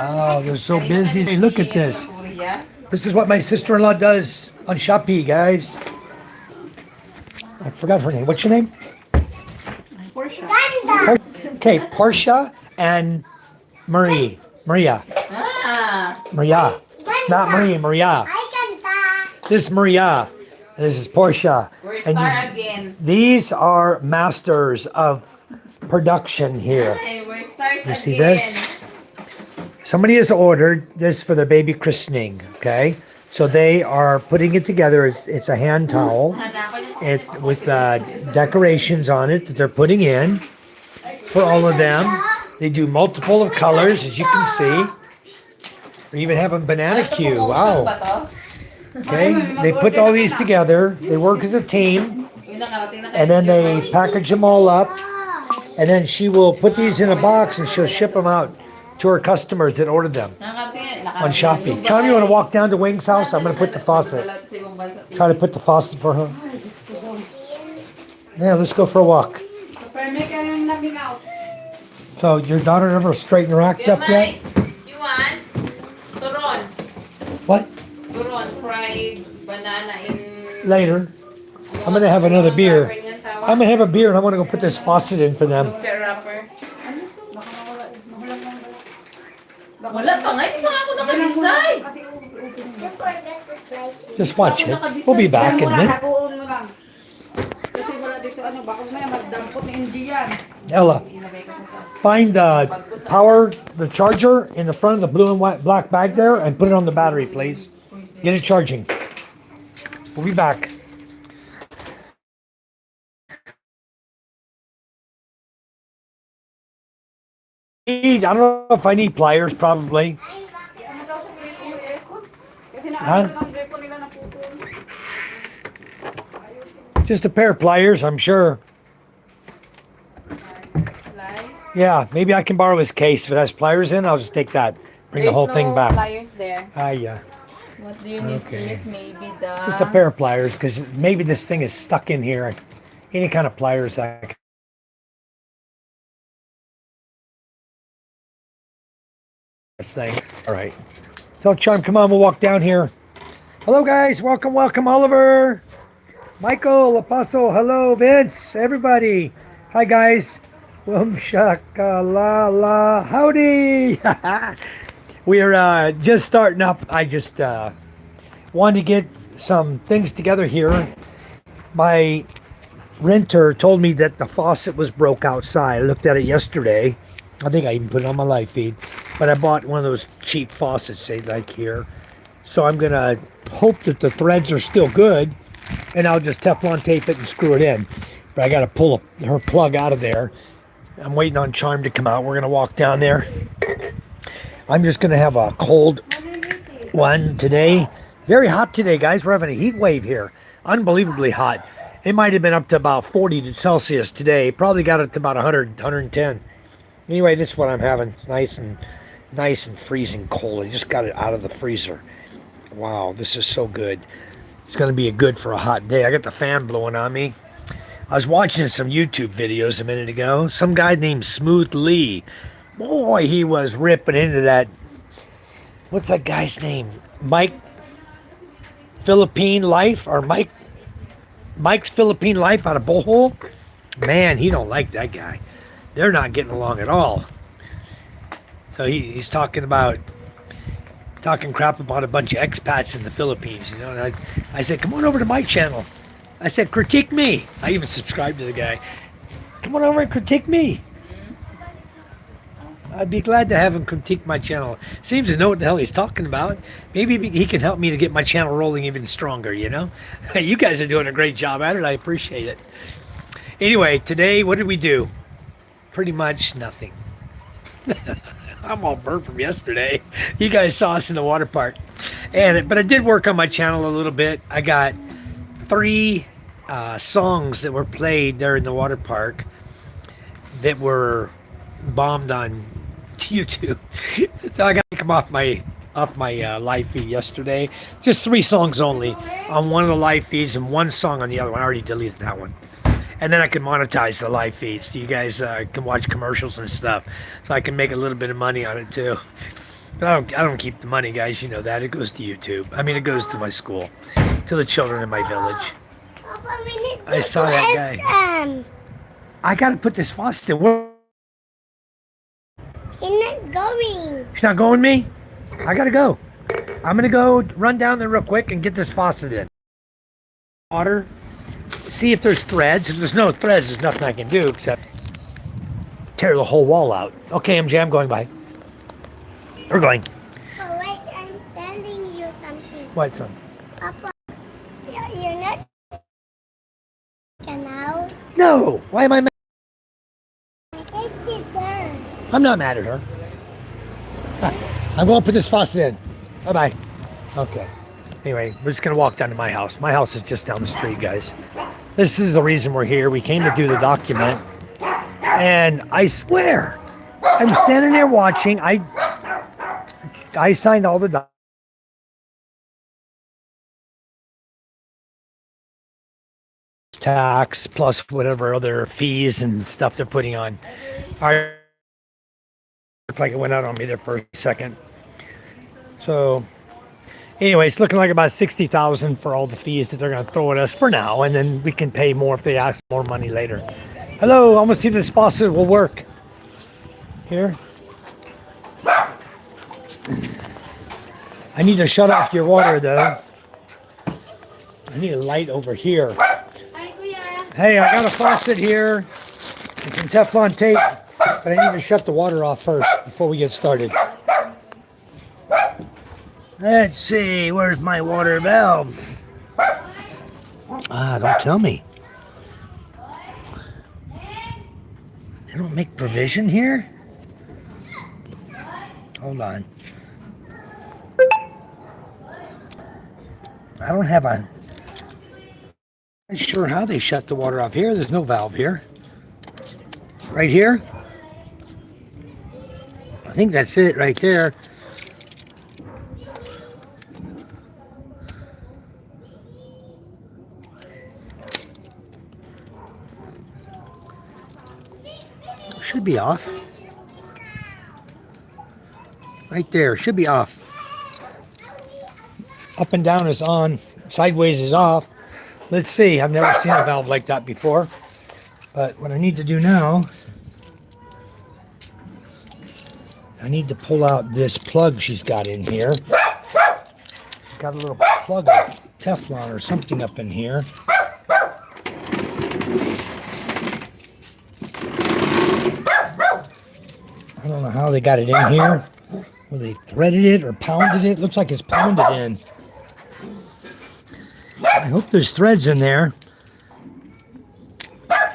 Wow, they're so busy. Hey, look at this. This is what my sister-in-law does on Shopee, guys. I forgot her name. What's your name? Portia. Okay, Portia and Maria. Maria. Not Maria, Maria. This is Maria. This is Portia. We're And star again. these are masters of production here. Hey, we're stars You see again. this? Somebody has ordered this for their baby christening, okay? So they are putting it together. It's a hand towel with decorations on it that they're putting in for all of them. They do multiple of colors, as you can see. They even have a banana queue. Wow. Okay, they put all these together. They work as a team, and then they package them all up. And then she will put these in a box and she'll ship them out to her customers that ordered them on Shopee. Charm, you want to walk down to Wing's house? I'm going to put the faucet. Try to put the faucet for her. Yeah, let's go for a walk. So, your daughter ever straightened her act up yet? You want turon? What? Turon, fried banana in... Later. I'm going to have another beer. I'm going to have a beer and I want to go put this faucet in for them. Wrapper. Wala pa nga, hindi pa nga ako nakalisay. Just watch it. We'll be back in a minute. Kasi wala dito ano, baka may magdampot ni Indian. Ella, find the charger in the front of the blue and white black bag there and put it on the battery, please. Get it charging. We'll be back. I don't know if I need pliers, probably. Huh? Just a pair of pliers, I'm sure. Yeah, maybe I can borrow his case. If it has pliers in, I'll just take that. Bring the whole thing back. Pliers there. Yeah. What do you need? Okay. Please? Maybe the... Just a pair of pliers, because maybe this thing is stuck in here. Any kind of pliers I this thing. All right. Tell Charm, come on, we'll walk down here. Hello, guys. Welcome, welcome, Oliver. Michael, Apostle. Hello, Vince. Everybody. Hi, guys. Boom shaka la la. Howdy. We're just starting up. I just wanted to get some things together here. My renter told me that the faucet was broke outside. I looked at it yesterday. I think I even put it on my live feed. But I bought one of those cheap faucets they like here. So I'm going to hope that the threads are still good. And I'll just Teflon tape it and screw it in. But I got to pull her plug out of there. I'm waiting on Charm to come out. We're going to walk down there. I'm just going to have a cold one today. Very hot today, guys. We're having a heat wave here. Unbelievably hot. It might have been up to about 40 Celsius today. Probably got it to about 100, 110. Anyway, this is what I'm having. Nice and freezing cold. I just got it out of the freezer. Wow, this is so good. It's going to be good for a hot day. I got the fan blowing on me. I was watching some YouTube videos a minute ago. Some guy named Smooth Lee. Boy, he was ripping into that. What's that guy's name? Mike Philippine Life? Or Mike's Philippine Life out of Bohol? Man, he don't like that guy. They're not getting along at all. So he's talking crap about a bunch of expats in the Philippines, you know. And I said, come on over to my channel. I said, critique me. I even subscribed to the guy. Come on over and critique me. I'd be glad to have him critique my channel. Seems to know what the hell he's talking about. Maybe he can help me to get my channel rolling even stronger, you know. You guys are doing a great job at it. I appreciate it. Anyway, today, what did we do? Pretty much nothing. I'm all burnt from yesterday. You guys saw us in the water park. But I did work on my channel a little bit. I got 3 songs that were played there in the water park that were bombed on YouTube. So I got to come off my live feed yesterday. Just 3 songs only on one of the live feeds and 1 song on the other one. I already deleted that one. And then I can monetize the live feeds. So you guys can watch commercials and stuff. So I can make a little bit of money on it too. But I don't keep the money, guys. You know that. It goes to YouTube. I mean, it goes to my school, to the children in my village. Papa, we need to I saw that guy. them. I got to put this faucet in. Where? He's not going. She's not going with me? I got to go. I'm going to go run down there real quick and get this faucet in. Water. See if there's threads. If there's no threads, there's nothing I can do except tear the whole wall out. Okay, MJ, I'm going by. We're going. Oh, wait, I'm telling you something. What, son? Papa, you're not now. No. Why am I mad? I hate this there. I'm not mad at her. I'm going to put this faucet in. Bye-bye. Okay. Anyway, we're just going to walk down to my house. My house is just down the street, guys. This is the reason we're here. We came to do the document. And I swear, I'm standing there watching. I signed all the documents. Tax plus whatever other fees and stuff they're putting on. I looked like it went out on me there for a second. So anyway, it's looking like about 60,000 for all the fees that they're going to throw at us for now, and then we can pay more if they ask more money later. Hello, I'm going to see if this faucet will work. Here. I need to shut off your water though. I need a light over here. Hey, I got a faucet here and some Teflon tape, but I need to shut the water off first before we get started. Let's see, where's my water valve? Don't tell me. They don't make provision here? Hold on. I don't have a... I'm not sure how they shut the water off here. There's no valve here. Right here? I think that's it right there. Should be off. Right there, should be off. Up and down is on, sideways is off. Let's see, I've never seen a valve like that before. But what I need to do now, I need to pull out this plug she's got in here. She's got a little plug of Teflon or something up in here. I don't know how they got it in here. Whether they threaded it or pounded it. Looks like it's pounded in. I hope there's threads in there.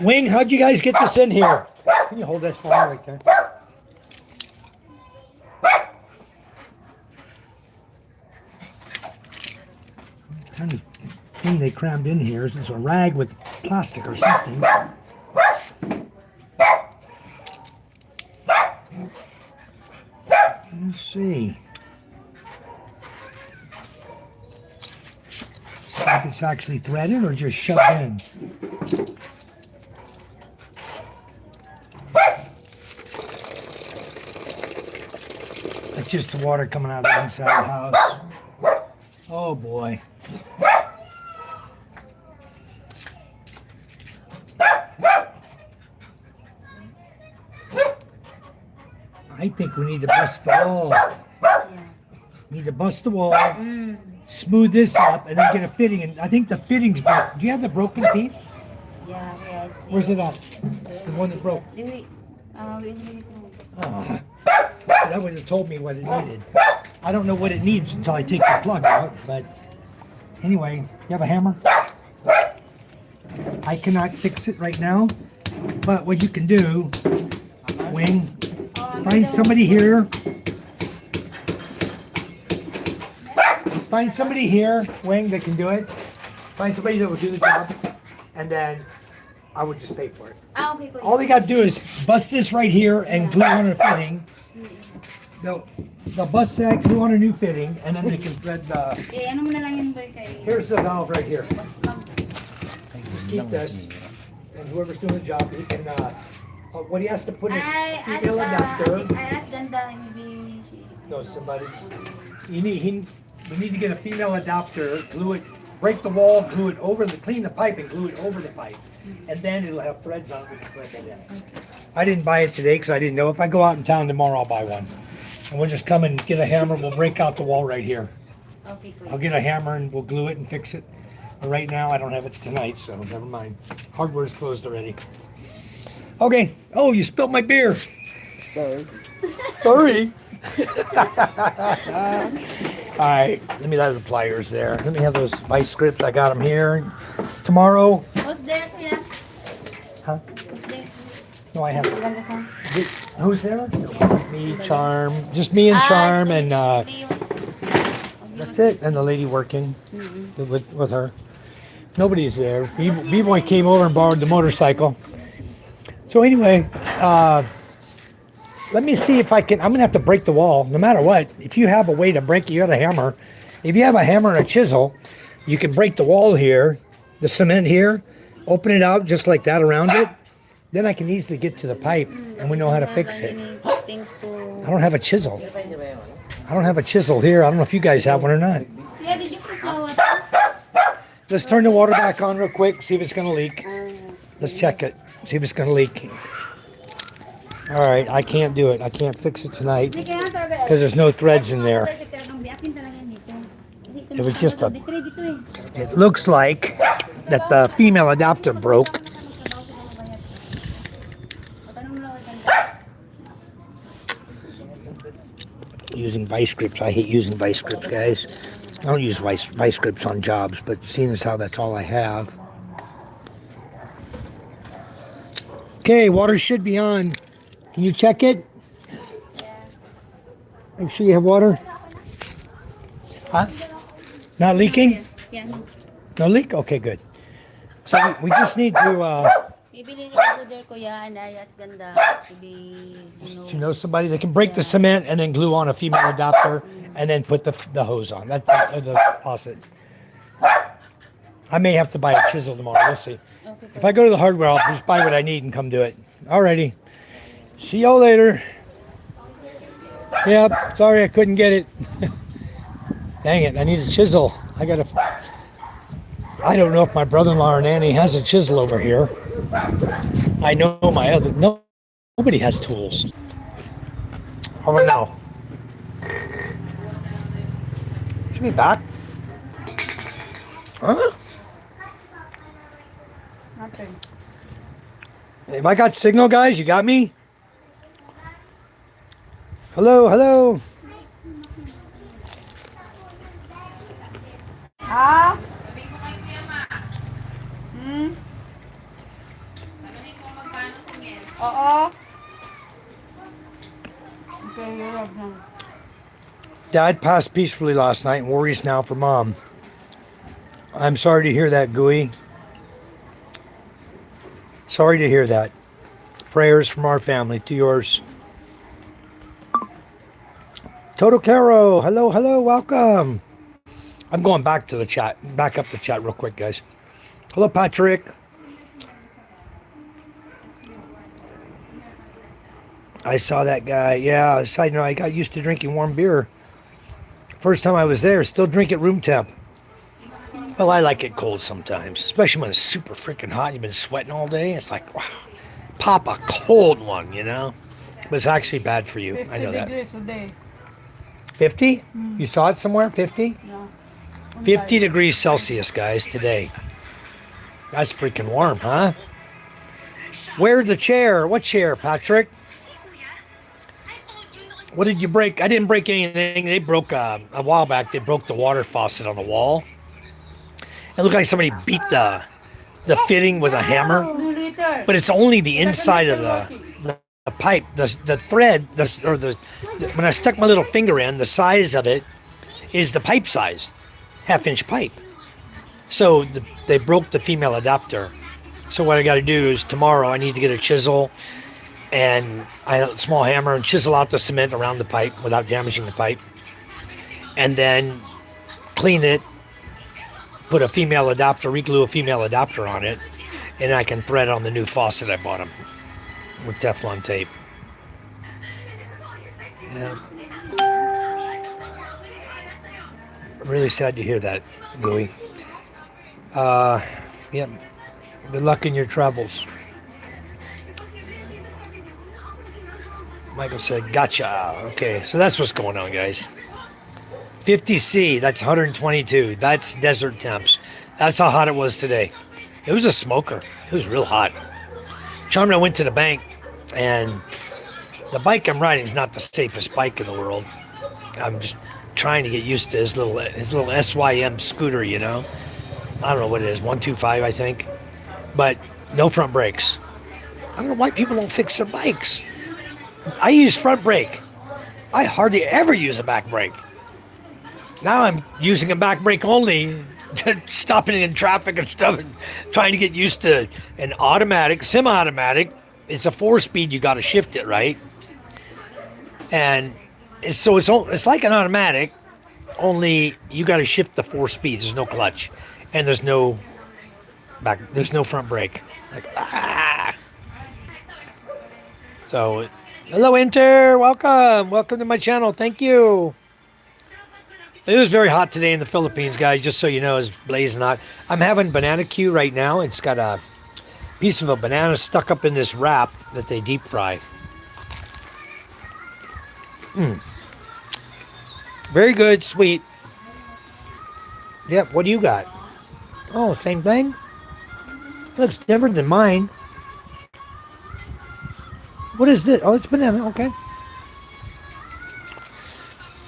Wing, how'd you guys get this in here? Can you hold this for me right there? What kind of thing they crammed in here? It's a rag with plastic or something. Let's see. See if it's actually threaded or just shoved in. That's just the water coming out of the inside of the house. Oh boy. I think we need to bust the wall. Need to bust the wall, smooth this up, and then get a fitting. And I think the fitting's broke. Do you have the broken piece? Yeah. Where's it at? The one that broke. Oh, that would have told me what it needed. I don't know what it needs until I take the plug out. But anyway, you have a hammer? I cannot fix it right now. But what you can do, Wing, find somebody here. Find somebody here, Wing, that can do it. Find somebody that will do the job. And then I would just pay for it. Okay, All they got to do is bust this right here and glue on a fitting. They'll bust that, glue on a new fitting, and then they can thread the... Here's the valve right here. Just keep this. And whoever's doing the job, he can... what he has to put is female adapter. I asked Ganda, maybe knows somebody. We need to get a female adapter, glue it, break the wall, glue it over clean the pipe and glue it over the pipe. And then it'll have threads on it, we can thread that in. I didn't buy it today because I didn't know. If I go out in town tomorrow, I'll buy one. And we'll just come and get a hammer, we'll break out the wall right here. Okay, good. I'll get a hammer and we'll glue it and fix it. But right now, I don't have it tonight, so never mind. Hardware's closed already. Okay. Oh, you spilled my beer. Sorry. Sorry. All right. Let me have the pliers there. Let me have those vice grips. I got them here. Tomorrow. Who's there, Kuya? Huh? Who's there? No, I have. Maganda sa... Who's there? Me, Charm. Just me and Charm, and that's it. And the lady working with her. Nobody's there. B-Boy came over and borrowed the motorcycle. So anyway, let me see if I can. I'm gonna have to break the wall, no matter what. If you have a way to break it, you got a hammer. If you have a hammer and a chisel, you can break the wall here, the cement here, open it out just like that around it. Then I can easily get to the pipe, and we know how to fix it. I don't have a chisel. I don't have a chisel here. I don't know if you guys have one or not. Kuya, did you press the water? Let's turn the water back on real quick, see if it's gonna leak. Let's check it, see if it's gonna leak. All right, I can't do it. I can't fix it tonight because there's no threads in there. It was just a, it looks like that the female adapter broke. Using vice grips. I hate using vice grips, guys. I don't use vice grips on jobs, but seeing as how that's all I have. Okay, water should be on. Can you check it? Make sure you have water. Huh? Not leaking? Yeah. No leak? Okay, good. So we just need to, Bibili na po there, Kuya, and ayas ganda to be, you know somebody that can break the cement and then glue on a female adapter and then put the hose on. That's the faucet. I may have to buy a chisel tomorrow. We'll see. Okay. If I go to the hardware, I'll just buy what I need and come do it. Alrighty. See y'all later. Yep. Sorry I couldn't get it. Dang it. I need a chisel. I don't know if my brother-in-law or nanny has a chisel over here. I know nobody has tools. How about now? Should be back. Huh? Nothing. Have I got signal, guys? You got me? Hello, hello. Ah? Oo. Okay, you're up now. Dad passed peacefully last night and worries now for Mom. I'm sorry to hear that, Gooey. Sorry to hear that. Prayers from our family to yours. Toto Caro, hello, hello, welcome. I'm going back to the chat, back up the chat real quick, guys. Hello, Patrick. I saw that guy. Yeah, side note, I got used to drinking warm beer. First time I was there, still drink at room temp. Well, I like it cold sometimes, especially when it's super freaking hot. You've been sweating all day. It's like, wow, pop a cold one, you know? But it's actually bad for you. I know 50 that. degrees a day. 50? You saw it somewhere? 50? No. 50 degrees Celsius, guys, today. That's freaking warm, huh? Where's the chair? What chair, Patrick? What did you break? I didn't break anything. They broke, a while back, they broke the water faucet on the wall. It looked like somebody beat the fitting with a hammer. But it's only the inside of the pipe, the thread, when I stuck my little finger in, the size of it is the pipe size, half-inch pipe. So they broke the female adapter. So what I got to do is tomorrow I need to get a chisel and a small hammer and chisel out the cement around the pipe without damaging the pipe, and then clean it, put a female adapter, reglue a female adapter on it, and I can thread on the new faucet I bought him with Teflon tape. Yeah. I'm really sad to hear that, Gooey. Yeah. Good luck in your travels. Michael said, gotcha. Okay, so that's what's going on, guys. 50C, that's 122. That's desert temps. That's how hot it was today. It was a smoker. It was real hot. Charm and I went to the bank, and the bike I'm riding is not the safest bike in the world. I'm just trying to get used to his little SYM scooter, you know. I don't know what it is, 125, I think. But no front brakes. I don't know why people don't fix their bikes. I use front brake. I hardly ever use a back brake. Now I'm using a back brake only, stopping in traffic and stuff, and trying to get used to an automatic, semi-automatic. It's a 4-speed. You got to shift it, right? And it's like an automatic, only you got to shift the 4 speeds. There's no clutch, and there's no front brake. Like So, hello, Inter. Welcome to my channel. Thank you. It was very hot today in the Philippines, guys. Just so you know, it's blazing hot. I'm having banana Q right now. It's got a piece of a banana stuck up in this wrap that they deep fry. Very good, sweet. Yep, what do you got? Oh, same thing? Looks different than mine. What is this? Oh, it's banana, okay.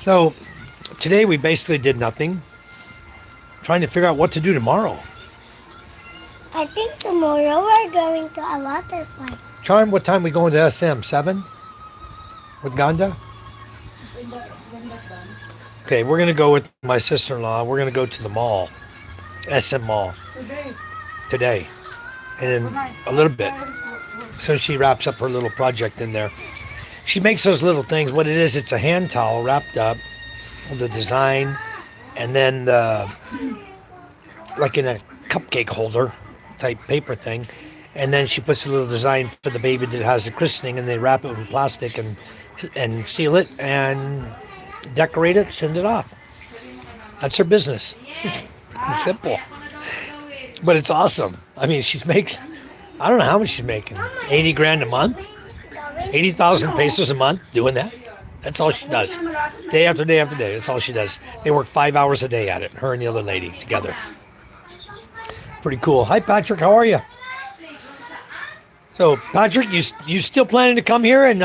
So, today we basically did nothing. Trying to figure out what to do tomorrow. I think tomorrow we're going to a water park. Charm, what time we going to SM? 7? With Ganda? Okay, we're going to go with my sister-in-law. We're going to go to the mall. SM Mall. Today. And in a little bit. So she wraps up her little project in there. She makes those little things. What it is, it's a hand towel wrapped up with the design, and then like in a cupcake holder type paper thing. And then she puts a little design for the baby that has the christening, and they wrap it in plastic and seal it and decorate it, send it off. That's her business. It's simple. But it's awesome. I mean, I don't know how much she's making. 80 grand a month? 80,000 pesos a month doing that? That's all she does. Day after day after day. That's all she does. They work 5 hours a day at it, her and the other lady together. Pretty cool. Hi, Patrick. How are you? So, Patrick, you still planning to come here in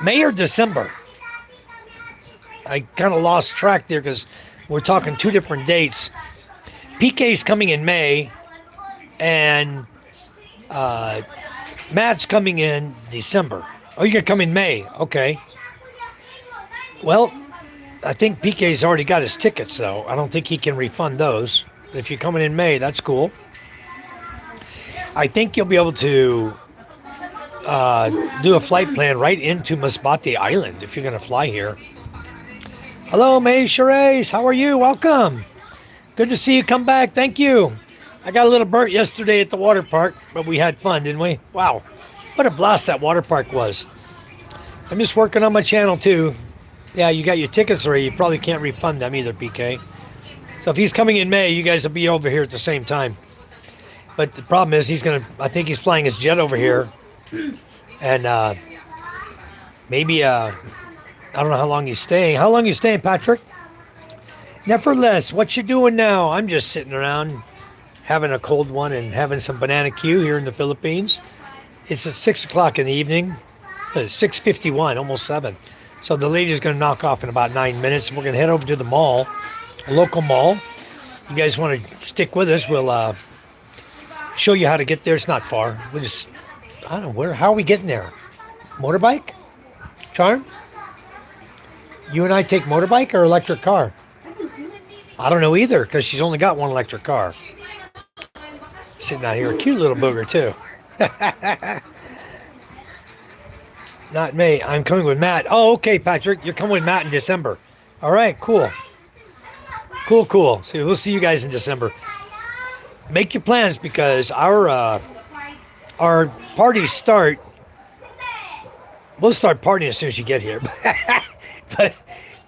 May or December? I kind of lost track there because we're talking 2 different dates. PK's coming in May, and Matt's coming in December. Oh, you're going to come in May. Okay. Well, I think PK's already got his tickets, though. I don't think he can refund those. If you're coming in May, that's cool. I think you'll be able to do a flight plan right into Masbate Island if you're going to fly here. Hello, May Charez. How are you? Welcome. Good to see you come back. Thank you. I got a little burnt yesterday at the water park, but we had fun, didn't we? Wow. What a blast that water park was. I'm just working on my channel, too. Yeah, you got your tickets already. You probably can't refund them either, PK. So if he's coming in May, you guys will be over here at the same time. But the problem is I think he's flying his jet over here. And maybe, I don't know how long he's staying. How long are you staying, Patrick? Nevertheless, what you doing now? I'm just sitting around having a cold one and having some banana Q here in the Philippines. It's at 6 o'clock in the evening. It's 6:51, almost 7. So the lady's going to knock off in about 9 minutes. We're going to head over to the mall, a local mall. You guys want to stick with us? We'll show you how to get there. It's not far. I don't know, how are we getting there? Motorbike? Charm? You and I take motorbike or electric car? I don't know either, because she's only got one electric car. Sitting out here, a cute little booger too. Not me. I'm coming with Matt. Oh, okay, Patrick. You're coming with Matt in December. All right, cool. Cool. So we'll see you guys in December. Make your plans because our parties start. We'll start partying as soon as you get here. But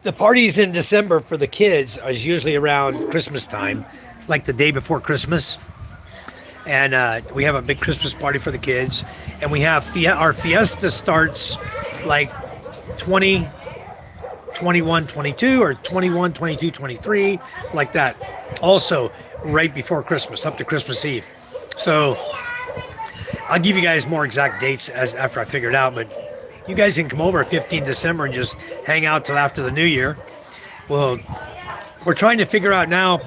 The parties in December for the kids is usually around Christmas time, like the day before Christmas. And we have a big Christmas party for the kids. And we have our fiesta starts like 20, 21, 22, or 21, 22, 23, like that. Also, right before Christmas, up to Christmas Eve. So I'll give you guys more exact dates as after I figure it out, but you guys can come over 15 December and just hang out till after the new year. Well, we're trying to figure out now,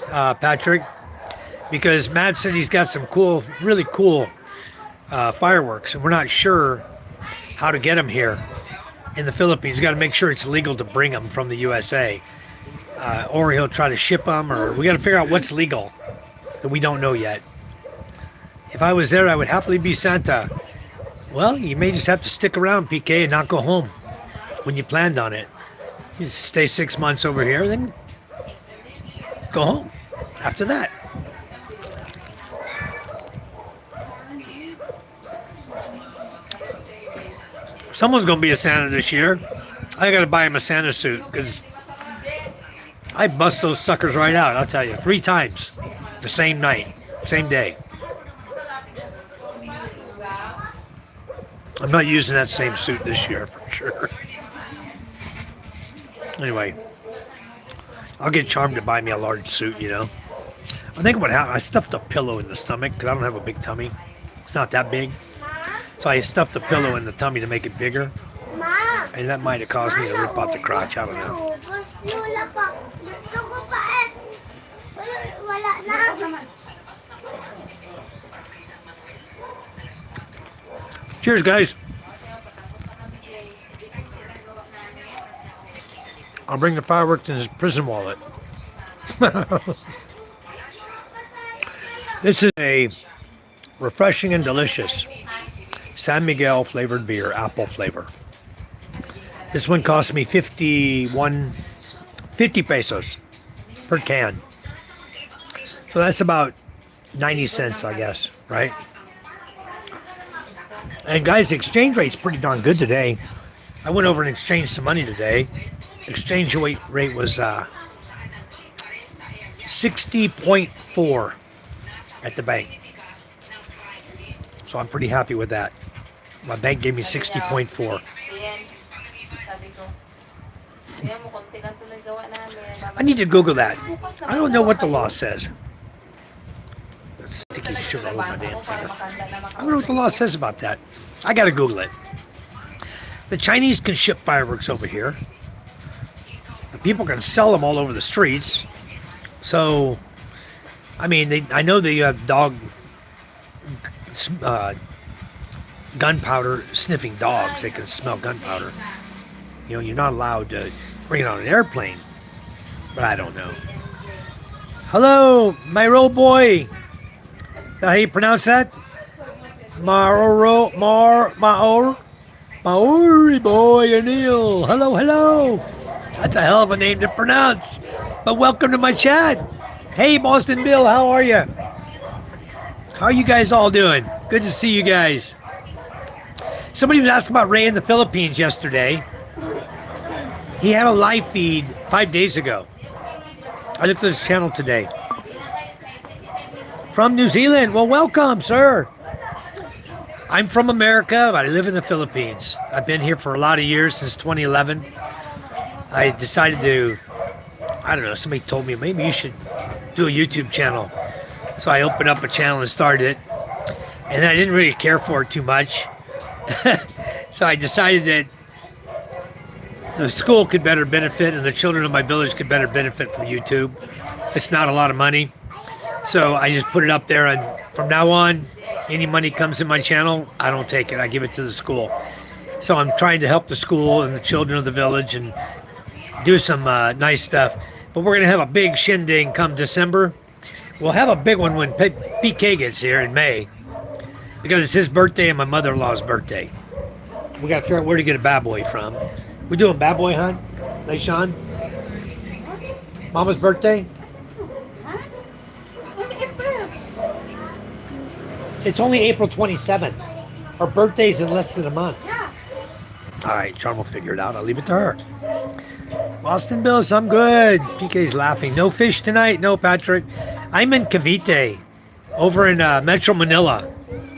Patrick, because Matt said he's got some cool, really cool fireworks, and we're not sure how to get them here in the Philippines. You got to make sure it's legal to bring them from the USA, or he'll try to ship them, or we got to figure out what's legal that we don't know yet. If I was there, I would happily be Santa. Well, you may just have to stick around, PK, and not go home when you planned on it. You stay 6 months over here, then go home after that. Someone's going to be a Santa this year. I got to buy him a Santa suit because I bust those suckers right out, I'll tell you. 3 times the same night, same day. I'm not using that same suit this year for sure. Anyway, I'll get Charm to buy me a large suit, you know. I think what happened, I stuffed a pillow in the stomach because I don't have a big tummy. It's not that big. So I stuffed the pillow in the tummy to make it bigger. And that might have caused me to rip out the crotch. I don't know. Cheers, guys. I'll bring the fireworks in his prison wallet. This is a refreshing and delicious San Miguel flavored beer, apple flavor. This one cost me 50 pesos per can. So that's about 90 cents, I guess, right? And guys, the exchange rate's pretty darn good today. I went over and exchanged some money today. Exchange rate was 60.4 at the bank. So I'm pretty happy with that. My bank gave me 60.4. I need to Google that. I don't know what the law says. Sticky sugar all over my damn finger. I don't know what the law says about that. I gotta Google it. The Chinese can ship fireworks over here. The people can sell them all over the streets. So, I mean, I know they have gunpowder sniffing dogs. They can smell gunpowder. You know, you're not allowed to bring it on an airplane. But I don't know. Hello, my roll boy. How you pronounce that? Maori boy, Anil. Hello. That's a hell of a name to pronounce. But welcome to my chat. Hey, Boston Bill, how are you? How are you guys all doing? Good to see you guys. Somebody was asking about Ray in the Philippines yesterday. He had a live feed 5 days ago. I looked at his channel today. From New Zealand. Well, welcome, sir. I'm from America, but I live in the Philippines. I've been here for a lot of years, since 2011. I decided to, I don't know, somebody told me maybe you should do a YouTube channel. So I opened up a channel and started it. And I didn't really care for it too much. So I decided that the school could better benefit and the children of my village could better benefit from YouTube. It's not a lot of money. So I just put it up there, and from now on, any money comes in my channel, I don't take it. I give it to the school. So I'm trying to help the school and the children of the village and do some nice stuff. But we're going to have a big shindig come December. We'll have a big one when PK gets here in May, because it's his birthday and my mother-in-law's birthday. We got to figure out where to get a bad boy from. We doing bad boy hunt, Leishan? Mama's birthday? It's only April 27th. Her birthday's in less than a month. All right, Charm will figure it out. I'll leave it to her. Boston Bills, I'm good. PK's laughing. No fish tonight. No, Patrick. I'm in Cavite, over in Metro Manila.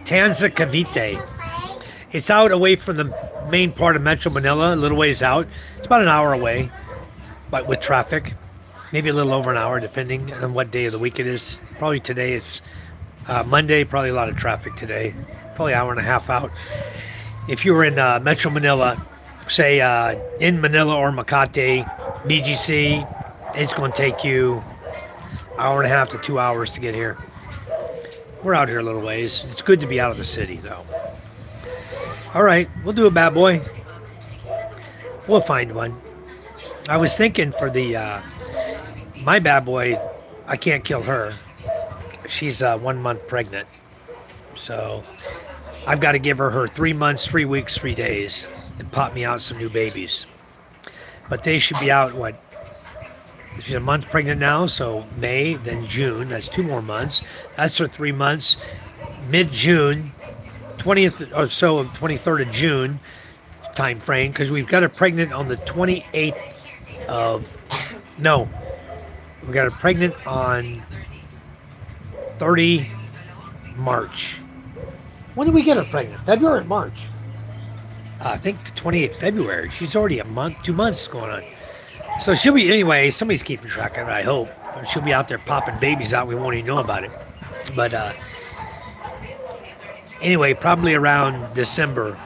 Tanza Cavite. It's out away from the main part of Metro Manila, a little ways out. It's about an hour away, but with traffic. Maybe a little over an hour, depending on what day of the week it is. Probably today it's Monday, probably a lot of traffic today. Probably an hour and a half out. If you were in Metro Manila, say in Manila or Makati, BGC, it's going to take you hour and a half to 2 hours to get here. We're out here a little ways. It's good to be out of the city, though. All right, we'll do a bad boy. We'll find one. I was thinking for the my bad boy, I can't kill her. She's 1 month pregnant, so I've got to give her 3 months, 3 weeks, 3 days, and pop me out some new babies. But they should be out, what? She's a month pregnant now, so May, then June. That's 2 more months. That's for 3 months. Mid-June, 20th or so of 23rd of June time frame, because we've got her pregnant on the 28th of, no, we got her pregnant on 30 March. When did we get her pregnant? February or March? I think 28th February. She's already a month, 2 months going on. So she'll be, anyway, somebody's keeping track of it, I hope. She'll be out there popping babies out. We won't even know about it. But anyway, probably around December,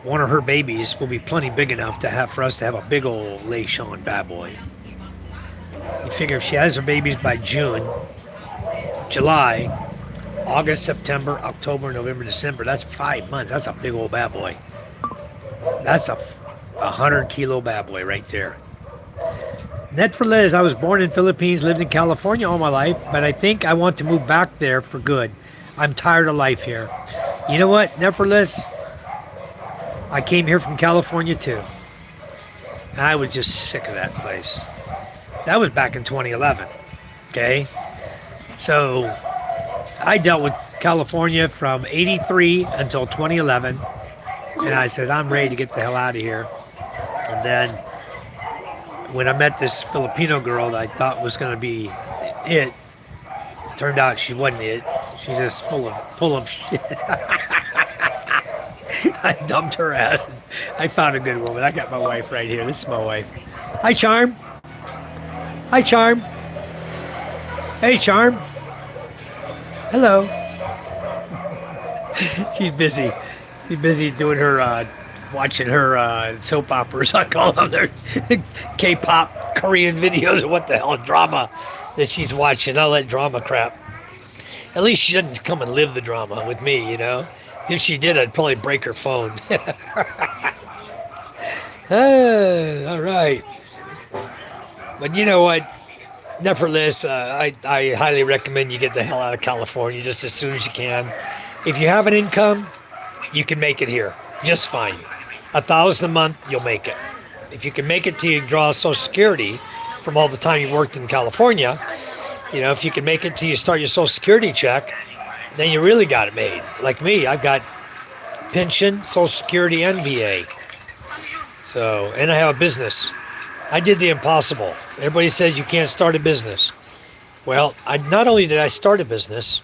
one of her babies will be plenty big enough to have for us to have a big old Leishon bad boy. You figure if she has her babies by June, July, August, September, October, November, December, that's 5 months. That's a big old bad boy. That's a 100-kilo bad boy right there. Net for Liz, I was born in Philippines, lived in California all my life, but I think I want to move back there for good. I'm tired of life here. You know what, Net for Liz? I came here from California too. And I was just sick of that place. That was back in 2011, okay? So I dealt with California from 83 until 2011. And I said, I'm ready to get the hell out of here. And then when I met this Filipino girl that I thought was going to be it, turned out she wasn't it. She's just full of shit. I dumped her ass. I found a good woman. I got my wife right here. This is my wife. Hi, Charm. Hi, Charm. Hey, Charm. Hello. She's busy. She's busy doing her, watching her soap operas. I call them their K-pop, Korean videos, or what the hell, drama that she's watching. All that drama crap. At least she doesn't come and live the drama with me, you know. If she did, I'd probably break her phone. All right. But you know what? Nevertheless, I highly recommend you get the hell out of California just as soon as you can. If you have an income, you can make it here just fine. $1,000 a month, you'll make it. If you can make it till you draw Social Security from all the time you worked in California, you know, if you can make it till you start your Social Security check, then you really got it made. Like me, I've got pension, Social Security, and VA. So, and I have a business. I did the impossible. Everybody says you can't start a business. Well, not only did I start a business,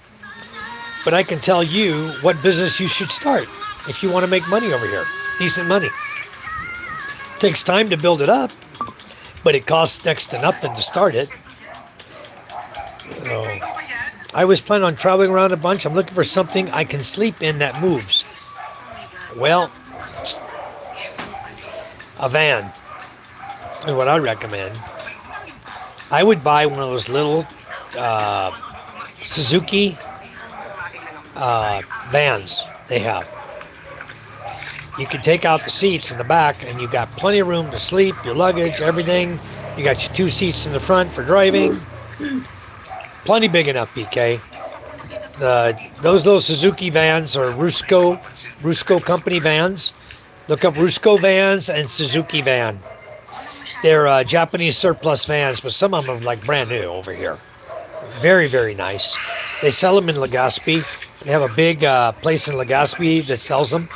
but I can tell you what business you should start if you want to make money over here. Decent money. Takes time to build it up, but it costs next to nothing to start it. So, I was planning on traveling around a bunch. I'm looking for something I can sleep in that moves. Well, a van is what I recommend. I would buy one of those little Suzuki vans they have. You can take out the seats in the back and you've got plenty of room to sleep, your luggage, everything. You got your 2 seats in the front for driving. Plenty big enough, BK. Those little Suzuki vans are Rusco company vans. Look up Rusco vans and Suzuki van. They're Japanese surplus vans, but some of them are like brand new over here. Very, very nice. They sell them in Legazpi. They have a big place in Legazpi that sells them.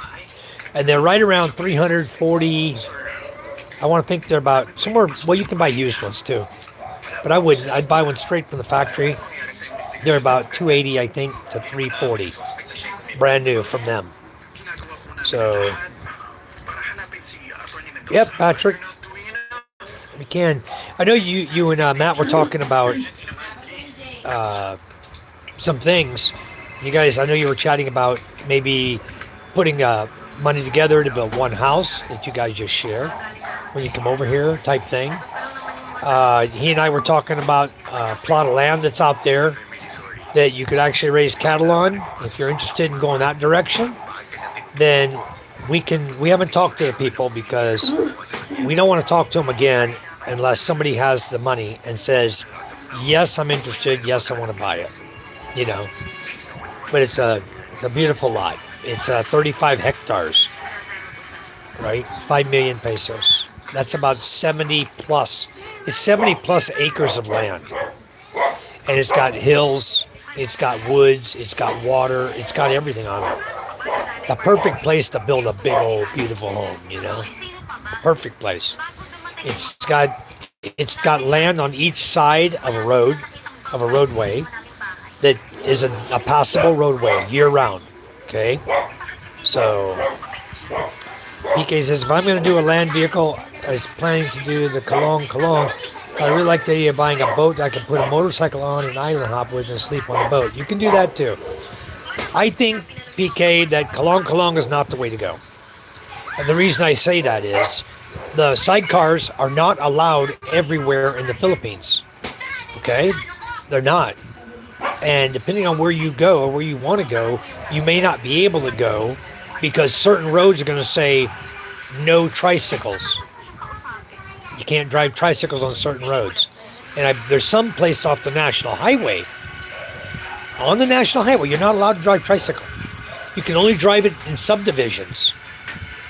And they're right around $340 I want to think they're about somewhere. Well, you can buy used ones too, but I wouldn't. I'd buy one straight from the factory. They're about 280, I think, to 340, brand new from them. So, yep, Patrick, we can. I know you and Matt were talking about some things. You guys, I know you were chatting about maybe putting money together to build one house that you guys just share when you come over here, type thing. He and I were talking about a plot of land that's out there that you could actually raise cattle on. If you're interested in going that direction, then we haven't talked to the people because we don't want to talk to them again unless somebody has the money and says, yes, I'm interested. Yes, I want to buy it, you know, but it's a beautiful lot. It's 35 hectares, right? 5 million pesos. That's about 70 plus. It's 70 plus acres of land. And it's got hills, it's got woods, it's got water, it's got everything on it. The perfect place to build a big old beautiful home, you know? The perfect place. It's got land on each side of a roadway that is a passable roadway year round. Okay? So PK says if I'm gonna do a land vehicle, I was planning to do the Kalong. I really like the idea of buying a boat I can put a motorcycle on and island hop with and sleep on the boat. You can do that too. I think, PK, that Kalong is not the way to go. And the reason I say that is the sidecars are not allowed everywhere in the Philippines. Okay? They're not. And depending on where you go or where you want to go, you may not be able to go because certain roads are going to say no tricycles. You can't drive tricycles on certain roads. And there's some place off the national highway. On the national highway, you're not allowed to drive tricycle. You can only drive it in subdivisions.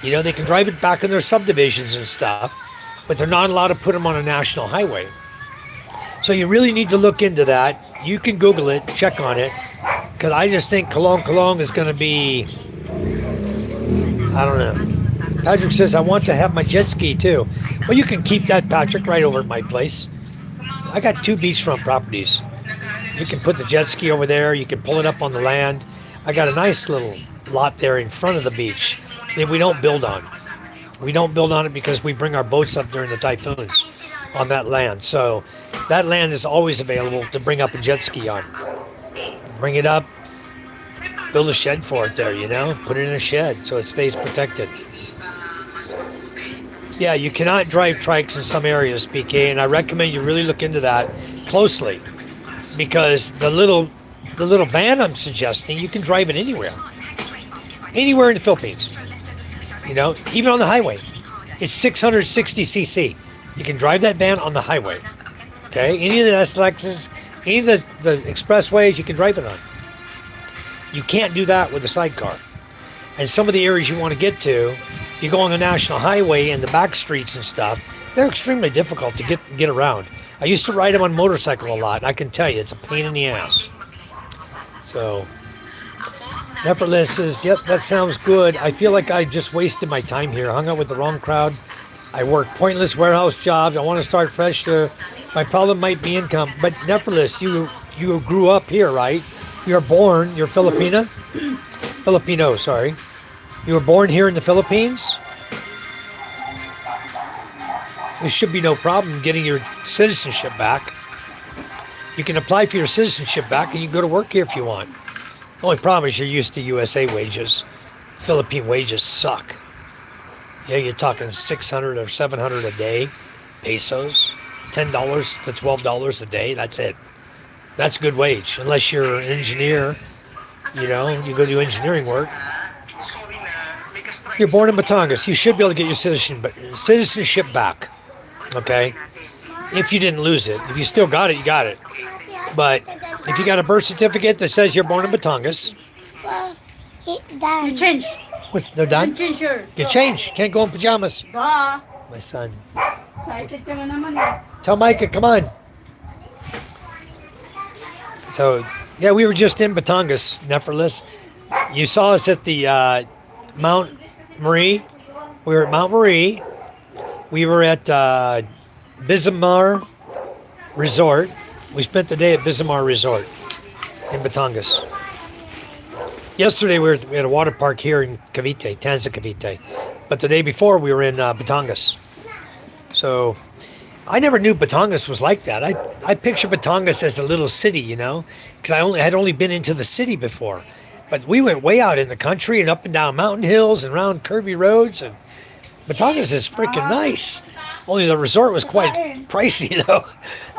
You know, they can drive it back in their subdivisions and stuff, but they're not allowed to put them on a national highway. So you really need to look into that. You can Google it, check on it, because I just think Kalong is going to be, I don't know. Patrick says, I want to have my jet ski too. Well, you can keep that, Patrick, right over at my place. I got 2 beachfront properties. You can put the jet ski over there. You can pull it up on the land. I got a nice little lot there in front of the beach that we don't build on. We don't build on it because we bring our boats up during the typhoons on that land. So that land is always available to bring up a jet ski on. Bring it up, build a shed for it there, you know, put it in a shed so it stays protected. Yeah, you cannot drive trikes in some areas, PK, and I recommend you really look into that closely because the little van I'm suggesting, you can drive it anywhere in the Philippines. You know, even on the highway. It's 660 cc. You can drive that van on the highway. Okay, any of the Lexus, any of the expressways, you can drive it on. You can't do that with a sidecar. And some of the areas you want to get to, if you go on the national highway and the back streets and stuff, they're extremely difficult to get around. I used to ride them on motorcycle a lot, and I can tell you, it's a pain in the ass. So, Effortless says, yep, that sounds good. I feel like I just wasted my time here. Hung out with the wrong crowd. I work pointless warehouse jobs. I want to start fresh. My problem might be income. But Effortless, you grew up here, right? You're born, you're Filipino, sorry. You were born here in the Philippines? There should be no problem getting your citizenship back. You can apply for your citizenship back and you can go to work here if you want. The only problem is you're used to USA wages. Philippine wages suck. Yeah, you're talking 600 or 700 a day, pesos, $10 to $12 a day, that's it. That's good wage, unless you're an engineer, you know, you go do engineering work. You're born in Batangas, you should be able to get your citizenship back, okay? If you didn't lose it. If you still got it, you got it. But if you got a birth certificate that says you're born in Batangas. Well, done. You change. They're done? You change your... You change. Can't go in pajamas. Ba? My son. Excited ka nga naman eh. Tell Micah, come on. So, yeah, we were just in Batangas, Effortless. You saw us at the Mount Marie. We were at Mount Marie. We were at Bizamar Resort. We spent the day at Bizamar Resort in Batangas. Yesterday we were at a water park here in Cavite, Tanza Cavite. But the day before we were in Batangas. So I never knew Batangas was like that. I picture Batangas as a little city, you know, because I had only been into the city before. But we went way out in the country and up and down mountain hills and around curvy roads, and Batangas is freaking nice. Only the resort was quite pricey though.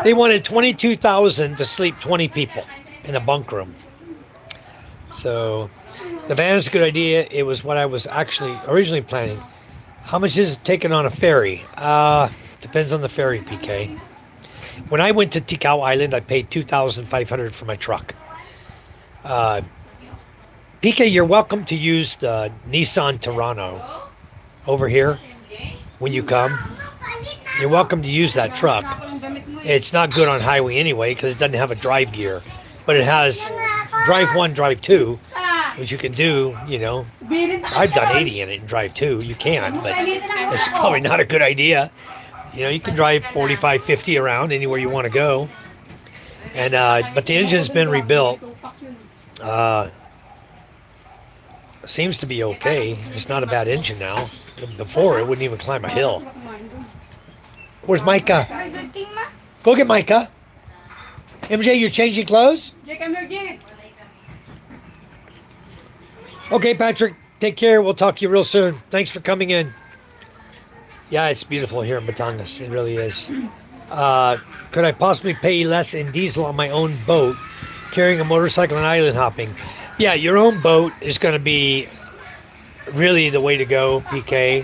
They wanted $22,000 to sleep 20 people in a bunk room. So the van is a good idea. It was what I was actually originally planning. How much is it taken on a ferry? Depends on the ferry, PK. When I went to Tikau Island, I paid $2,500 for my truck. PK, you're welcome to use the Nissan Terrano over here when you come. You're welcome to use that truck. It's not good on highway anyway because it doesn't have a drive gear, but it has drive 1, drive 2, which you can do, you know. I've done 80 in it and drive 2. You can, but it's probably not a good idea. You know, you can drive 45, 50 around anywhere you want to go. And but the engine's been rebuilt. Seems to be okay. It's not a bad engine now. Before, it wouldn't even climb a hill. Where's Micah? Go get Micah. MJ, you're changing clothes? Okay, Patrick. Take care. We'll talk to you real soon. Thanks for coming in. Yeah, it's beautiful here in Batangas. It really is. Could I possibly pay less in diesel on my own boat, carrying a motorcycle and island hopping? Yeah, your own boat is going to be really the way to go, PK.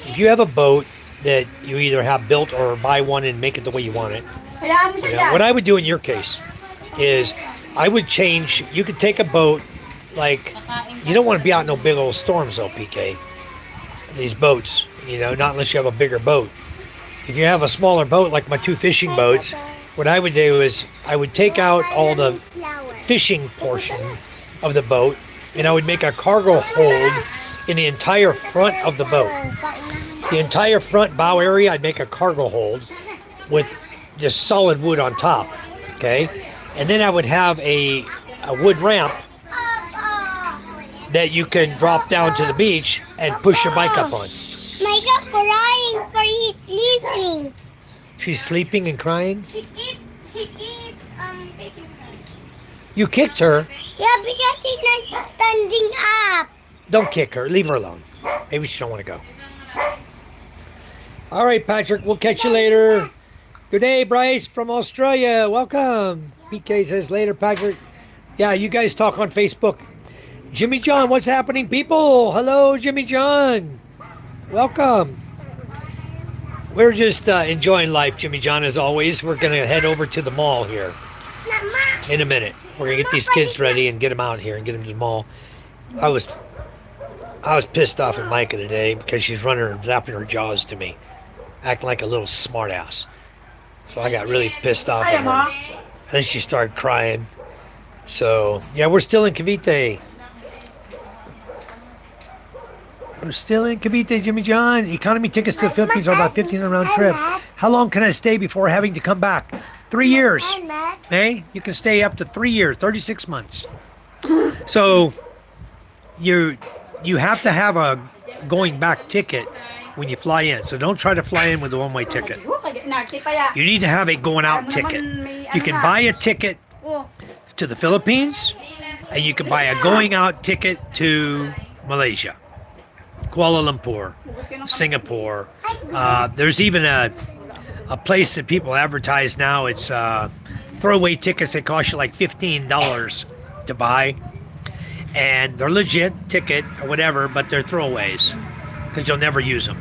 If you have a boat that you either have built or buy one and make it the way you want it, you know, what I would do in your case is I would change. You could take a boat, like, you don't want to be out in no big old storms though, PK. These boats, you know, not unless you have a bigger boat. If you have a smaller boat, like my 2 fishing boats, what I would do is I would take out all the fishing portion of the boat and I would make a cargo hold in the entire front of the boat. The entire front bow area, I'd make a cargo hold with just solid wood on top, okay? And then I would have a wood ramp that you can drop down to the beach and push your bike up on. Micah crying for sleeping. She's sleeping and crying? He keeps kicking her. You kicked her? Yeah, because he's not standing up. Don't kick her. Leave her alone. Maybe she don't want to go. All right, Patrick. We'll catch you later. Good day, Bryce from Australia. Welcome. PK says later, Patrick. Yeah, you guys talk on Facebook. Jimmy John, what's happening, people? Hello, Jimmy John. Welcome. We're just enjoying life, Jimmy John, as always. We're going to head over to the mall here in a minute. We're going to get these kids ready and get them out here and get them to the mall. I was pissed off at Micah today because she's running and zapping her jaws to me, acting like a little smartass. So I got really pissed off at her. And then she started crying. So, yeah, we're still in Cavite. We're still in Cavite, Jimmy John. Economy tickets to the Philippines are about $1,500 round trip. How long can I stay before having to come back? 3 years. Hey, you can stay up to 3 years, 36 months. So you have to have a going back ticket when you fly in. So don't try to fly in with a one-way ticket. You need to have a going out ticket. You can buy a ticket to the Philippines, and you can buy a going out ticket to Malaysia, Kuala Lumpur, Singapore. There's even a place that people advertise now. It's throwaway tickets that cost you like $15 to buy, and they're legit ticket or whatever, but they're throwaways because you'll never use them.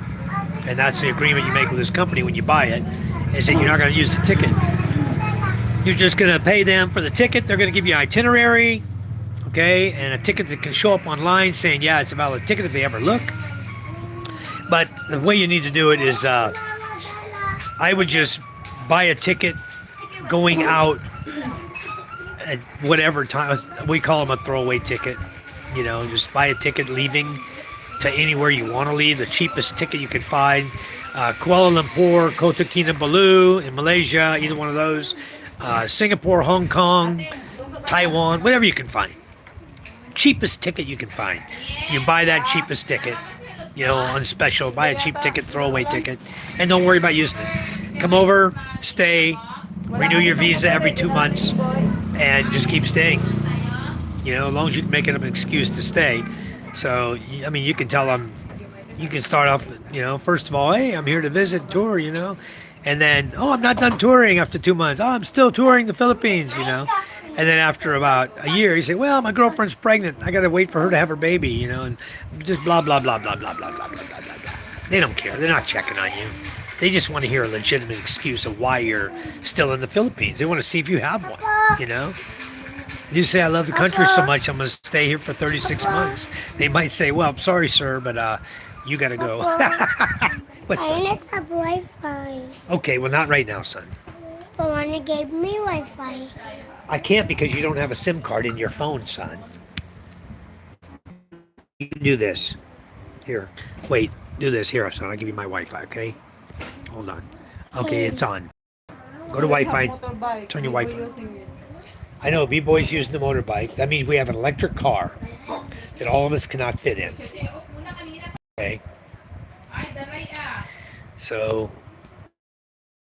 And that's the agreement you make with this company when you buy it, is that you're not going to use the ticket. You're just going to pay them for the ticket. They're going to give you an itinerary, okay, and a ticket that can show up online saying, yeah, it's a valid ticket if they ever look. But the way you need to do it is I would just buy a ticket going out at whatever time. We call them a throwaway ticket. You know, just buy a ticket leaving to anywhere you want to leave, the cheapest ticket you can find. Kuala Lumpur, Kota Kinabalu in Malaysia, either one of those. Singapore, Hong Kong, Taiwan, whatever you can find. Cheapest ticket you can find. You buy that cheapest ticket, on special. Buy a cheap ticket, throwaway ticket, and don't worry about using it. Come over, stay, renew your visa every 2 months, and just keep staying. As long as you can make it an excuse to stay. So, you can tell them, you can start off, first of all, hey, I'm here to visit, tour, and then, oh, I'm not done touring after 2 months. Oh, I'm still touring the Philippines, And then after about a year, you say, well, my girlfriend's pregnant. I got to wait for her to have her baby, and just blah, blah, blah, blah, blah, blah, blah, blah, blah, blah, blah. They don't care. They're not checking on you. They just want to hear a legitimate excuse of why you're still in the Philippines. They want to see if you have one, You say, I love the country so much, I'm going to stay here for 36 months. They might say, well, I'm sorry, sir, but you got to go. What's I that? want to have Wi-Fi. Okay, well, not right now, son. But when they gave me Wi-Fi. I can't because you don't have a SIM card in your phone, son. You can do this. Here. Wait, do this. Here, son. I'll give you my Wi-Fi, okay? Hold on. Okay, it's on. Go to Wi-Fi. Turn your Wi-Fi. I know, B-Boy's using the motorbike. That means we have an electric car that all of us cannot fit in. Okay? So,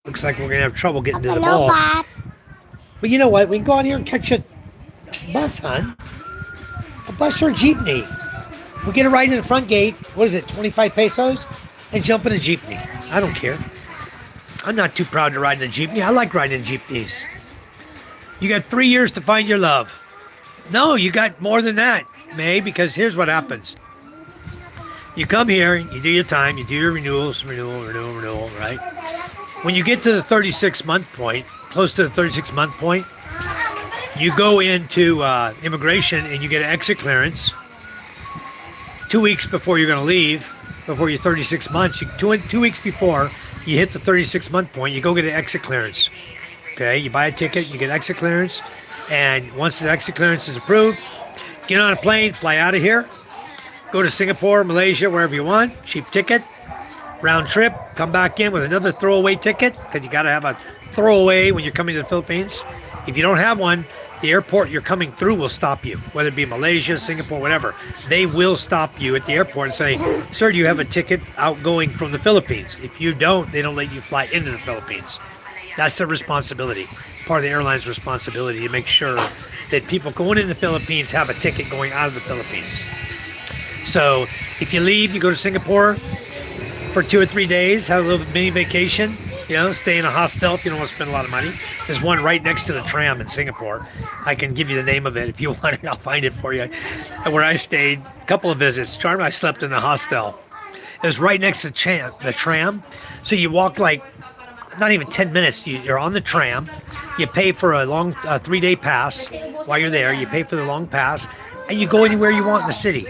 looks like we're going to have trouble getting to the mall. Bob. But you know what? We can go out here and catch a bus, hon. A bus or a jeepney. We get a ride in the front gate. What is it, 25 pesos? And jump in a jeepney. I don't care. I'm not too proud to ride in a jeepney. I like riding in jeepneys. You got 3 years to find your love. No, you got more than that, May, because here's what happens. You come here, you do your time, you do your renewal, right? When you get to the 36-month point, close to the 36-month point, you go into immigration and you get an exit clearance 2 weeks before you're going to leave, before your 36 months. 2 weeks before you hit the 36-month point, you go get an exit clearance. Okay, you buy a ticket, you get exit clearance, and once the exit clearance is approved, get on a plane, fly out of here, go to Singapore, Malaysia, wherever you want, cheap ticket, round trip, come back in with another throwaway ticket, because you got to have a throwaway when you're coming to the Philippines. If you don't have one, the airport you're coming through will stop you, whether it be Malaysia, Singapore, whatever. They will stop you at the airport and say, sir, do you have a ticket outgoing from the Philippines? If you don't, they don't let you fly into the Philippines. That's their responsibility. Part of the airline's responsibility to make sure that people going in the Philippines have a ticket going out of the Philippines. So if you leave, you go to Singapore for 2 or 3 days, have a little mini vacation, stay in a hostel if you don't want to spend a lot of money. There's one right next to the tram in Singapore. I can give you the name of it if you want it. I'll find it for you. And where I stayed, a couple of visits. Charm, I slept in the hostel. It was right next to the tram. So you walk like not even 10 minutes. You're on the tram. You pay for a long 3-day pass while you're there. You pay for the long pass, and you go anywhere you want in the city.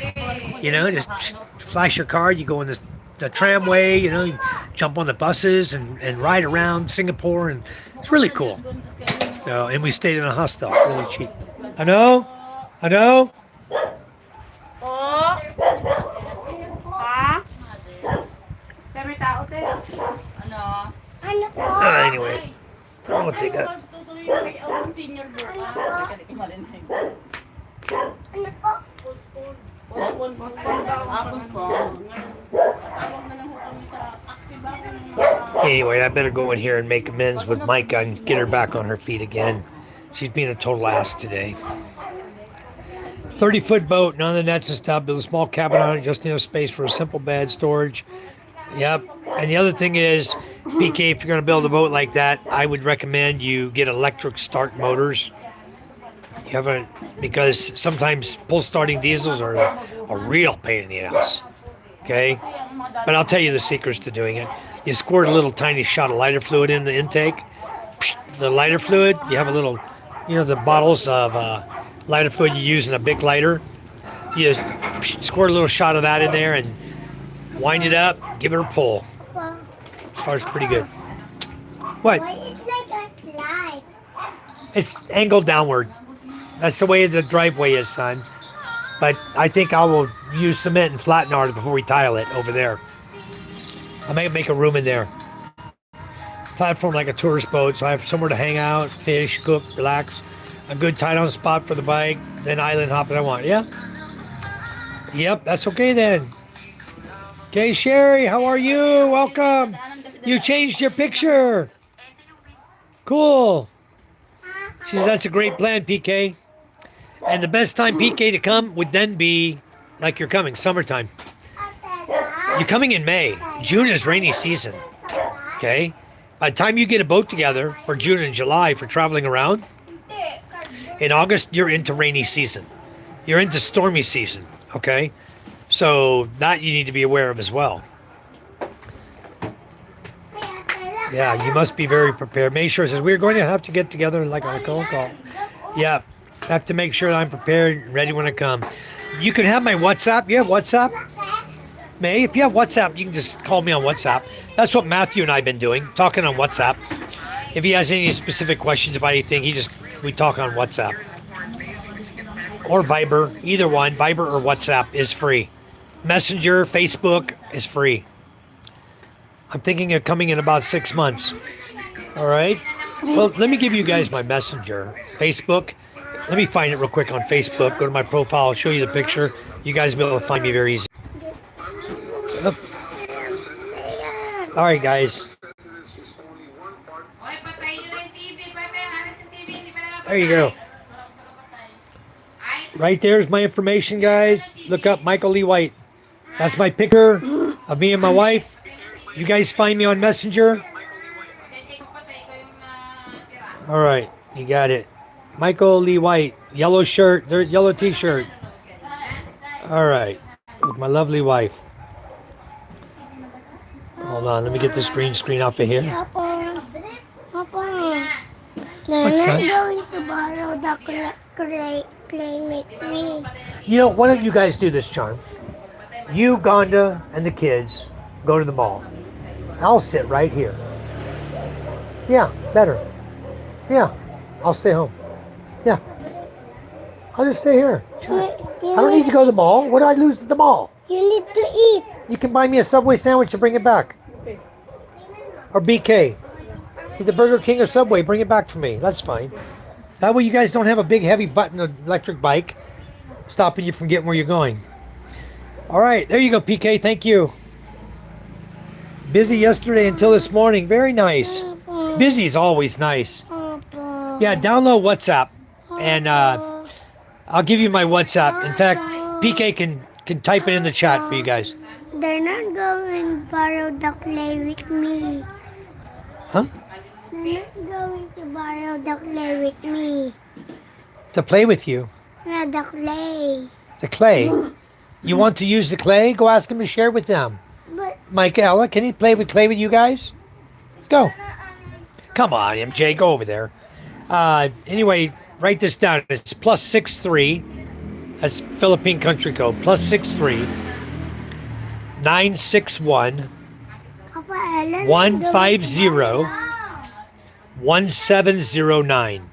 Just flash your card. You go in the tramway. You jump on the buses and ride around Singapore, and it's really cool. And we stayed in a hostel, really cheap. I know. Oh. Ha? Favorite tao, te? Ano? Ano po? Anyway, I'm gonna take that. Senior girl. Ano po? Anyway, I better go in here and make amends with Micah and get her back on her feet again. She's being a total ass today. 30-foot boat, none of the nets and stuff. Build a small cabin on it, just enough space for a simple bed, storage. Yep. And the other thing is, PK, if you're going to build a boat like that, I would recommend you get electric start motors. Because sometimes pull starting diesels are a real pain in the ass. Okay? But I'll tell you the secrets to doing it. You squirt a little tiny shot of lighter fluid in the intake. The lighter fluid, you have a little, the bottles of lighter fluid you use in a big lighter. You squirt a little shot of that in there and wind it up, give it a pull. Well, Car's pretty good. What? why is like a slide? It's angled downward. That's the way the driveway is, son. But I think I will use cement and flatten ours before we tile it over there. I may make a room in there. Platform like a tourist boat, so I have somewhere to hang out, fish, cook, relax. A good tie-down spot for the bike, then island hop if I want. Yeah? Yep, that's okay then. Okay, Sherry, how are you? Welcome. You changed your picture. Cool. She said, that's a great plan, PK. And the best time, PK, to come would then be like you're coming, summertime. You're coming in May. June is rainy season. Okay? By the time you get a boat together for June and July for traveling around, in August, you're into rainy season. You're into stormy season. Okay? So that you need to be aware of as well. Yeah, you must be very prepared. Make sure it says we're going to have to get together like on a phone call. Yeah, have to make sure I'm prepared and ready when I come. You can have my WhatsApp. You have WhatsApp? May, if you have WhatsApp, you can just call me on WhatsApp. That's what Matthew and I have been doing, talking on WhatsApp. If he has any specific questions about anything, we talk on WhatsApp. Or Viber, either one, Viber or WhatsApp is free. Messenger, Facebook is free. I'm thinking of coming in about 6 months. All right. Well, let me give you guys my Messenger. Facebook. Let me find it real quick on Facebook. Go to my profile. I'll show you the picture. You guys will be able to find me very easy. Yep. All right, guys. There you go. Right there's my information, guys. Look up Michael Lee White. That's my picture of me and my wife. You guys find me on Messenger. All right, you got it. Michael Lee White, yellow shirt, yellow t-shirt. All right, with my lovely wife. Hold on, let me get this green screen off of here. Papa, What's they're that? not going to borrow the clay with me. You know, why don't you guys do this, Charm? You, Gonda, and the kids go to the mall. I'll sit right here. Yeah, better. Yeah, I'll stay home. Yeah. I'll just stay here. I don't need to go to the mall. What do I lose at the mall? You need to eat. You can buy me a Subway sandwich and bring it back. Or BK. Either Burger King or Subway, bring it back for me. That's fine. That way you guys don't have a big heavy button electric bike stopping you from getting where you're going. All right, there you go, PK. Thank you. Busy yesterday until this morning. Very nice. Busy is always nice. Papa. Yeah, download WhatsApp, and I'll give you my WhatsApp. In fact, PK can type it in the chat for you guys. They're not going to borrow the clay with me. Huh? They're not going to borrow the clay with me. To play with you. Yeah, the clay. The clay. You want to use the clay? Go ask him to share with them. But Michaela, can he play with clay with you guys? Go. Come on, MJ, go over there. Anyway, write this down. It's +63. That's Philippine country code. +63 961 Papa, Ellen, 150 1709.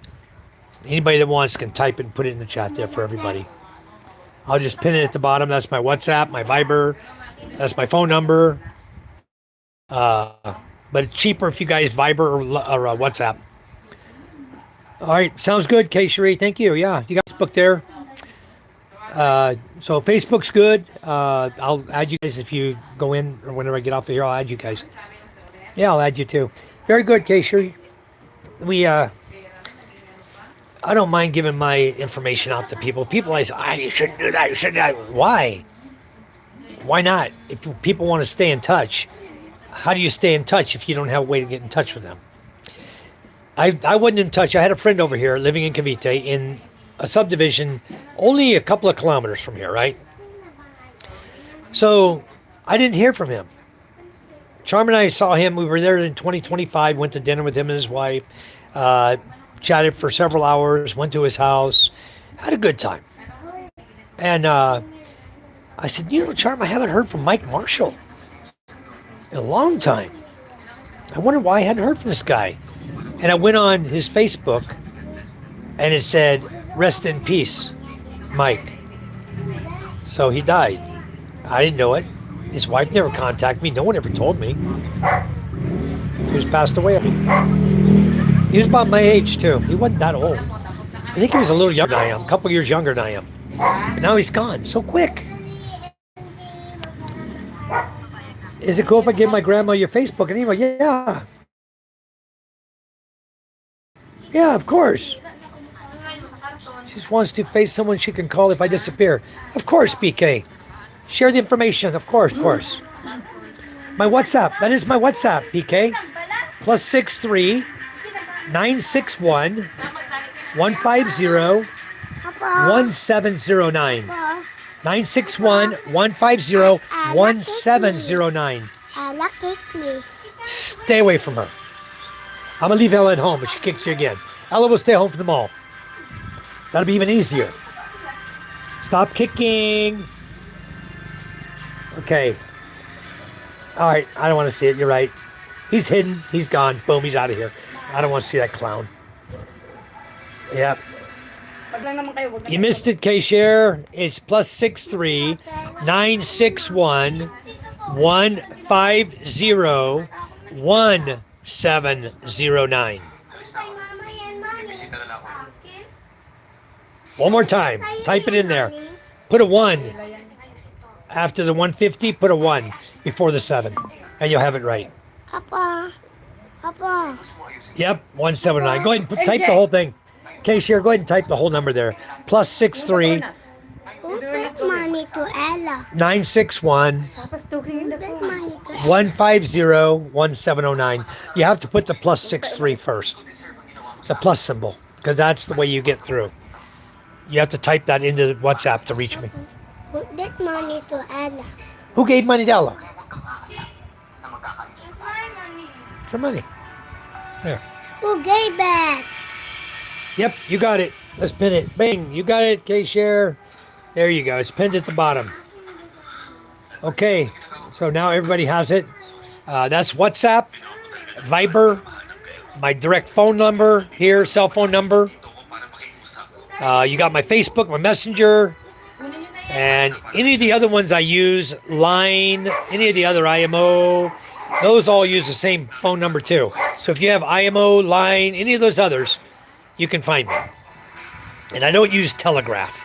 Anybody that wants can type it and put it in the chat there for everybody. I'll just pin it at the bottom. That's my WhatsApp, my Viber. That's my phone number. But it's cheaper if you guys Viber or WhatsApp. All right, sounds good, Kay Cherie. Thank you. Yeah, you guys booked there. So Facebook's good. I'll add you guys if you go in or whenever I get off of here. I'll add you guys. Yeah, I'll add you too. Very good, Kay Cherie. I don't mind giving my information out to people. People always say, you shouldn't do that. You shouldn't do that. Why? Why not? If people want to stay in touch, how do you stay in touch if you don't have a way to get in touch with them? I wasn't in touch. I had a friend over here living in Cavite in a subdivision only a couple of kilometers from here, right? So I didn't hear from him. Charm and I saw him. We were there in 2025, went to dinner with him and his wife, chatted for several hours, went to his house, had a good time. And I said, Charm, I haven't heard from Mike Marshall in a long time. I wonder why I hadn't heard from this guy. And I went on his Facebook and it said, rest in peace, Mike. So he died. I didn't know it. His wife never contacted me. No one ever told me. He was passed away. He was about my age too. He wasn't that old. I think he was a little younger than I am, a couple years younger than I am. But now he's gone so quick. Is it cool if I give my grandma your Facebook and email? Yeah. Yeah, of course. She just wants to face someone she can call if I disappear. Of course, BK. Share the information. Of course, of course. My WhatsApp. That is my WhatsApp, BK. +63 961 150 1709. 961 150 1709. Ella kicked me. Stay away from her. I'm gonna leave Ella at home, but she kicks you again. Ella will stay home from the mall. That'll be even easier. Stop kicking. Okay. All right. I don't want to see it. You're right. He's hidden. He's gone. Boom. He's out of here. I don't want to see that clown. Yep. You missed it, K-Share. It's +63 961 150 1709. One more time. Type it in there. Put a 1 after the 150. Put a 1 before the 7, and you'll have it right. Papa. Yep, 179. Go ahead and type the whole thing. K-Share, go ahead and type the whole number there. +63 Who sent money to Ella? 961 Who sent money to 150 1709. You have to put the +63 first. The plus symbol, because that's the way you get through. You have to type that into WhatsApp to reach me. Who sent money to Ella? Who gave money to Ella? It's her money. There. Who gave back? Yep, you got it. Let's pin it. Bing, you got it, K-Share. There you go. It's pinned at the bottom. Okay, so now everybody has it. That's WhatsApp, Viber, my direct phone number here, cell phone number. You got my Facebook, my Messenger, and any of the other ones I use, Line, any of the other IMO, those all use the same phone number too. So if you have IMO, Line, any of those others, you can find me. And I don't use Telegraph.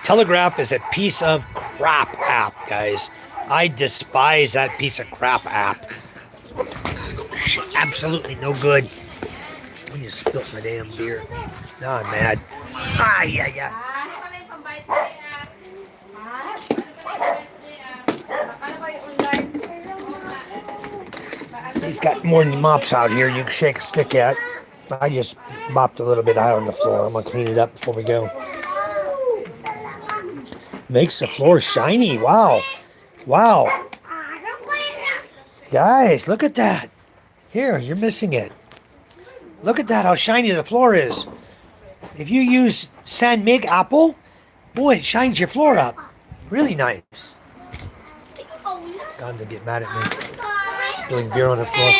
Telegraph is a piece of crap app, guys. I despise that piece of crap app. Absolutely no good. I just spilt my damn beer. Now I'm mad. Ah, yeah. He's got more than mops out here you can shake a stick at. I just mopped a little bit out on the floor. I'm going to clean it up before we go. Makes the floor shiny. Wow. Guys, look at that. Here, you're missing it. Look at that, how shiny the floor is. If you use San Mig apple, boy, it shines your floor up. Really nice. God, to get mad at me. Spilling beer on the floor.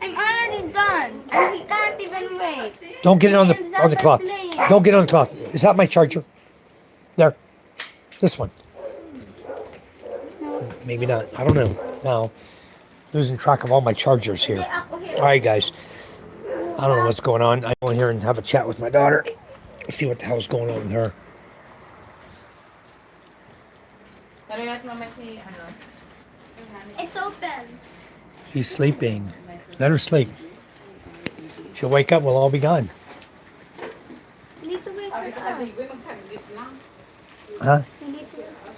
I'm already done. And he can't even wait. Don't get it on the cloth. Don't get it on the cloth. Is that my charger? There. This one. Maybe not. I don't know. Now, losing track of all my chargers here. All right, guys. I don't know what's going on. I go in here and have a chat with my daughter. See what the hell's going on with her. It's open. She's sleeping. Let her sleep. She'll wake up, we'll all be gone. You need to wait for her. Huh? You need to wait for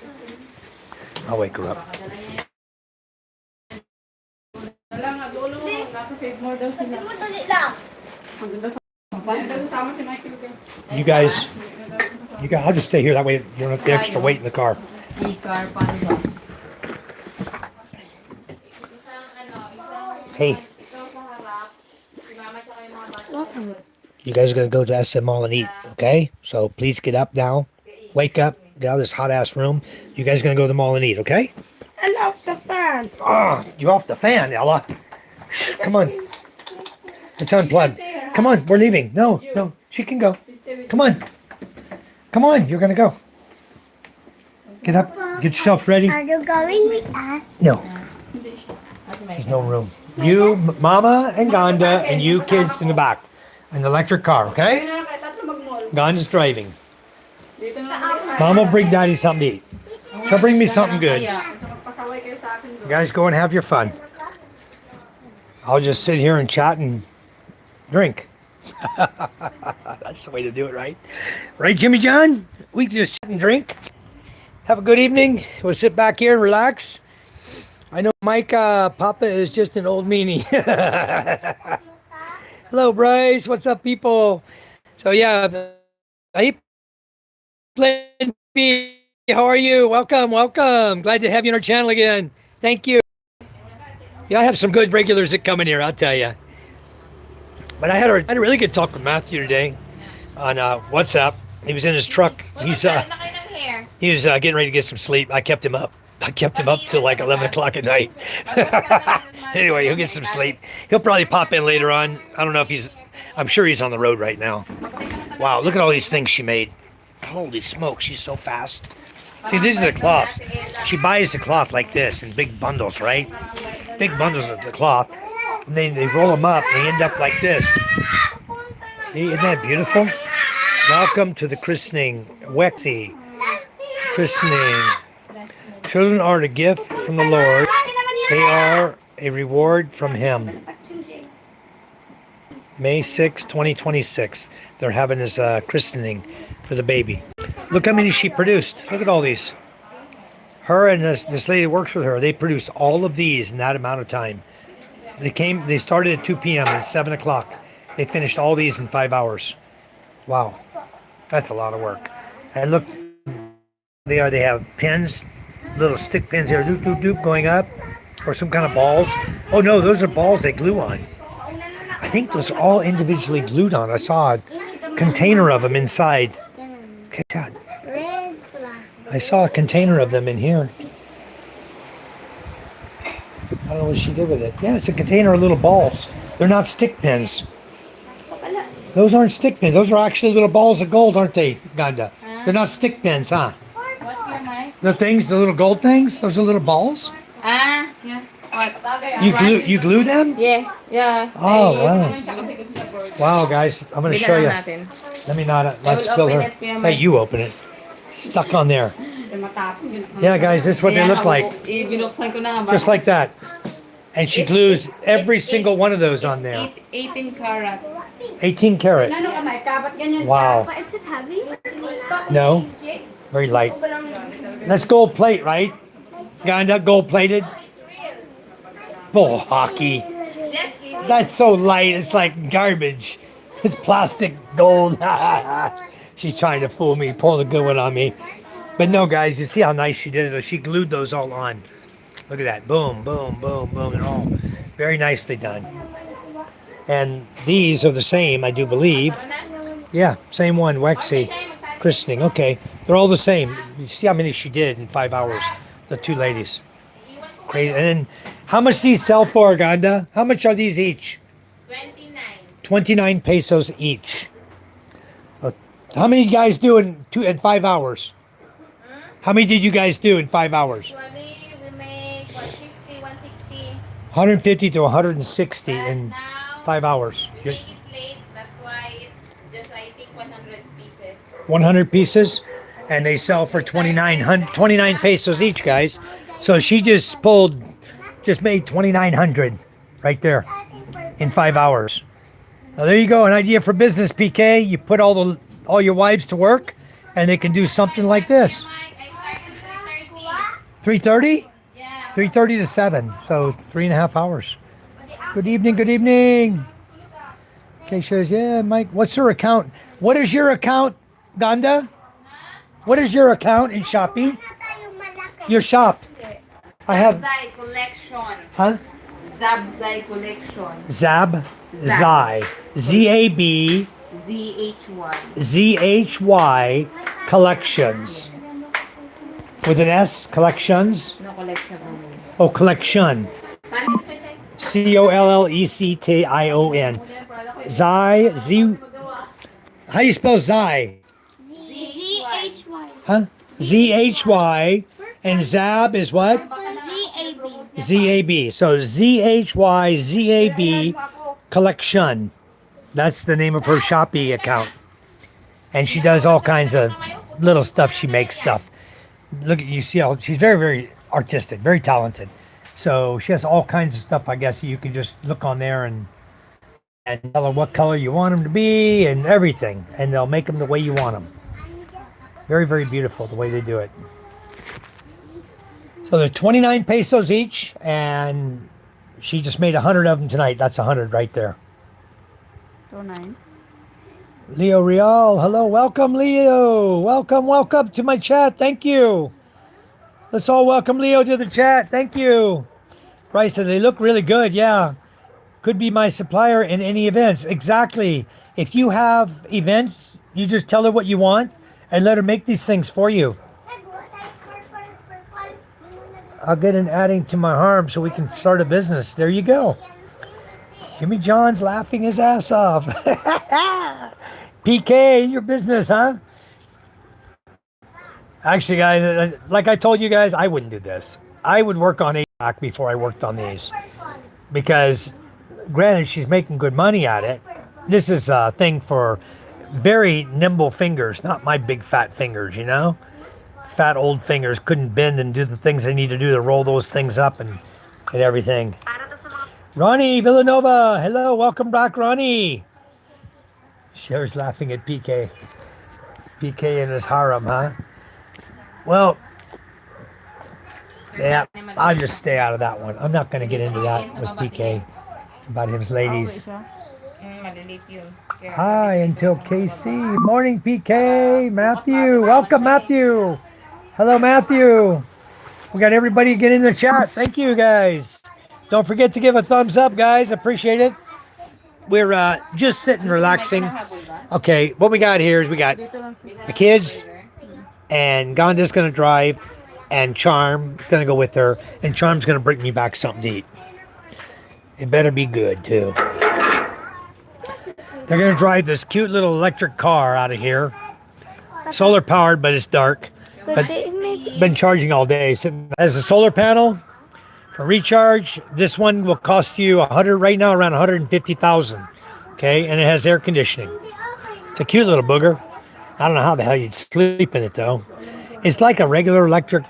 her. I'll wake her up. You guys, I'll just stay here. That way you don't have the extra weight in the car. Hey. You guys are going to go to SM Mall and eat, okay? So please get up now. Wake up. Get out of this hot-ass room. You guys are going to go to the mall and eat, okay? I love the fan. Ah, you off the fan, Ella. Come on. It's unplugged. Come on, we're leaving. No, she can go. Come on. Come on, you're going to go. Get up. Get yourself ready. Are you going with us? No, there's no room. You, Mama, and Ganda, and you kids in the back. An electric car, okay? Ayun na lang kayo, tatlo mag-mall. Ganda's driving. Dito na lang. Mama will bring Daddy something to eat. She'll bring me something good. Magpasaway kayo sa akin doon. You guys go and have your fun. I'll just sit here and chat and drink. That's the way to do it, right? Right, Jimmy John? We can just chat and drink. Have a good evening. We'll sit back here and relax. I know Mike Papa is just an old meanie. Hello, Bryce. What's up, people? So, yeah, I played. How are you? Welcome, welcome. Glad to have you on our channel again. Thank you. Yeah, I have some good regulars that come in here, I'll tell you. But I had a really good talk with Matthew today on WhatsApp. He was in his truck. He was getting ready to get some sleep. I kept him up. I kept him up till like 11 o'clock at night. Anyway, he'll get some sleep. He'll probably pop in later on. I don't know if I'm sure he's on the road right now. Wow, look at all these things she made. Holy smoke, she's so fast. See, this is the cloth. She buys the cloth like this in big bundles, right? Big bundles of the cloth. And then they roll them up and they end up like this. Hey, isn't that beautiful? Welcome to the christening. Wexy. Christening. Children are a gift from the Lord. They are a reward from Him. May 6, 2026. They're having this christening for the baby. Look how many she produced. Look at all these. Her and this lady that works with her, they produced all of these in that amount of time. They started at 2 p.m. It's 7 o'clock. They finished all these in 5 hours. Wow. That's a lot of work. And look, they have pins, little stick pins here, doop, doop, doop, going up, or some kind of balls. Oh no, those are balls they glue on. I think those are all individually glued on. I saw a container of them inside. Okay, God. I saw a container of them in here. I don't know what she did with it. Yeah, it's a container of little balls. They're not stick pins. Those aren't stick pins. Those are actually little balls of gold, aren't they, Ganda? They're not stick pins, huh? The things, the little gold things? Those are little balls? Yeah. What? You glue them? Yeah. Oh, wow. Wow, guys, I'm going to show you. Let me not, let's spill her. Hey, you open it. Stuck on there. Yeah, guys, this is what they look like. Just like that. And she glues every single one of those on there. 18 karat. 18 karat. Wow. Is it heavy? No, very light. That's gold plate, right? Ganda, gold plated. Bull hockey. That's so light, it's like garbage. It's plastic gold. She's trying to fool me, pull the good one on me. But no, guys, you see how nice she did it? She glued those all on. Look at that. Boom, boom, boom, boom, and all very nicely done. And these are the same, I do believe. Yeah, same one, Wexy. Christening. Okay, they're all the same. You see how many she did in 5 hours? The two ladies. Crazy. And then, how much these sell for, Ganda? How much are these each? 29 pesos each. How many you guys do in 5 hours? How many did you guys do in 5 hours? Usually we make 150, 160. 150 to 160 in 5 hours. We make it late, that's why it's just I think 100 pieces. 100 pieces, and they sell for 29 pesos each, guys. So she just made 2,900 right there in 5 hours. Now there you go, an idea for business, PK. You put all your wives to work, and they can do something like this. I started 3:30. 3:30? Yeah. 3:30 to 7, so 3.5 hours. Good evening, good evening. Okay, says, yeah, Mike, what's her account? What is your account, Ganda? What is your account in Shopee? Your shop. I have, Zabzai collection. huh? Zabzai collection. Zai. Z-A-B. ZHY. Z-H-Y collections. With an S, collections. No collection only. Oh, collection. C-O-L-L-E-C-T-I-O-N. Zai, Z. How do you spell Zai? Z-H-Y. Huh? ZHY. And Zab is what? Z-A-B. ZAB. So ZHYZAB Collection. That's the name of her Shopee account. And she does all kinds of little stuff. She makes stuff. Look at you see how she's very, very artistic, very talented. So she has all kinds of stuff. I guess you can just look on there and tell her what color you want them to be and everything, and they'll make them the way you want them. Very, very beautiful the way they do it. So they're 29 pesos each, and she just made 100 of them tonight. That's 100 right there. 29. Leo Real, hello, welcome Leo. Welcome to my chat. Thank you. Let's all welcome Leo to the chat. Thank you. Bryce said they look really good. Yeah. Could be my supplier in any events. Exactly. If you have events, you just tell her what you want and let her make these things for you. I'll get an adding to my harm so we can start a business. There you go. Jimmy John's laughing his ass off. PK, your business, huh? Actually, guys, like I told you guys, I wouldn't do this. I would work on APAC before I worked on these. Because, granted, she's making good money at it. This is a thing for very nimble fingers, not my big fat fingers, you know? Fat old fingers couldn't bend and do the things they need to do to roll those things up and everything. Ronnie Villanova, hello, welcome back, Ronnie. Cher's laughing at PK. PK and his harem, huh? Well, yeah, I'll just stay out of that one. I'm not going to get into that with PK about his ladies. Hi, until KC. Morning, PK. Matthew, welcome, Matthew. Hello, Matthew. We got everybody get in the chat. Thank you, guys. Don't forget to give a thumbs up, guys. Appreciate it. We're just sitting, relaxing. Okay, what we got here is we got the kids, and Ganda's going to drive, and Charm's going to go with her, and Charm's going to bring me back something to eat. It better be good, too. They're going to drive this cute little electric car out of here. Solar powered, but it's dark. But been charging all day. So as a solar panel for recharge, this one will cost you 100 right now, around 150,000. Okay, and it has air conditioning. It's a cute little booger. I don't know how the hell you'd sleep in it though. It's like a regular electric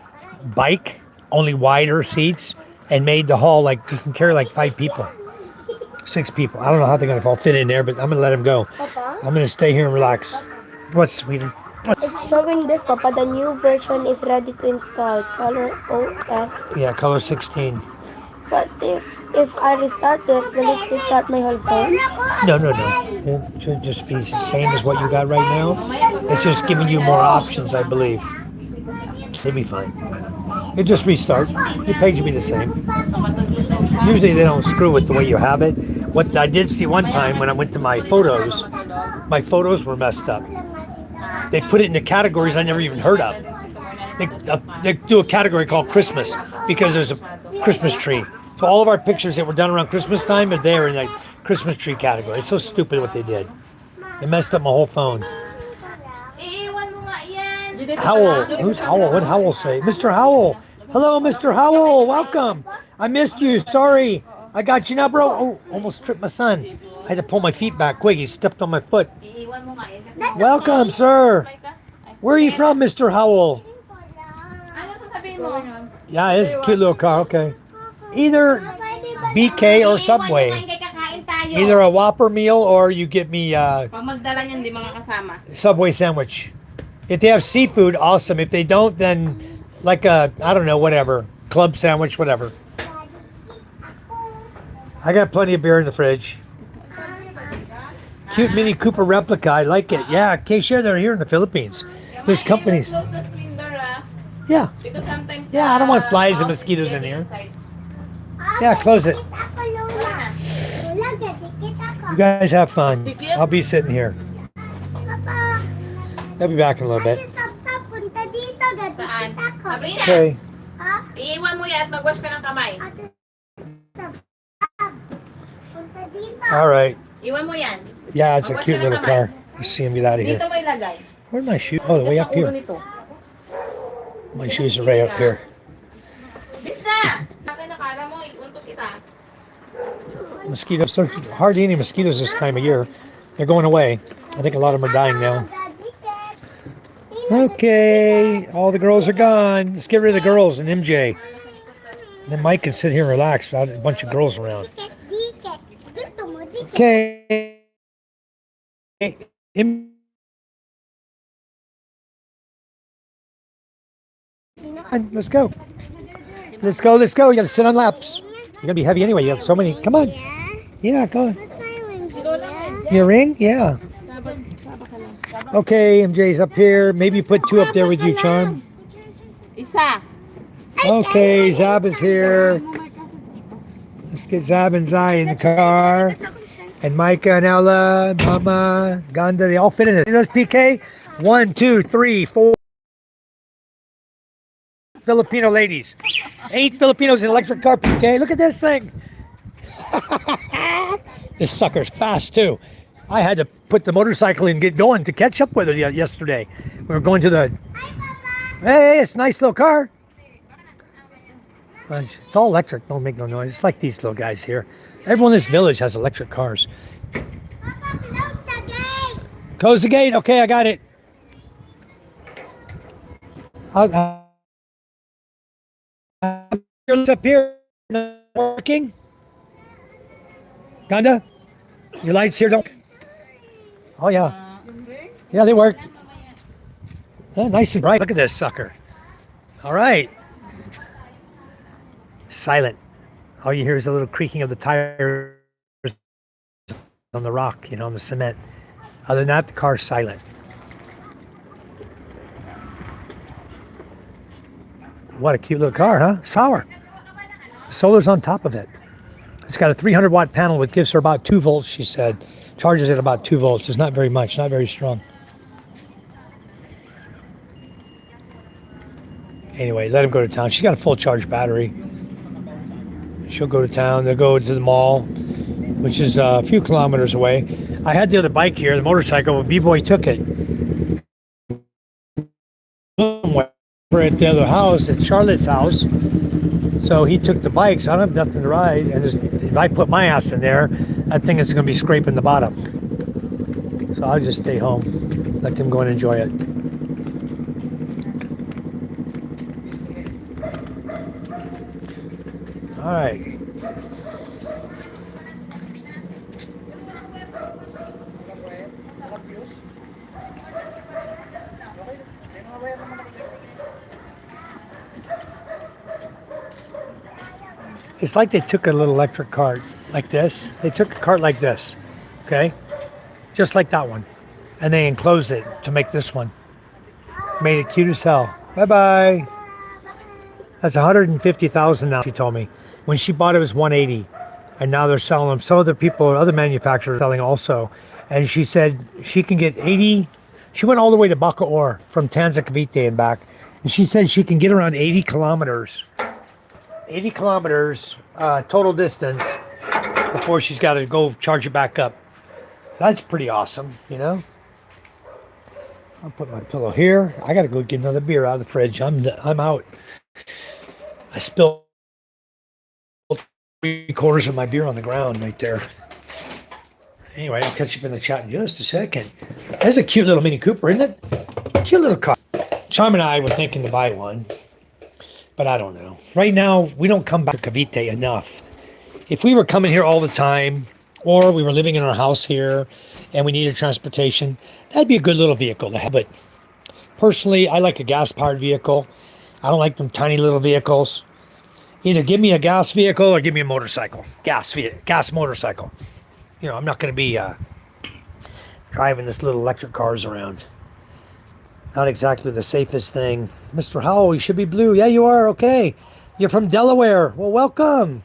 bike, only wider seats, and made to haul like you can carry like 5 people, 6 people. I don't know how they're gonna all fit in there, but I'm gonna let them go. Papa? I'm gonna stay here and relax. What's sweetie? It's showing this, Papa. The new version is ready to install. Color OS. Yeah, color 16. But if I restart it, will it restart my whole phone? No. It should just be the same as what you got right now. It's just giving you more options, I believe. It'll be fine. It just restart. Your page will be the same. Usually they don't screw with the way you have it. What I did see one time when I went to my photos were messed up. They put it into categories I never even heard of. They do a category called Christmas because there's a Christmas tree. So all of our pictures that were done around Christmas time are there in that Christmas tree category. It's so stupid what they did. They messed up my whole phone. Howell. Who's Howell? What Howell say? Mr. Howell. Hello, Mr. Howell. Welcome. I missed you. Sorry. I got you now, bro. Oh, almost tripped my son. I had to pull my feet back quick. He stepped on my foot. Welcome, sir. Where are you from, Mr. Howell? Yeah, it's a cute little car. Okay. Either BK or Subway. Either a Whopper meal or you get me Subway sandwich. If they have seafood, awesome. If they don't, then like a, I don't know, whatever. Club sandwich, whatever. I got plenty of beer in the fridge. Cute Mini Cooper replica. I like it. Yeah, K-Share, they're here in the Philippines. There's companies. Yeah. Yeah, I don't want flies and mosquitoes in here. Yeah, close it. You guys have fun. I'll be sitting here. I'll be back in a little bit. Okay. Iiwan mo yan at mag-wash ka ng kamay. All right. Iwan mo yan. Yeah, it's a cute little car. You see him get out of here. Dito mo ilagay. Where's my shoe? Oh, the way up here. My shoes are right up here. Bista! Akin nakala mo, iuntok kita. Mosquitoes. There's hardly any mosquitoes this time of year. They're going away. I think a lot of them are dying now. Okay, all the girls are gone. Let's get rid of the girls and MJ. Then Mike can sit here and relax without a bunch of girls around. Okay. Let's go. Let's go. Let's go. You gotta sit on laps. You're gonna be heavy anyway. You have so many. Come on. Yeah, go. Your ring? Yeah. Okay, MJ's up here. Maybe put two up there with you, Charm. Isa. Okay, Zab is here. Let's get Zab and Zai in the car. And Micah and Ella, Mama, Ganda, they all fit in it. Those PK? 1, 2, 3, 4 Filipino ladies. 8 Filipinos in electric car, PK. Look at this thing. This sucker's fast too. I had to put the motorcycle and get going to catch up with it yesterday. We were going to the... Hey, it's a nice little car. It's all electric. Don't make no noise. It's like these little guys here. Everyone in this village has electric cars. Close the gate. Okay, I got it. It's up here. Not working. Ganda, your lights here don't... Oh, yeah. Yeah, they work. Yeah, nice and bright. Look at this sucker. All right. Silent. All you hear is a little creaking of the tires on the rock, you know, on the cement. Other than that, the car's silent. What a cute little car, huh? Sour. The solar's on top of it. It's got a 300-watt panel, which gives her about 2 volts, she said. Charges at about 2 volts. It's not very much, not very strong. Anyway, let him go to town. She's got a full charge battery. She'll go to town. They'll go to the mall, which is a few kilometers away. I had the other bike here, the motorcycle, but B-Boy took it. We're at the other house, at Charlotte's house. So he took the bike, so I don't have nothing to ride. And if I put my ass in there, that thing is going to be scraping the bottom. So I'll just stay home, let them go and enjoy it. All right. It's like they took a little electric cart like this. They took a cart like this, okay? Just like that one. And they enclosed it to make this one. Made it cute as hell. Bye-bye. That's $150,000 now, she told me. When she bought it, it was $180,000. And now they're selling them. Some other people, other manufacturers are selling also. And she said she can get 80. She went all the way to Bacoor from Tanza Cavite and back. And she said she can get around 80 kilometers. 80 kilometers total distance before she's got to go charge it back up. That's pretty awesome, you know. I'll put my pillow here. I got to go get another beer out of the fridge. I'm out. I spilled 3/4 of my beer on the ground right there. Anyway, I'll catch up in the chat in just a second. That's a cute little Mini Cooper, isn't it? Cute little car. Charm and I were thinking to buy one. But I don't know. Right now, we don't come back to Cavite enough. If we were coming here all the time, or we were living in our house here, and we needed transportation, that'd be a good little vehicle to have. But personally, I like a gas-powered vehicle. I don't like them tiny little vehicles. Either give me a gas vehicle or give me a motorcycle. Gas motorcycle. You know, I'm not going to be driving this little electric cars around. Not exactly the safest thing. Mr. Howell, you should be blue. Yeah, you are. Okay. You're from Delaware. Well, welcome.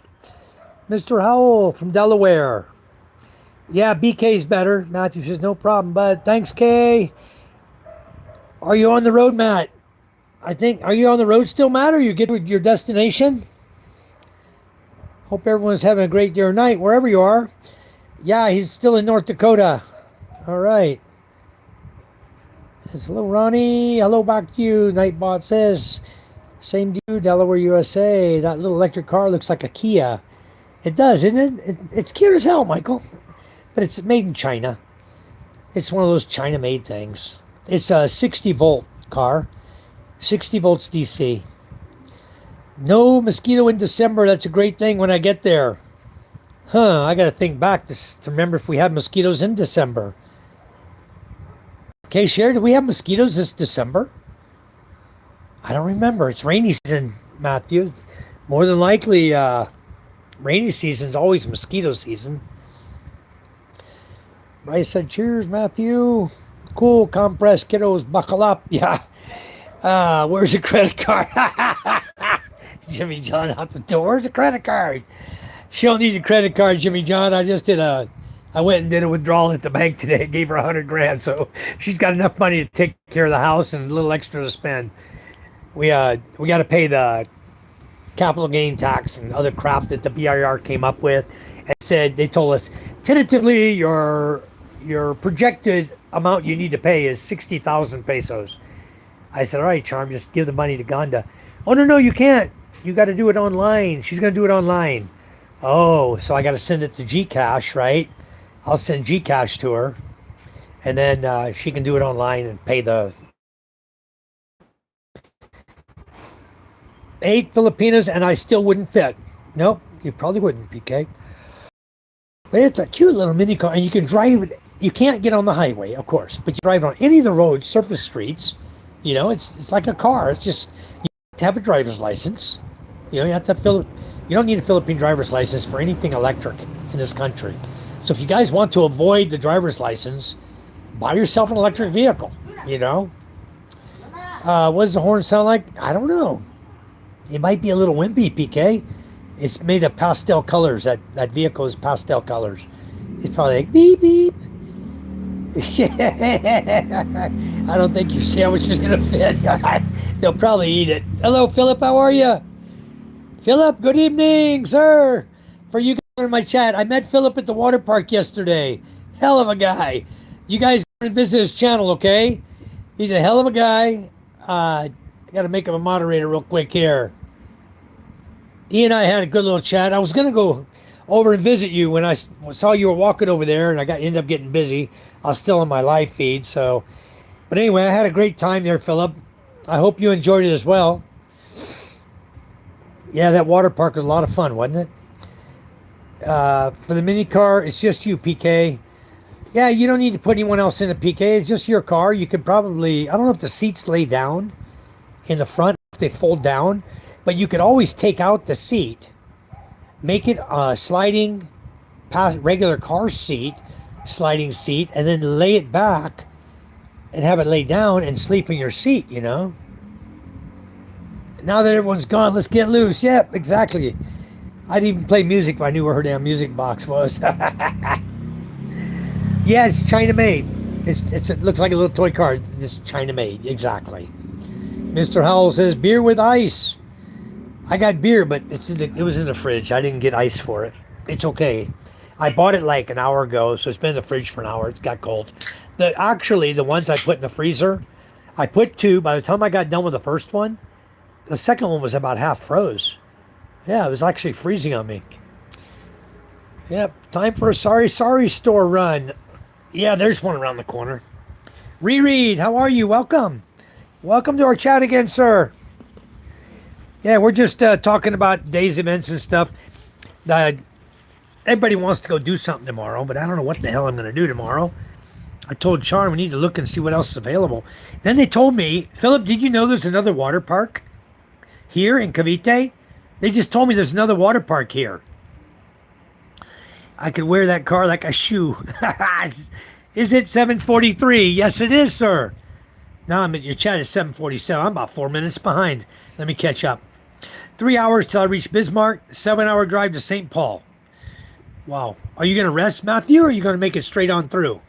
Mr. Howell from Delaware. Yeah, BK's better. Matthew says, no problem, bud. Thanks, Kay. Are you on the road, Matt? Are you on the road still, Matt, or you get to your destination? Hope everyone's having a great day or night, wherever you are. Yeah, he's still in North Dakota. All right. Hello, Ronnie. Hello back to you. Nightbot says, Same dude, Delaware, USA. That little electric car looks like a Kia. It does, isn't it? It's cute as hell, Michael. But it's made in China. It's one of those China-made things. It's a 60-volt car. 60 volts DC. No mosquito in December. That's a great thing when I get there. Huh, I got to think back to remember if we have mosquitoes in December. Okay, Sherry, do we have mosquitoes this December? I don't remember. It's rainy season, Matthew. More than likely, rainy season is always mosquito season. Bryce said, cheers, Matthew. Cool, compress, kiddos, buckle up. Yeah. Where's the credit card? Jimmy John out the door. Where's the credit card? She don't need a credit card, Jimmy John. I went and did a withdrawal at the bank today. Gave her $100,000, so she's got enough money to take care of the house and a little extra to spend. We got to pay the capital gain tax and other crap that the BIR came up with, and said they told us tentatively your projected amount you need to pay is 60,000 pesos. I said, all right, Charm, just give the money to Ganda. Oh no, you can't. You got to do it online. She's gonna do it online. Oh, so I got to send it to Gcash, right? I'll send Gcash to her, and then she can do it online and pay the 8 Filipinos, and I still wouldn't fit. Nope, you probably wouldn't, PK. But it's a cute little mini car, and you can drive it. You can't get on the highway, of course, but you drive on any of the roads, surface streets. You know, it's like a car. It's just you have to have a driver's license. You know, you have to have you don't need a Philippine driver's license for anything electric in this country. So if you guys want to avoid the driver's license, buy yourself an electric vehicle. You know, what does the horn sound like? I don't know. It might be a little wimpy, PK. It's made of pastel colors. That vehicle is pastel colors. It's probably like beep beep. I don't think your sandwich is gonna fit. They'll probably eat it. Hello, Philip. How are you? Philip, good evening, sir. For you guys in my chat, I met Philip at the water park yesterday. Hell of a guy. You guys go and visit his channel, okay? He's a hell of a guy. I got to make him a moderator real quick here. He and I had a good little chat. I was gonna go over and visit you when I saw you were walking over there, and ended up getting busy. I was still on my live feed, so. But anyway, I had a great time there, Philip. I hope you enjoyed it as well. Yeah, that water park was a lot of fun, wasn't it? For the mini car, it's just you, PK. Yeah, you don't need to put anyone else in a PK. It's just your car. You could probably, I don't know if the seats lay down in the front, if they fold down, but you could always take out the seat, make it a sliding, regular car seat, sliding seat, and then lay it back and have it lay down and sleep in your seat, you know? Now that everyone's gone, let's get loose. Yep, exactly. I'd even play music if I knew where her damn music box was. Yeah, it's China made. It looks like a little toy car. It's China made, exactly. Mr. Howell says beer with ice. I got beer, but it was in the fridge. I didn't get ice for it. It's okay. I bought it like an hour ago, so it's been in the fridge for an hour. It got cold. Actually, the ones I put in the freezer, I put 2. By the time I got done with the first one, the second one was about half froze. Yeah, it was actually freezing on me. Yep, time for a sorry store run. Yeah, there's one around the corner. Reread, how are you? Welcome. Welcome to our chat again, sir. Yeah, we're just talking about days events and stuff. Everybody wants to go do something tomorrow, but I don't know what the hell I'm going to do tomorrow. I told Charm we need to look and see what else is available. Then they told me, Philip, did you know there's another water park here in Cavite? They just told me there's another water park here. I could wear that car like a shoe. Is it 7:43? Yes, it is, sir. Now I'm at your chat is 7:47. I'm about 4 minutes behind. Let me catch up. 3 hours till I reach Bismarck. 7-hour drive to St. Paul. Wow. Are you going to rest, Matthew, or are you going to make it straight on through?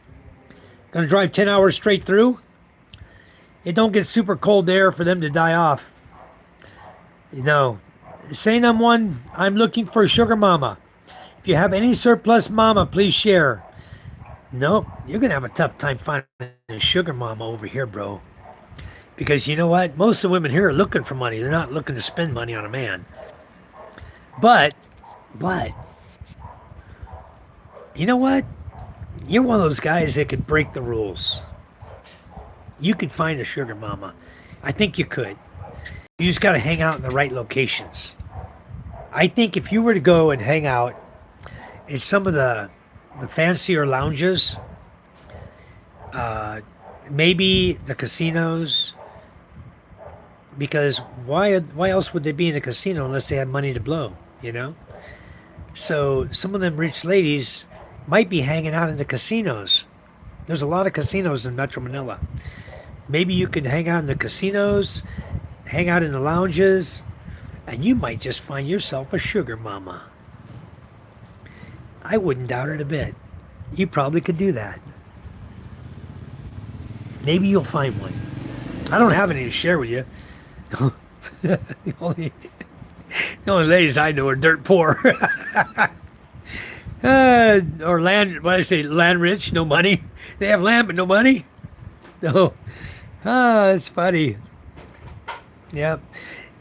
Going to drive 10 hours straight through? It don't get super cold there for them to die off. You know, saying I'm looking for a sugar mama. If you have any surplus mama, please share. Nope, you're going to have a tough time finding a sugar mama over here, bro. Because you know what? Most of the women here are looking for money. They're not looking to spend money on a man. But, but, you know what? You're one of those guys that could break the rules. You could find a sugar mama. I think you could. You just got to hang out in the right locations. I think if you were to go and hang out in some of the fancier lounges, maybe the casinos, because why else would they be in a casino unless they had money to blow, you know? So some of them rich ladies might be hanging out in the casinos. There's a lot of casinos in Metro Manila. Maybe you could hang out in the casinos, hang out in the lounges, and you might just find yourself a sugar mama. I wouldn't doubt it a bit. You probably could do that. Maybe you'll find one. I don't have any to share with you. the only ladies I know are dirt poor. Or land, what I say, land rich, no money. They have land but no money. No. That's funny. Yeah.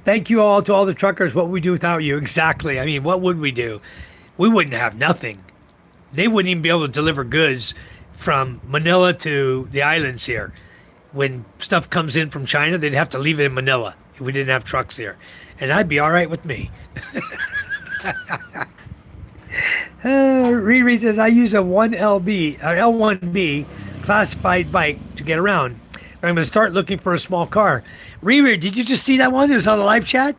Thank you all to all the truckers. What would we do without you? Exactly. I mean, what would we do? We wouldn't have nothing. They wouldn't even be able to deliver goods from Manila to the islands here. When stuff comes in from China, they'd have to leave it in Manila if we didn't have trucks here. And that'd be all right with me. Riri says, I use a L1B classified bike to get around. But I'm going to start looking for a small car. Riri, did you just see that one that was on the live chat?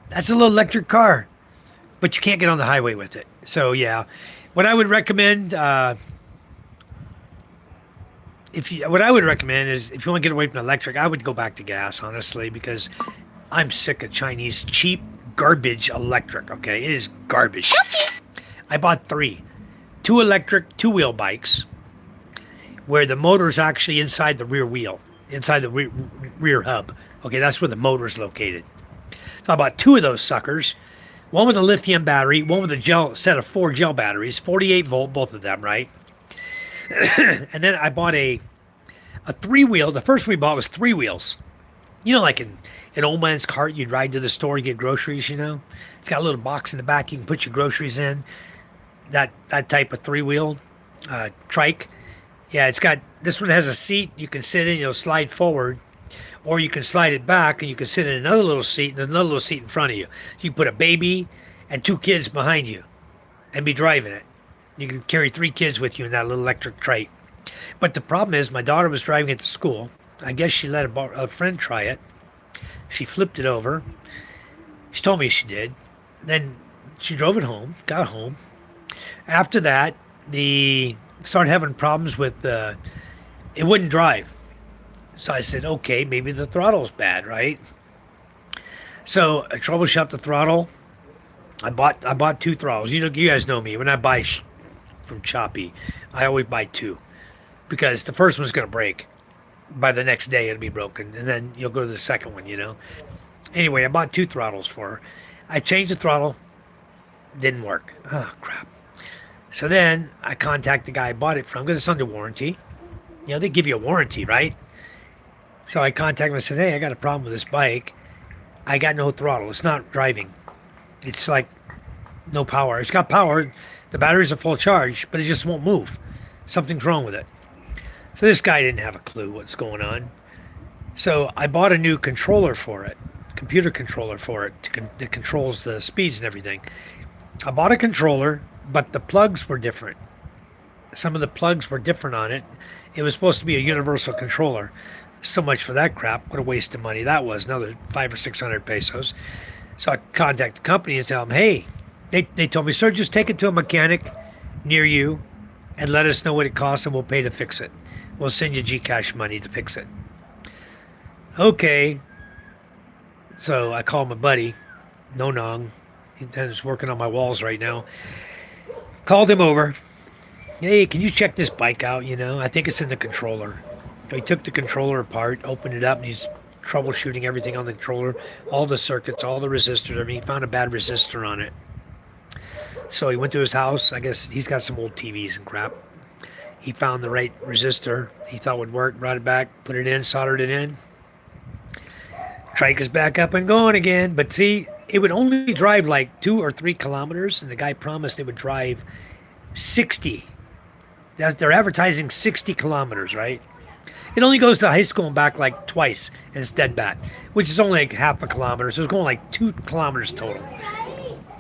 That's a little electric car. But you can't get on the highway with it. So, yeah. What I would recommend... what I would recommend is if you want to get away from electric, I would go back to gas, honestly, because I'm sick of Chinese cheap garbage electric. Okay, it is garbage. I bought 3, 2 electric 2-wheel bikes, where the motor's actually inside the rear wheel, inside the rear hub. Okay, that's where the motor's located. So I bought 2 of those suckers, one with a lithium battery, one with a set of 4 gel batteries, 48 volt, both of them, right? And then I bought a 3-wheel. The first we bought was 3 wheels. You know, like in an old man's cart, you'd ride to the store and get groceries, you know? It's got a little box in the back you can put your groceries in. That type of 3-wheel trike. Yeah, it's got, this one has a seat you can sit in, you'll slide forward. Or you can slide it back and you can sit in another little seat and there's another little seat in front of you. You can put a baby and 2 kids behind you and be driving it. You can carry 3 kids with you in that little electric trike. But the problem is my daughter was driving it to school. I guess she let a friend try it. She flipped it over. She told me she did. Then she drove it home, got home. After that, started having problems with it wouldn't drive. So I said, okay, maybe the throttle's bad, right? So I troubleshot the throttle. I bought 2 throttles. You guys know me. When I buy from Shopee, I always buy 2 because the first one's going to break. By the next day, it'll be broken, and then you'll go to the second one, you know? Anyway, I bought 2 throttles for her. I changed the throttle. Didn't work. Oh, crap. So then I contact the guy I bought it from because it's under warranty. You know, they give you a warranty, right? So I contacted him and said, hey, I got a problem with this bike. I got no throttle. It's not driving. It's like no power. It's got power. The battery's a full charge, but it just won't move. Something's wrong with it. So this guy didn't have a clue what's going on. So I bought a new controller for it, computer controller for it that controls the speeds and everything. I bought a controller, but the plugs were different. Some of the plugs were different on it. It was supposed to be a universal controller. So much for that crap. What a waste of money that was. Another 500 or 600 pesos. So I contacted the company and tell them, hey, they told me, sir, just take it to a mechanic near you and let us know what it costs and we'll pay to fix it. We'll send you Gcash money to fix it. Okay. So I called my buddy, Nonong. He's working on my walls right now. Called him over. Hey, can you check this bike out? You know, I think it's in the controller. So he took the controller apart, opened it up, and he's troubleshooting everything on the controller, all the circuits, all the resistors. I mean, he found a bad resistor on it. So he went to his house. I guess he's got some old TVs and crap. He found the right resistor he thought would work, brought it back, put it in, soldered it in. Trike is back up and going again. But see, it would only drive like 2 or 3 kilometers, and the guy promised it would drive 60. They're advertising 60 kilometers, right? It only goes to high school and back like twice, and it's dead back, which is only like half a kilometer. So it's going like 2 kilometers total.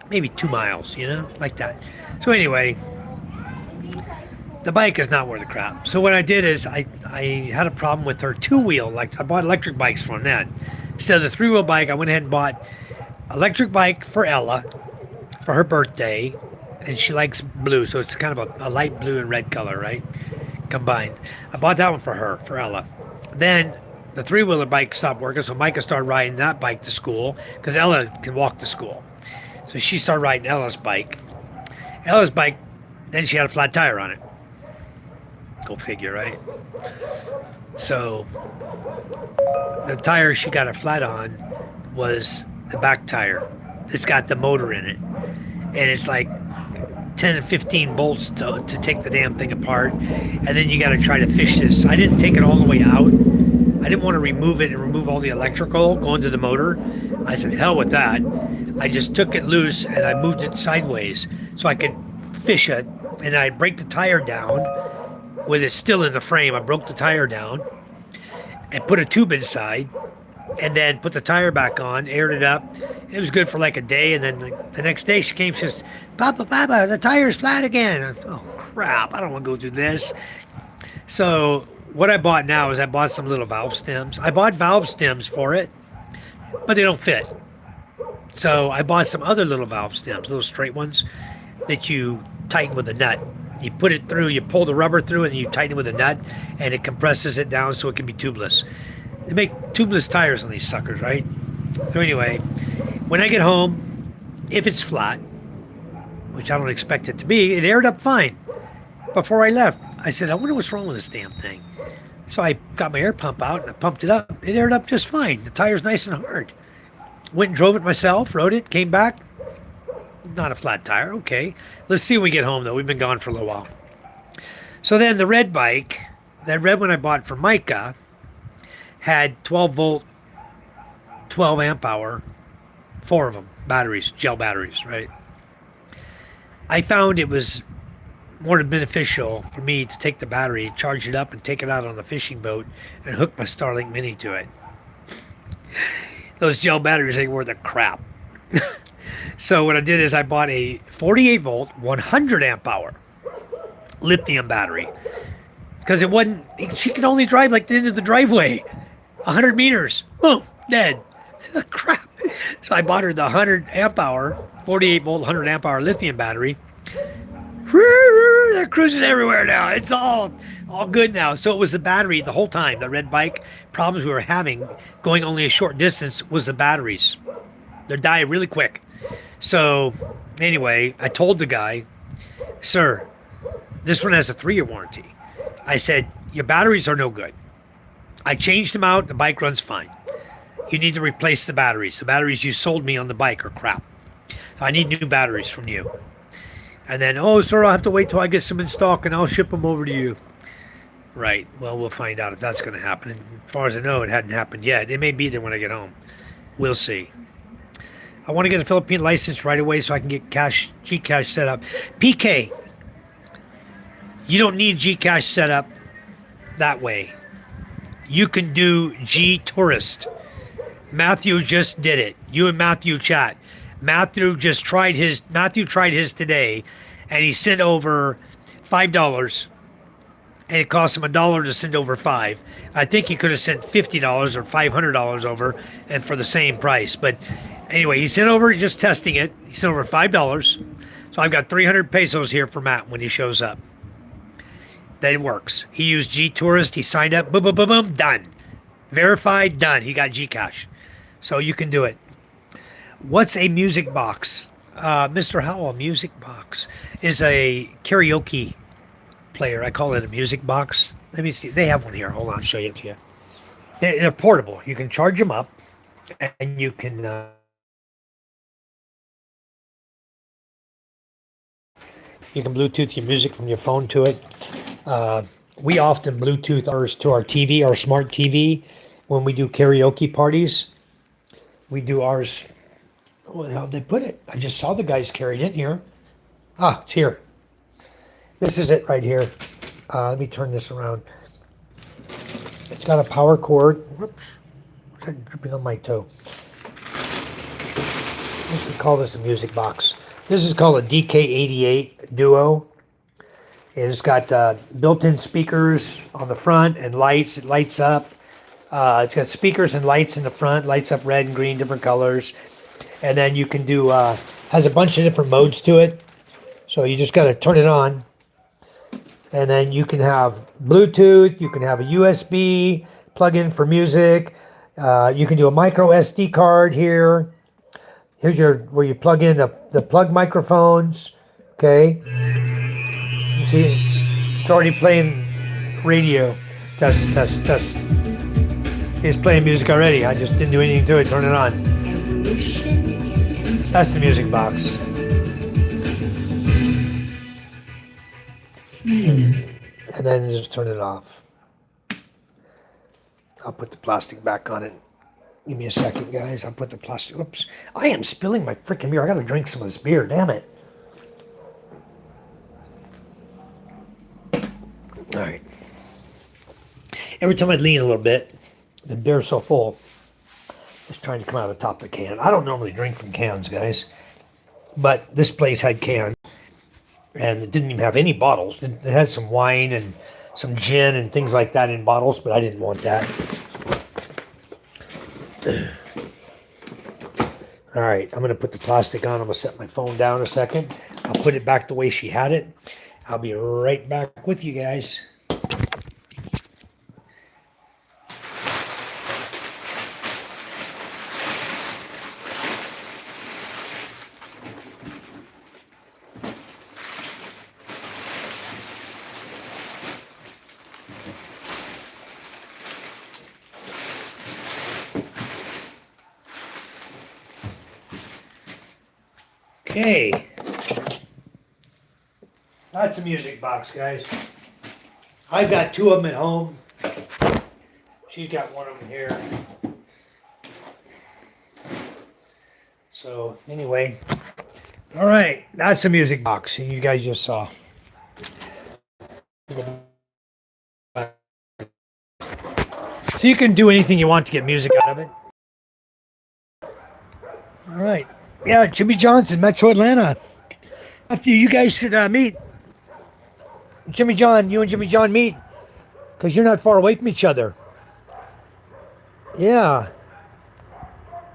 Maybe 2 miles, like that. So anyway, the bike is not worth a crap. So what I did is I had a problem with her 2-wheel. Like I bought electric bikes from that. Instead of the 3-wheel bike, I went ahead and bought electric bike for Ella for her birthday. And she likes blue, so it's kind of a light blue and red color, right? Combined. I bought that one for her, for Ella. Then the 3-wheeler bike stopped working, so Micah started riding that bike to school because Ella can walk to school. So she started riding Ella's bike. Ella's bike, then she had a flat tire on it. Go figure, right? So the tire she got a flat on was the back tire. It's got the motor in it. And it's like 10 and 15 bolts to take the damn thing apart, and then you got to try to fish this. I didn't take it all the way out. I didn't want to remove it and remove all the electrical going to the motor. I said, hell with that. I just took it loose and I moved it sideways so I could fish it, and I break the tire down with it still in the frame. I broke the tire down and put a tube inside, and then put the tire back on, aired it up. It was good for like a day, and then the next day she came, she says, Papa, the tire's flat again. I said, oh, crap, I don't want to go through this. So what I bought now is I bought some little valve stems. I bought valve stems for it, but they don't fit. So I bought some other little valve stems, little straight ones that you tighten with a nut. You put it through, you pull the rubber through, and you tighten it with a nut, and it compresses it down so it can be tubeless. They make tubeless tires on these suckers, right? So anyway, when I get home, if it's flat, which I don't expect it to be, it aired up fine. Before I left, I said, I wonder what's wrong with this damn thing. So I got my air pump out and I pumped it up. It aired up just fine. The tire's nice and hard. Went and drove it myself, rode it, came back. Not a flat tire, okay. Let's see when we get home though. We've been gone for a little while. So then the red bike, that red one I bought for Micah, had 12 volt, 12 amp hour, 4 of them, batteries, gel batteries, right? I found it was more beneficial for me to take the battery, charge it up, and take it out on the fishing boat and hook my Starlink Mini to it. Those gel batteries ain't worth a crap. So what I did is I bought a 48 volt, 100 amp hour lithium battery. Because it wasn't, she could only drive like the end of the driveway. 100 meters. Boom, dead. Crap. So I bought her the 100 amp hour, 48 volt, 100 amp hour lithium battery. They're cruising everywhere now. It's all good now. So it was the battery the whole time. The red bike problems we were having going only a short distance was the batteries. They're dying really quick. So anyway, I told the guy, sir, this one has a 3-year warranty. I said, your batteries are no good. I changed them out. The bike runs fine. You need to replace the batteries. The batteries you sold me on the bike are crap. I need new batteries from you. And then, oh, sir, I'll have to wait till I get some in stock and I'll ship them over to you. Right. Well, we'll find out if that's going to happen. And as far as I know, it hadn't happened yet. It may be there when I get home. We'll see. I want to get a Philippine license right away so I can get Gcash set up. PK, you don't need Gcash set up that way. You can do G-Tourist. Matthew just did it. You and Matthew chat. Matthew tried his today, and he sent over $5, and it cost him $1 to send over $5. I think he could have sent $50 or $500 over, and for the same price. But anyway, he sent over, just testing it. He sent over $5. So I've got 300 pesos here for Matt when he shows up. That it works. He used G-Tourist. He signed up. Boom, boom, boom, boom. Done. Verified. Done. He got Gcash. So you can do it. What's a music box? Mr. Howell, music box is a karaoke player. I call it a music box. Let me see. They have one here. Hold on. I'll show it to you. They're portable. You can charge them up and you can Bluetooth your music from your phone to it. We often Bluetooth ours to our TV, our smart TV, when we do karaoke parties. We do ours. Where the hell did they put it? I just saw the guys carrying it here. Ah, it's here. This is it right here. Let me turn this around. It's got a power cord. Whoops. Is that dripping on my toe? We call this a music box. This is called a DK88 Duo. And it's got built-in speakers on the front and lights. It lights up. It's got speakers and lights in the front. Lights up red and green, different colors. And then you can do, has a bunch of different modes to it. So you just got to turn it on. And then you can have Bluetooth. You can have a USB plug-in for music. You can do a micro SD card here. Here's where you plug in the plug microphones. Okay. You see, it's already playing radio. Test, test, test. It's playing music already. I just didn't do anything to it. Turn it on. That's the music box. And then just turn it off. I'll put the plastic back on it. Give me a second, guys. I'll put the plastic. Oops. I am spilling my freaking beer. I got to drink some of this beer. Damn it. All right. Every time I lean a little bit, the beer's so full, it's trying to come out of the top of the can. I don't normally drink from cans, guys. But this place had cans. And it didn't even have any bottles. It had some wine and some gin and things like that in bottles, but I didn't want that. All right, I'm going to put the plastic on. I'm going to set my phone down a second. I'll put it back the way she had it. I'll be right back with you guys. Okay, that's a music box, guys. I've got two of them at home. She's got one of them here. So anyway, all right, that's a music box you guys just saw. So you can do anything you want to get music out of it. All right. Yeah, Jimmy Johnson, Metro Atlanta. After you guys should meet. Jimmy John, you and Jimmy John meet. Because you're not far away from each other. Yeah.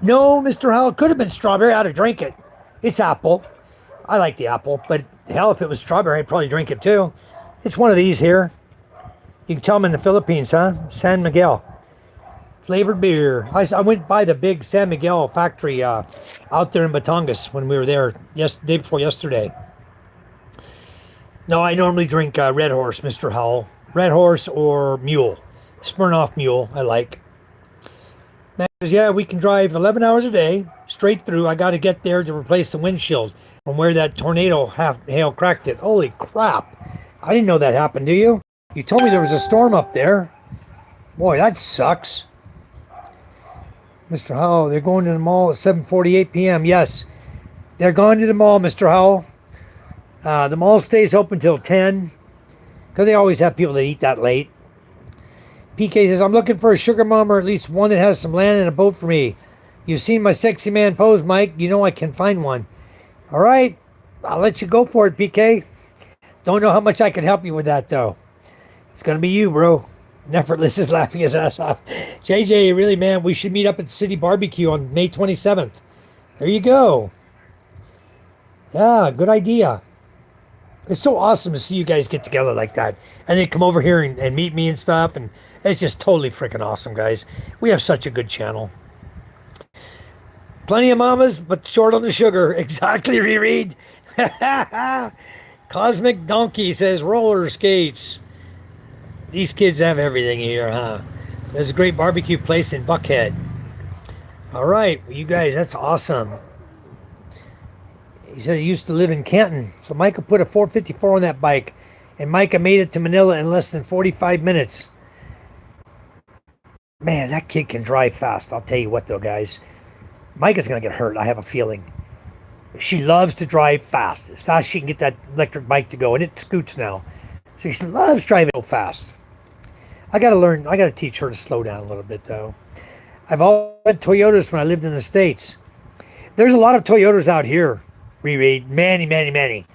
No, Mr. Howell, it could have been strawberry. I'd have drank it. It's apple. I like the apple. But hell, if it was strawberry, I'd probably drink it too. It's one of these here. You can tell them in the Philippines, huh? San Miguel. Flavored beer. I went by the big San Miguel factory out there in Batangas when we were there day before yesterday. No, I normally drink Red Horse, Mr. Howell. Red Horse or Mule. Smirnoff Mule, I like. Man says, yeah, we can drive 11 hours a day, straight through. I got to get there to replace the windshield from where that tornado hail cracked it. Holy crap. I didn't know that happened, do you? You told me there was a storm up there. Boy, that sucks. Mr. Howell, they're going to the mall at 7:48 p.m. Yes, they're going to the mall, Mr. Howell. The mall stays open till 10 because they always have people that eat that late. PK says, I'm looking for a sugar mom or at least one that has some land and a boat for me. You've seen my sexy man pose, Mike. You know I can find one. All right, I'll let you go for it, PK. Don't know how much I can help you with that, though. It's going to be you, bro. Nefertless is laughing his ass off. JJ, really, man, we should meet up at City Barbecue on May 27th. There you go. Yeah, good idea. It's so awesome to see you guys get together like that. And then come over here and meet me and stuff. And it's just totally freaking awesome, guys. We have such a good channel. Plenty of mamas, but short on the sugar. Exactly, Reread. Cosmic Donkey says roller skates. These kids have everything here, huh? There's a great barbecue place in Buckhead. All right, well, you guys, that's awesome. He said he used to live in Canton. So Michael put a 454 on that bike. And Micah made it to Manila in less than 45 minutes. Man, that kid can drive fast. I'll tell you what, though, guys. Micah's going to get hurt, I have a feeling. She loves to drive fast. As fast as she can get that electric bike to go. And it scoots now. So she loves driving so fast. I got to teach her to slow down a little bit, though. I've always had Toyotas when I lived in the States. There's a lot of Toyotas out here, Riri. Many.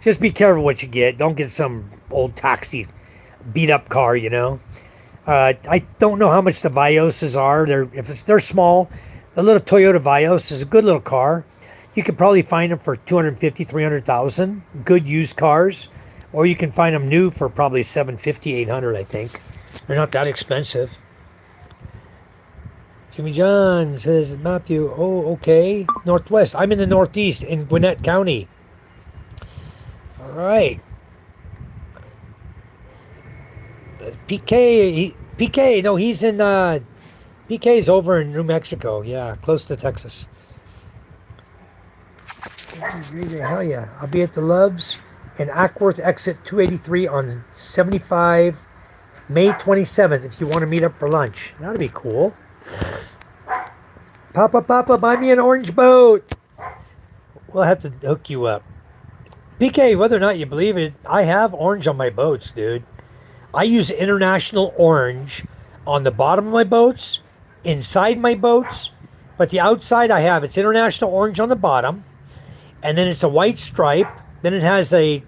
Just be careful what you get. Don't get some old taxi beat up car, you know. I don't know how much the Vioses are. They're small. The little Toyota Vios is a good little car. You could probably find them for 250, 300,000. Good used cars. Or you can find them new for probably 750, 800, I think. They're not that expensive. Jimmy John says, Matthew, oh, okay. Northwest. I'm in the Northeast in Gwinnett County. All right. PK, no, he's in, PK's over in New Mexico. Yeah, close to Texas. Hell yeah. I'll be at the Loves in Ackworth exit 283 on 75 May 27th if you want to meet up for lunch. That'd be cool. Papa, buy me an orange boat. We'll have to hook you up. PK, whether or not you believe it, I have orange on my boats, dude. I use international orange on the bottom of my boats, inside my boats, but the outside it's international orange on the bottom, and then it's a white stripe. Then it has a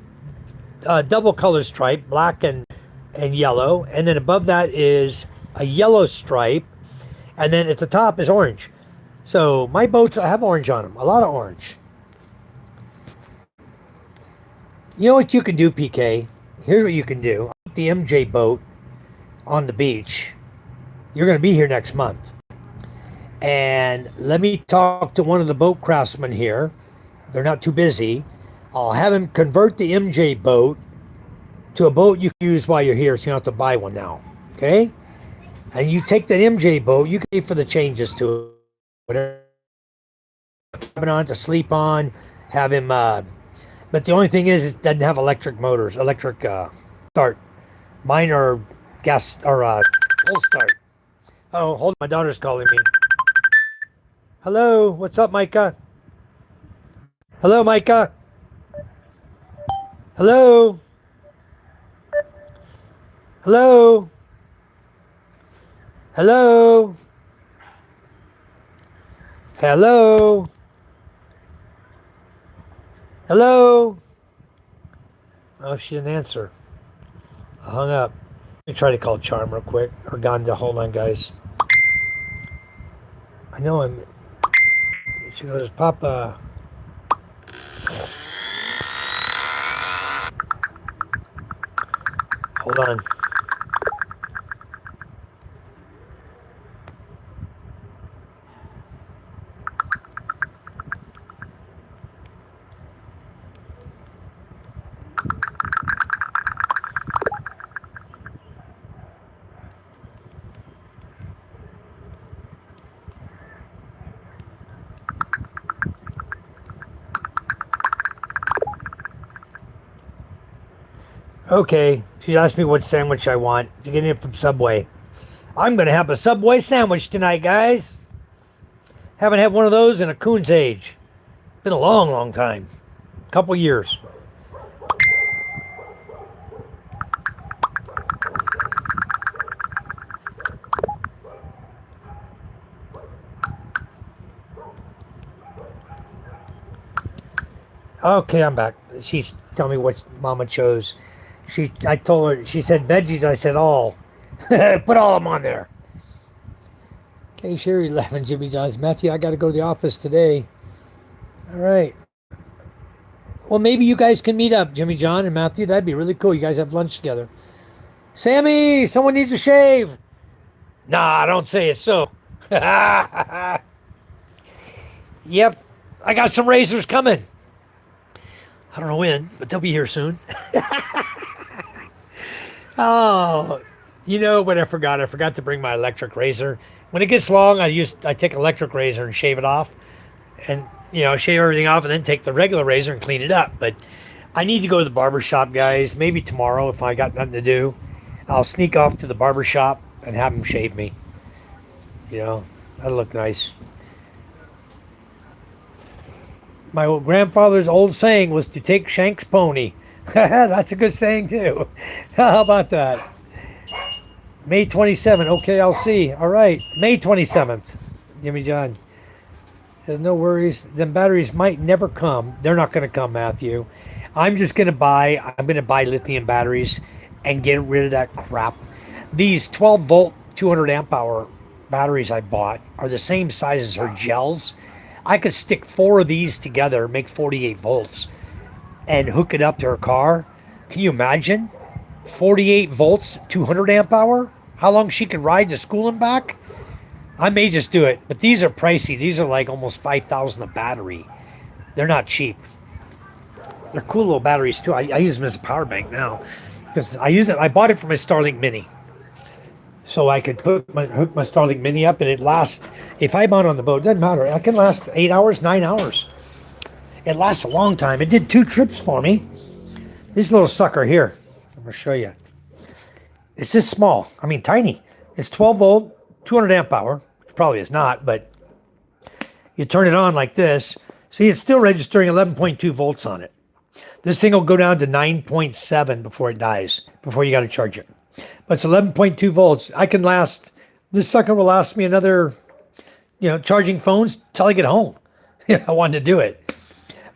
double color stripe, black and yellow, and then above that is a yellow stripe, and then at the top is orange. So my boats, I have orange on them, a lot of orange. You know what you can do, PK? Here's what you can do. The MJ boat on the beach. You're going to be here next month. And let me talk to one of the boat craftsmen here. They're not too busy. I'll have him convert the MJ boat to a boat you can use while you're here, so you don't have to buy one now. Okay? And you take that MJ boat, you can pay for the changes to it. Whatever. Cabin on to sleep on, have him, but the only thing is it doesn't have electric motors, start. Mine are gas, or full start. Oh, hold on, my daughter's calling me. Hello, what's up, Micah? Hello, Micah? Hello? Hello? Hello? Hello? Hello? Oh, she didn't answer. I hung up. Let me try to call Charm real quick. Or Ganda. Hold on, guys. I know I'm... She goes, Papa... Hold on. Okay, she asked me what sandwich I want. You're getting it from Subway. I'm going to have a Subway sandwich tonight, guys. Haven't had one of those in a coon's age. Been a long time. Couple years. Okay, I'm back. She's telling me what Mama chose. I told her, she said veggies. I said all. Put all of them on there. Okay, Sherry laughing, Jimmy John's. Matthew, I got to go to the office today. All right. Well, maybe you guys can meet up, Jimmy John and Matthew. That'd be really cool. You guys have lunch together. Sammy, someone needs a shave. Nah, don't say it so. Yep, I got some razors coming. I don't know when, but they'll be here soon. Oh, you know what I forgot? I forgot to bring my electric razor. When it gets long, I take an electric razor and shave it off. And, shave everything off and then take the regular razor and clean it up. But I need to go to the barber shop, guys. Maybe tomorrow if I got nothing to do. I'll sneak off to the barber shop and have him shave me. You know, that'll look nice. My grandfather's old saying was to take Shank's pony. That's a good saying too. How about that? May 27th. Okay, I'll see. All right, May 27th. Jimmy John says no worries. Them batteries might never come. They're not going to come, Matthew. I'm going to buy lithium batteries and get rid of that crap. These 12 volt, 200 amp hour batteries I bought are the same size as her gels. I could stick 4 of these together, make 48 volts, and hook it up to her car. Can you imagine? 48 volts, 200 amp hour? How long she could ride to school and back? I may just do it, but these are pricey. These are like almost 5,000 a battery. They're not cheap. They're cool little batteries too. I use them as a power bank now because I bought it for my Starlink Mini, so I could hook my Starlink Mini up and it lasts. If I'm out on the boat, doesn't matter. I can last 8 hours, 9 hours. It lasts a long time. It did 2 trips for me. This little sucker here, I'm gonna show you. It's this small. I mean, tiny. It's 12 volt, 200 amp hour, which probably is not, but you turn it on like this. See, it's still registering 11.2 volts on it. This thing will go down to 9.7 before it dies, before you got to charge it. But it's 11.2 volts. This sucker will last me another, charging phones till I get home. I wanted to do it.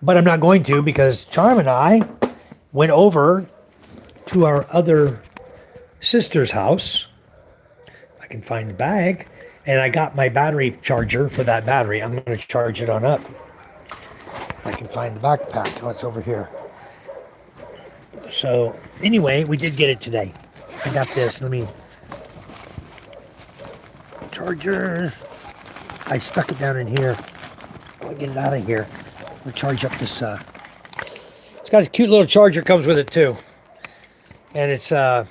But I'm not going to because Charm and I went over to our other sister's house. If I can find the bag. And I got my battery charger for that battery. I'm going to charge it on up. If I can find the backpack. Oh, it's over here. So, anyway, we did get it today. I got this. Let me... Chargers. I stuck it down in here. I'll get it out of here. We'll charge up this... It's got a cute little charger. Comes with it, too. And it's... Oh,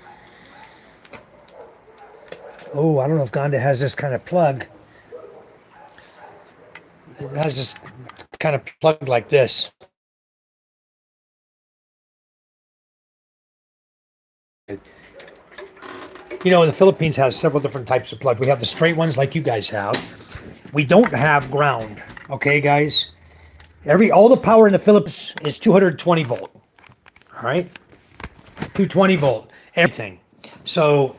I don't know if Gonda has this kind of plug. It has this kind of plug like this. The Philippines has several different types of plug. We have the straight ones like you guys have. We don't have ground. Okay, guys? All the power in the Philippines is 220 volt. All right? 220 volt. Everything. So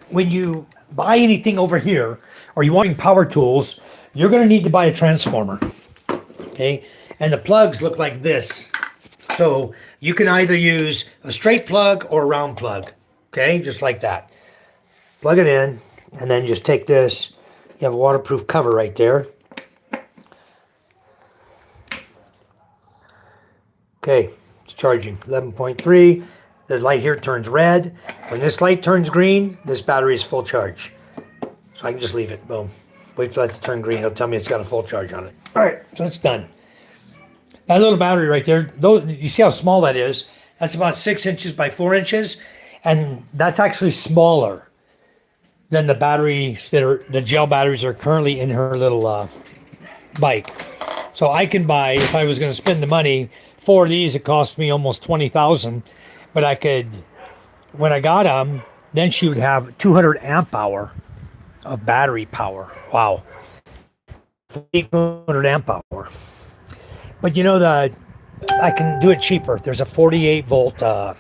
when you buy anything over here, or you want power tools, you're going to need to buy a transformer. Okay? And the plugs look like this. So you can either use a straight plug or a round plug. Okay? Just like that. Plug it in, and then just take this. You have a waterproof cover right there. Okay, it's charging 11.3. The light here turns red. When this light turns green, this battery is full charge. So I can just leave it. Boom. Wait for that to turn green. It'll tell me it's got a full charge on it. All right, so it's done. That little battery right there, you see how small that is? That's about 6 inches by 4 inches. And that's actually smaller than the batteries the gel batteries are currently in her little bike. So I can buy, if I was going to spend the money, 4 of these, it cost me almost $20,000. But I could, when I got them, then she would have 200 amp hour of battery power. Wow. 200 amp hour. But I can do it cheaper. There's a 48 volt, the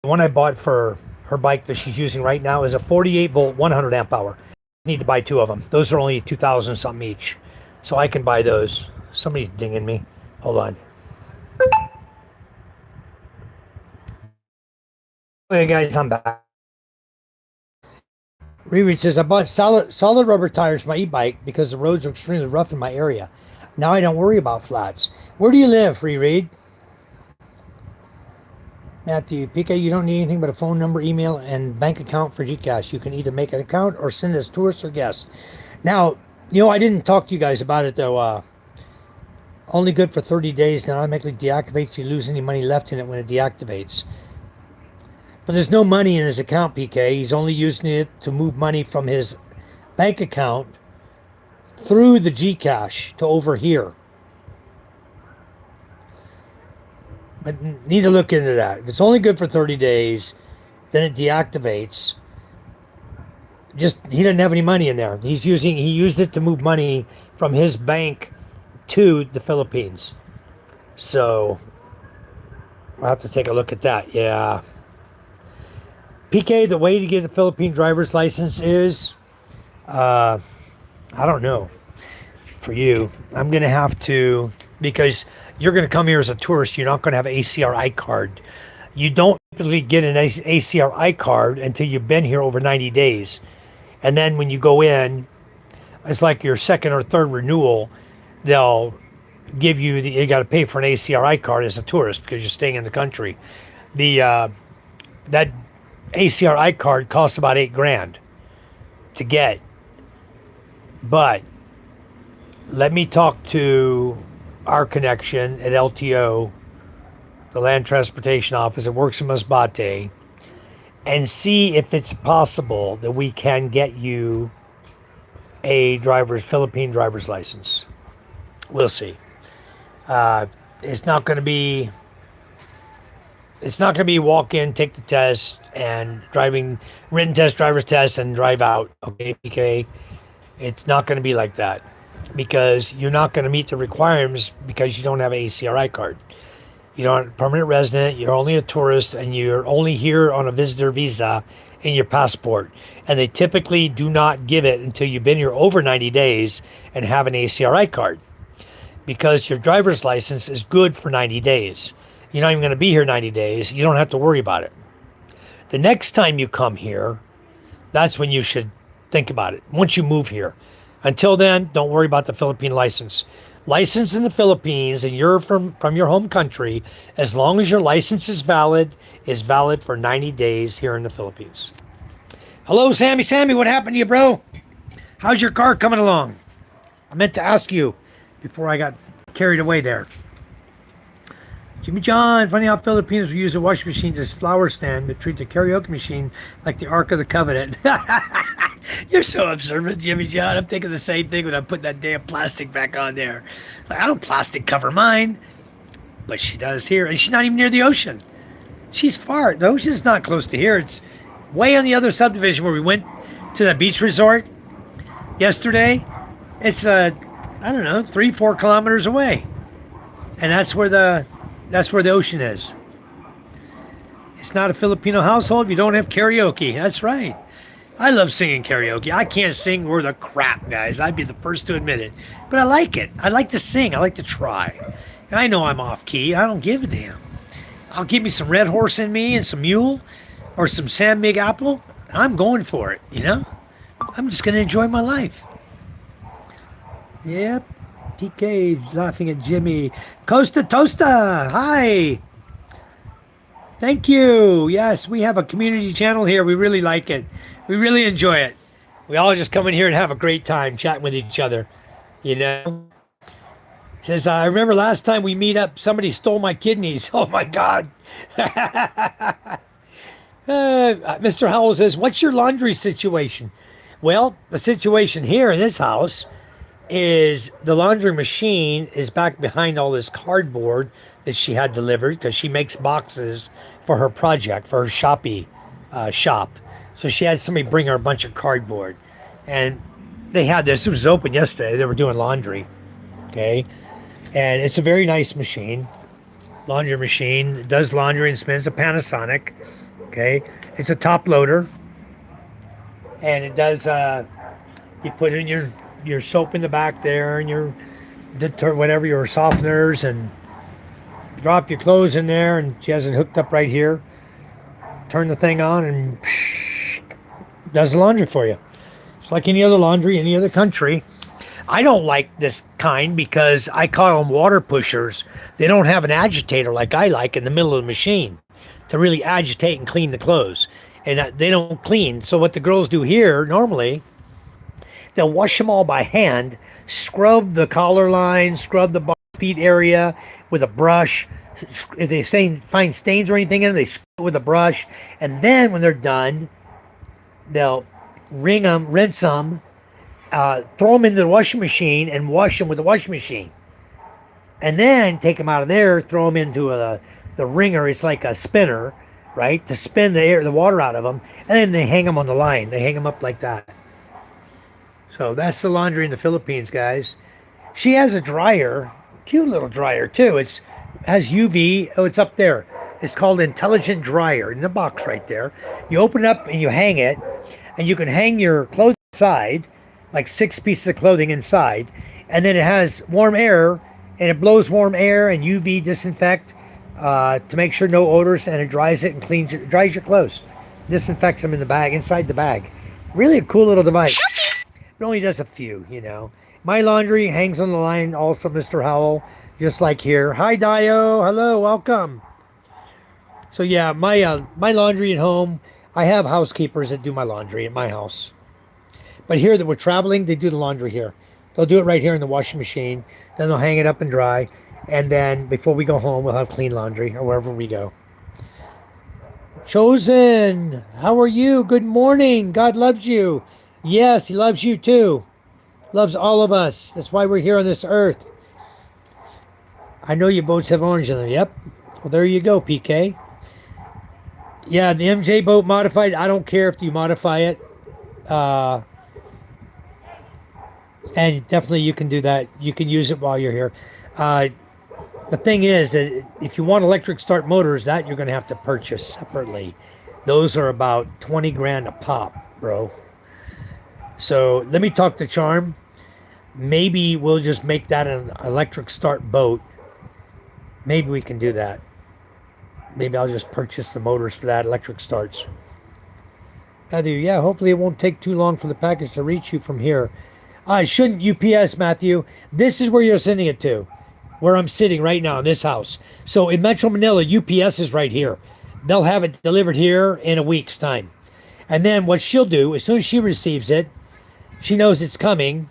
one I bought for her bike that she's using right now is a 48 volt, 100 amp hour. I need to buy 2 of them. Those are only 2,000 something each. So I can buy those. Somebody's dinging me. Hold on. Okay, guys, I'm back. Riri says, I bought solid rubber tires for my e-bike because the roads are extremely rough in my area. Now I don't worry about flats. Where do you live, Reed? Matthew, PK, you don't need anything but a phone number, email, and bank account for Gcash. You can either make an account or send as tourists or guests. Now, I didn't talk to you guys about it, though. Only good for 30 days, then automatically deactivates. You lose any money left in it when it deactivates. But there's no money in his account, PK. He's only using it to move money from his bank account through the Gcash to over here. But need to look into that. If it's only good for 30 days, then it deactivates. Just he doesn't have any money in there. He used it to move money from his bank to the Philippines. So I'll have to take a look at that. Yeah. PK, the way to get a Philippine driver's license is, I don't know. For you, I'm going to have to, because you're going to come here as a tourist, you're not going to have an ACRI card. You don't typically get an ACRI card until you've been here over 90 days. And then when you go in, it's like your second or third renewal, they'll give you you got to pay for an ACRI card as a tourist because you're staying in the country. That ACRI card costs about $8,000 to get. But let me talk to our connection at LTO, the Land Transportation Office that works in Masbate, and see if it's possible that we can get you a Philippine driver's license. We'll see. It's not going to be walk in, take the test, and written test, driver's test, and drive out. Okay. It's not going to be like that, because you're not going to meet the requirements because you don't have an ACRI card. You're not a permanent resident, you're only a tourist, and you're only here on a visitor visa in your passport. And they typically do not give it until you've been here over 90 days and have an ACRI card, because your driver's license is good for 90 days. You're not even going to be here 90 days. You don't have to worry about it. The next time you come here, that's when you should think about it, once you move here. Until then, don't worry about the Philippine license. License in the Philippines, and you're from your home country, as long as your license is valid for 90 days here in the Philippines. Hello, Sammy. Sammy, what happened to you, bro? How's your car coming along? I meant to ask you before I got carried away there. Jimmy John, funny how Filipinos will use a washing machine as flower stand, but treat the karaoke machine like the Ark of the Covenant. You're so observant, Jimmy John. I'm thinking the same thing when I put that damn plastic back on there. Like, I don't plastic cover mine, but she does here, and she's not even near the ocean. She's far. The ocean's not close to here. It's way on the other subdivision where we went to the beach resort yesterday. It's I don't know, 3-4 kilometers away, and that's where the ocean is. It's not a Filipino household if you don't have karaoke. That's right. I love singing karaoke. I can't sing worth a crap, guys. I'd be the first to admit it. But I like it. I like to sing. I like to try. I know I'm off key. I don't give a damn. I'll give me some Red Horse in me and some Mule or some Sam Big Apple. I'm going for it, you know? I'm just going to enjoy my life. Yep. PK laughing at Jimmy. Costa Tosta. Hi. Thank you. Yes, we have a community channel here. We really like it. We really enjoy it. We all just come in here and have a great time chatting with each other. You know? Says, I remember last time we meet up, somebody stole my kidneys. Oh my God. Mr. Howell says, what's your laundry situation? Well, the situation here in this house is the laundry machine is back behind all this cardboard that she had delivered, because she makes boxes for her project, for her Shopee shop. So she had somebody bring her a bunch of cardboard. And they had this. It was open yesterday. They were doing laundry. Okay. And it's a very nice machine. Laundry machine. It does laundry and spins. A Panasonic. Okay. It's a top loader. And it does, you put in your soap in the back there and your whatever, your softeners, and drop your clothes in there, and she has it hooked up right here. Turn the thing on and does the laundry for you. It's like any other laundry, any other country. I don't like this kind because I call them water pushers. They don't have an agitator like I like in the middle of the machine to really agitate and clean the clothes. And they don't clean. So what the girls do here normally, they'll wash them all by hand, scrub the collar line, scrub the feet area with a brush. If they find stains or anything in them, they scrub it with a brush. And then when they're done, they'll rinse them, throw them into the washing machine and wash them with the washing machine. And then take them out of there, throw them into the wringer is like a spinner, right? To spin the water out of them, and then they hang them on the line. They hang them up like that. So that's the laundry in the Philippines, guys. She has a dryer, cute little dryer too. It's has UV. Oh, it's up there. It's called Intelligent Dryer in the box right there. You open it up and you hang it, and you can hang your clothes inside, like 6 pieces of clothing inside, and then it has warm air, and it blows warm air and UV disinfect to make sure no odors, and it dries it and dries your clothes, disinfects them in the bag, inside the bag. Really a cool little device. It only does a few, you know. My laundry hangs on the line also, Mr. Howell, just like here. Hi, Dio. Hello, welcome. So yeah, my laundry at home, I have housekeepers that do my laundry at my house. But here that we're traveling, they do the laundry here. They'll do it right here in the washing machine. Then they'll hang it up and dry. And then before we go home, we'll have clean laundry or wherever we go. Chosen, how are you? Good morning. God loves you. Yes, he loves you too. Loves all of us. That's why we're here on this earth. I know your boats have orange in them. Yep. Well, there you go, PK. Yeah, the MJ boat modified. I don't care if you modify it. And definitely you can do that. You can use it while you're here. The thing is that if you want electric start motors, that you're going to have to purchase separately. Those are about 20 grand a pop, bro. So let me talk to Charm. Maybe we'll just make that an electric start boat. Maybe we can do that. Maybe I'll just purchase the motors for that, electric starts. Matthew, yeah, hopefully it won't take too long for the package to reach you from here. It shouldn't UPS, Matthew. This is where you're sending it to, where I'm sitting right now in this house. So in Metro Manila, UPS is right here. They'll have it delivered here in a week's time. And then what she'll do, as soon as she receives it, she knows it's coming,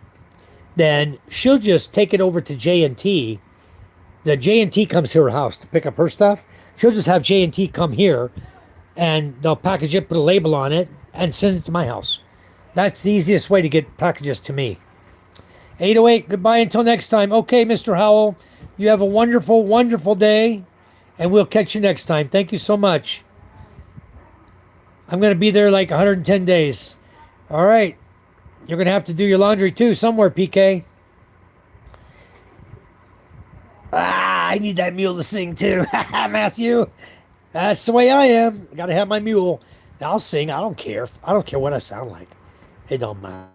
then she'll just take it over to J&T. The J&T comes to her house to pick up her stuff. She'll just have J&T come here, and they'll package it, put a label on it, and send it to my house. That's the easiest way to get packages to me. 808, goodbye until next time. Okay, Mr. Howell, you have a wonderful, wonderful day, and we'll catch you next time. Thank you so much. I'm going to be there like 110 days. All right. You're going to have to do your laundry too somewhere, PK. I need that mule to sing too. Matthew. That's the way I am. I got to have my mule. I'll sing. I don't care. I don't care what I sound like. It don't matter.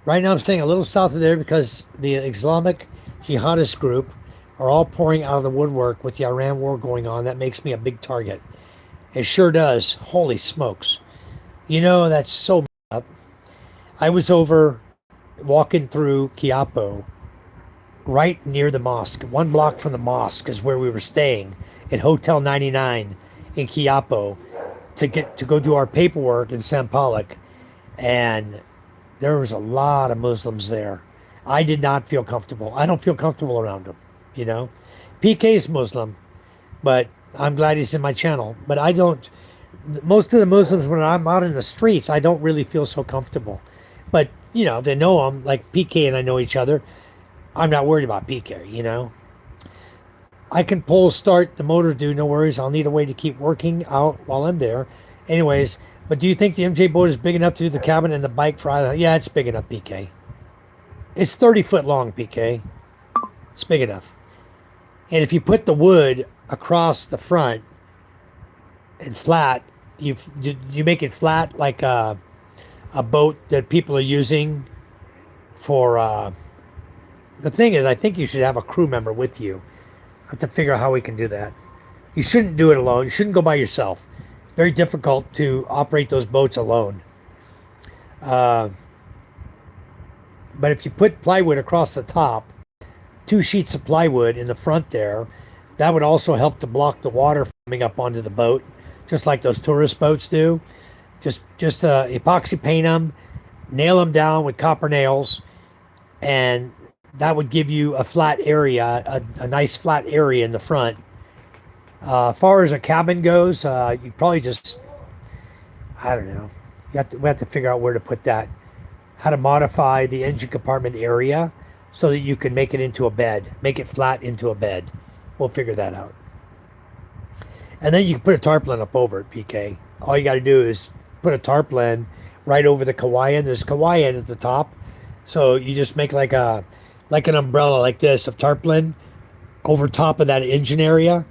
Right now I'm staying a little south of there because the Islamic jihadist group are all pouring out of the woodwork with the Iran war going on. That makes me a big target. It sure does. Holy smokes. You know, that's so up. I was over walking through Quiapo, right near the mosque. 1 block from the mosque is where we were staying at Hotel 99 in Quiapo to go do our paperwork in San Pollock. And there was a lot of Muslims there. I did not feel comfortable. I don't feel comfortable around them, you know. PK's Muslim, but I'm glad he's in my channel. But I don't, most of the Muslims, when I'm out in the streets, I don't really feel so comfortable. But, you know, they know them, like PK and I know each other. I'm not worried about PK, you know. I can pull start the motor, dude, no worries. I'll need a way to keep working out while I'm there. Anyways, but do you think the MJ boat is big enough to do the cabin and the bike for either? Yeah, it's big enough, PK. It's 30 foot long, PK. It's big enough. And if you put the wood across the front and flat, you make it flat like a boat that people are using for... the thing is, I think you should have a crew member with you. I have to figure out how we can do that. You shouldn't do it alone. You shouldn't go by yourself. It's very difficult to operate those boats alone. But if you put plywood across the top, 2 sheets of plywood in the front there, that would also help to block the water coming up onto the boat, just like those tourist boats do. Just epoxy paint them, nail them down with copper nails, and that would give you a flat area, a nice flat area in the front. As far as a cabin goes, you probably just, I don't know. We have to figure out where to put that. How to modify the engine compartment area so that you can make it into a bed, make it flat into a bed. We'll figure that out. And then you can put a tarpaulin up over it, PK. All you got to do is put a tarpaulin right over the kawaii. There's kawaii at the top, so you just make like an umbrella like this of tarpaulin over top of that engine area,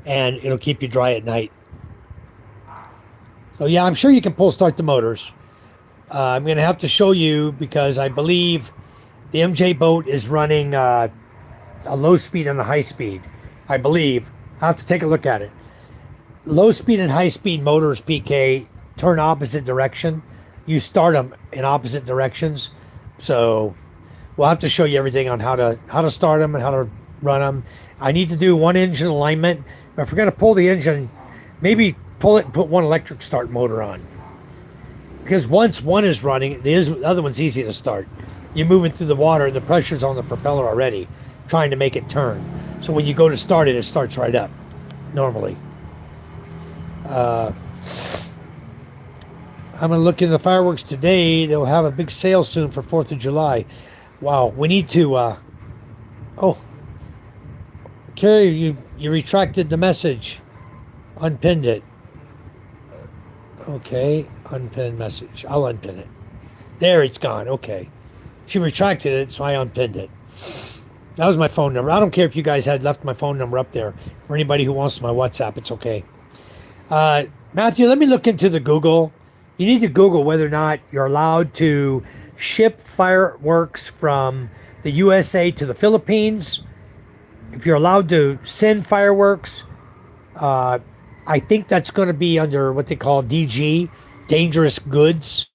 and it'll keep you dry at night. So yeah, I'm sure you can pull start the motors. I'm gonna have to show you because I believe the MJ boat is running a low speed and a high speed. I believe. I have to take a look at it. Low speed and high speed motors, PK, turn opposite direction. You start them in opposite directions. So we'll have to show you everything on how to start them and how to run them. I need to do one engine alignment. But if we're going to pull the engine, maybe pull it and put one electric start motor on. Because once one is running, the other one's easy to start. You're moving through the water, the pressure's on the propeller already, trying to make it turn. So when you go to start it, it starts right up, normally. I'm going to look into the fireworks today. They'll have a big sale soon for 4th of July. Wow, we need to... oh, Carrie, you retracted the message. Unpinned it. Okay, unpinned message. I'll unpin it. There, it's gone. Okay. She retracted it, so I unpinned it. That was my phone number. I don't care if you guys had left my phone number up there. For anybody who wants my WhatsApp, it's okay. Matthew, let me look into the Google. You need to Google whether or not you're allowed to ship fireworks from the USA to the Philippines. If you're allowed to send fireworks, I think that's going to be under what they call DG, dangerous goods.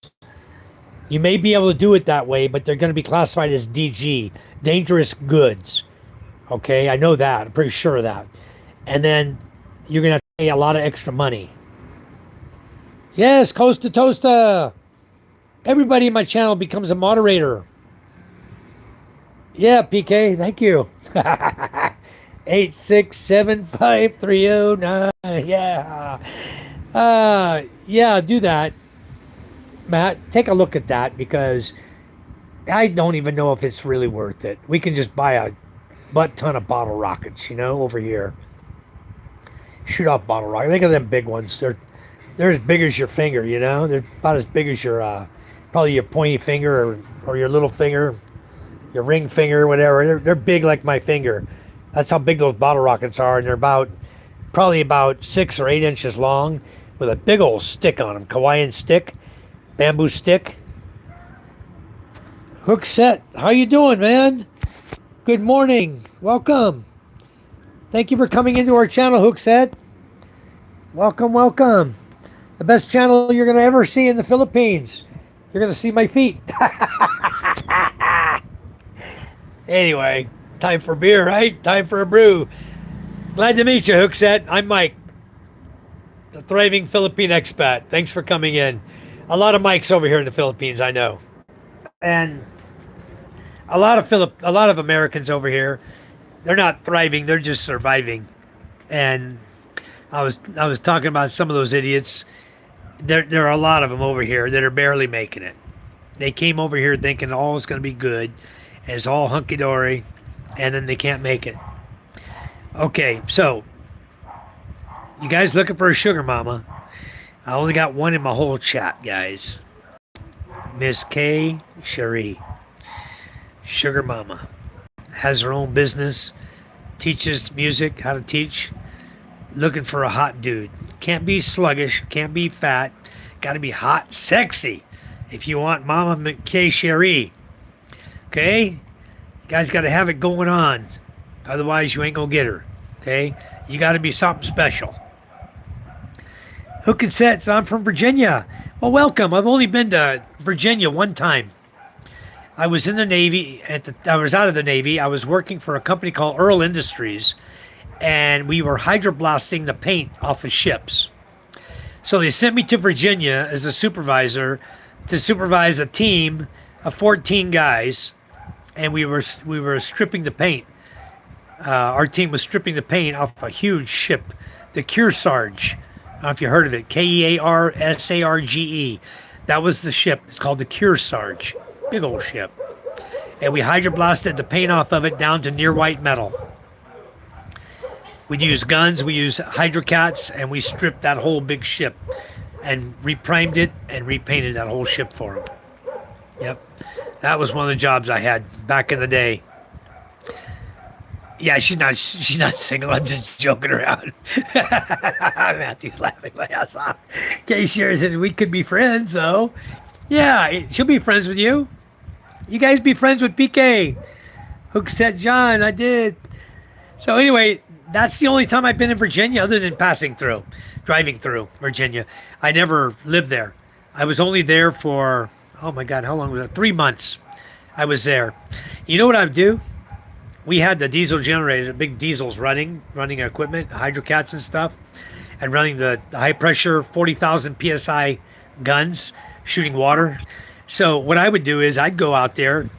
You may be able to do it that way, but they're going to be classified as DG, dangerous goods. Okay, I know that. I'm pretty sure of that. And then you're going to have to pay a lot of extra money. Yes, Coast to Toasta. Everybody in my channel becomes a moderator. Yeah, PK, thank you. 8675309. Yeah. Yeah, do that. Matt, take a look at that because I don't even know if it's really worth it. We can just buy a butt ton of bottle rockets, over here. Shoot off bottle rockets. Think of them big ones. They're as big as your finger, They're about as big as your, probably your pointy finger or your little finger, your ring finger, whatever. They're big like my finger. That's how big those bottle rockets are, and they're probably about 6 or 8 inches long with a big old stick on them. Hawaiian stick, bamboo stick. Hook set, how you doing, man? Good morning. Welcome. Thank you for coming into our channel, Hook set. Welcome, welcome. The best channel you're going to ever see in the Philippines. You're going to see my feet. Anyway, time for beer, right? Time for a brew. Glad to meet you, Hookset. I'm Mike, the thriving Philippine expat. Thanks for coming in. A lot of Mikes over here in the Philippines, I know. And a lot of Americans over here, they're not thriving, they're just surviving. And I was talking about some of those idiots. There are a lot of them over here that are barely making it. They came over here thinking all is going to be good, and it's all hunky-dory, and then they can't make it. Okay, so you guys looking for a sugar mama? I only got one in my whole chat, guys. Miss K. Cherie. Sugar mama. Has her own business. Teaches music, how to teach. Looking for a hot dude. Can't be sluggish, can't be fat. Got to be hot, sexy. If you want Mama K. Cherie. Okay? You guys got to have it going on. Otherwise, you ain't going to get her. Okay? You got to be something special. Hook and Sets, I'm from Virginia. Well, welcome. I've only been to Virginia one time. I was in the Navy. I was out of the Navy. I was working for a company called Earl Industries, and we were hydroblasting the paint off of ships. So they sent me to Virginia as a supervisor to supervise a team of 14 guys, and we were stripping the paint. Our team was stripping the paint off a huge ship, the Kearsarge. I don't know if you heard of it. Kearsarge. That was the ship. It's called the Kearsarge. Big old ship. And we hydroblasted the paint off of it down to near white metal. We'd use guns, we use hydrocats, and we stripped that whole big ship and reprimed it and repainted that whole ship for them. Yep. That was one of the jobs I had back in the day. Yeah, she's not single. I'm just joking around. Matthew's laughing my ass off. Kay shares it. We could be friends, though. Yeah, she'll be friends with you. You guys be friends with PK. Hook said John. I did. So anyway, that's the only time I've been in Virginia other than driving through Virginia. I never lived there. I was only there for, oh my God, how long was it? 3 months I was there. You know what I would do? We had the diesel generator, big diesels running equipment, hydrocats and stuff, and running the high pressure 40,000 PSI guns, shooting water. So what I would do is I'd go out there,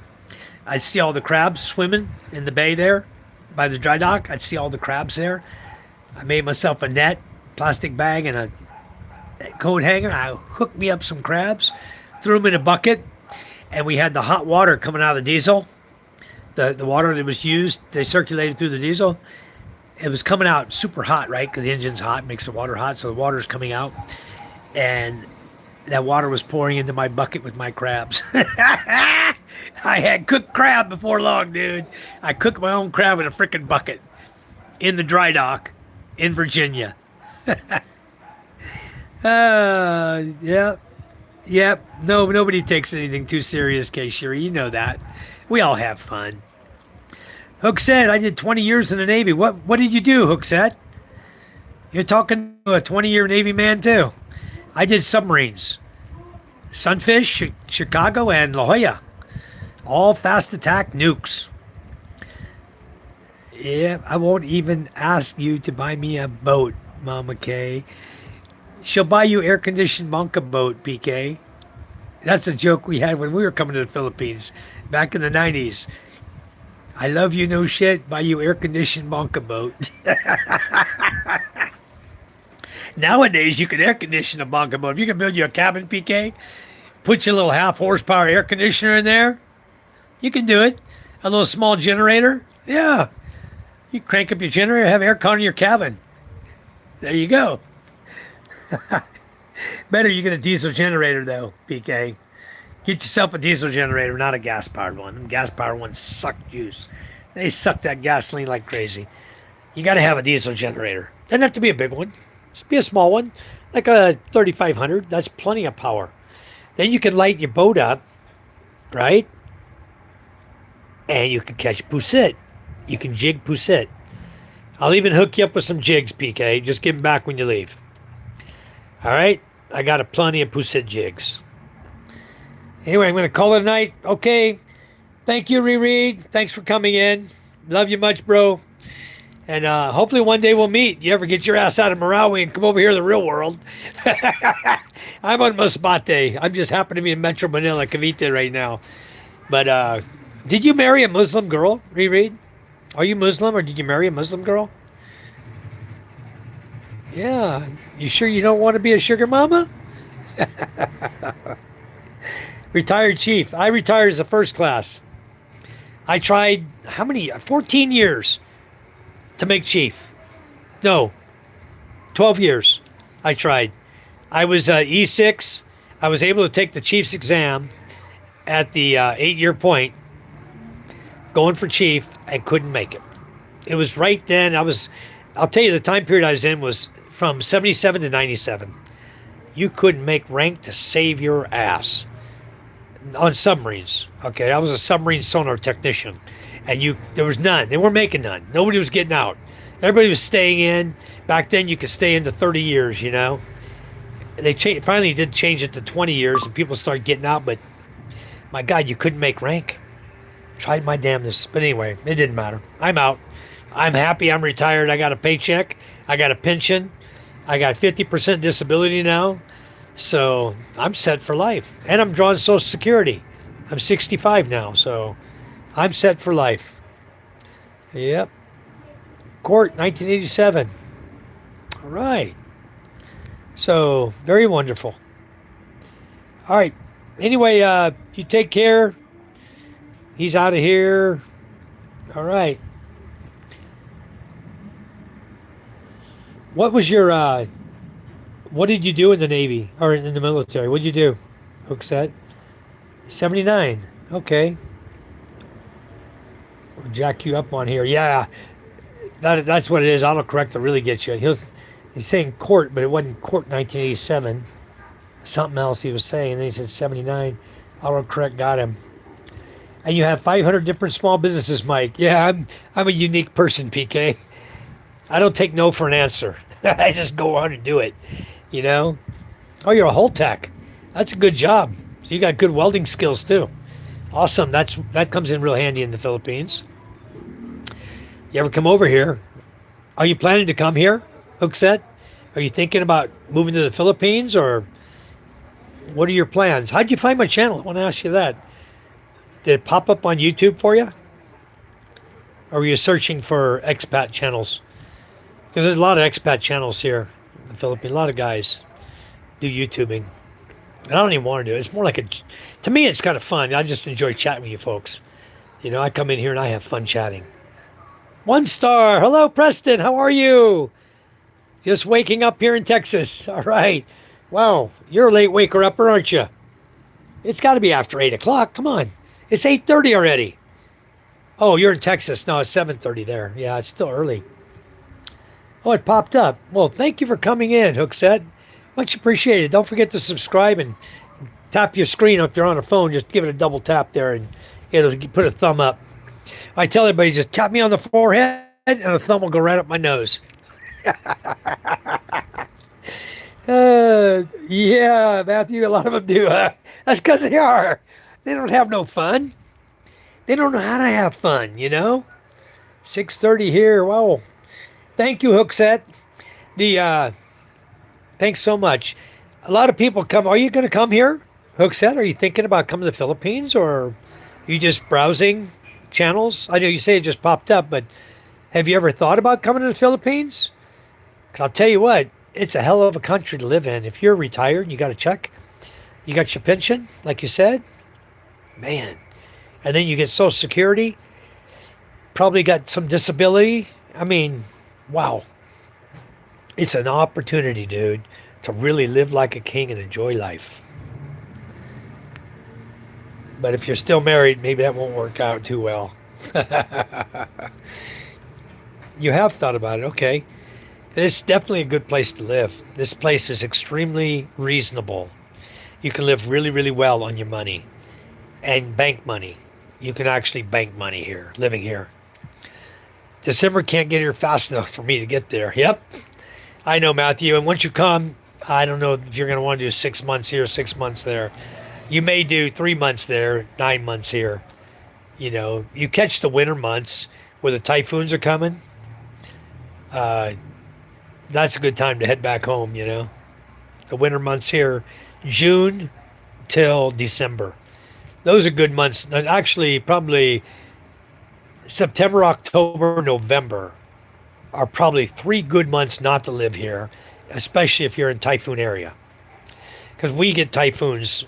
I'd see all the crabs swimming in the bay there by the dry dock. I'd see all the crabs there. I made myself a net, plastic bag, and a coat hanger. I hooked me up some crabs, threw them in a bucket, and we had the hot water coming out of the diesel. The water that was used, they circulated through the diesel. It was coming out super hot, right? Because the engine's hot, makes the water hot, so the water's coming out. And that water was pouring into my bucket with my crabs. I had cooked crab before long, dude. I cooked my own crab in a freaking bucket in the dry dock in Virginia. Yep. Yep. No, nobody takes anything too serious, Kay Sherry. You know that. We all have fun. Hook said, I did 20 years in the Navy. What did you do, Hook said? You're talking to a 20-year Navy man, too. I did submarines. Sunfish, Chicago, and La Jolla. All fast attack nukes. Yeah, I won't even ask you to buy me a boat, Mama Kay. She'll buy you air-conditioned bunker boat, PK. That's a joke we had when we were coming to the Philippines back in the 90s. I love you, no shit. Buy you air-conditioned bunker boat. Nowadays, you can air condition a bunker boat. If you can build you a cabin, PK, put your little half horsepower air conditioner in there, you can do it. A little small generator. Yeah. You crank up your generator, have air con in your cabin. There you go. Better you get a diesel generator, though, PK. Get yourself a diesel generator, not a gas-powered one. Them gas-powered ones suck juice. They suck that gasoline like crazy. You got to have a diesel generator. Doesn't have to be a big one. Just be a small one, like a 3500. That's plenty of power. Then you can light your boat up, right? And you can catch poussette. You can jig poussette. I'll even hook you up with some jigs, PK. Just give them back when you leave. All right? I got a plenty of poussette jigs. Anyway, I'm going to call it a night. Okay. Thank you, Reread. Thanks for coming in. Love you much, bro. And hopefully one day we'll meet. You ever get your ass out of Marawi and come over here to the real world? I'm on Masbate. I'm just happen to be in Metro Manila, Cavite right now. But did you marry a Muslim girl, Reread? Are you Muslim or did you marry a Muslim girl? Yeah. You sure you don't want to be a sugar mama? Retired chief. I retired as a first class. I tried, 14 years to make chief. No, 12 years I tried. I was E6. I was able to take the chief's exam at the 8-year point, going for chief, and couldn't make it. It was right then. I'll tell you, the time period I was in was from 77 to 97. You couldn't make rank to save your ass on submarines. Okay, I was a submarine sonar technician, and there was none. They weren't making none. Nobody was getting out. Everybody was staying in. Back then, you could stay into 30 years. You know, they finally did change it to 20 years, and people started getting out. But my God, you couldn't make rank. Tried my damnedest, but anyway, it didn't matter. I'm out. I'm happy. I'm retired. I got a paycheck. I got a pension. I got 50% disability now. So I'm set for life. And I'm drawing Social Security. I'm 65 now, so I'm set for life. Yep. Court, 1987. All right. So, very wonderful. All right. Anyway, you take care. He's out of here. All right. What was your what did you do in the Navy or in the military? What did you do? Hookset? 79. Okay. We'll jack you up on here. Yeah, that's what it is. Autocorrect to really get you. He's saying court, but it wasn't court 1987. Something else he was saying. And then he said 79. Autocorrect got him. And you have 500 different small businesses, Mike. Yeah, I'm a unique person, PK. I don't take no for an answer. I just go on and do it. You know? Oh, you're a whole tech. That's a good job. So you got good welding skills too. Awesome. That comes in real handy in the Philippines. You ever come over here? Are you planning to come here, Hookset? Are you thinking about moving to the Philippines, or what are your plans? How'd you find my channel? I want to ask you that. Did it pop up on YouTube for you? Or were you searching for expat channels? Because there's a lot of expat channels here in the Philippines. A lot of guys do YouTubing. And I don't even want to do it. It's more like to me, it's kind of fun. I just enjoy chatting with you folks. You know, I come in here and I have fun chatting. 1 star. Hello, Preston. How are you? Just waking up here in Texas. All right. Wow. You're a late waker upper, aren't you? It's got to be after 8 o'clock. Come on. It's 8:30 already. Oh, you're in Texas. No, it's 7:30 there. Yeah, it's still early. Oh, it popped up. Well, thank you for coming in, Hookset. Much appreciated. Don't forget to subscribe and tap your screen if you're on a phone. Just give it a double tap there and it'll put a thumb up. I tell everybody, just tap me on the forehead and a thumb will go right up my nose. Yeah, Matthew, a lot of them do. That's because they are. They don't have no fun. They don't know how to have fun, you know? 6:30 here. Wow. Thank you, Hookset. Thanks so much. A lot of people come. Are you going to come here, Hookset? Are you thinking about coming to the Philippines, or are you just browsing channels? I know you say it just popped up, but have you ever thought about coming to the Philippines? 'Cause I'll tell you what, it's a hell of a country to live in. If you're retired and you got a check, you got your pension, like you said, man, and then you get Social Security, probably got some disability. I mean, wow. It's an opportunity, dude, to really live like a king and enjoy life. But if you're still married, maybe that won't work out too well. You have thought about it. Okay. It's definitely a good place to live. This place is extremely reasonable. You can live really, really well on your money and bank money. You can actually bank money here, living here. December can't get here fast enough for me to get there. Yep. I know, Matthew. And once you come, I don't know if you're going to want to do 6 months here, 6 months there. You may do 3 months there, 9 months here. You know, you catch the winter months where the typhoons are coming. That's a good time to head back home, you know. The winter months here, June till December. Those are good months. And actually, probably September, October, November are probably 3 good months not to live here, especially if you're in typhoon area. Because we get typhoons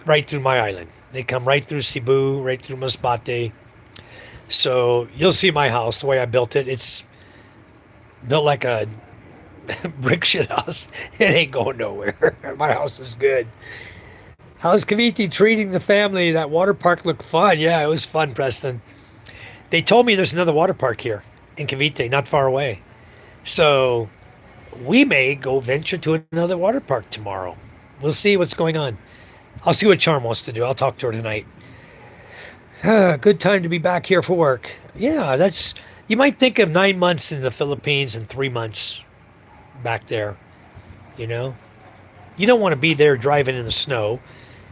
right through my island. They come right through Cebu, right through Masbate. So you'll see my house, the way I built it. It's built like a brick shit house. It ain't going nowhere. My house is good. How's Cavite treating the family? That water park looked fun. Yeah, it was fun, Preston. They told me there's another water park here in Cavite, not far away. So we may go venture to another water park tomorrow. We'll see what's going on. I'll see what Charm wants to do. I'll talk to her tonight. Good time to be back here for work. Yeah, that's... You might think of 9 months in the Philippines and 3 months back there, you know? You don't want to be there driving in the snow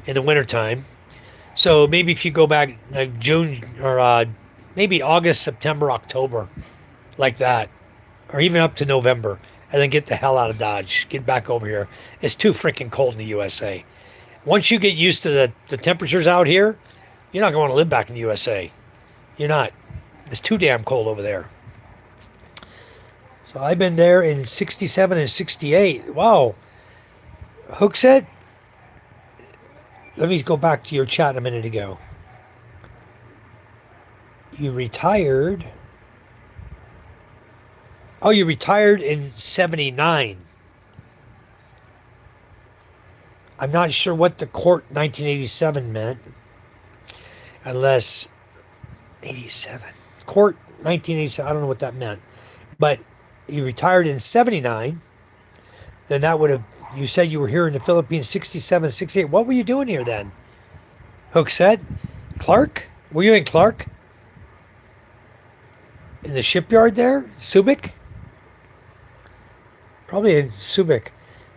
in the wintertime. So maybe if you go back like June or maybe August, September, October, like that, or even up to November, and then get the hell out of Dodge. Get back over here. It's too freaking cold in the USA. Once you get used to the temperatures out here, you're not going to want to live back in the USA. You're not. It's too damn cold over there. So I've been there in 67 and 68. Wow. Hookset, let me go back to your chat a minute ago. You retired Oh, you retired in 79. I'm not sure what the court 1987 meant, unless 87. Court 1987, I don't know what that meant. But you retired in 79, then that would have, you said you were here in the Philippines 67, 68. What were you doing here then? Hook said. Clark? Were you in Clark? In the shipyard there? Subic? Probably in Subic.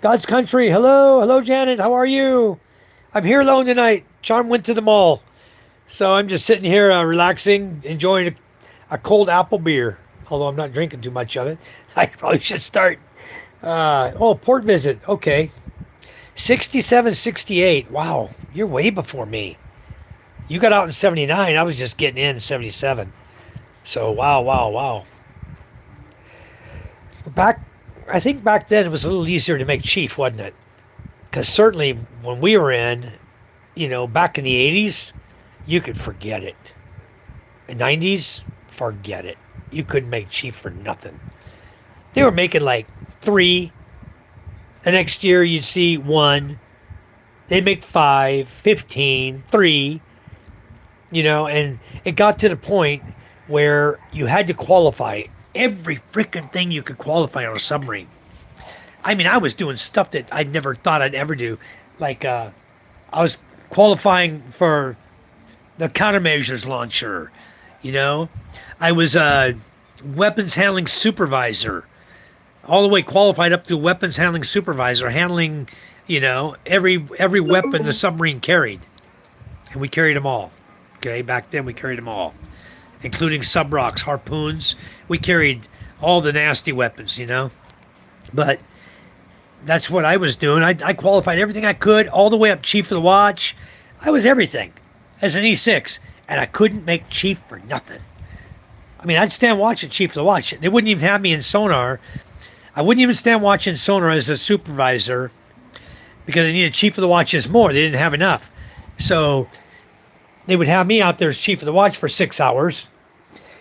God's country. Hello. Hello, Janet. How are you? I'm here alone tonight. Charm went to the mall. So I'm just sitting here relaxing, enjoying a cold apple beer. Although I'm not drinking too much of it. I probably should start. Port visit. Okay. 67, 68. Wow. You're way before me. You got out in 79. I was just getting in 77. So, wow. I think back then it was a little easier to make chief, wasn't it? Because certainly when we were in, back in the 80s, you could forget it. In 90s, forget it. You couldn't make chief for nothing. They were making like 3. The next year you'd see 1. They'd make 5, 15, 3. And it got to the point where you had to qualify every freaking thing you could qualify on a submarine. I mean, I was doing stuff that I never thought I'd ever do. Like, I was qualifying for the countermeasures launcher, I was a weapons handling supervisor, all the way qualified up to weapons handling supervisor, handling, every weapon the submarine carried. And we carried them all. Okay, back then we carried them all, including sub rocks, harpoons. We carried all the nasty weapons, But that's what I was doing. I qualified everything I could, all the way up chief of the watch. I was everything as an E6, and I couldn't make chief for nothing. I mean, I'd stand watch at chief of the watch. They wouldn't even have me in sonar. I wouldn't even stand watch in sonar as a supervisor because they needed chief of the watches more. They didn't have enough. So they would have me out there as chief of the watch for 6 hours.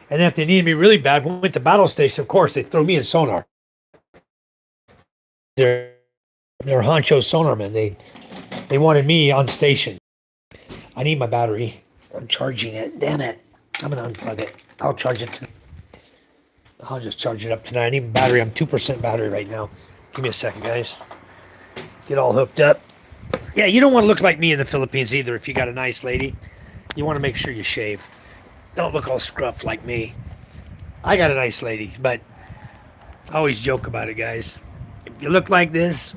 And then if they needed me really bad, when we went to battle station, of course, they throw me in sonar. They're honcho sonarmen. They wanted me on station. I need my battery. I'm charging it. Damn it. I'm going to unplug it. I'll charge it. I'll just charge it up tonight. I need my battery. I'm 2% battery right now. Give me a second, guys. Get all hooked up. Yeah, you don't want to look like me in the Philippines either if you got a nice lady. You want to make sure you shave. Don't look all scruffed like me. I got a nice lady, but I always joke about it, guys. If you look like this,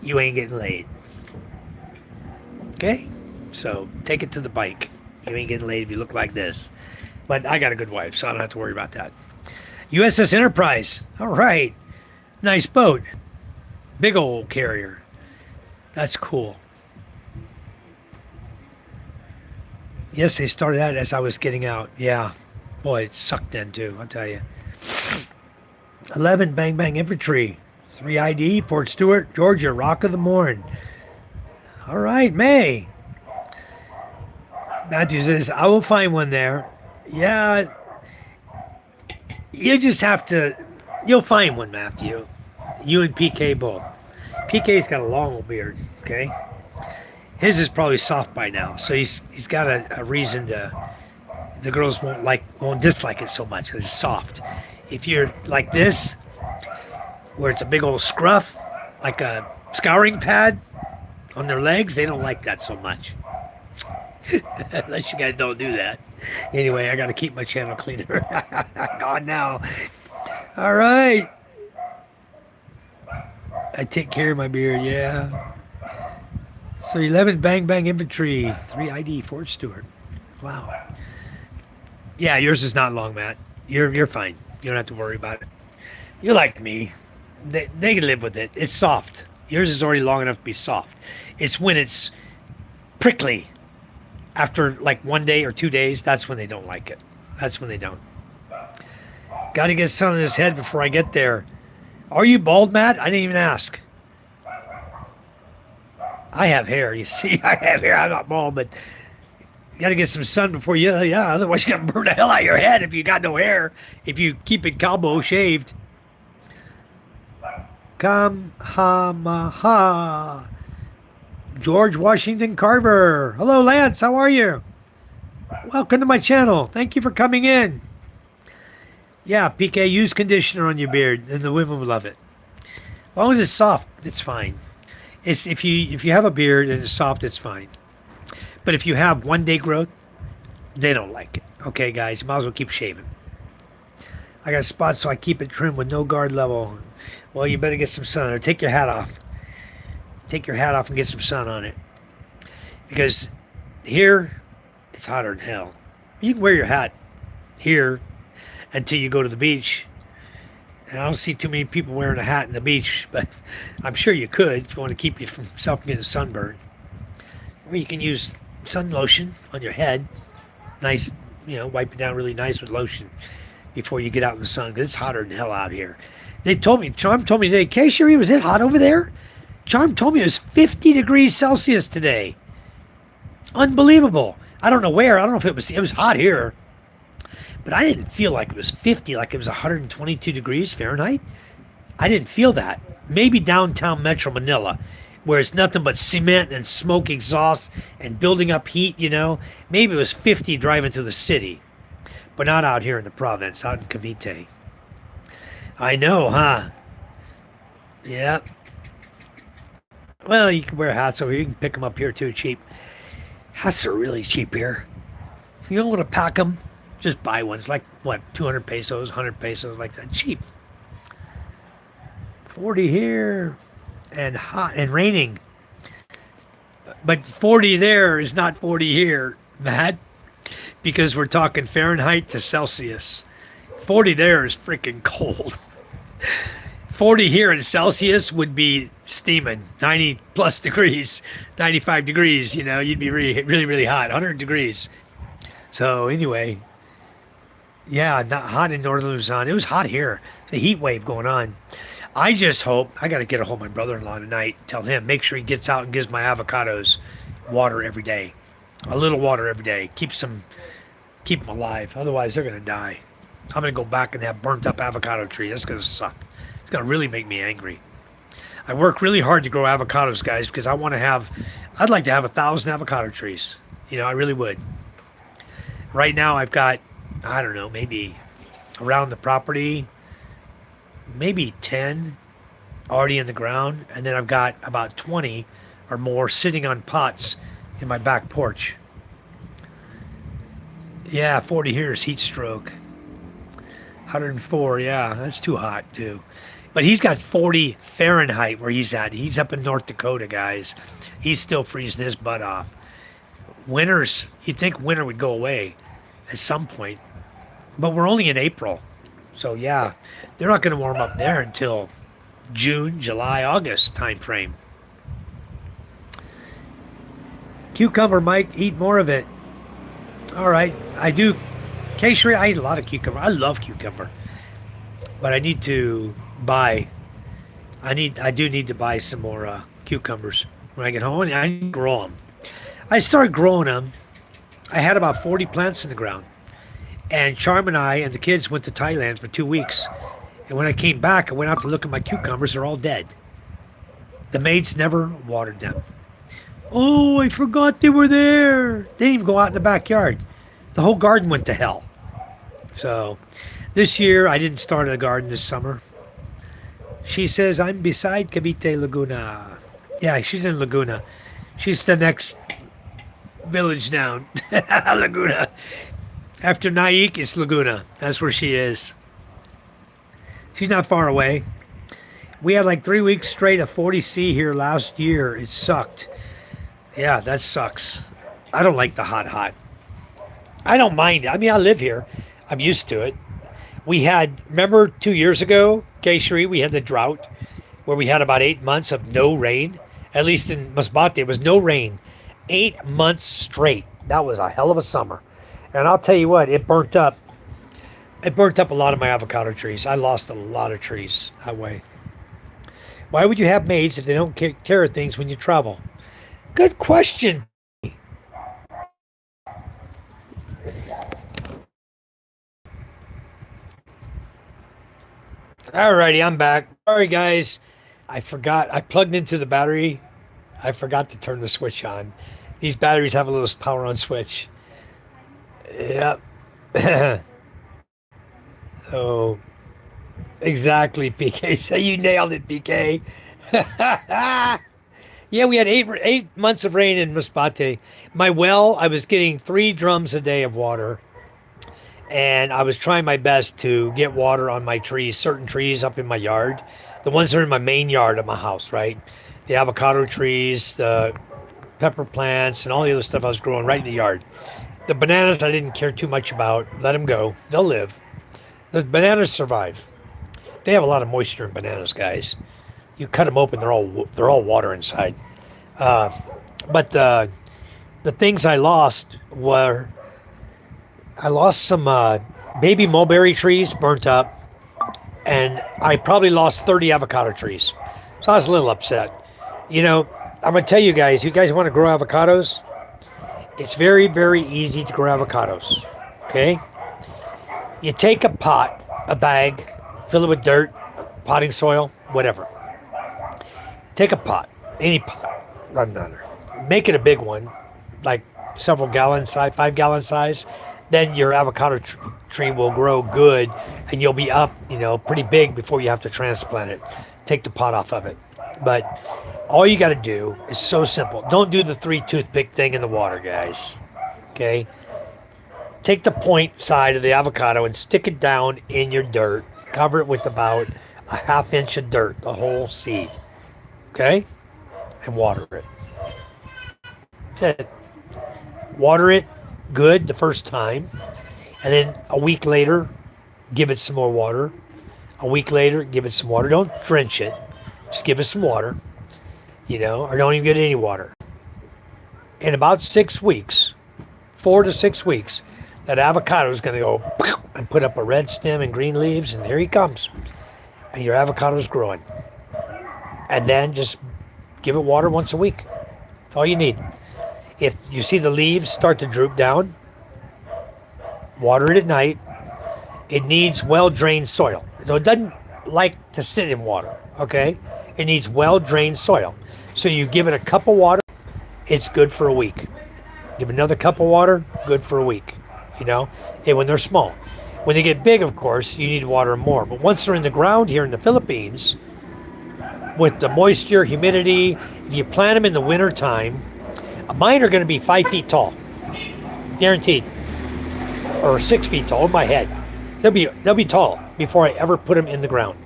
you ain't getting laid. Okay? So take it to the bike. You ain't getting laid if you look like this. But I got a good wife, so I don't have to worry about that. USS Enterprise. All right. Nice boat. Big old carrier. That's cool. Yes, they started that as I was getting out. Yeah. Boy, it sucked then too, I'll tell you. 11 Bang Bang Infantry. 3 ID, Fort Stewart, Georgia, Rock of the Morn. All right, May. Matthew says, I will find one there. Yeah. You just have to, you'll find one, Matthew. You and PK both. PK's got a long old beard, okay? His is probably soft by now, so he's got a reason to, the girls won't dislike it so much because it's soft. If you're like this, where it's a big old scruff, like a scouring pad on their legs, they don't like that so much. Unless you guys don't do that. Anyway, I got to keep my channel cleaner. Gone now. All right. I take care of my beard, yeah. So 11 Bang Bang Infantry, 3 ID, Fort Stewart. Wow. Yeah, yours is not long, Matt. You're fine. You don't have to worry about it. You're like me. They can live with it. It's soft. Yours is already long enough to be soft. It's when it's prickly. After like 1 day or 2 days, that's when they don't like it. That's when they don't. Got to get sun on his head before I get there. Are you bald, Matt? I didn't even ask. I have hair, you see. I have hair. I'm not bald, but you got to get some sun before you, yeah, otherwise you're going to burn the hell out of your head if you got no hair, if you keep it cowboy shaved. Kamhamaha. George Washington Carver. Hello, Lance. How are you? Welcome to my channel. Thank you for coming in. Yeah, PK, use conditioner on your beard, and the women will love it. As long as it's soft, it's fine. It's if you have a beard and it's soft, it's fine. But if you have 1 day growth, they don't like it. Okay, guys, might as well keep shaving. I got spots, so I keep it trimmed with no guard level. Well, you better get some sun, or take your hat off. Take your hat off and get some sun on it. Because here, it's hotter than hell. You can wear your hat here until you go to the beach. And I don't see too many people wearing a hat in the beach, but I'm sure you could if you want to keep yourself from getting sunburned. Or you can use sun lotion on your head. Nice, wipe it down really nice with lotion before you get out in the sun, because it's hotter than hell out here. Charm told me today, K-Sherry, was it hot over there? Charm told me it was 50 degrees Celsius today. Unbelievable. I don't know where. I don't know if it was hot here. But I didn't feel like it was 50, like it was 122 degrees Fahrenheit. I didn't feel that. Maybe downtown Metro Manila, where it's nothing but cement and smoke exhaust and building up heat, Maybe it was 50 driving through the city. But not out here in the province, out in Cavite. I know, huh? Yeah. Well, you can wear hats over here. You can pick them up here too, cheap. Hats are really cheap here. If you don't want to pack them, just buy ones. Like, what, 200 pesos, 100 pesos, like that. Cheap. 40 here and hot and raining. But 40 there is not 40 here, Matt, because we're talking Fahrenheit to Celsius. 40 there is freaking cold. 40 here in Celsius would be steaming, 90 plus degrees, 95 degrees, you'd be really, really, really hot, 100 degrees. So anyway, yeah, not hot in northern Luzon. It was hot here. The heat wave going on. I just hope, I got to get a hold of my brother-in-law tonight, tell him, make sure he gets out and gives my avocados water every day. A little water every day. Keep them alive. Otherwise, they're going to die. I'm going to go back and have burnt up avocado tree. That's going to suck. It's going to really make me angry. I work really hard to grow avocados, guys, because I'd like to have 1,000 avocado trees. I really would. Right now, I've got, I don't know, maybe around the property, maybe 10 already in the ground. And then I've got about 20 or more sitting on pots in my back porch. Yeah, 40 here is heat stroke. 104, yeah, that's too hot too. But he's got 40 Fahrenheit where he's at. He's up in North Dakota, guys. He's still freezing his butt off. You'd think winter would go away at some point. But we're only in April. So yeah, they're not going to warm up there until June, July, August time frame. Cucumber, Mike, eat more of it. All right, I do. Occasionally, I eat a lot of cucumber. I love cucumber. But I need to buy. I do need to buy some more cucumbers when I get home. And I need to grow them. I started growing them. I had about 40 plants in the ground. And Charm and I and the kids went to Thailand for 2 weeks. And when I came back, I went out to look at my cucumbers. They're all dead. The maids never watered them. Oh, I forgot they were there. They didn't even go out in the backyard. The whole garden went to hell. So this year, I didn't start a garden this summer. She says, I'm beside Cavite Laguna. Yeah, she's in Laguna. She's the next village down. Laguna. After Naik, it's Laguna. That's where she is. She's not far away. We had like 3 weeks straight of 40°C here last year. It sucked. Yeah, that sucks. I don't like the hot. I don't mind it. I mean, I live here. I'm used to it. Remember 2 years ago, Keishri, we had the drought where we had about 8 months of no rain. At least in Masbate, it was no rain. 8 months straight. That was a hell of a summer. And I'll tell you what, it burnt up. It burnt up a lot of my avocado trees. I lost a lot of trees that way. Why would you have maids if they don't take care of things when you travel? Good question. Alrighty, I'm back. Sorry, guys. I forgot. I plugged into the battery. I forgot to turn the switch on. These batteries have a little power on switch. Yep. Oh, exactly, PK. So you nailed it, PK. Yeah, we had 8 months of rain in Masbate. My well, I was getting 3 drums a day of water, and I was trying my best to get water on my trees, certain trees up in my yard, the ones that are in my main yard of my house, right? The avocado trees, the pepper plants, and all the other stuff I was growing right in the yard. The bananas I didn't care too much about. Let them go. They'll live. The bananas survive. They have a lot of moisture in bananas, guys. You cut them open, they're all water inside. Uh, but the things I lost were I lost some baby mulberry trees burnt up, and I probably lost 30 avocado trees. So I was a little upset. You know, I'm gonna tell you guys. You guys want to grow avocados? It's very, very easy to grow avocados. Okay, you take a pot, a bag, fill it with dirt, potting soil, whatever. Take a pot, any pot, doesn't matter. Make it a big one, like several gallon size, 5 gallon size. Then your avocado tree will grow good, and you'll be up, pretty big before you have to transplant it. Take the pot off of it. But all you got to do is so simple. Don't do the 3 toothpick thing in the water, guys. Okay? Take the point side of the avocado and stick it down in your dirt. Cover it with about a 1/2 inch of dirt, the whole seed. Okay? And water it. That's it. Water it good the first time. And then a week later, give it some more water. A week later, give it some water. Don't drench it. Just give it some water, or don't even get any water. In about 6 weeks, 4 to 6 weeks, that avocado is going to go and put up a red stem and green leaves, and here he comes. And your avocado is growing. And then just give it water once a week. That's all you need. If you see the leaves start to droop down, water it at night. It needs well-drained soil. So it doesn't like to sit in water, okay? It needs well-drained soil. So you give it a cup of water, it's good for a week. Give another cup of water, good for a week, and when they're small. When they get big, of course, you need to water them more. But once they're in the ground here in the Philippines, with the moisture, humidity, if you plant them in the winter time, mine are going to be 5 feet tall, guaranteed, or 6 feet tall in my head. They'll be tall before I ever put them in the ground,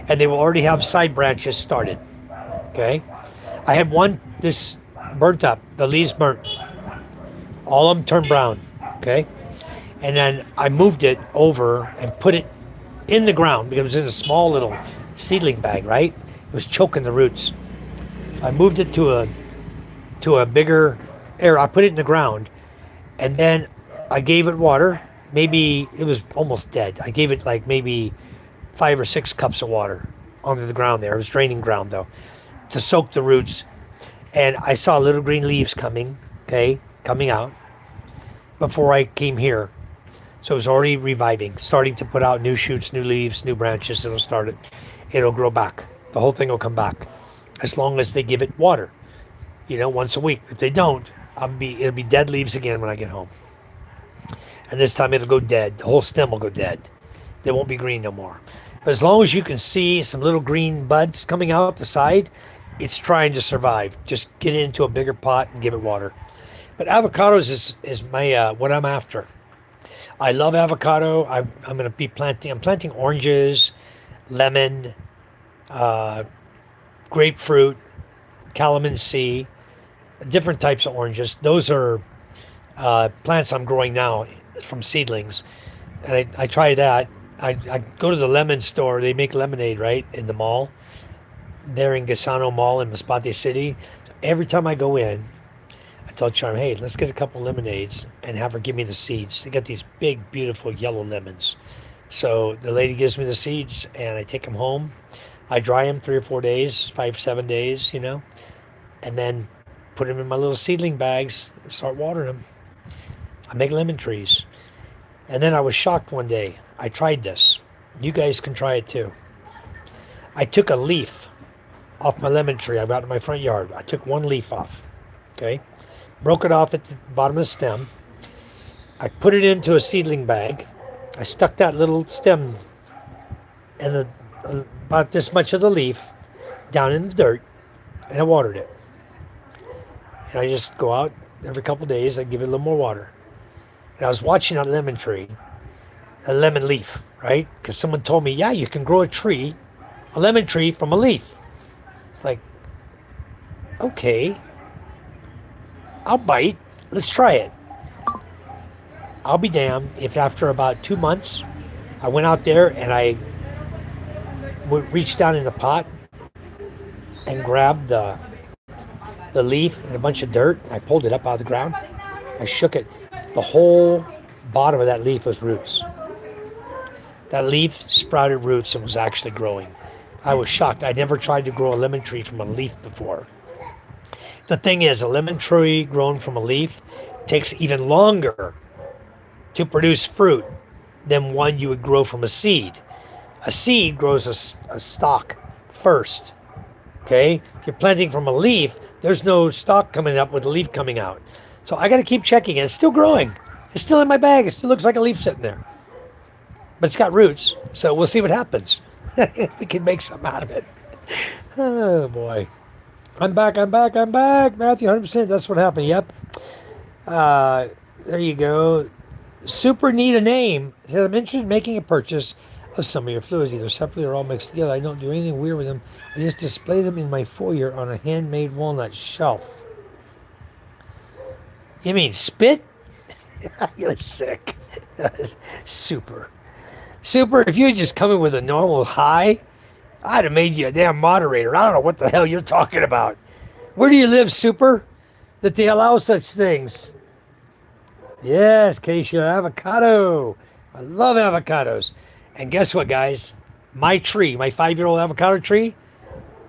and they will already have side branches started. Okay, I had one this burnt up, the leaves burnt, all of them turned brown. Okay, and then I moved it over and put it in the ground because it was in a small little seedling bag. Right, it was choking the roots. So I moved it to a bigger area. I put it in the ground, and then I gave it water. Maybe it was almost dead. I gave it like maybe 5 or 6 cups of water onto the ground there. It was draining ground though, to soak the roots. And I saw little green leaves coming out before I came here. So it was already reviving, starting to put out new shoots, new leaves, new branches. It'll grow back. The whole thing will come back as long as they give it water, once a week. If they don't, it'll be dead leaves again when I get home. And this time it'll go dead. The whole stem will go dead. They won't be green no more. But as long as you can see some little green buds coming out the side, it's trying to survive. Just get it into a bigger pot and give it water. But avocados is my what I'm after. I love avocado. I'm going to be planting. I'm planting oranges, lemon, grapefruit, calamansi, different types of oranges. Those are plants I'm growing now from seedlings, and I try that. I go to the lemon store. They make lemonade right in the mall. They're in Gasano Mall in Masbate City. Every time I go in, I tell Charm, hey, let's get a couple lemonades and have her give me the seeds. They got these big, beautiful yellow lemons. So the lady gives me the seeds, and I take them home. I dry them 3 or 4 days, 5, 7 days, and then put them in my little seedling bags and start watering them. I make lemon trees. And then I was shocked one day. I tried this. You guys can try it too. I took a leaf off my lemon tree I've got in my front yard. I took one leaf off. Okay. Broke it off at the bottom of the stem. I put it into a seedling bag. I stuck that little stem and about this much of the leaf down in the dirt, and I watered it. And I just go out every couple of days. I give it a little more water. And I was watching that lemon tree, a lemon leaf, right? Because someone told me, yeah, you can grow a lemon tree from a leaf. It's like, okay, I'll bite. Let's try it. I'll be damned if after about 2 months, I went out there and I reached down in the pot and grabbed the leaf and a bunch of dirt. I pulled it up out of the ground. I shook it. The whole bottom of that leaf was roots. That leaf sprouted roots and was actually growing. I was shocked. I never tried to grow a lemon tree from a leaf before. The thing is, a lemon tree grown from a leaf takes even longer to produce fruit than one you would grow from a seed. A seed grows a stalk first. Okay? If you're planting from a leaf, there's no stalk coming up with the leaf coming out. So I got to keep checking it. It's still growing. It's still in my bag. It still looks like a leaf sitting there. But it's got roots. So we'll see what happens. We can make something out of it. Oh, boy. I'm back. Matthew, 100%. That's what happened. Yep. There you go. Super need a name. It says, I'm interested in making a purchase of some of your fluids, either separately or all mixed together. I don't do anything weird with them. I just display them in my foyer on a handmade walnut shelf. You mean spit? You're sick. Super. If you had just come in with a normal hi, I'd have made you a damn moderator. I don't know what the hell you're talking about. Where do you live, Super? That they allow such things. Yes, Keisha, avocado. I love avocados. And guess what, guys? My tree, my 5-year-old avocado tree,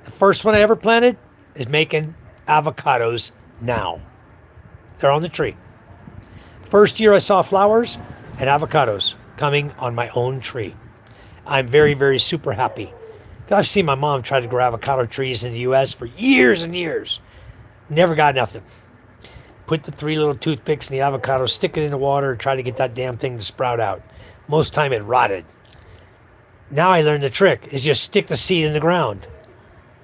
the first one I ever planted, is making avocados now. They're on the tree. First year I saw flowers and avocados coming on my own tree. I'm very, very super happy. I've seen my mom try to grow avocado trees in the U.S. for years and years. Never got nothing. Put the 3 little toothpicks in the avocado, stick it in the water, and try to get that damn thing to sprout out. Most time it rotted. Now I learned the trick is just stick the seed in the ground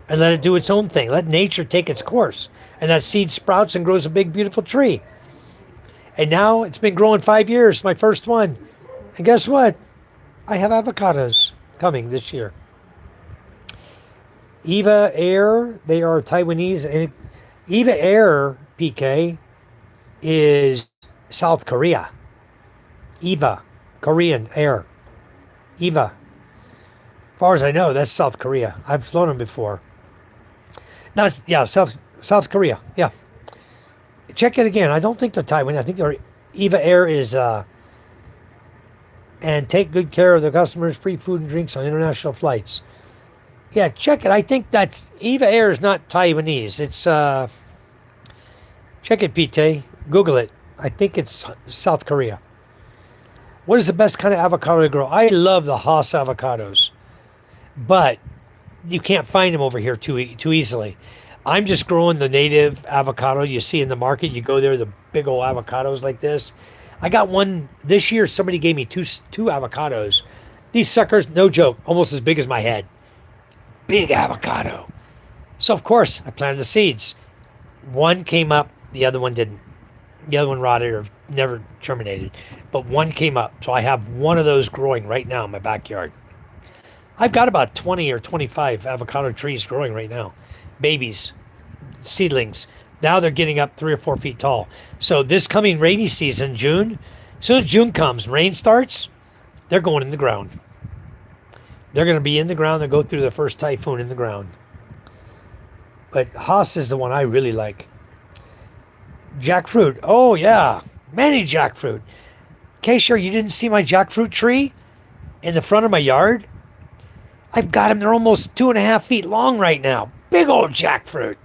and let it do its own thing. Let nature take its course. And that seed sprouts and grows a big, beautiful tree. And now it's been growing 5 years, my first one. And guess what? I have avocados coming this year. Eva Air, they are Taiwanese. And Eva Air, PK, is South Korea. Eva, Korean Air. Eva. As far as I know, that's South Korea. I've flown them before. No, yeah, South Korea. Yeah. Check it again. I don't think they're Taiwan. I think they're Eva Air is and take good care of the customers, free food and drinks on international flights. Yeah, check it. I think that's Eva Air is not Taiwanese. It's check it, Pete. Google it. I think it's South Korea. What is the best kind of avocado to grow? I love the Haas avocados, but you can't find them over here too easily. I'm just growing the native avocado you see in the market. You go there, the big old avocados like this. I got one this year. Somebody gave me two avocados. These suckers, no joke, almost as big as my head. Big avocado. So of course I planted the seeds. One came up, the other one didn't. The other one rotted or never germinated. But one came up. So I have one of those growing right now in my backyard. I've got about 20 or 25 avocado trees growing right now. Babies, seedlings. Now they're getting up 3 or 4 feet tall. So this coming rainy season, June, as soon as June comes, rain starts, they're going in the ground. They're going to be in the ground. They'll go through the first typhoon in the ground. But Haas is the one I really like. Jackfruit. Oh, yeah. Many jackfruit. Okay, sure, you didn't see my jackfruit tree in the front of my yard? I've got them. They're almost 2.5 feet long right now. Big old jackfruit.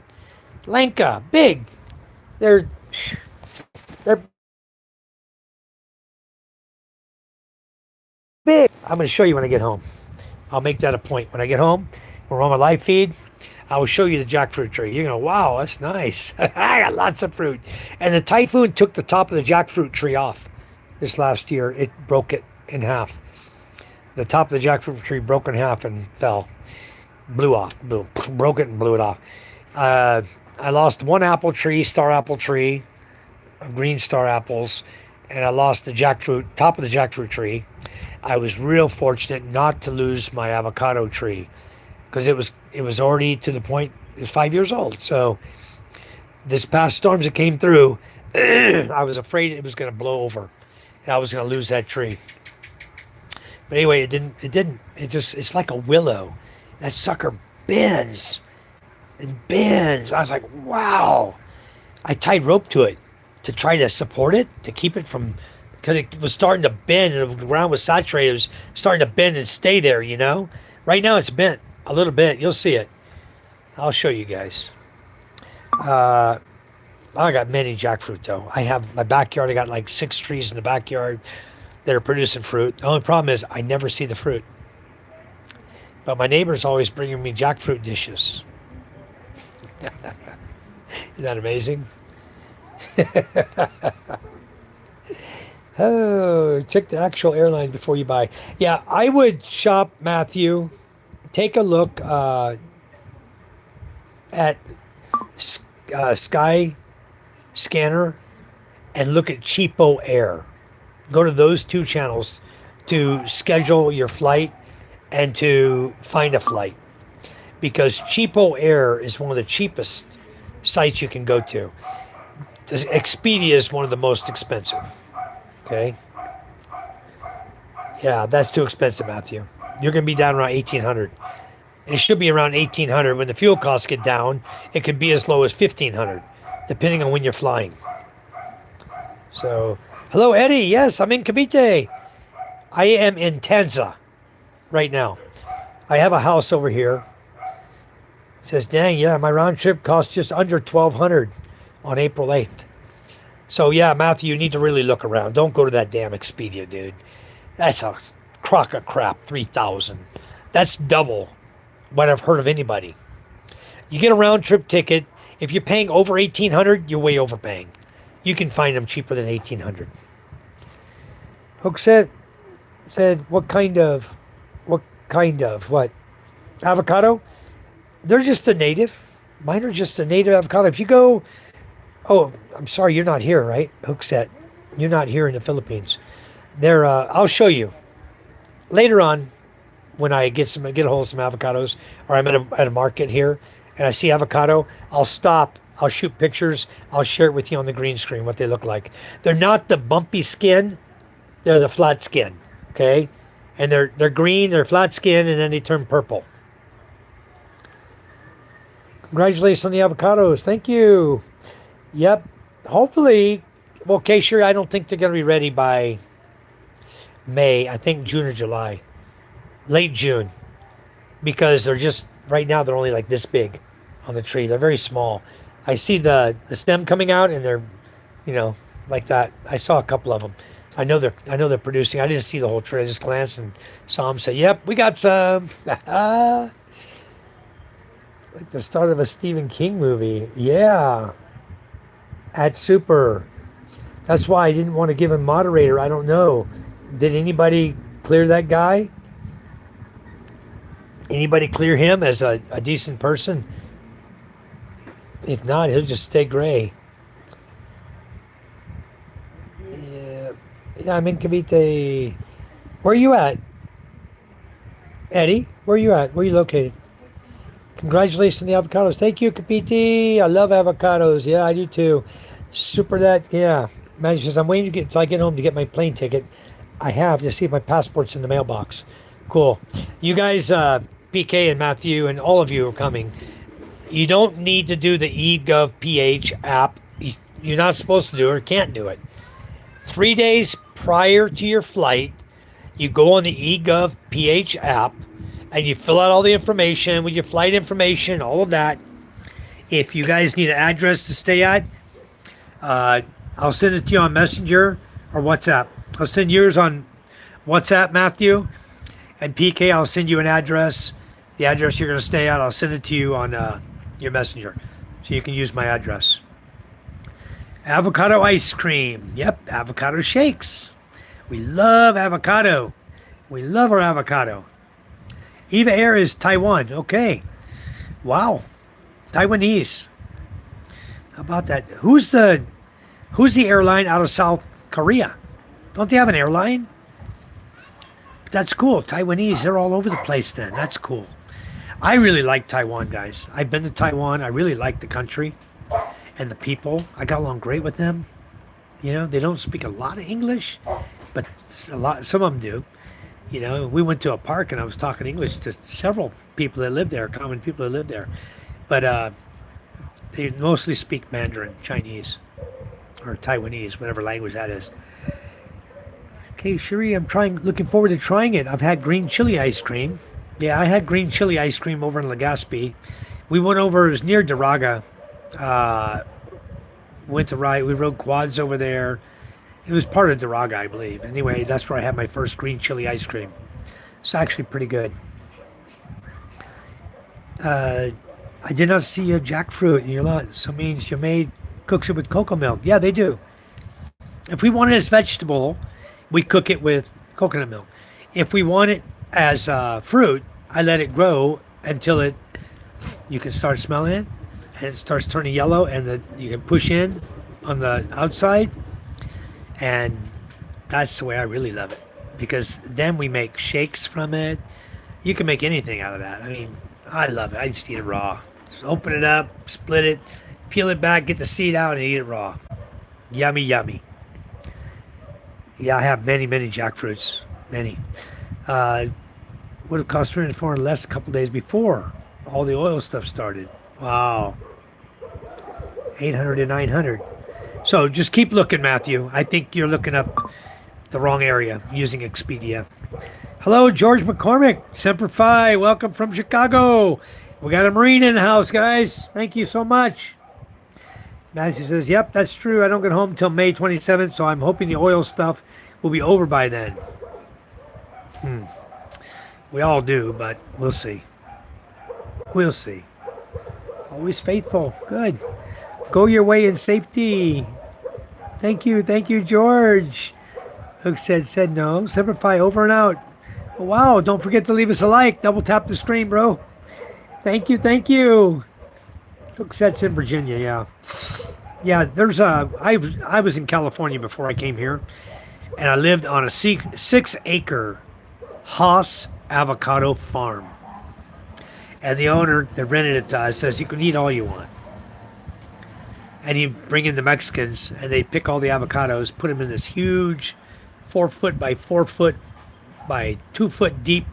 Lanka. Big. They're big. I'm going to show you when I get home. I'll make that a point. When I get home, we're on my live feed. I will show you the jackfruit tree. You're going to, wow, that's nice. I got lots of fruit. And the typhoon took the top of the jackfruit tree off this last year. It broke it in half. The top of the jackfruit tree broke in half and fell. Blew off. Broke it and blew it off. I lost one apple tree, star apple tree, green star apples, and I lost the jackfruit, top of the jackfruit tree. I was real fortunate not to lose my avocado tree because it was already to the point, it was 5 years old. So this past storms that came through, I was afraid it was going to blow over and I was going to lose that tree. But anyway, it didn't. It's like a willow. That sucker bends and bends. I was like, wow. I tied rope to it to try to support it, to keep it from, because it was starting to bend and the ground was saturated. It was starting to bend and stay there, you know? Right now it's bent a little bit. You'll see it. I'll show you guys. I got many jackfruit though. I have my backyard. I got like 6 trees in the backyard that are producing fruit. The only problem is I never see the fruit. But my neighbor's always bringing me jackfruit dishes. Isn't that amazing? Oh, check the actual airline before you buy. Yeah, I would shop, Matthew. Take a look at Sky Scanner and look at Cheapo Air. Go to those 2 channels to schedule your flight and to find a flight, because Cheapo Air is one of the cheapest sites you can go to. Expedia is one of the most expensive. Okay. Yeah, that's too expensive, Matthew. You're going to be down around 1,800. It should be around 1,800. When the fuel costs get down, it could be as low as 1,500, depending on when you're flying. So, hello, Eddie. Yes, I'm in Cavite. I am in Tanza right now. I have a house over here. Says, dang, yeah, my round trip cost just under 1,200 on April 8th. So, yeah, Matthew, you need to really look around. Don't go to that damn Expedia, dude. That's a crock of crap, 3,000. That's double what I've heard of anybody. You get a round trip ticket. If you're paying over 1,800, you're way overpaying. You can find them cheaper than 1,800. Hook said, what kind of, avocado? They're just a native. Mine are just a native avocado. If you go, oh, I'm sorry, you're not here, right? Hookset, you're not here in the Philippines. They're, I'll show you later on when I get a hold of some avocados, or I'm at a market here and I see avocado. I'll stop. I'll shoot pictures. I'll share it with you on the green screen what they look like. They're not the bumpy skin. They're the flat skin. Okay, and they're green. They're flat skin, and then they turn purple. Congratulations on the avocados. Thank you. Yep. Hopefully, well, K-Sure, I don't think they're going to be ready by May. I think June or July. Late June. Because they're just, right now, they're only like this big on the tree. They're very small. I see the stem coming out and they're, like that. I saw a couple of them. I know they're producing. I didn't see the whole tree. I just glanced and saw them say, yep, we got some. Like the start of a Stephen King movie. Yeah. At Super. That's why I didn't want to give him moderator. I don't know. Did anybody clear that guy? Anybody clear him as a decent person? If not, he'll just stay gray. Yeah, I'm in Cavite. Where are you at? Eddie, where are you at? Where are you located? Congratulations on the avocados. Thank you, Capiti. I love avocados. Yeah, I do too. Super that, yeah. Man says, I'm waiting till I get home to get my plane ticket. I have to see if my passport's in the mailbox. Cool. You guys, PK and Matthew and all of you are coming. You don't need to do the eGovPH app. You're not supposed to do it or can't do it. 3 days prior to your flight, you go on the eGovPH app and you fill out all the information with your flight information, all of that. If you guys need an address to stay at, I'll send it to you on Messenger or WhatsApp. I'll send yours on WhatsApp, Matthew. And PK, I'll send you an address The address you're going to stay at, I'll send it to you on your messenger. So you can use my address. Avocado ice cream. Yep, avocado shakes. We love avocado. We love our avocado. Eva Air is Taiwan. Okay. Wow. Taiwanese. How about that? Who's the airline out of South Korea? Don't they have an airline? That's cool. Taiwanese, they're all over the place then. That's cool. I really like Taiwan, guys. I've been to Taiwan. I really like the country and the people. I got along great with them. You know, they don't speak a lot of English, but some of them do. You know, we went to a park and I was talking English to several people that live there, common people that live there. But they mostly speak Mandarin, Chinese, or Taiwanese, whatever language that is. Okay, Cherie, looking forward to trying it. I've had green chili ice cream. Yeah, I had green chili ice cream over in Legazpi. We went over, it was near Daraga. Went to ride, we rode quads over there. It was part of Daraga, I believe. Anyway, that's where I had my first green chili ice cream. It's actually pretty good. I did not see a jackfruit in your lot. So it means your maid cooks it with cocoa milk. Yeah, they do. If we want it as vegetable, we cook it with coconut milk. If we want it as fruit, I let it grow until you can start smelling it, and it starts turning yellow, and you can push in on the outside, and that's the way I really love it, because then we make shakes from it. You can make anything out of that. I mean, I love it. I just eat it raw. Just open it up, split it, peel it back, get the seed out, and eat it raw. Yummy, yummy. Yeah, I have many, many jackfruits. Many. Would have cost 300 400 less a couple days before all the oil stuff started. Wow. 800 to 900. So just keep looking, Matthew. I think you're looking up the wrong area using Expedia. Hello, George McCormick, Semper Fi. Welcome from Chicago. We got a Marine in the house, guys. Thank you so much. Matthew says, yep, that's true. I don't get home until May 27th, so I'm hoping the oil stuff will be over by then. We all do, but we'll see. We'll see. Always faithful. Good. Go your way in safety. Thank you, George. Hook said no. Semper Fi, over and out. Oh, wow, don't forget to leave us a like. Double tap the screen, bro. Thank you. Hook said's in Virginia, yeah. Yeah, I was in California before I came here, and I lived on a 6-acre Haas avocado farm. And the owner that rented it to us says you can eat all you want. And you bring in the Mexicans, and they pick all the avocados, put them in this huge 4 foot by 4 foot by 2 foot deep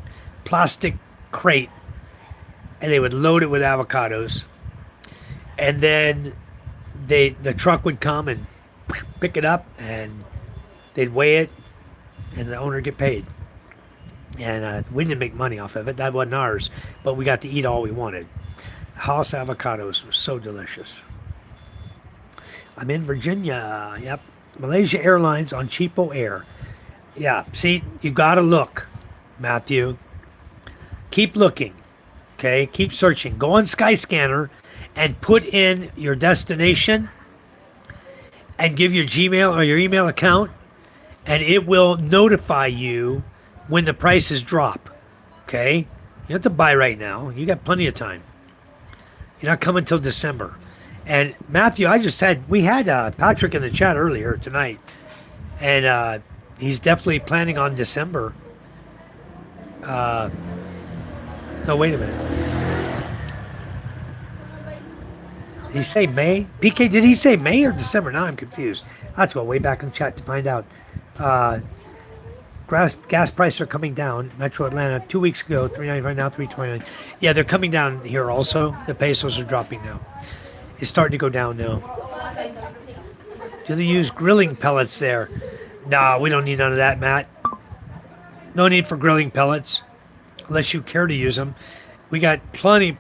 plastic crate, and they would load it with avocados. And then the truck would come and pick it up, and they'd weigh it, and the owner get paid. And we didn't make money off of it. That wasn't ours, but we got to eat all we wanted. House avocados were so delicious. I'm in Virginia. Yep. Malaysia Airlines on Cheapo Air. Yeah, see, you got to look, Matthew. Keep looking, okay? Keep searching. Go on Skyscanner and put in your destination and give your Gmail or your email account, and it will notify you when the prices drop, okay? You don't have to buy right now. You got plenty of time. You're not coming till December. And Matthew, we had Patrick in the chat earlier tonight, and he's definitely planning on December. No, wait a minute. Did he say May? PK, did he say May or December? Now I'm confused. I have to go way back in the chat to find out. Gas prices are coming down. Metro Atlanta 2 weeks ago, $3.95 now, $3.29. Yeah, they're coming down here also. The pesos are dropping now. It's starting to go down now. Do they use grilling pellets there? No, we don't need none of that, Matt. No need for grilling pellets, unless you care to use them. We got plenty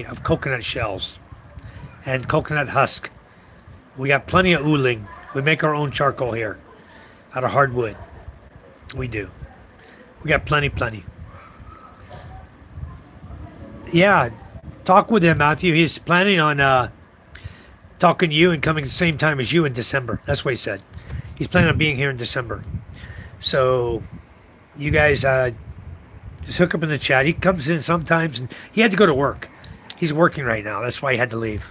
of coconut shells and coconut husk. We got plenty of uling. We make our own charcoal here out of hardwood. We do. We got plenty. yeah, talk with him, Matthew. He's planning on talking to you and coming the same time as you in December. That's what he said. He's planning on being here in December. So you guys just hook up in the chat. He comes in sometimes, and he had to go to work. He's working right now. That's why he had to leave.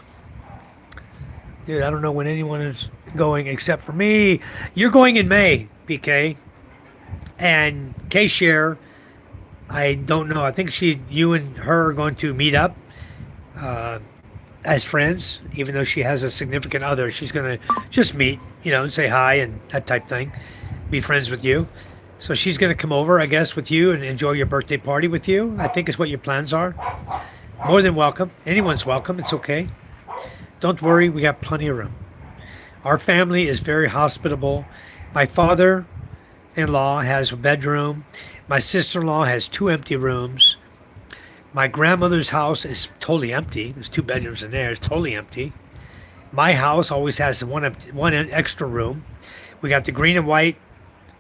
Dude, I don't know when anyone is going except for me. You're going in May, PK. And K-Share, I don't know. I think you and her are going to meet up uh, as friends, even though she has a significant other. She's going to just meet, and say hi and that type thing. Be friends with you. So she's going to come over, I guess, with you and enjoy your birthday party with you. I think is what your plans are. More than welcome. Anyone's welcome. It's okay. Don't worry. We got plenty of room. Our family is very hospitable. My father-in-law has a bedroom. My sister-in-law has 2 empty rooms. My grandmother's house is totally empty. There's 2 bedrooms in there. It's totally empty. My house always has one extra room. We got the green and white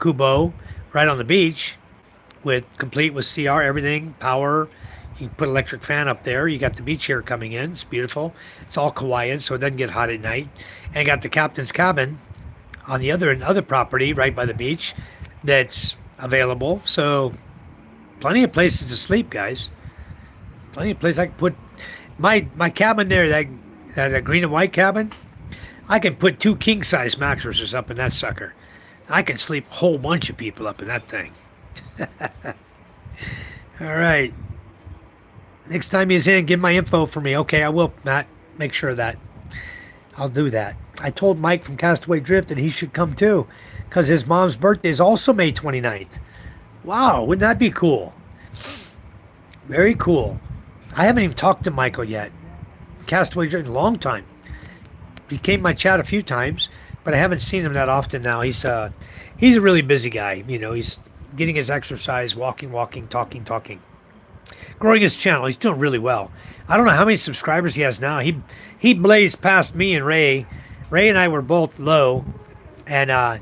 Kubo right on the beach, complete with CR, everything, power. You can put electric fan up there. You got the beach chair coming in. It's beautiful. It's all Hawaiian, so it doesn't get hot at night. And got the captain's cabin on the other property right by the beach that's available. So plenty of places to sleep, guys. Plenty of places I can put my cabin there. That green and white cabin. I can put 2 king size mattresses up in that sucker. I can sleep a whole bunch of people up in that thing. All right. Next time he's in, give my info for me. Okay, I will, Matt. Make sure of that. I'll do that. I told Mike from Castaway Drift that he should come too, because his mom's birthday is also May 29th. Wow, wouldn't that be cool? Very cool. I haven't even talked to Michael yet. Castaway Drift in a long time. He came my chat a few times, but I haven't seen him that often now. He's a really busy guy. He's getting his exercise, walking, talking. Growing his channel. He's doing really well. I don't know how many subscribers he has now. He blazed past me and Ray. Ray and I were both low, and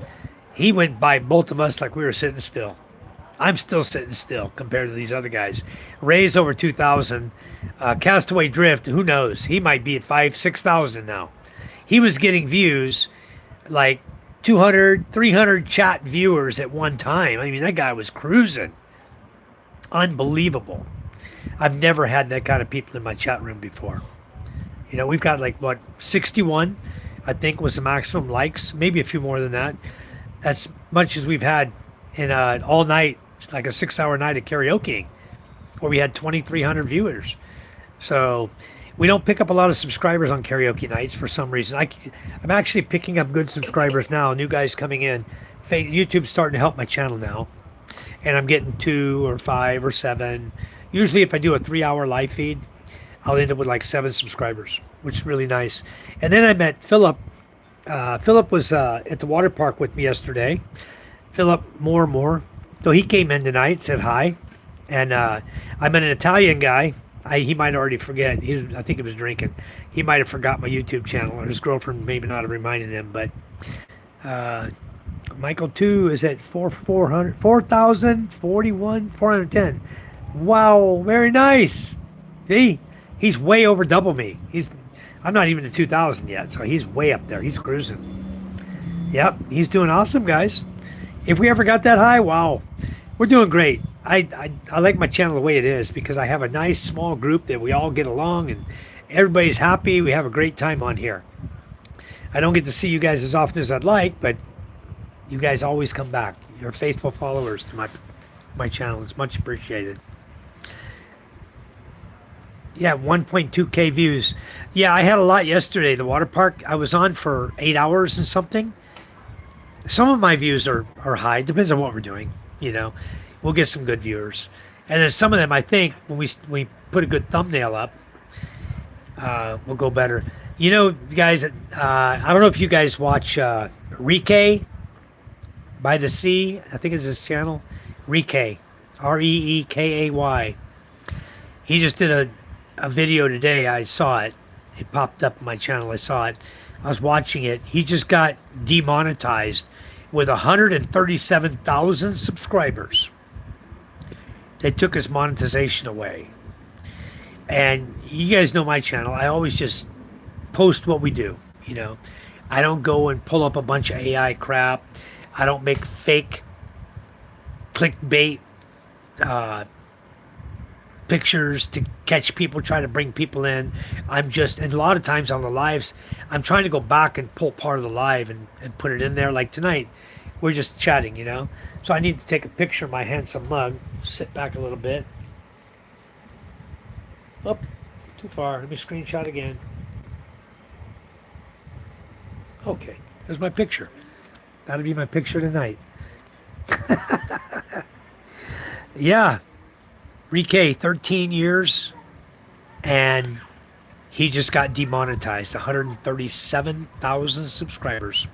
he went by both of us like we were sitting still. I'm still sitting still compared to these other guys. Ray's over 2,000. Castaway Drift, who knows? He might be at 6,000 now. He was getting views like 200, 300 chat viewers at one time. I mean, that guy was cruising. Unbelievable. I've never had that kind of people in my chat room before. We've got 61, I think was the maximum likes, maybe a few more than that. That's much as we've had in all night, like a 6-hour night of karaoke, where we had 2,300 viewers. So we don't pick up a lot of subscribers on karaoke nights for some reason. I'm actually picking up good subscribers now, new guys coming in. YouTube's starting to help my channel now. And I'm getting 2 or 5 or 7. Usually if I do a 3-hour live feed, I'll end up with 7 subscribers, which is really nice. And then I met Philip. Philip was at the water park with me yesterday. Philip more. So he came in tonight, said hi. And I met an Italian guy. He might already forget. I think he was drinking. He might have forgot my YouTube channel, or his girlfriend maybe not have reminded him. But Michael 2 is at 4,041, 410. Wow, very nice. See, he's way over double me. I'm not even at 2,000 yet, so he's way up there. He's cruising. Yep, he's doing awesome, guys. If we ever got that high, wow, we're doing great. I like my channel the way it is because I have a nice small group that we all get along and everybody's happy. We have a great time on here. I don't get to see you guys as often as I'd like, but you guys always come back. You're faithful followers to my channel. It's much appreciated. Yeah, 1.2K views. Yeah, I had a lot yesterday. The water park, I was on for 8 hours and something. Some of my views are high. Depends on what we're doing. We'll get some good viewers. And then some of them, I think, when we put a good thumbnail up, will go better. Guys, I don't know if you guys watch Rike by the Sea. I think it's his channel. Rike. Reekay. He just did a video today. I saw it. It popped up on my channel. I saw it. I was watching it. He just got demonetized with 137,000 subscribers. They took his monetization away. And you guys know my channel. I always just post what we do, you know. I don't go and pull up a bunch of AI crap. I don't make fake clickbait uh, pictures to catch people, trying to bring people in. I'm just, and a lot of times on the lives, I'm trying to go back and pull part of the live and put it in there. Like tonight, we're just chatting, you know. So I need to take a picture of my handsome mug, sit back a little bit. Up, too far. Let me screenshot again. Okay, there's my picture. That'll be my picture tonight. Yeah, Rike, 13 years, and he just got demonetized. 137,000 subscribers,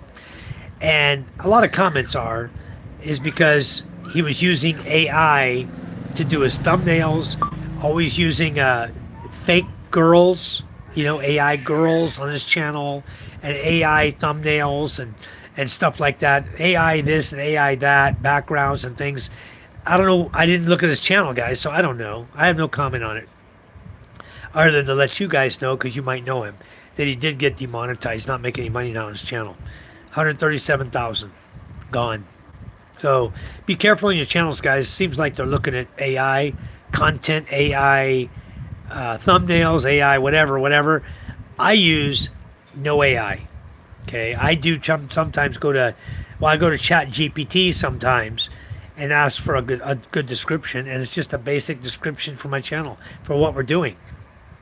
and a lot of comments is because he was using AI to do his thumbnails, always using fake girls, you know, AI girls on his channel, and AI thumbnails and stuff like that. AI this and AI that, backgrounds and things. I don't know. I didn't look at his channel, guys, so I don't know. I have no comment on it, other than to let you guys know, because you might know him, that he did get demonetized. He's not making any money now on his channel. 137,000 gone. So be careful on your channels, guys. Seems like they're looking at AI content, AI thumbnails, AI whatever. I use no AI. Okay, I do sometimes go to, I go to Chat GPT sometimes and ask for a good description, and it's just a basic description for my channel for what we're doing.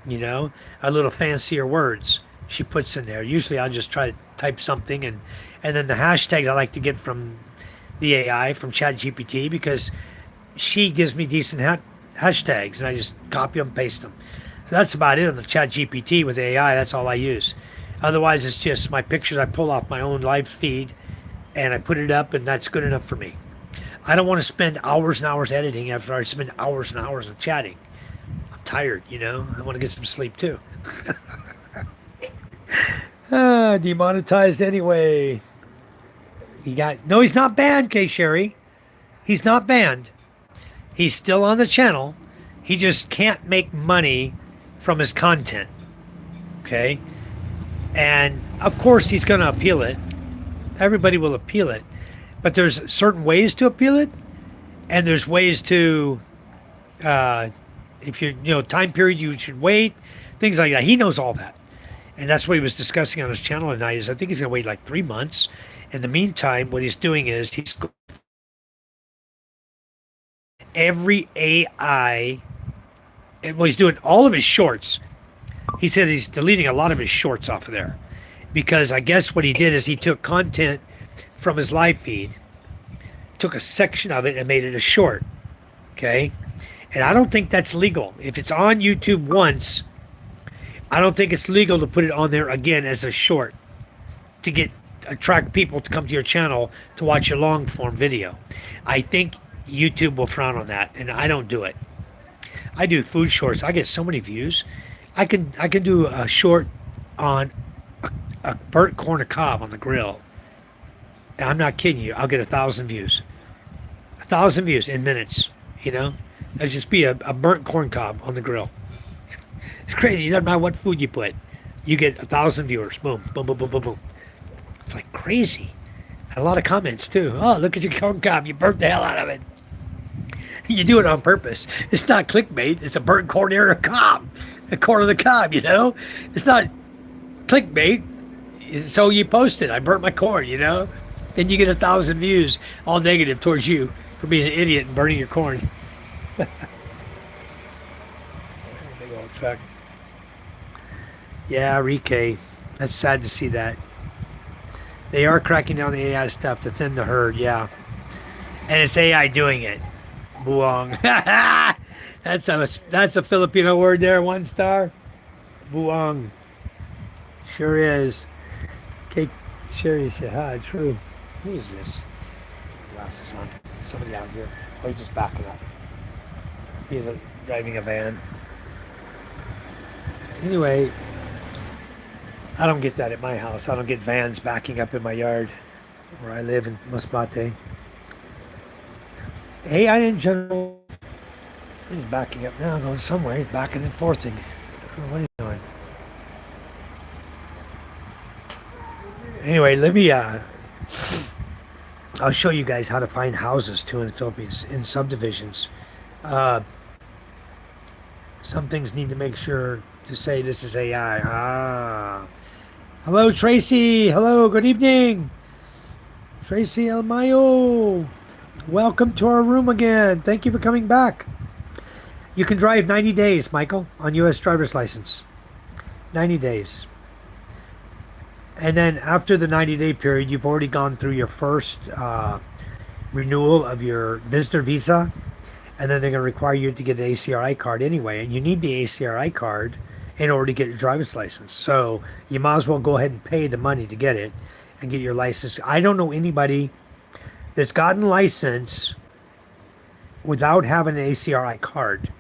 You know, a little fancier words she puts in there. Usually I'll just try to type something, and then the hashtags I like to get from the AI, from Chat GPT, because she gives me decent hashtags, and I just copy them, paste them. So that's about it on the Chat GPT with AI. That's all I use. Otherwise, it's just my pictures I pull off my own live feed, and I put it up, and that's good enough for me. I don't want to spend hours and hours editing after I spend hours and hours of chatting. I'm tired, you know. I want to get some sleep too. Demonetized anyway. No, he's not banned, K Sherry. He's not banned. He's still on the channel. He just can't make money from his content. Okay? And of course he's going to appeal it. Everybody will appeal it. But there's certain ways to appeal it, and there's ways to, if you're, time period you should wait, things like that. He knows all that. And that's what he was discussing on his channel tonight, is I think he's going to wait like 3 months. In the meantime, what he's doing is he's every AI, and he's doing all of his shorts. He said he's deleting a lot of his shorts off of there, because I guess what he did is he took content from his live feed, took a section of it and made it a short. Okay? And I don't think that's legal. If it's on YouTube once, I don't think it's legal to put it on there again as a short to attract people to come to your channel to watch your long form video. I think YouTube will frown on that, and I don't do it. I do food shorts. I get so many views. I can do a short on a burnt corn on cob on the grill. And I'm not kidding you. I'll get 1,000 views. 1,000 views in minutes. You know, that'd just be a burnt corn cob on the grill. It's crazy. It doesn't matter what food you put. You get 1,000 viewers. Boom, boom, boom, boom, boom, boom. It's like crazy. And a lot of comments too. Oh, look at your corn cob. You burnt the hell out of it. You do it on purpose. It's not clickbait. It's a burnt corn on a cob. A corn on the cob, you know. It's not clickbait. So you post it. I burnt my corn, you know. Then you get 1,000 views, all negative towards you for being an idiot and burning your corn. Big old truck. Yeah, Rike. That's sad to see that. They are cracking down the AI stuff to thin the herd, yeah. And it's AI doing it. Buong. That's a Filipino word there, 1 star. Buong. Sure is. Kate Sherry said, hi, true. Who is this? Glasses on. Somebody out here. Or he's just backing up. He's driving a van. Anyway, I don't get that at my house. I don't get vans backing up in my yard where I live in Masbate. AI in general He's backing up now, going somewhere. He's backing and forthing. I don't know what he's doing. Anyway, let me, I'll show you guys how to find houses too in the Philippines, in subdivisions. Uh, some things need to make sure to say this is AI. Hello, Tracy. Hello, good evening. Tracy El Mayo. Welcome to our room again. Thank you for coming back. You can drive 90 days, Michael, on U.S. driver's license. 90 days. And then after the 90-day period, you've already gone through your first renewal of your visitor visa. And then they're going to require you to get an ACRI card anyway. And you need the ACRI card in order to get your driver's license. So you might as well go ahead and pay the money to get it and get your license. I don't know anybody that's gotten license without having an ACRI card,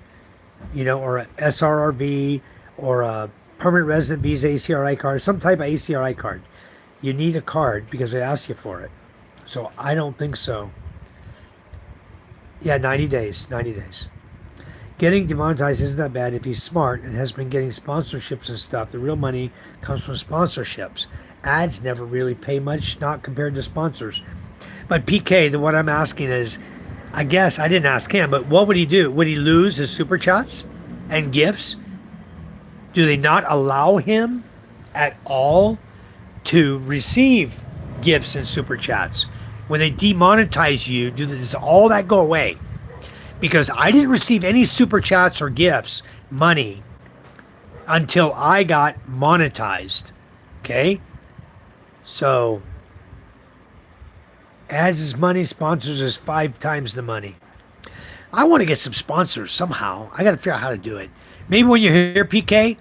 you know, or a SRRV or a permanent resident visa ACRI card, some type of ACRI card. You need a card because they ask you for it. So I don't think so. Yeah, 90 days, 90 days. Getting demonetized isn't that bad if he's smart and has been getting sponsorships and stuff. The real money comes from sponsorships. Ads never really pay much, not compared to sponsors. But PK, what I'm asking is, I guess I didn't ask him, but what would he do? Would he lose his super chats and gifts? Do they not allow him at all to receive gifts and super chats? When they demonetize you, does all that go away? Because I didn't receive any super chats or gifts, money, until I got monetized. Okay? So, ads is money, sponsors is 5 times the money. I want to get some sponsors somehow. I got to figure out how to do it. Maybe when you're here, PK,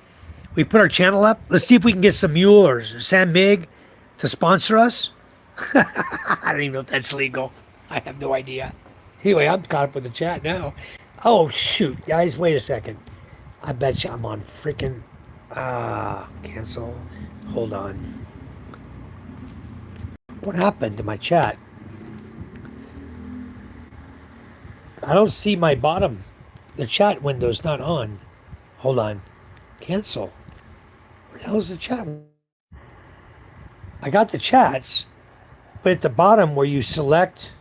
we put our channel up. Let's see if we can get some Mule or Sam Mig to sponsor us. I don't even know if that's legal. I have no idea. Anyway, I'm caught up with the chat now. Oh, shoot. Guys, wait a second. I bet you I'm on freaking... cancel. Hold on. What happened to my chat? I don't see my bottom. The chat window's not on. Hold on. Cancel. Where the hell's the chat? I got the chats, but at the bottom where you select...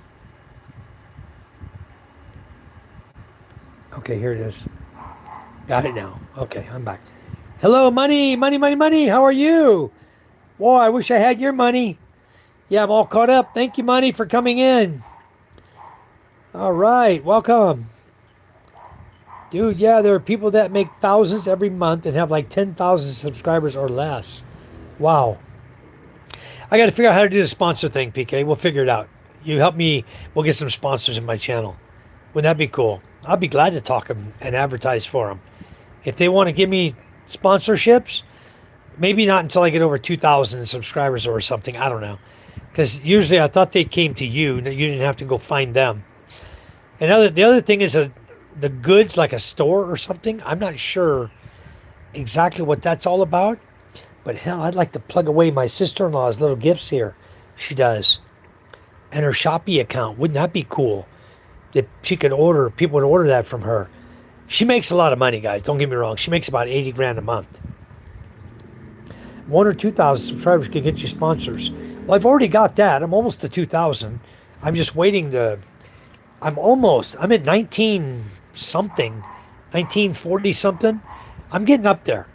Okay, here it is. Got it now. Okay, I'm back. Hello, money, money, money, money. How are you? Boy, I wish I had your money. Yeah, I'm all caught up. Thank you, money, for coming in. All right, welcome. Dude, yeah, there are people that make thousands every month and have like 10,000 subscribers or less. Wow. I got to figure out how to do the sponsor thing, PK. We'll figure it out. You help me. We'll get some sponsors in my channel. Wouldn't that be cool? I'll be glad to talk them and advertise for them. If they want to give me sponsorships, maybe not until I get over 2,000 subscribers or something. I don't know. Because usually I thought they came to you. You didn't have to go find them. And the other thing is the goods, like a store or something. I'm not sure exactly what that's all about. But hell, I'd like to plug away my sister-in-law's little gifts here. She does. And her Shopee account. Wouldn't that be cool? That she could order, people would order that from her. She makes a lot of money, guys. Don't get me wrong. She makes about 80 grand a month. 1 or 2,000 subscribers can get you sponsors. Well, I've already got that. I'm almost to 2,000. I'm just waiting to... I'm at 19 something. 1940 something. I'm getting up there.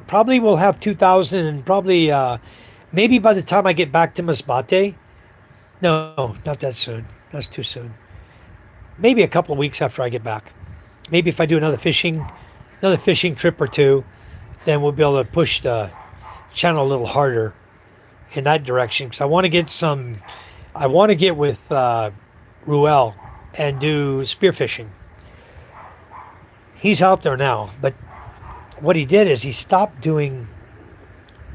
Probably will have 2,000 and probably... maybe by the time I get back to Masbate. No, not that soon. That's too soon. Maybe a couple of weeks after I get back. Maybe if I do another fishing trip or two, then we'll be able to push the channel a little harder in that direction. Because I want to get with Ruel and do spearfishing. He's out there now, but what he did is he stopped doing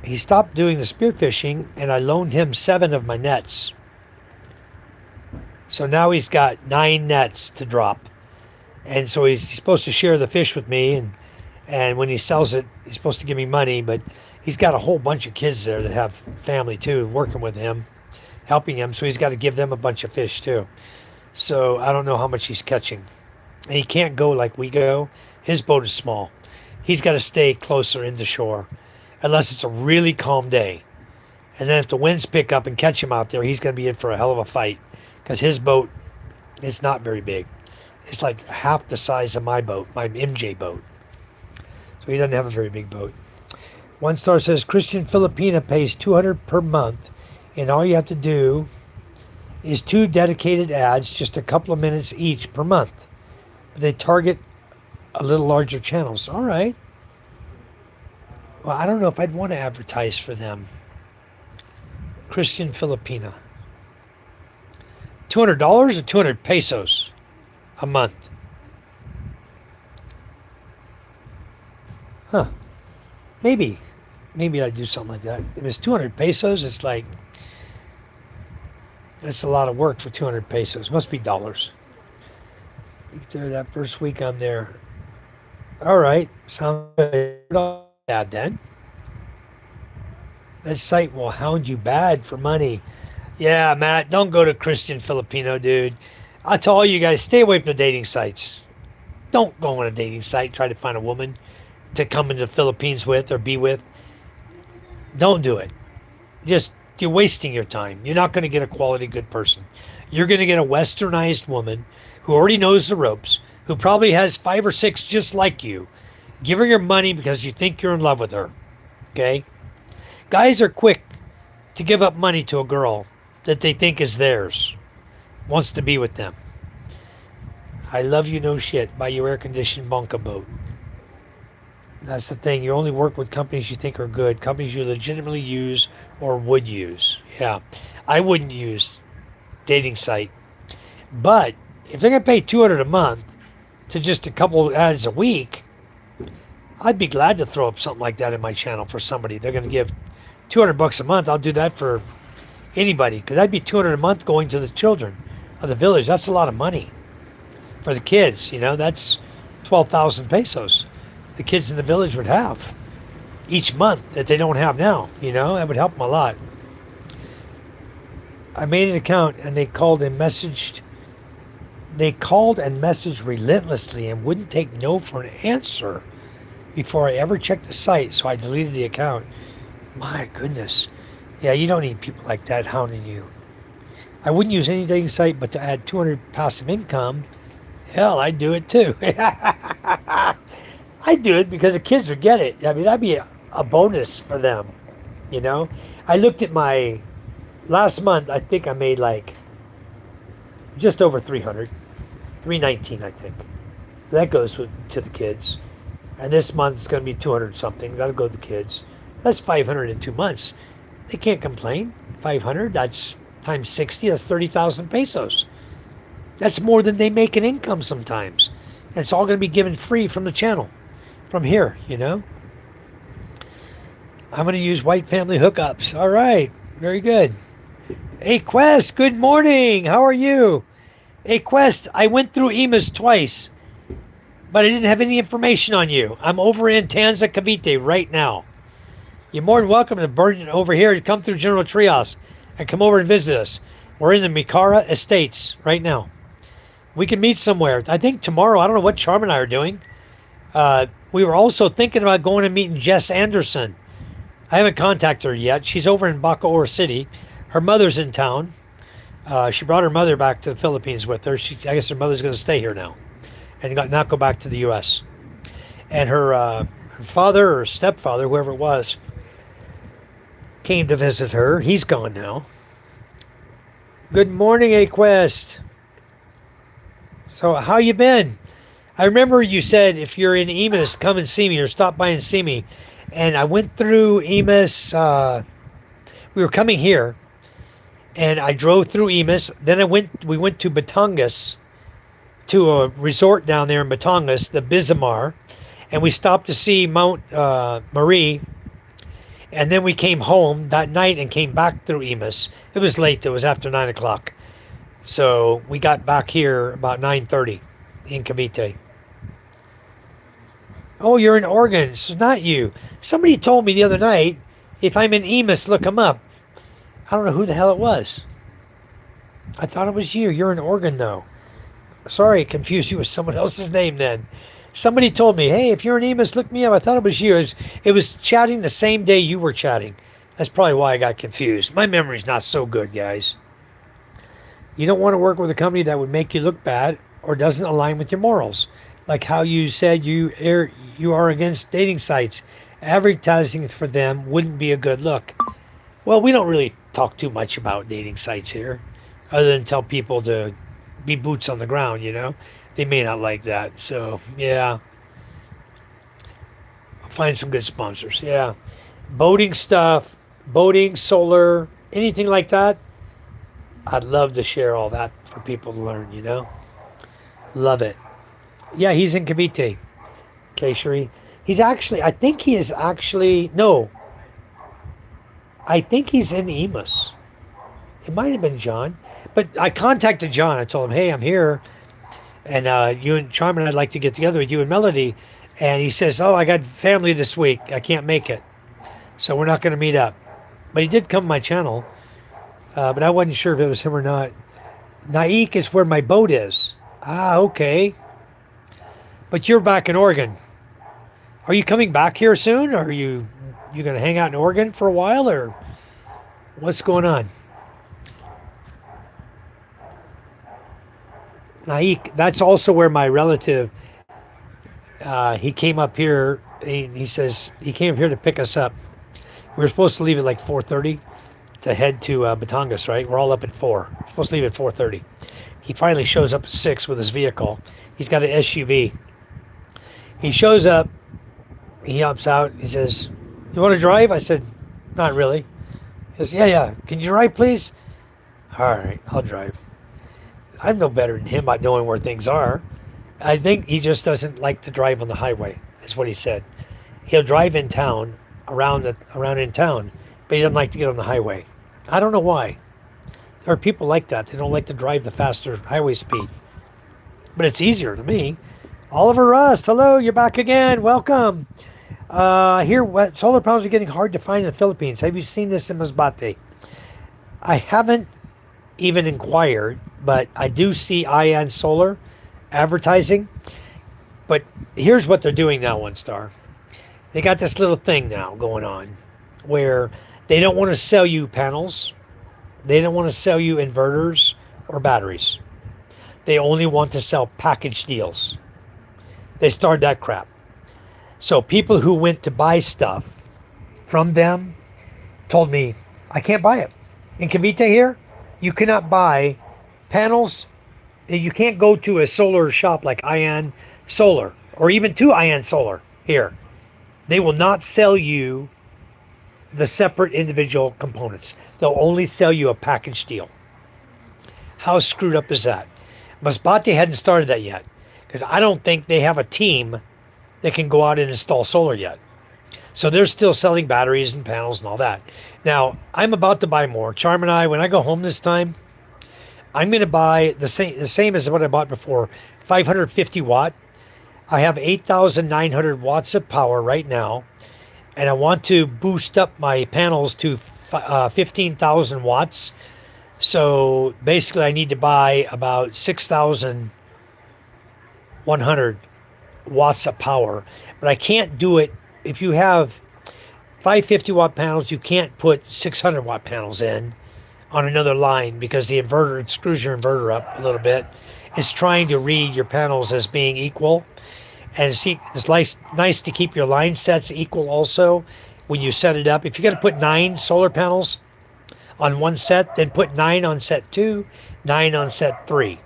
the spearfishing, and I loaned him 7 of my nets. So now he's got 9 nets to drop. And so he's supposed to share the fish with me. And when he sells it, he's supposed to give me money. But he's got a whole bunch of kids there that have family too, working with him, helping him. So he's got to give them a bunch of fish too. So I don't know how much he's catching. and he can't go like we go. His boat is small. He's got to stay closer in the shore unless it's a really calm day. And then if the winds pick up and catch him out there, he's going to be in for a hell of a fight because his boat is not very big. It's like half the size of my boat, my MJ boat. So he doesn't have a very big boat. One star says Christian Filipina pays 200 per month, and all you have to do is 2 dedicated ads, just a couple of minutes each per month. But they target a little larger channels. All right. Well, I don't know if I'd want to advertise for them. Christian Filipina. $200 or 200 pesos a month? Huh. Maybe I'd do something like that. If it's 200 pesos, it's like, that's a lot of work for 200 pesos. Must be dollars. There that first week I'm there. All right. Sounds good. Bad then. That site will hound you bad for money. Yeah, Matt, don't go to Christian Filipino, dude. I tell all you guys, stay away from the dating sites. Don't go on a dating site, try to find a woman to come into the Philippines with or be with. Don't do it. You're wasting your time. You're not going to get a quality good person. You're going to get a westernized woman who already knows the ropes, who probably has 5 or 6 just like you. Give her your money because you think you're in love with her. Okay? Guys are quick to give up money to a girl that they think is theirs, wants to be with them. I love you, no shit. Buy your air-conditioned bunker boat. That's the thing. You only work with companies you think are good, companies you legitimately use or would use. Yeah, I wouldn't use dating site. But if they're going to pay 200 a month to just a couple ads a week, I'd be glad to throw up something like that in my channel for somebody. They're going to give 200 bucks a month. I'll do that for anybody because that'd be 200 a month going to the children of the village. That's a lot of money for the kids. That's 12,000 pesos the kids in the village would have each month that they don't have now. That would help them a lot. I made an account and they called and messaged relentlessly and wouldn't take no for an answer before I ever checked the site, so I deleted the account. My goodness. Yeah, you don't need people like that hounding you. I wouldn't use any dating site, but to add 200 passive income, hell, I'd do it too. I'd do it because the kids would get it. I mean, that'd be a bonus for them, I looked at my last month. I think I made like just over 300, 319, I think. That goes to the kids. And this month it's going to be 200 something. That'll go to the kids. That's 500 in 2 months. They can't complain. 500, that's times 60, that's 30,000 pesos. That's more than they make in income sometimes. And it's all going to be given free from the channel, from here, I'm going to use white family hookups. All right, very good. Hey, Quest, good morning. How are you? Hey, Quest, I went through EMAS twice, but I didn't have any information on you. I'm over in Tanza Cavite right now. You're more than welcome to burn over here to come through General Trias and come over and visit us. We're in the Mikara Estates right now. We can meet somewhere. I think tomorrow. I don't know what Charm and I are doing. We were also thinking about going and meeting Jess Anderson. I haven't contacted her yet. She's over in Bacoor City. Her mother's in town. She brought her mother back to the Philippines with her. I guess her mother's going to stay here now and not go back to the U.S. And her father or stepfather, whoever it was, came to visit her. He's gone now. Good morning, Aquest. So how you been? I remember you said if you're in EMAS, come and see me or stop by and see me. And I went through EMAS. We were coming here, and I drove through EMAS. Then we went to Batangas, to a resort down there in Batangas, the Bizamar, and we stopped to see Mount Marie. And then we came home that night and came back through EMAS. It was late. It was after 9 o'clock. So we got back here about 9:30 in Cavite. Oh, you're in Oregon. It's not you. Somebody told me the other night, if I'm in EMAS, look them up. I don't know who the hell it was. I thought it was you. You're in Oregon, though. Sorry, confused you with someone else's name then. Somebody told me, hey, if you're an Emus, look me up. I thought it was you. It was chatting the same day you were chatting. That's probably why I got confused. My memory's not so good, guys. You don't want to work with a company that would make you look bad or doesn't align with your morals. Like how you said you are against dating sites. Advertising for them wouldn't be a good look. Well, we don't really talk too much about dating sites here, other than tell people to be boots on the ground, you know? They may not like that. So, yeah, find some good sponsors. Yeah. Boating stuff, boating, solar, anything like that. I'd love to share all that for people to learn, you know? Love it. Yeah, he's in Cavite, Keshri. He's actually, I think he is actually, no, I think he's in Emus. It might have been John. But I contacted John. I told him, hey, I'm here. And you and Charm and I'd like to get together with you and Melody. And he says, oh, I got family this week. I can't make it. So we're not going to meet up. But he did come to my channel. But I wasn't sure if it was him or not. Naik is where my boat is. Ah, okay. But you're back in Oregon. Are you coming back here soon? Or are you going to hang out in Oregon for a while? Or what's going on? Naik, that's also where my relative, he came up here. He says he came up here to pick us up. We were supposed to leave at like 4:30 to head to Batangas, right? We're all up at 4. We're supposed to leave at 4:30. He finally shows up at 6 with his vehicle. He's got an SUV. He shows up. He hops out. He says, you want to drive? I said, not really. He says, yeah. Can you drive, please? All right, I'll drive. I'm no better than him at knowing where things are. I think he just doesn't like to drive on the highway, is what he said. He'll drive in town, around in town, but he doesn't like to get on the highway. I don't know why. There are people like that. They don't like to drive the faster highway speed. But it's easier to me. Oliver Rust, hello, you're back again. Welcome. Here, solar panels are getting hard to find in the Philippines. Have you seen this in Masbate? I haven't even inquired, but I do see Ion Solar advertising. But here's what they're doing now, One Star. They got this little thing now going on where they don't want to sell you panels. They don't want to sell you inverters or batteries. They only want to sell package deals. They started that crap. So people who went to buy stuff from them told me, I can't buy it. In Cavite here, you cannot buy panels. You can't go to a solar shop like Ion Solar or even to Ion Solar here. They will not sell you the separate individual components. They'll only sell you a package deal. How screwed up is that? Masbate hadn't started that yet because I don't think they have a team that can go out and install solar yet. So they're still selling batteries and panels and all that. Now, I'm about to buy more. Charm and I, when I go home this time, I'm going to buy the same as what I bought before, 550 watt. I have 8,900 watts of power right now, and I want to boost up my panels to 15,000 watts. So basically, I need to buy about 6,100 watts of power, but I can't do it. If you have 550 watt panels, you can't put 600 watt panels in on another line because the inverter, it screws your inverter up a little bit. It's trying to read your panels as being equal. And it's nice to keep your line sets equal also when you set it up. If you got to put 9 solar panels on one set, then put 9 on set 2, 9 on set 3,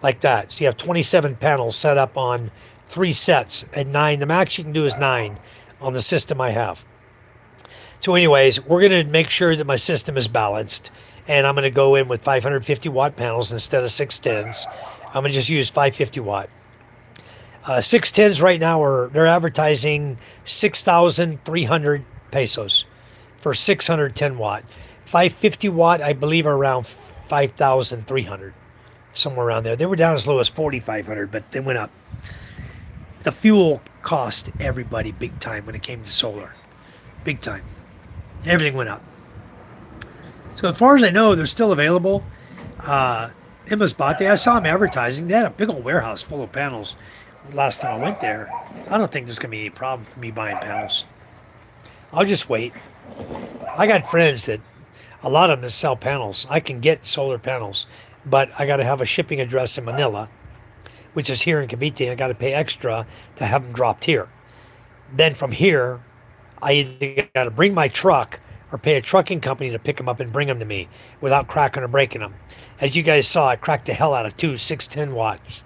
like that. So you have 27 panels set up on 3 sets and 9. The max you can do is 9 on the system I have. So anyways, we're going to make sure that my system is balanced, and I'm going to go in with 550 watt panels instead of 610s. I'm going to just use 550 watt. 610s right now they're advertising 6,300 pesos for 610 watt. 550 watt, I believe, are around 5,300, somewhere around there. They were down as low as 4,500, but they went up. The fuel cost everybody big time when it came to solar. Big time. Everything went up. So as far as I know, they're still available. In Masbate, I saw them advertising. They had a big old warehouse full of panels last time I went there. I don't think there's going to be any problem for me buying panels. I'll just wait. I got friends that, a lot of them that sell panels. I can get solar panels, but I got to have a shipping address in Manila, which is here in Cavite. I got to pay extra to have them dropped here. Then from here, I either got to bring my truck or pay a trucking company to pick them up and bring them to me without cracking or breaking them. As you guys saw, I cracked the hell out of two 610 watts.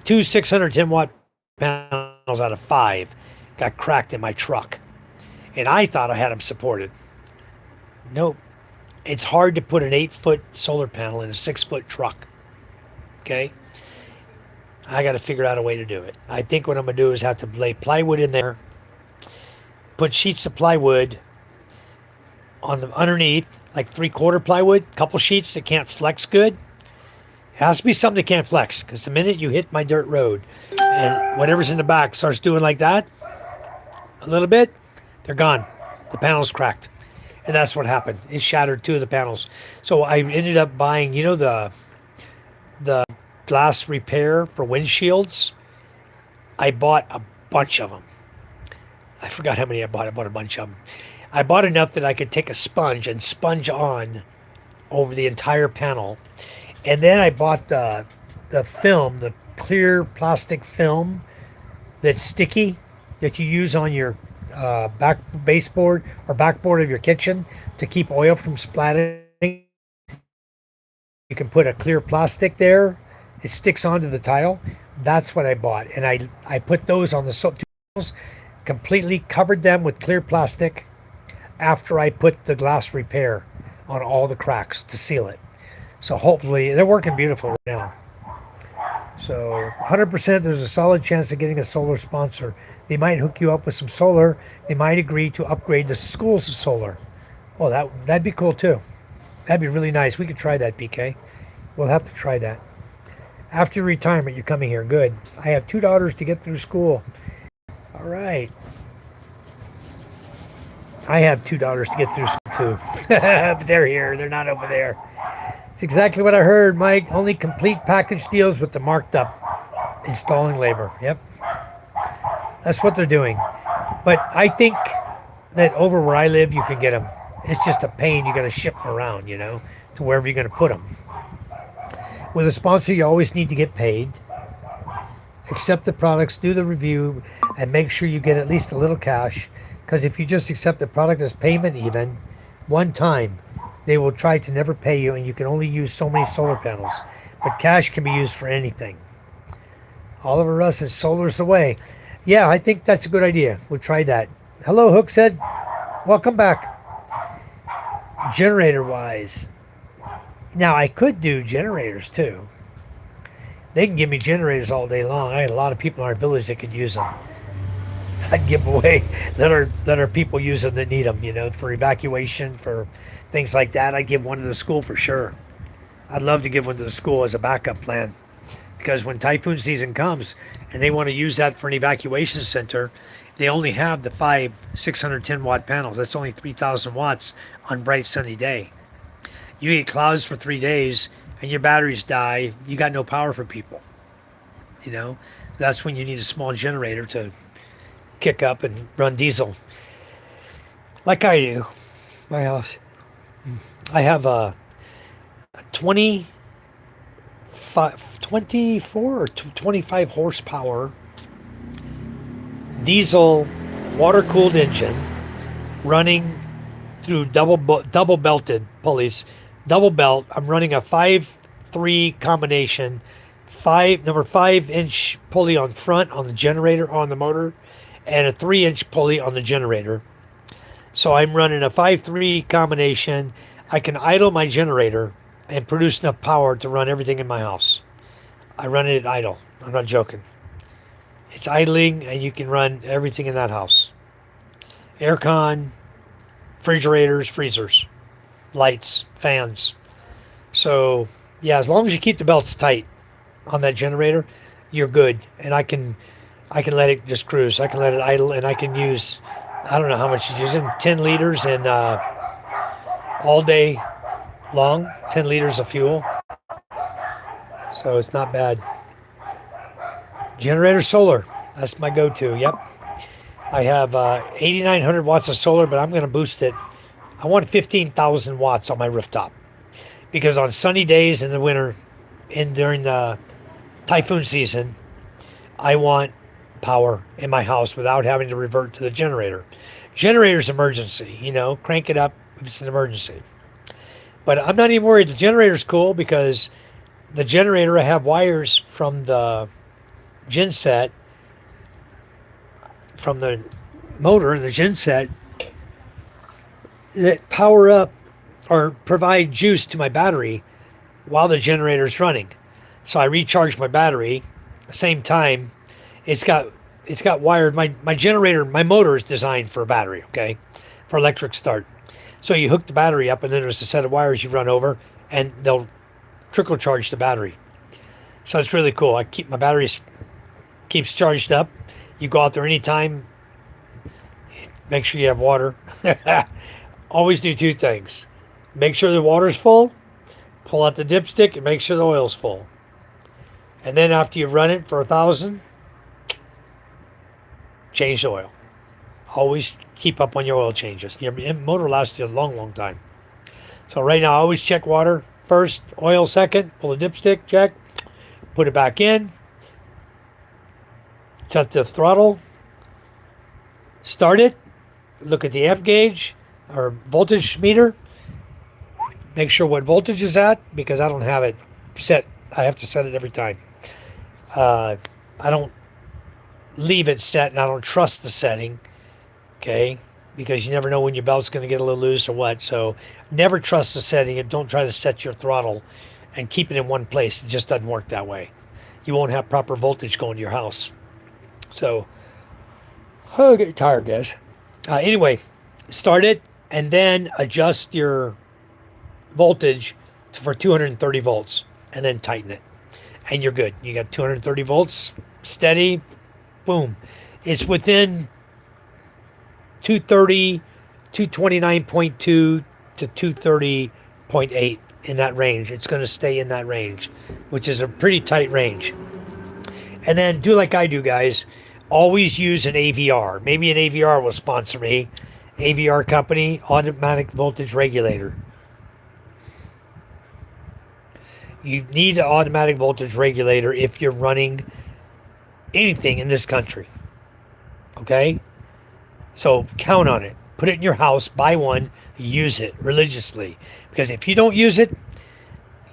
Two 610 watt panels out of 5 got cracked in my truck. And I thought I had them supported. Nope. It's hard to put an 8-foot solar panel in a 6-foot truck. Okay? I got to figure out a way to do it. I think what I'm going to do is have to lay plywood in there, put sheets of plywood on the underneath, like 3/4 plywood, couple sheets that can't flex good. It has to be something that can't flex, because the minute you hit my dirt road and whatever's in the back starts doing like that, a little bit, they're gone. The panel's cracked. And that's what happened. It shattered 2 of the panels. So I ended up buying, the glass repair for windshields. I bought a bunch of them. I forgot how many I bought. I bought a bunch of them. I bought enough that I could take a sponge and sponge on over the entire panel. And then I bought the film, the clear plastic film that's sticky that you use on your back baseboard or backboard of your kitchen to keep oil from splattering. You can put a clear plastic there. It sticks onto the tile. That's what I bought. And I put those on the tiles, completely covered them with clear plastic after I put the glass repair on all the cracks to seal it. So hopefully they're working beautiful right now. So 100% there's a solid chance of getting a solar sponsor. They might hook you up with some solar. They might agree to upgrade the schools to solar. Oh, that'd be cool too. That'd be really nice. We could try that, BK. We'll have to try that. After retirement, you're coming here. Good. I have 2 daughters to get through school. All right. I have 2 daughters to get through school too. But they're here. They're not over there. It's exactly what I heard, Mike. Only complete package deals with the marked up installing labor. Yep. That's what they're doing. But I think that over where I live, you can get them. It's just a pain. You got to ship them around, to wherever you're going to put them. With a sponsor, you always need to get paid. Accept the products, do the review, and make sure you get at least a little cash. Because if you just accept the product as payment even, one time, they will try to never pay you, and you can only use so many solar panels. But cash can be used for anything. Oliver Russ says, solar's the way. Yeah, I think that's a good idea. We'll try that. Hello, Hooksaid. Welcome back. Generator-wise. Now, I could do generators, too. They can give me generators all day long. I had a lot of people in our village that could use them. I'd give away that are people use them that need them, for evacuation, for things like that. I'd give one to the school for sure. I'd love to give one to the school as a backup plan, because when typhoon season comes and they want to use that for an evacuation center, they only have the 5 610 watt panels. That's only 3,000 watts on bright sunny day. You get clouds for 3 days and your batteries die, you got no power for people. That's when you need a small generator to kick up and run diesel, like I do. My house, I have a 24 or 25 horsepower diesel water-cooled engine running through double belted pulleys. Double belt. I'm running a 5-3 combination, number 5-inch pulley on front on the generator on the motor, and a 3-inch pulley on the generator. So I'm running a 5-3 combination. I can idle my generator and produce enough power to run everything in my house. I run it at idle. I'm not joking. It's idling and you can run everything in that house. Aircon, refrigerators, freezers, lights, fans. So yeah, as long as you keep the belts tight on that generator, you're good. And I can let it just cruise. I can let it idle, and I can use, I don't know how much it's using, 10 liters and all day long, 10 liters of fuel. So it's not bad. Generator solar. That's my go-to. Yep. I have 8,900 watts of solar, but I'm going to boost it. I want 15,000 watts on my rooftop because on sunny days in the winter and during the typhoon season, I want power in my house without having to revert to the generator. Generator's emergency, crank it up if it's an emergency. But I'm not even worried. The generator's cool because the generator, I have wires from the genset, from the motor and the genset that power up or provide juice to my battery while the generator's running. So I recharge my battery. Same time, it's got wired. My generator, my motor is designed for a battery, okay, for electric start. So you hook the battery up, and then there's a set of wires you run over, and they'll trickle charge the battery. So it's really cool. I keep my batteries keeps charged up. You go out there anytime. Make sure you have water. Always do two things: make sure the water's full, pull out the dipstick, and make sure the oil's full. And then after you've run it for 1,000, change the oil. Always keep up on your oil changes. Your motor lasts you a long, long time. So right now, I always check water first, oil second, pull the dipstick, check, put it back in, set the throttle, start it, look at the amp gauge or voltage meter, make sure what voltage is at because I don't have it set. I have to set it every time. I don't leave it set and I don't trust the setting, okay, because you never know when your belt's going to get a little loose or what. So never trust the setting and don't try to set your throttle and keep it in one place. It just doesn't work that way. You won't have proper voltage going to your house. So, oh, get tired, guys. Anyway, start it and then adjust your voltage for 230 volts and then tighten it. And you're good. You got 230 volts, steady, boom. It's within 230, 229.2 to 230.8 in that range. It's going to stay in that range, which is a pretty tight range. And then do like I do, guys. Always use an AVR. Maybe an AVR will sponsor me. AVR company, automatic voltage regulator. You need an automatic voltage regulator if you're running anything in this country. Okay? So count on it. Put it in your house, buy one, use it religiously. Because if you don't use it,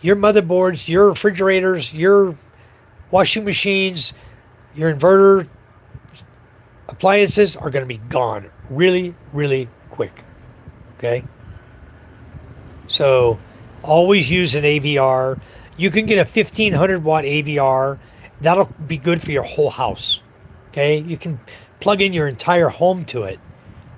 your motherboards, your refrigerators, your washing machines, your inverter, appliances are going to be gone really, really quick. Okay? So always use an AVR. You can get a 1,500 watt AVR. That'll be good for your whole house. Okay? You can plug in your entire home to it.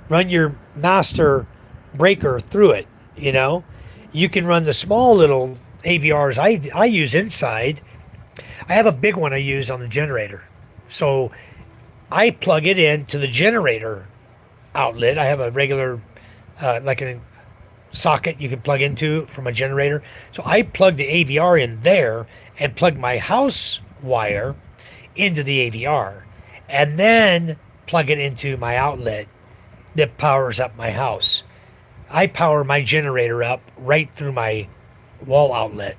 Run your master breaker through it, You can run the small little AVRs I use inside. I have a big one I use on the generator. So I plug it into the generator outlet. I have a regular, like a socket you can plug into from a generator. So I plug the AVR in there and plug my house wire into the AVR and then plug it into my outlet that powers up my house. I power my generator up right through my wall outlet,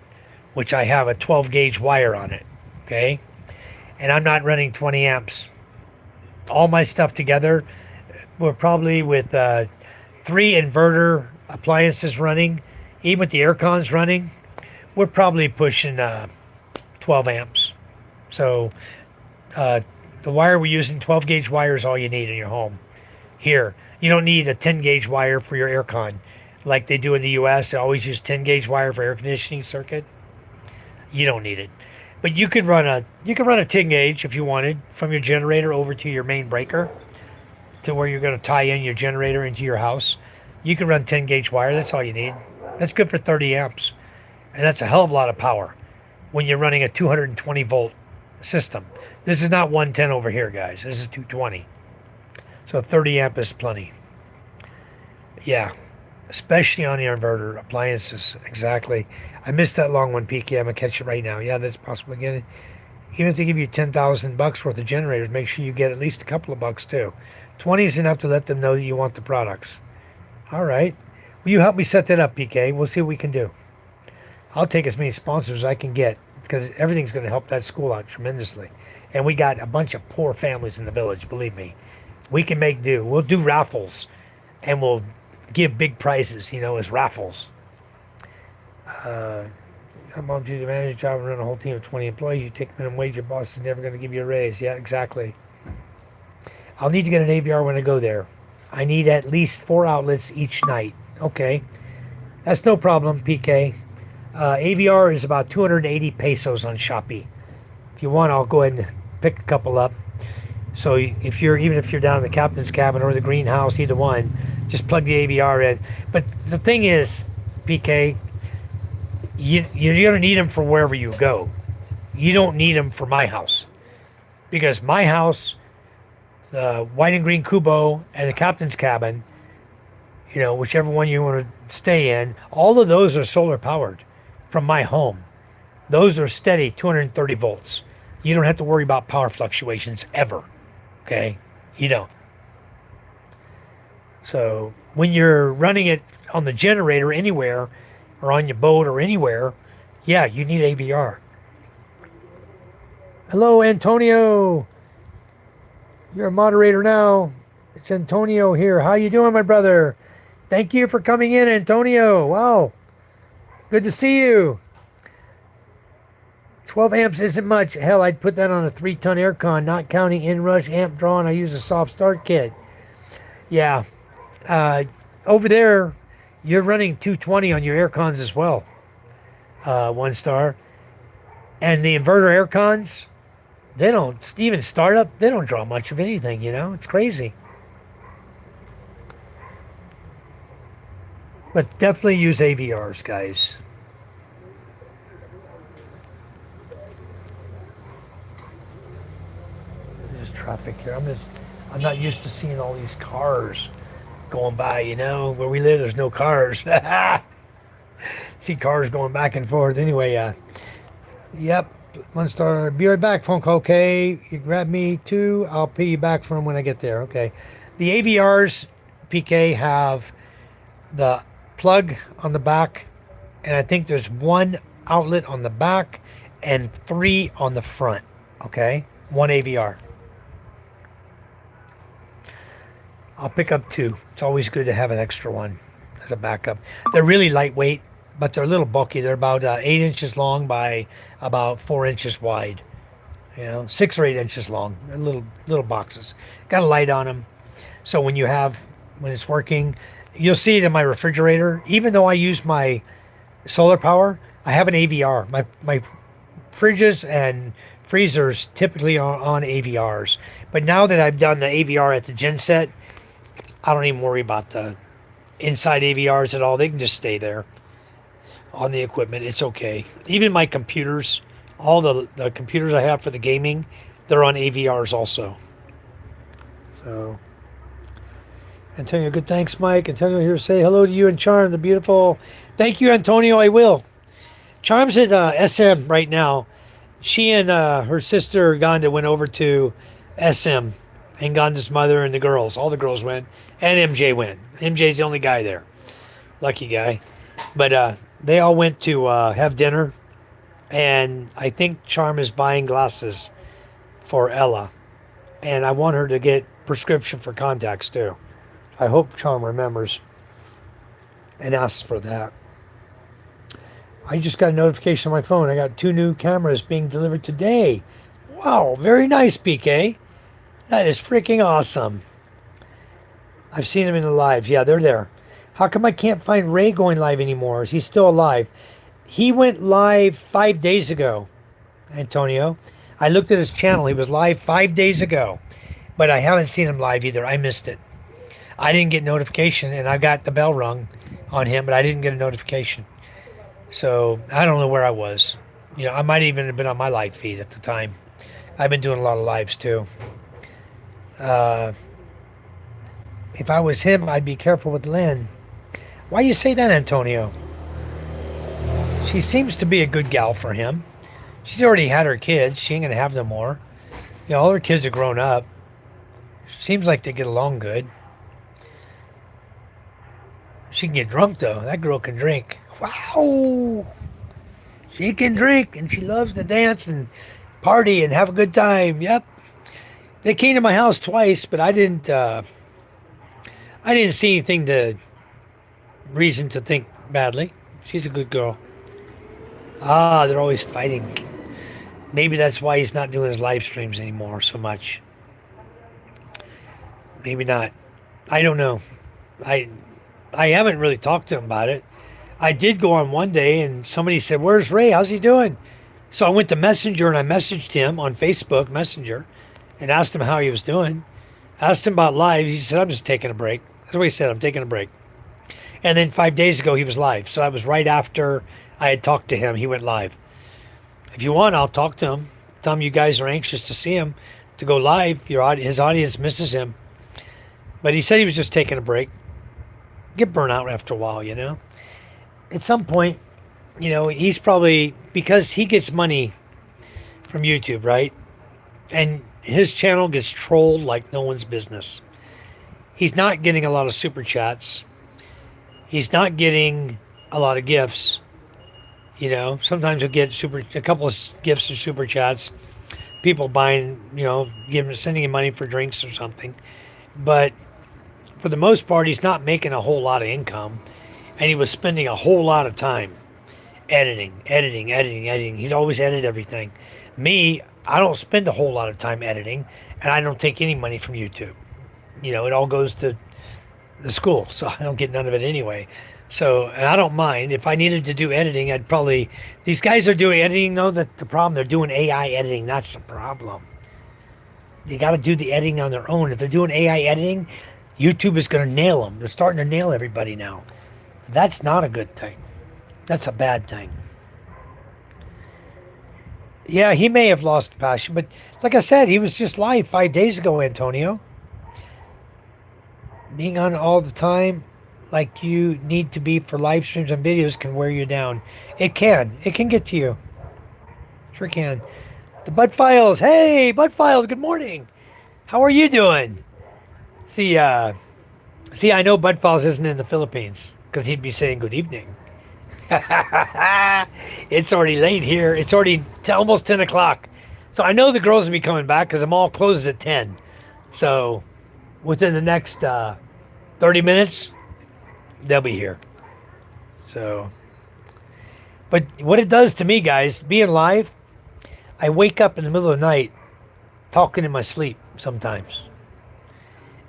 which I have a 12 gauge wire on it. Okay. And I'm not running 20 amps. All my stuff together, we're probably with 3 inverter appliances running, even with the air cons running, we're probably pushing 12 amps. So the wire we're using, 12 gauge wire is all you need in your home. Here, you don't need a 10 gauge wire for your air con like they do in the US. They always use 10 gauge wire for air conditioning circuit. You don't need it. But you could run a 10 gauge if you wanted from your generator over to your main breaker to where you're going to tie in your generator into your house. You can run 10 gauge wire. That's all you need. That's good for 30 amps. And that's a hell of a lot of power when you're running a 220 volt system. This is not 110 over here, guys. This is 220. So 30 amp is plenty. Yeah. especially on the inverter appliances. Exactly. I missed that long one, PK. I'm gonna catch it right now. Yeah, that's possible again. Even if they give you 10,000 bucks worth of generators, make sure you get at least a couple of bucks too. 20 is enough to let them know that you want the products. All right. Will you help me set that up, PK? We'll see what we can do. I'll take as many sponsors as I can get because everything's going to help that school out tremendously. And we got a bunch of poor families in the village, believe me. We can make do. We'll do raffles and we'll give big prizes, as raffles. I'm on to the manager job and run a whole team of 20 employees. You take minimum wage, your boss is never going to give you a raise. Yeah, exactly. I'll need to get an AVR when I go there. I need at least 4 outlets each night. Okay. That's no problem, PK. AVR is about 280 pesos on Shopee. If you want, I'll go ahead and pick a couple up. So even if you're down in the captain's cabin or the greenhouse, either one, just plug the AVR in. But the thing is, PK, you're going to need them for wherever you go. You don't need them for my house. Because my house, the white and green Kubo, and the captain's cabin, whichever one you want to stay in, all of those are solar powered from my home. Those are steady 230 volts. You don't have to worry about power fluctuations ever. Okay? You don't. So when you're running it on the generator anywhere, or on your boat or anywhere, yeah, you need AVR. Hello, Antonio. You're a moderator now. It's Antonio here. How you doing, my brother? Thank you for coming in, Antonio. Wow. Good to see you. 12 amps isn't much. Hell, I'd put that on a 3-ton aircon, not counting inrush amp draw, and I use a soft start kit. Yeah. Over there, you're running 220 on your aircons as well. 1 star. And the inverter aircons, they don't, even startup, they don't draw much of anything, It's crazy. But definitely use AVRs, guys. There's traffic here. I'm not used to seeing all these cars going by, Where we live, there's no cars. See cars going back and forth. Anyway, yep, 1 star. Be right back, phone call. Okay, you grab me too. I'll pay you back from when I get there. Okay. The AVRs, PK, have the plug on the back, and I think there's 1 outlet on the back and 3 on the front. Okay, 1 AVR. I'll pick up 2. It's always good to have an extra one as a backup. They're really lightweight, but they're a little bulky. They're about 8 inches long by about 4 inches wide. 6 or 8 inches long. They're little boxes. Got a light on them. So when it's working, you'll see it in my refrigerator. Even though I use my solar power, I have an AVR. My fridges and freezers typically are on AVRs. But now that I've done the AVR at the genset, I don't even worry about the inside AVRs at all. They can just stay there on the equipment. It's okay. Even my computers, all the computers I have for the gaming, they're on AVRs also. So, Antonio, good thanks, Mike. Antonio here, say hello to you and Charm, the beautiful. Thank you, Antonio. I will. Charm's at SM right now. She and her sister Ganda went over to SM, and Ganda's mother and the girls. All the girls went, and MJ went. MJ's the only guy there. Lucky guy. But they all went to have dinner, and I think Charm is buying glasses for Ella, and I want her to get prescription for contacts too. I hope Charm remembers and asks for that. I just got a notification on my phone. I got 2 new cameras being delivered today. Wow, very nice, PK. That is freaking awesome. I've seen them in the lives. Yeah, they're there. How come I can't find Ray going live anymore? Is he still alive? He went live 5 days ago, Antonio. I looked at his channel. He was live 5 days ago. But I haven't seen him live either. I missed it. I didn't get notification, and I got the bell rung on him, but I didn't get a notification. So I don't know where I was. I might even have been on my live feed at the time. I've been doing a lot of lives too. If I was him, I'd be careful with Lynn. Why you say that, Antonio? She seems to be a good gal for him. She's already had her kids. She ain't gonna have no more. All her kids are grown up. Seems like they get along good. She can get drunk though. That girl can drink. Wow. She can drink and she loves to dance and party and have a good time. Yep. They came to my house twice, but I didn't see anything to reason to think badly. She's a good girl. Ah, they're always fighting. Maybe that's why he's not doing his live streams anymore so much. Maybe not. I don't know. I haven't really talked to him about it. I did go on one day and somebody said, "Where's Ray? How's he doing?" So I went to Messenger and I messaged him on Facebook Messenger and asked him how he was doing. Asked him about live. He said, "I'm just taking a break." That's what he said. "I'm taking a break." And then 5 days ago, he was live. So that was right after I had talked to him. He went live. If you want, I'll talk to him. Tell him you guys are anxious to see him to go live. His audience misses him. But he said he was just taking a break. Get burnt out after a while, At some point, he's probably, because he gets money from YouTube, right? And his channel gets trolled like no one's business. He's not getting a lot of super chats. He's not getting a lot of gifts. Sometimes he'll get a couple of gifts or super chats. People buying, sending him money for drinks or something. But for the most part, he's not making a whole lot of income. And he was spending a whole lot of time editing. He'd always edit everything. Me, I don't spend a whole lot of time editing, and I don't take any money from YouTube. It all goes to the school, so I don't get none of it anyway. So, and I don't mind. If I needed to do editing, these guys are doing editing, though, that the problem, they're doing AI editing. That's the problem. They got to do the editing on their own. If they're doing AI editing, YouTube is going to nail them. They're starting to nail everybody now. That's not a good thing. That's a bad thing. Yeah, he may have lost passion, but like I said, he was just live 5 days ago, Antonio. Being on all the time, like you need to be for live streams and videos, can wear you down. It can get to you. Sure can. The Bud Files. Hey, Bud Files, good morning. How are you doing? See, I know Bud Files isn't in the Philippines because he'd be saying good evening. It's already late here. It's already almost 10 o'clock. So I know the girls will be coming back because the mall closes at 10. So within the next 30 minutes, they'll be here. So, but what it does to me, guys, being live, I wake up in the middle of the night talking in my sleep sometimes.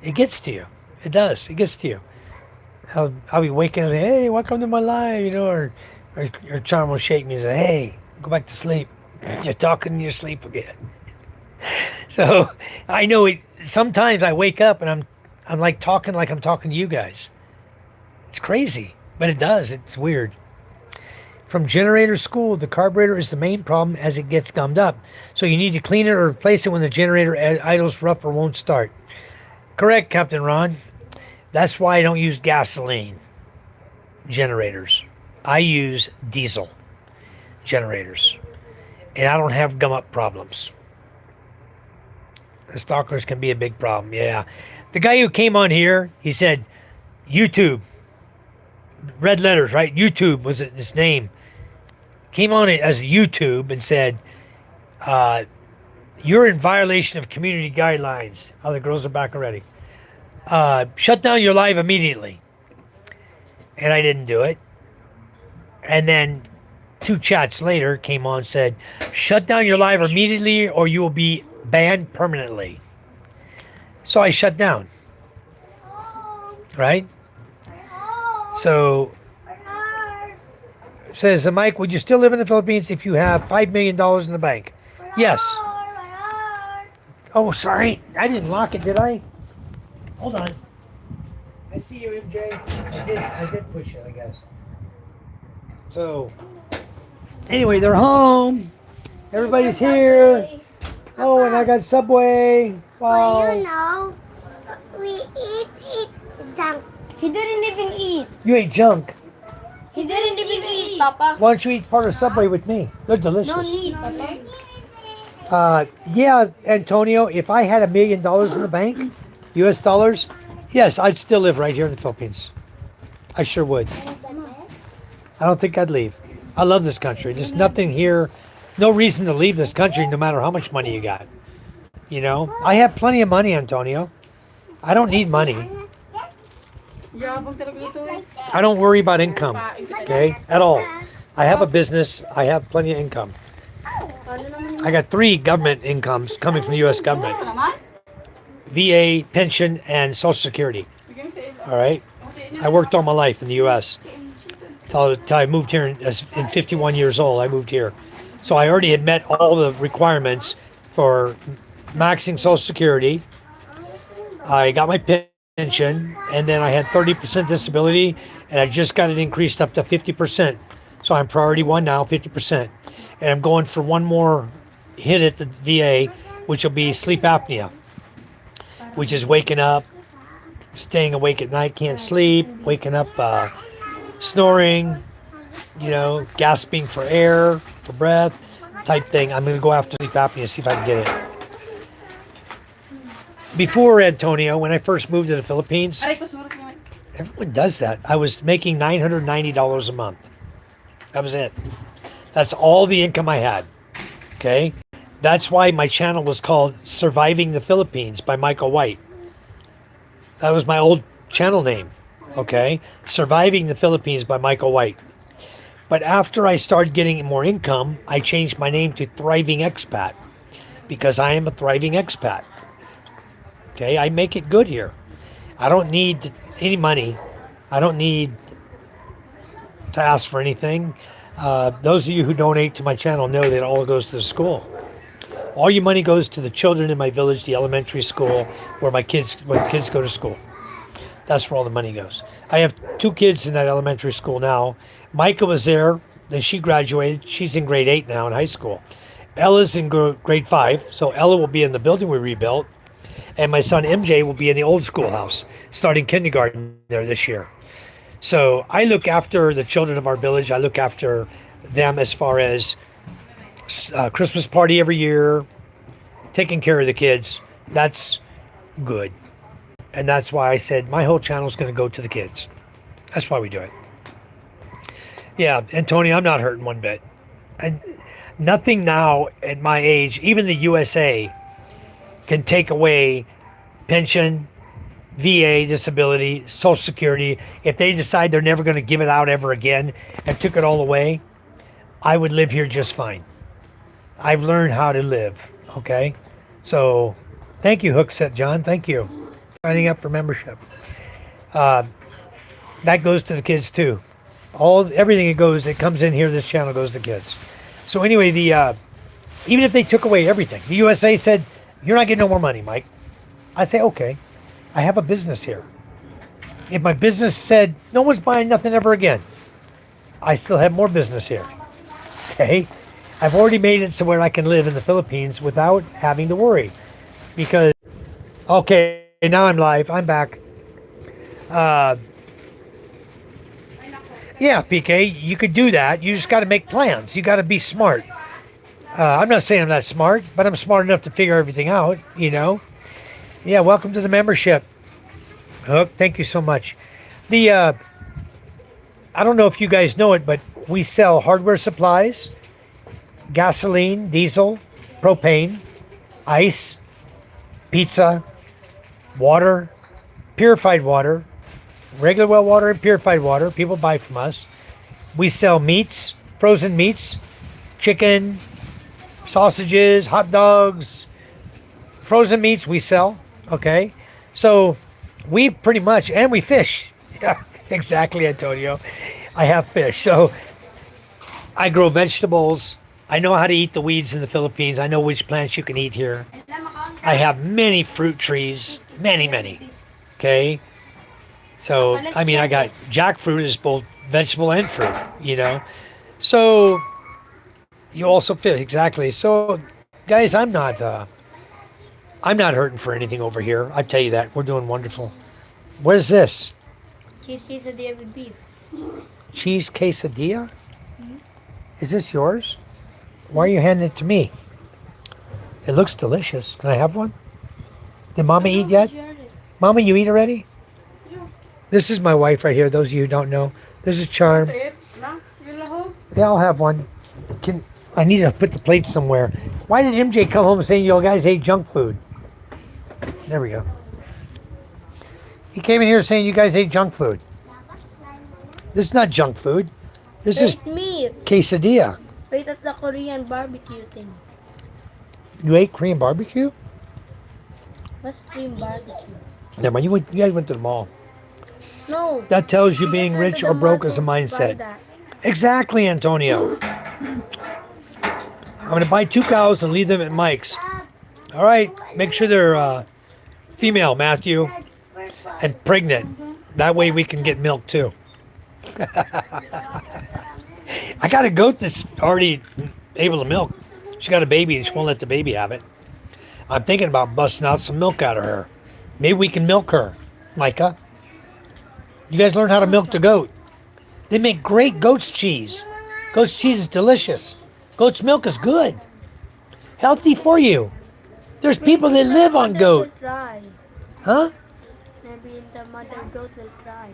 It gets to you. It does. It gets to you. I'll be waking up and say, "Hey, welcome to my live," or Charm will shake me and say, "Hey, go back to sleep. You're talking in your sleep again." So I know it. Sometimes I wake up and I'm like talking like I'm talking to you guys. It's crazy, but it does. It's weird. From generator school, the carburetor is the main problem as it gets gummed up. So you need to clean it or replace it when the generator idles rough or won't start. Correct, Captain Ron. That's why I don't use gasoline generators. I use diesel generators. And I don't have gum up problems. The stalkers can be a big problem, yeah. The guy who came on here, he said, YouTube. Red letters, right? YouTube was his name. Came on it as YouTube and said, "You're in violation of community guidelines." Oh, the girls are back already. Shut down your live immediately. And I didn't do it. And then 2 chats later came on and said, "Shut down your live immediately or you will be banned permanently." So I shut down. Right? So, says Mike, would you still live in the Philippines if you have $5 million in the bank? Yes. Oh, sorry. I didn't lock it, did I? Hold on. I see you, MJ. I did push it, I guess. So, anyway, they're home. Everybody's here. Oh, and I got Subway. Wow. Well, we eat some He didn't even eat. You ate junk. He didn't even eat, Papa. Why don't you eat part of Subway with me? They're delicious. No need, Papa. Yeah, Antonio, if I had $1 million in the bank, US dollars, yes, I'd still live right here in the Philippines. I sure would. I don't think I'd leave. I love this country. There's nothing here, no reason to leave this country no matter how much money you got. You know, I have plenty of money, Antonio. I don't need money. Yabang talaga ito eh. I don't worry about income, okay, at all. I have a business. I have plenty of income. I got 3 government incomes coming from the U.S. government. VA, pension, and Social Security. All right? I worked all my life in the U.S. Till I moved here in 51 years old. I moved here. So I already had met all the requirements for maxing Social Security. I got my pension, and then I had 30% disability, and I just got it increased up to 50%. So I'm priority 1 now, 50%. And I'm going for one more hit at the VA, which will be sleep apnea, which is waking up, staying awake at night, can't sleep, waking up, snoring, you know, gasping for air, for breath, type thing. I'm going to go after sleep apnea, see if I can get it. Before, Antonio, when I first moved to the Philippines, everyone does that. I was making $990 a month. That was it. That's all the income I had. Okay? That's why my channel was called Surviving the Philippines by Michael White. That was my old channel name. Okay? Surviving the Philippines by Michael White. But after I started getting more income, I changed my name to Thriving Expat because I am a thriving expat. Okay? I make it good here. I don't need any money. I don't need to ask for anything. Those of you who donate to my channel know that it all goes to the school. All your money goes to the children in my village, the elementary school, where the kids go to school. That's where all the money goes. I have 2 kids in that elementary school now. Micah was there, then she graduated. She's in grade 8 now in high school. Ella's in grade 5, so Ella will be in the building we rebuilt. And my son MJ will be in the old schoolhouse, starting kindergarten there this year. So I look after the children of our village. I look after them as far as Christmas party every year, taking care of the kids. That's good. And that's why I said my whole channel is going to go to the kids. That's why we do it. Yeah, Antonio, I'm not hurting one bit. And nothing now at my age, even the USA, can take away pension, VA, disability, Social Security. If they decide they're never going to give it out ever again and took it all away, I would live here just fine. I've learned how to live, okay? So thank you, Hookset John. Thank you for signing up for membership. That goes to the kids too. Everything that comes in here, this channel goes to kids. So anyway, even if they took away everything, the USA said, you're not getting no more money, Mike. I'd say, okay, I have a business here. If my business said, no one's buying nothing ever again, I still have more business here. Okay? I've already made it so where I can live in the Philippines without having to worry. Because, okay, now I'm live. I'm back. Yeah, PK, you could do that. You just got to make plans. You got to be smart. I'm not saying I'm not smart, but I'm smart enough to figure everything out, you know. Yeah, welcome to the membership. Hook, thank you so much. I don't know if you guys know it, but we sell hardware supplies, gasoline, diesel, propane, ice, pizza, water, purified water, regular well water and purified water. People buy from us. We sell meats, frozen meats, chicken, sausages, hot dogs, frozen meats we sell, okay? So we pretty much, and we fish. Yeah, exactly, Antonio. I have fish. So I grow vegetables. I know how to eat the weeds in the Philippines. I know which plants you can eat here. I have many fruit trees, many, okay? So, I mean, I got jackfruit is both vegetable and fruit, you know? So you also fit, exactly. So, guys, I'm not hurting for anything over here. I tell you that. We're doing wonderful. What is this? Cheese quesadilla with beef. Cheese quesadilla? Is this yours? Why are you handing it to me? It looks delicious. Can I have one? Did Mama eat yet? Mama, you eat already? This is my wife right here, those of you who don't know. This is Charm. Yeah, I'll have one. I need to put the plate somewhere. Why did MJ come home saying you guys ate junk food? There we go. He came in here saying you guys ate junk food. This is not junk food. This is meat. quesadilla. Wait at the Korean barbecue thing. You ate Korean barbecue? What's Korean barbecue? Never mind, you guys went to the mall. No. That tells you We being just went rich to or the broke mall is a to buy mindset. that. Exactly, Antonio. I'm going to buy 2 cows and leave them at Mike's. All right, make sure they're female, Matthew, and pregnant. That way we can get milk too. I got a goat that's already able to milk. She got a baby and she won't let the baby have it. I'm thinking about busting out some milk out of her. Maybe we can milk her, Micah. You guys learn how to milk the goat. They make great goat's cheese. Goat's cheese is delicious. Goat's milk is good. Healthy for you. There's people that live on goat. Will try. Huh? Maybe the mother goat will try.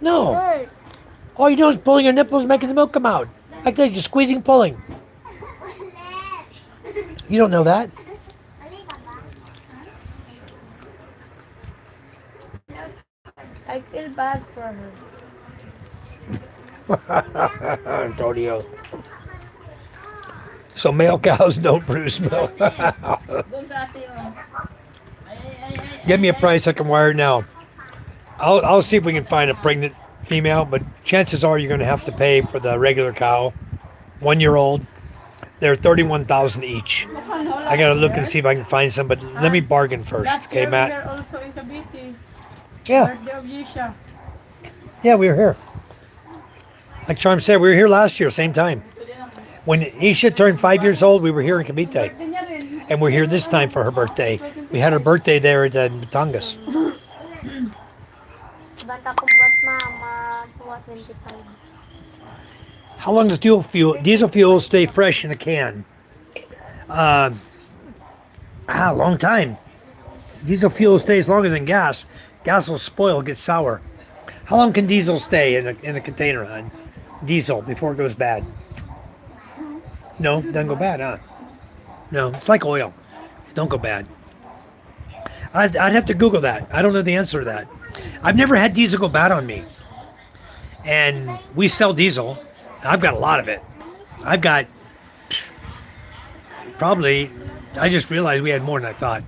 No. Hurt. All you're doing is pulling your nipples, making the milk come out. Like that, you're squeezing, pulling. You don't know that? I feel bad for her. Antonio. So male cows don't produce milk. Give me a price, I can wire it now. I'll see if we can find a pregnant female, but chances are you're going to have to pay for the regular cow, 1-year-old. They're $31,000 each. I got to look and see if I can find some, but let me bargain first, okay, Matt? Also in Cavite. Yeah, Birthday of Yesha. yeah, we were here. Like Charm said, we were here last year, same time. When Isha turned 5 years old, we were here in Cavite. And we're here this time for her birthday. We had her birthday there at Batangas. Bata ko buwas mama, 25. How long does diesel fuel stay fresh in a can? A long time. Diesel fuel stays longer than gas. Gas will spoil, get sour. How long can diesel stay in a container, hon? Diesel before it goes bad? No, doesn't go bad, huh? No, it's like oil. It don't go bad. I'd have to Google that. I don't know the answer to that. I've never had diesel go bad on me. And we sell diesel. I've got a lot of it. I've got probably, I just realized we had more than I thought.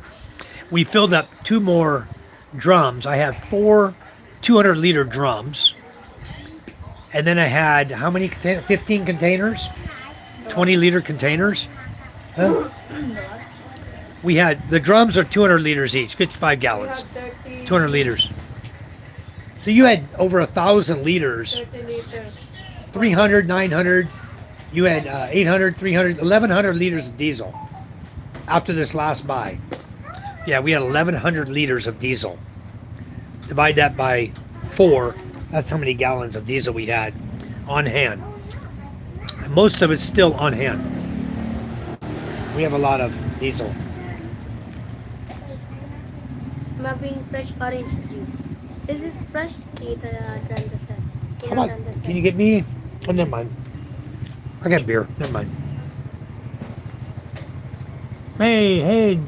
We filled up 2 more drums. I have 4 200-liter drums. And then I had, how many containers? 15 containers? 20-liter containers? Huh? We had, the drums are 200 liters each, 55 gallons, 200 liters. So you had over 1,000 liters, 30 liters. 300, 900, you had 800, 300, 1,100 liters of diesel after this last buy. Yeah, we had 1,100 liters of diesel. Divide that by 4, that's how many gallons of diesel we had on hand. And most of it's still on hand. We have a lot of diesel. I'm having fresh orange juice. This is fresh. How about, can you get me? Oh, never mind. I got beer. Never mind. Hey.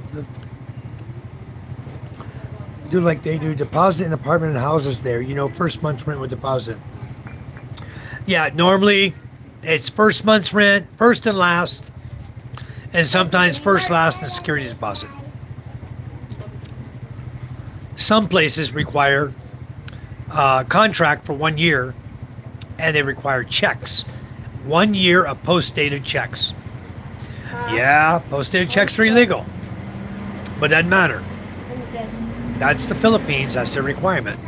Do like they do. Deposit an apartment and houses there. You know, first month's rent with deposit. Yeah, normally it's first month's rent, first and last, and sometimes first, last, and security deposit. Some places require contract for 1 year, and they require checks. 1 year of post-dated checks. Yeah, post-dated checks are illegal, but doesn't matter. That's the Philippines. That's their requirement.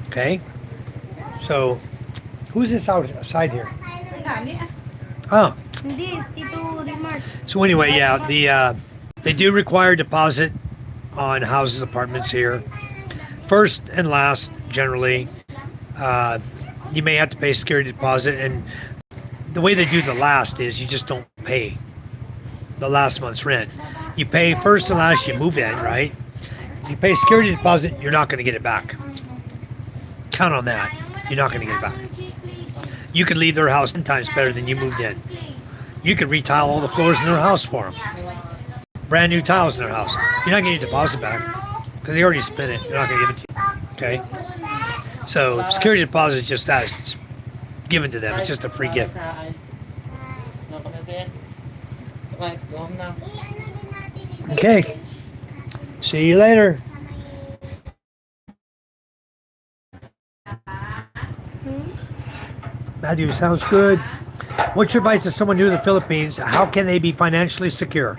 Okay. So, who's this outside here? Oh. So anyway, yeah, they do require deposit on houses, apartments here. first and last, generally, you may have to pay security deposit. And the way they do the last is you just don't pay the last month's rent. You pay first and last, you move in, right? If you pay security deposit, you're not going to get it back. Count on that. You're not going to get it back. You could leave their house 10 times better than you moved in. You could retile all the floors in their house for them. Brand new tiles in their house. You're not getting your deposit back because they already spent it. They're not going to give it to you. Okay? So security deposit is just that. It's given to them. It's just a free gift. Okay. See you later. Matthew, sounds good. What's your advice to someone new to the Philippines? How can they be financially secure?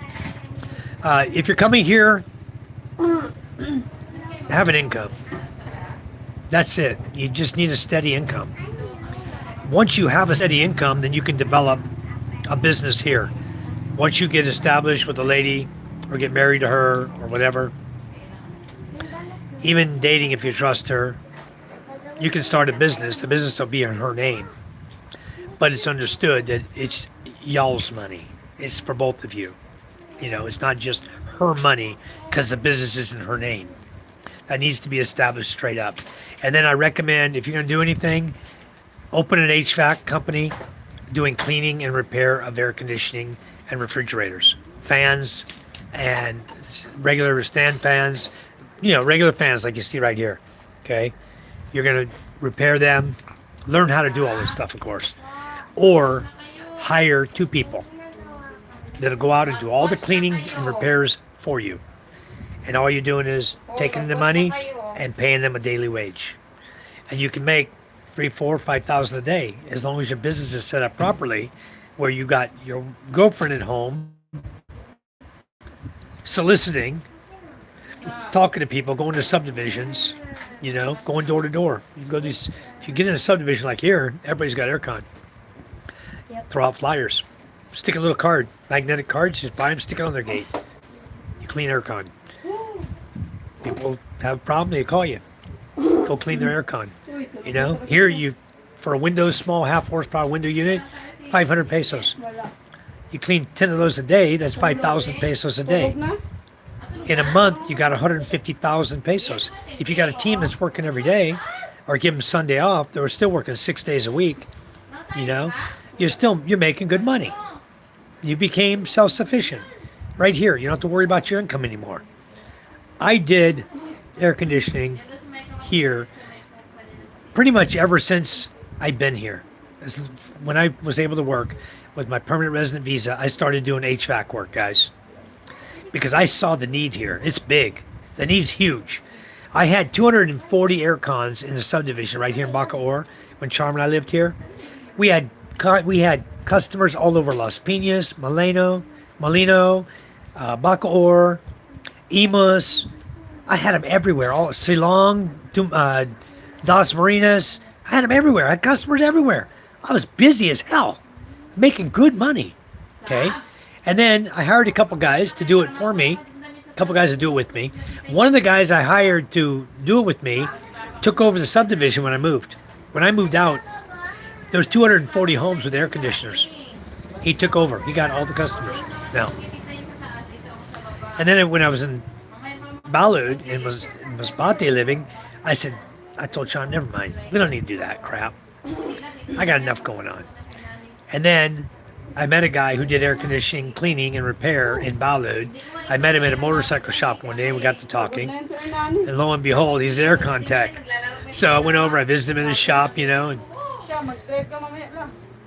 If you're coming here, have an income. That's it. You just need a steady income. Once you have a steady income, then you can develop a business here. Once you get established with a lady or get married to her or whatever, even dating if you trust her, you can start a business. The business will be in her name. But it's understood that it's y'all's money. It's for both of you. You know, it's not just her money because the business is in her name. That needs to be established straight up. And then I recommend, if you're going to do anything, open an HVAC company doing cleaning and repair of air conditioning and refrigerators, fans and regular stand fans, you know, regular fans like you see right here. Okay. You're going to repair them, learn how to do all this stuff, of course, or hire 2 people that'll go out and do all the cleaning and repairs for you. And all you're doing is taking the money and paying them a daily wage. And you can make $3,000, $4,000, $5,000 a day as long as your business is set up properly, where you got your girlfriend at home soliciting, talking to people, going to subdivisions, you know, going door to door. You go these. If you get in a subdivision like here, everybody's got aircon. Yep. Throw out flyers, stick a little card, magnetic cards. Just buy them, stick it on their gate. You clean aircon. People have a problem, they call you. Go clean their aircon. You know, here you, for a Windows small half horsepower window unit, 500 pesos. You clean 10 of those a day, that's 5,000 pesos a day. In a month, you got 150,000 pesos. If you got a team that's working every day, or give them Sunday off, they're still working 6 days a week, you know, you're making good money. You became self-sufficient right here. You don't have to worry about your income anymore. I did air conditioning here pretty much ever since I've been here. When I was able to work with my permanent resident visa, I started doing HVAC work, guys, because I saw the need here. It's big. The need's huge. I had 240 air cons in the subdivision right here in Bacoor when Charm and I lived here. We had customers all over Las Piñas, Molino, Bacoor, Imus. I had them everywhere. All Silong, Das Marinas. I had them everywhere. I had customers everywhere. I was busy as hell, making good money. Okay, and then I hired a couple guys to do it for me. A couple guys to do it with me. One of the guys I hired to do it with me took over the subdivision when I moved. When I moved out, there was 240 homes with air conditioners. He took over. He got all the customers now. And then when I was in Balud and was in Masbate living, I told Sean, never mind. We don't need to do that crap. I got enough going on. And then I met a guy who did air conditioning, cleaning, and repair in Balud. I met him at a motorcycle shop one day, and we got to talking. And lo and behold, he's an aircon tech. So I went over, I visited him in his shop, you know, and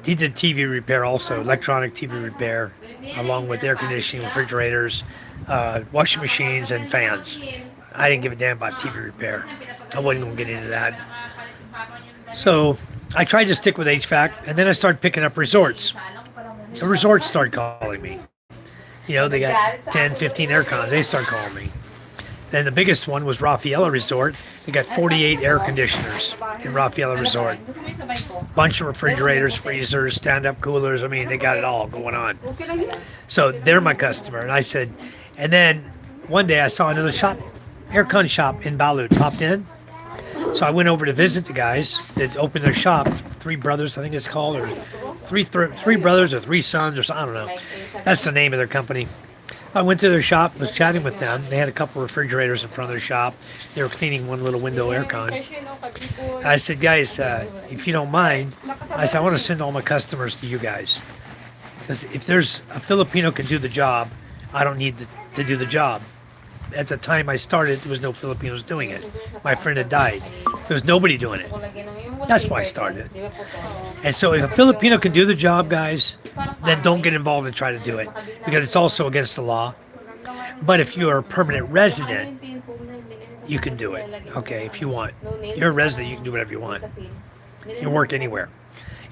he did TV repair also, electronic TV repair, along with air conditioning, refrigerators, washing machines, and fans. I didn't give a damn about TV repair. I wasn't going to get into that. So I tried to stick with HVAC, and then I started picking up resorts. The resorts started calling me. You know, they got 10, 15 air cons. They started calling me. Then the biggest one was Rafaela Resort. They got 48 air conditioners in Rafaela Resort. Bunch of refrigerators, freezers, stand-up coolers. I mean, they got it all going on. So they're my customer. And I said, and then one day I saw another shop, aircon shop in Balud. Popped in. So I went over to visit the guys that opened their shop. Three brothers, I think it's called, or three brothers or three sons, or something, I don't know. That's the name of their company. I went to their shop, was chatting with them. They had a couple refrigerators in front of their shop. They were cleaning one little window aircon. I said, guys, if you don't mind, I said, I want to send all my customers to you guys. Because if there's a Filipino can do the job, I don't need to do the job. At the time I started, there was no Filipinos doing it. My friend had died. There was nobody doing it. That's why I started. And so if a Filipino can do the job, guys, then don't get involved and try to do it, because it's also against the law. But if you're a permanent resident, you can do it, okay, if you want. You're a resident, you can do whatever you want. You can work anywhere.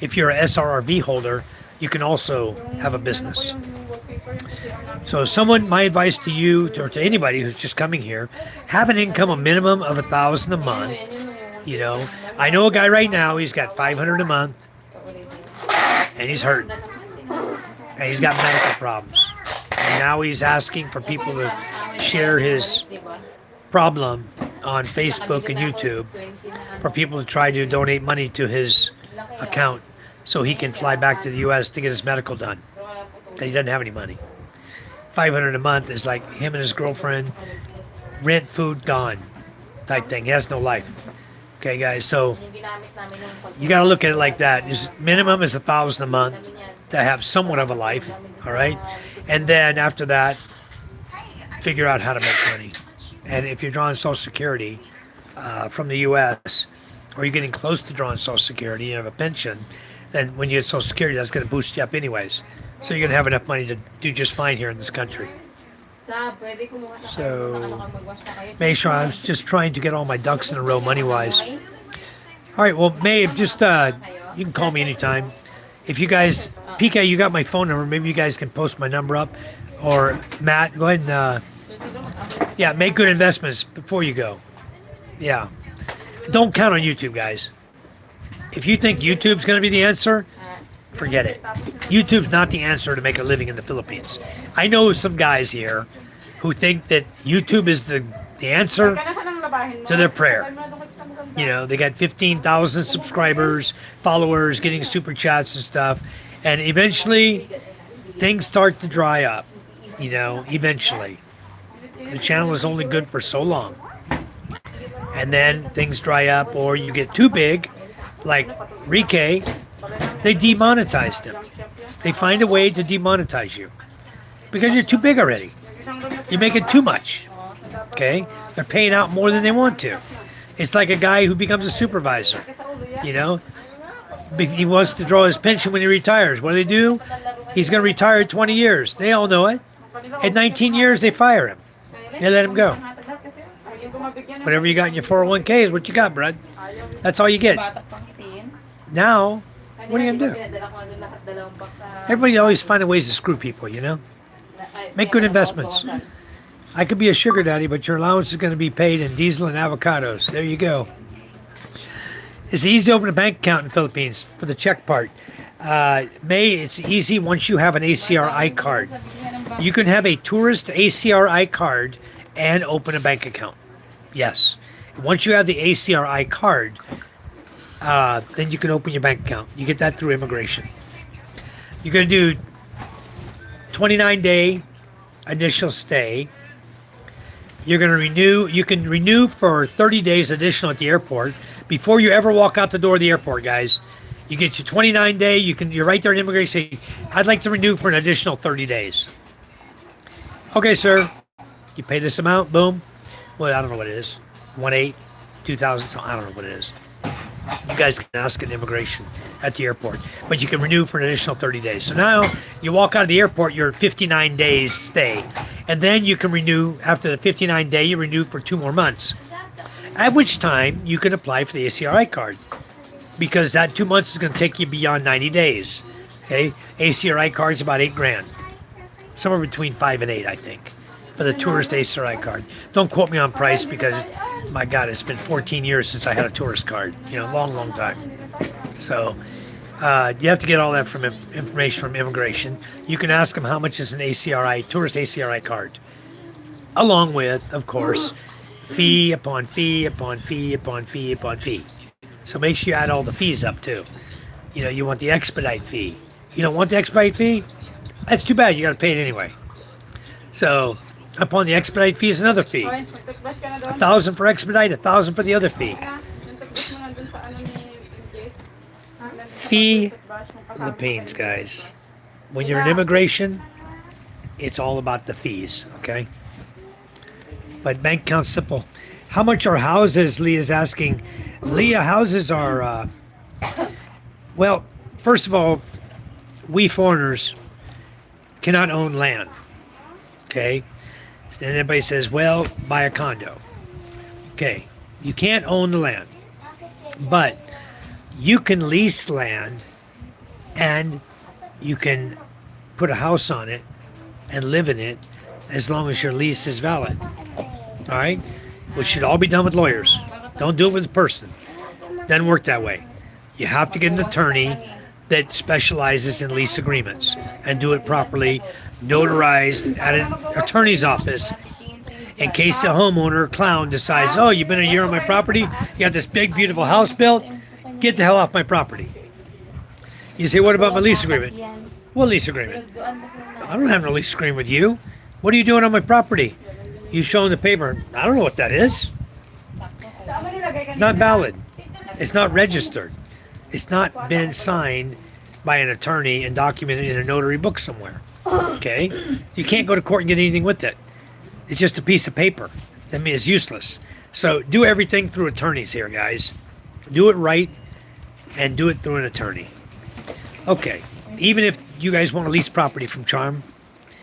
If you're a SRRV holder, you can also have a business. So my advice to you, or to anybody who's just coming here, have an income, a minimum of $1,000 a month. You know, I know a guy right now, he's got $500 a month, and he's hurt. And he's got medical problems. And now he's asking for people to share his problem on Facebook and YouTube, for people to try to donate money to his account so he can fly back to the U.S. to get his medical done. And he doesn't have any money. $500 a month is like him and his girlfriend, rent, food, gone type thing. He has no life. Okay, guys, so you got to look at it like that. His minimum is $1,000 a month to have somewhat of a life, all right? And then after that, figure out how to make money. And if you're drawing Social Security from the U.S., or you're getting close to drawing Social Security, you have a pension, then when you get Social Security, that's going to boost you up anyways. So you're going to have enough money to do just fine here in this country. So make sure I was just trying to get all my ducks in a row money-wise. All right, well, Maeve, just you can call me anytime. If you guys, PK, you got my phone number. Maybe you guys can post my number up. Or Matt, go ahead and, yeah, make good investments before you go. Yeah. Don't count on YouTube, guys. If you think YouTube's going to be the answer, forget it. YouTube's not the answer to make a living in the Philippines. I know some guys here who think that YouTube is the answer to their prayer. You know, they got 15,000 subscribers, followers, getting super chats and stuff. And eventually, things start to dry up. You know, eventually. The channel is only good for so long. And then things dry up, or you get too big, like Rike, they demonetized him. They find a way to demonetize you because you're too big already. You're making too much. Okay? They're paying out more than they want to. It's like a guy who becomes a supervisor. You know? He wants to draw his pension when he retires. What do they do? He's going to retire at 20 years. They all know it. At 19 years, they fire him. They let him go. Whatever you got in your 401k is what you got, bud. That's all you get. Now, what are you going to do? Everybody always finds ways to screw people, you know? Make good investments. I could be a sugar daddy, but your allowance is going to be paid in diesel and avocados. There you go. It's easy to open a bank account in the Philippines for the check part. It's easy once you have an ACRI card. You can have a tourist ACRI card and open a bank account. Yes. Once you have the ACRI card, then you can open your bank account. You get that through immigration. You're going to do 29-day initial stay. You're going to renew. You can renew for 30 days additional at the airport before you ever walk out the door of the airport, guys. You get your 29-day. You're right there in immigration. Say, I'd like to renew for an additional 30 days. Okay, sir. You pay this amount. Boom. Well, I don't know what it is. 1.8, 2,000. I don't know what it is. You guys can ask an immigration at the airport, but you can renew for an additional 30 days. So now you walk out of the airport, you're 59 days stay, and then you can renew after the 59 day. You renew for 2 more months, at which time you can apply for the ACRI card, because that 2 months is going to take you beyond 90 days. Okay, ACRI card's about $8,000, somewhere between 5 and 8, I think, for the tourist ACRI card. Don't quote me on price because, my God, it's been 14 years since I had a tourist card. You know, long time. So you have to get all that from information from immigration. You can ask them how much is an ACRI, tourist ACRI card, along with, of course, fee upon fee upon fee upon fee upon fee. So make sure you add all the fees up too. You know, you want the expedite fee. You don't want the expedite fee? That's too bad. You got to pay it anyway. So upon the expedite fee is another fee. Hoy, mag-toothbrush ka na doon. 1,000 for expedite, 1,000 for the other fee. Ah, yung toothbrush mo nandun sa ano ni MJ. Ah, nandun sa Fee toothbrush mo, kasama Philippines, kayo. guys. When you're in immigration, it's all about the fees, okay? But bank account's simple. How much are houses? Leah's asking. Leah, houses are, well, first of all, we foreigners cannot own land, okay? And everybody says, well, buy a condo. Okay, you can't own the land, but you can lease land and you can put a house on it and live in it as long as your lease is valid. All right? Which should all be done with lawyers. Don't do it with a person. Doesn't work that way. You have to get an attorney that specializes in lease agreements and do it properly, notarized at an attorney's office in case the homeowner clown decides, oh, you've been a year on my property, you got this big, beautiful house built, get the hell off my property. You say, what about my lease agreement? What lease agreement? I don't have no lease agreement with you. What are you doing on my property? You showing the paper. I don't know what that is. Not valid. It's not registered. It's not been signed by an attorney and documented in a notary book somewhere. Okay? You can't go to court and get anything with it. It's just a piece of paper. That means it's useless. So do everything through attorneys here, guys. Do it right and do it through an attorney. Okay. Even if you guys want to lease property from Charm,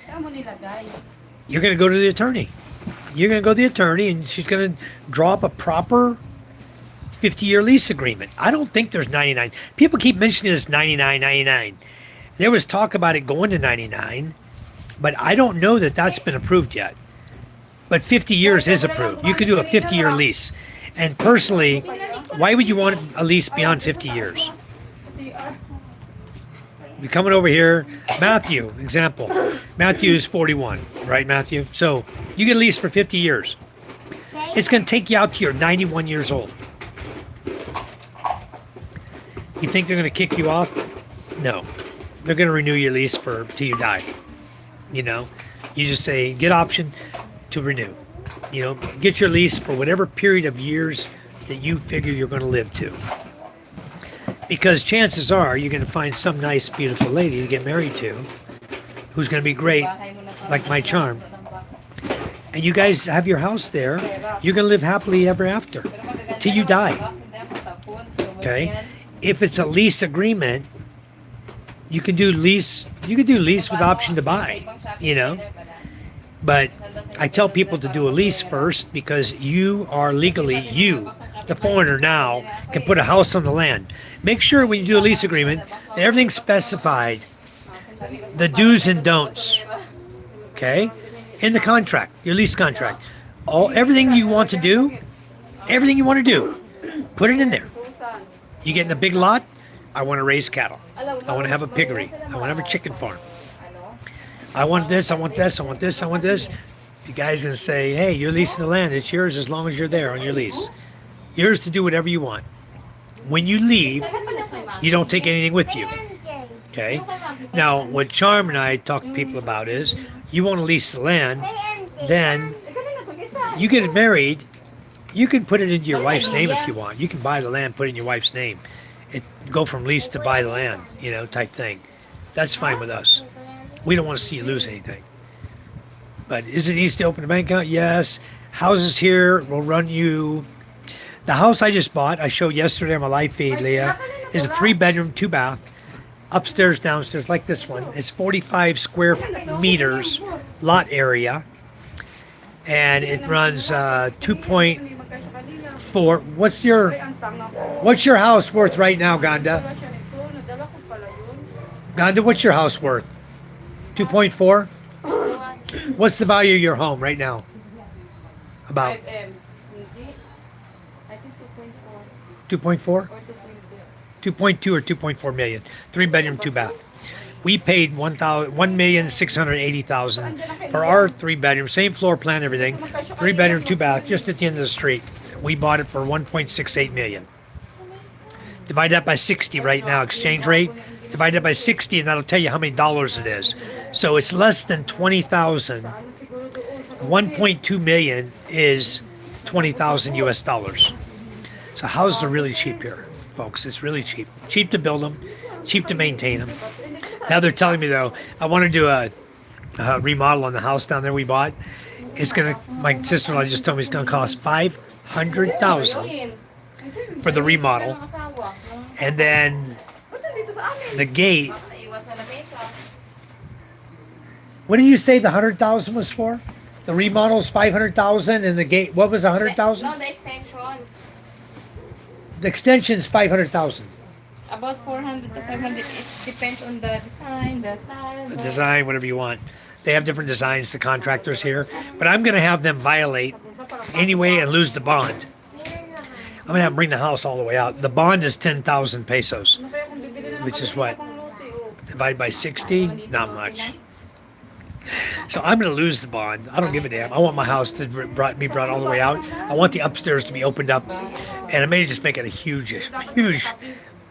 Saan mo nilagay? you're going to go to the attorney. You're going to go to the attorney and she's going to draw up a proper 50-year lease agreement. I don't think there's 99. People keep mentioning this 99. There was talk about it going to 99, but I don't know that that's been approved yet. But 50 years is approved. You can do a 50-year lease. And personally, why would you want a lease beyond 50 years? You're coming over here. Matthew, example. Matthew is 41, right, Matthew? So you get a lease for 50 years. It's going to take you out to your 91 years old. You think they're going to kick you off? No. They're going to renew your lease for till you die. You know, you just say, get option to renew. You know, get your lease for whatever period of years that you figure you're going to live to. Because chances are you're going to find some nice, beautiful lady to get married to who's going to be great, like my Charm. And you guys have your house there. You're going to live happily ever after till you die. Okay? If it's a lease agreement, you can do lease with option to buy, you know. But I tell people to do a lease first because you are legally, you, the foreigner now, can put a house on the land. Make sure when you do a lease agreement that everything's specified, the do's and don'ts, okay, in the contract, your lease contract. Everything you want to do, put it in there. You get in a big lot, I want to raise cattle. I want to have a piggery. I want to have a chicken farm. I want this, I want this, I want this, I want this. The guy's going to say, hey, you're leasing the land. It's yours as long as you're there on your lease. Yours to do whatever you want. When you leave, you don't take anything with you. Okay? Now, what Charm and I talk to people about is, you want to lease the land, then you get married, you can put it into your wife's name if you want. You can buy the land, put it in your wife's name. Go from lease to buy the land, you know, type thing. That's fine with us. We don't want to see you lose anything. But is it easy to open a bank account? Yes. Houses here will run you. The house I just bought, I showed yesterday on my live feed, Leah, is a 3-bedroom, 2-bath, upstairs, downstairs, like this one. It's 45 square meters lot area, and it runs 2.4. What's your house worth right now, Ganda? Ganda, what's your house worth? 2.4? What's the value of your home right now? About 2.4? 2.2 or 2.4 million. 3-bedroom, 2-bath. We paid 1,680,000 for our 3-bedroom, same floor plan, everything. 3-bedroom, 2-bath, just at the end of the street. We bought it for 1.68 million. Divide that by 60 right now, exchange rate. Divide that by 60, and that'll tell you how many dollars it is. So it's less than 20,000. 1.2 million is 20,000 US dollars. So houses are really cheap here, folks. It's really cheap. Cheap to build them, cheap to maintain them. Now they're telling me though, I want to do a remodel on the house down there we bought. It's gonna. My sister-in-law just told me it's gonna cost 500,000 for the remodel, and then the gate. What did you say the 100,000 was for? The remodel's 500,000, and the gate. What was 100,000? No, the extension. The extension's 500,000. About 400 to 500. It depends on the design, the size. The design, whatever you want. They have different designs, the contractors here. But I'm going to have them violate anyway and lose the bond. I'm going to have them bring the house all the way out. The bond is 10,000 pesos, which is what? Divided by 60? Not much. So I'm going to lose the bond. I don't give a damn. I want my house to be brought all the way out. I want the upstairs to be opened up. And I may just make it a huge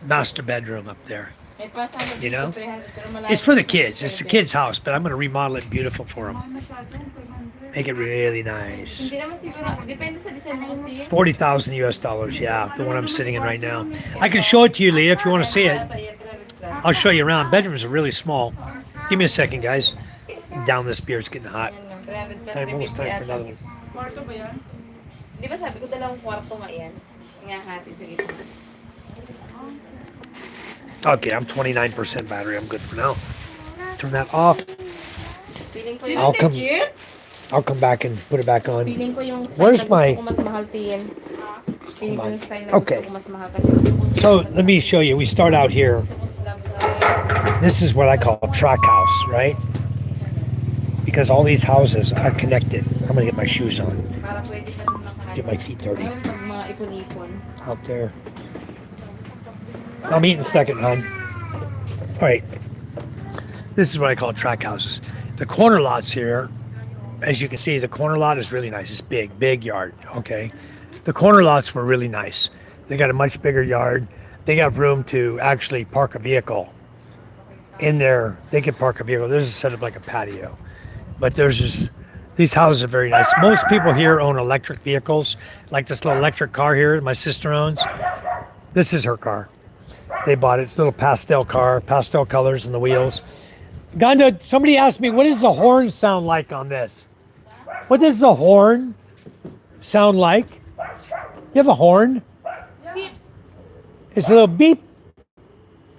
master bedroom up there. You know? It's for the kids. It's the kids' house, but I'm going to remodel it beautiful for them. Make it really nice. 40,000 US dollars, yeah. The one I'm sitting in right now. I can show it to you, Leah, if you want to see it. I'll show you around. Bedrooms are really small. Give me a second, guys. Down this beer, it's getting hot. Almost time for another one. Kwarto ba yan? Di ba sabi ko dalawang kwarto nga yan? Nga hati sa gitna. Okay, I'm 29% battery. I'm good for now. Turn that off. Feeling ko I'll come. I'll come back and put it back on. Feeling ko yung Where's my? mas mahal tiyan. Feeling ko yung style na Okay. gusto ko mas mahal kasi. So let me show you. We start out here. This is what I call a track house, right? Because all these houses are connected. I'm gonna get my shoes on. Para pwede ka nung nakahanap. Get my feet dirty. Pag mga ipon-ipon. Out there. I'll meet in a second, hon. All right. This is what I call track houses. The corner lots here, as you can see, the corner lot is really nice. It's big yard, okay? The corner lots were really nice. They got a much bigger yard. They got room to actually park a vehicle in there. They could park a vehicle. There's a setup like a patio. But there's just, these houses are very nice. Most people here own electric vehicles, like this little electric car here my sister owns. This is her car. They bought it. It's a little pastel car, pastel colors in the wheels. Ganda, somebody asked me, what does the horn sound like on this? What does the horn sound like? You have a horn? Beep. It's a little beep.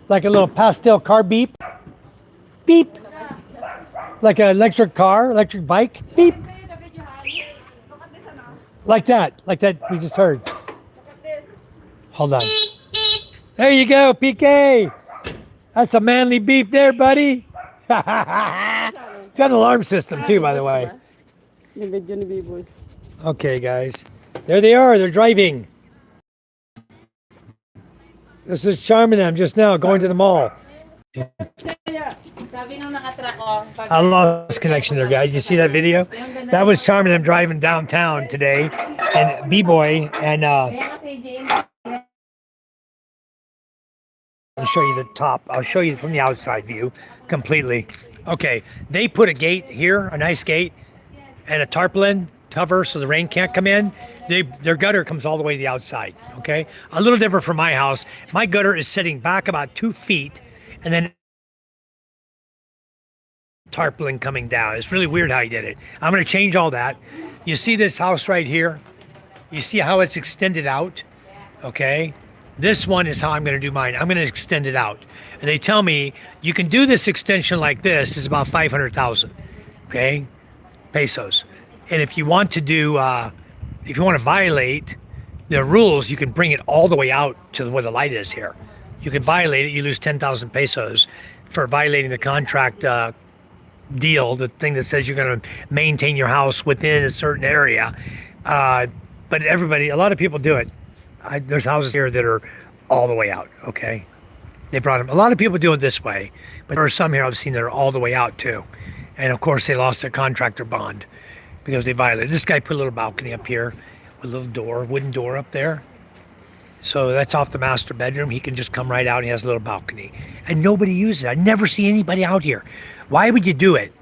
Like a little pastel car beep. Beep. Like an electric car, electric bike. Beep. Like that we just heard. Hold on. There you go, PK. That's a manly beep there, buddy. It's got an alarm system too, by the way. Okay, guys. There they are. They're driving. This is charming them just now, going to the mall. Sabi nung nakatrack ko. I lost connection there, guys. You see that video? That was charming them driving downtown today. And B-Boy and Kaya kasi Jane, I'll show you the top. I'll show you from the outside view completely. Okay, they put a gate here, a nice gate, and a tarpaulin cover so the rain can't come in. Their gutter comes all the way to the outside, okay? A little different from my house. My gutter is sitting back about 2 feet, and then tarpaulin coming down. It's really weird how he did it. I'm gonna change all that. You see this house right here? You see how it's extended out, okay? This one is how I'm going to do mine. I'm going to extend it out. And they tell me you can do this extension like this is about 500,000, okay, pesos. And if you want to do, if you want to violate the rules, you can bring it all the way out to where the light is here. You can violate it. You lose 10,000 pesos for violating the contract deal, the thing that says you're going to maintain your house within a certain area. But everybody, a lot of people do it. There's houses here that are all the way out, okay? They brought them. A lot of people do it this way, but there are some here I've seen that are all the way out too. And of course, they lost their contractor bond because they violated. This guy put a little balcony up here with a little door, wooden door up there. So that's off the master bedroom. He can just come right out. He has a little balcony. And nobody uses it. I never see anybody out here. Why would you do it?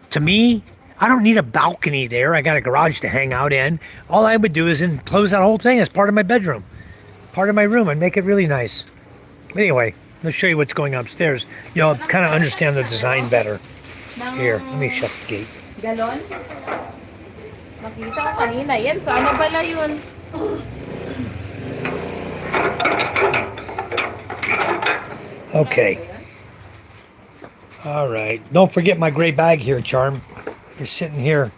To me, I don't need a balcony there. I got a garage to hang out in. All I would do is close that whole thing as part of my bedroom, part of my room, and make it really nice. Anyway, let's show you what's going upstairs. You'll kind of understand the design better. Here, let me shut the gate. Galon? Makita ko kanina yan. So ano pala yun? Okay. All right. Don't forget my gray bag here, Charm. It's sitting here.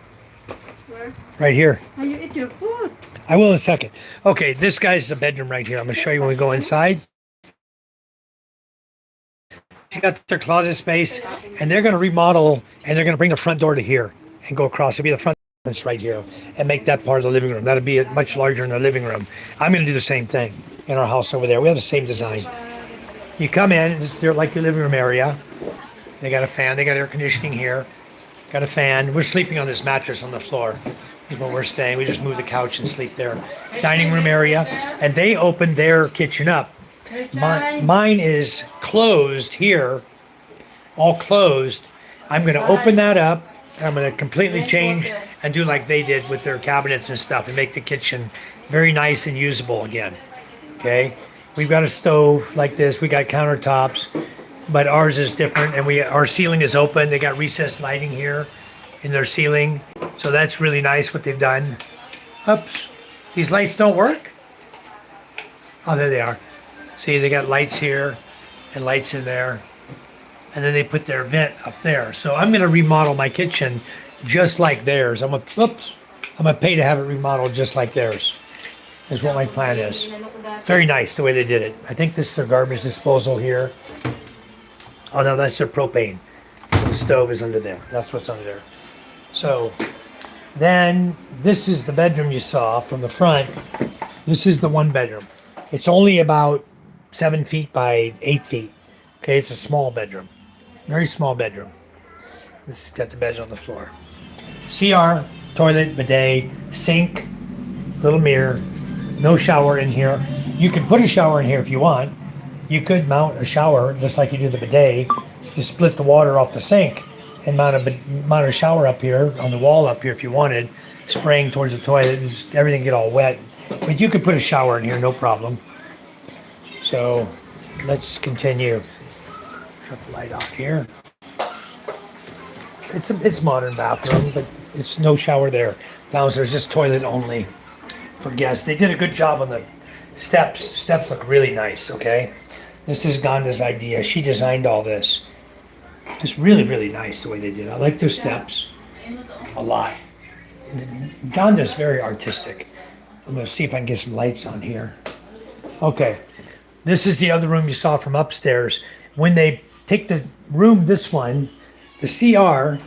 Where? Right here. How you eat your food? I will in a second. Okay, this guy's the bedroom right here. I'm going to show you when we go inside. She got their closet space, and they're going to remodel, and they're going to bring the front door to here and go across. It'll be the front entrance right here and make that part of the living room. That'll be much larger in the living room. I'm going to do the same thing in our house over there. We have the same design. You come in, this is like your living room area. They got a fan. They got air conditioning here. Got a fan. We're sleeping on this mattress on the floor. Is where we're staying. We just move the couch and sleep there. Dining room area. And they opened their kitchen up. Mine is closed here. All closed. I'm going to open that up. I'm going to completely change and do like they did with their cabinets and stuff and make the kitchen very nice and usable again. Okay? We've got a stove like this. We got countertops. But ours is different, and our ceiling is open. They got recessed lighting here in their ceiling, so that's really nice what they've done. Oops, these lights don't work? Oh, there they are. See, they got lights here and lights in there, and then they put their vent up there. So I'm gonna remodel my kitchen just like theirs. I'm gonna pay to have it remodeled just like theirs. Is what my plan is. Very nice the way they did it. I think this is their garbage disposal here. Oh no, that's their propane. The stove is under there. That's what's under there. So then this is the bedroom you saw from the front. This is the one bedroom. It's only about 7 feet by 8 feet. Okay, it's a small bedroom. Very small bedroom. This has got the bed on the floor. CR, toilet, bidet, sink, little mirror, no shower in here. You can put a shower in here if you want. You could mount a shower just like you do the bidet. You split the water off the sink and mount a shower up here on the wall up here if you wanted, spraying towards the toilet. Just everything get all wet. But you could put a shower in here, no problem. So let's continue. Shut the light off here. It's modern bathroom, but it's no shower there. Downstairs, just toilet only for guests. They did a good job on the steps. Steps look really nice, okay? This is Ganda's idea. She designed all this. It's really, really nice the way they did it. I like their steps a lot. Ganda's very artistic. I'm going to see if I can get some lights on here. Okay. This is the other room you saw from upstairs. When they take the room, this one, the CR,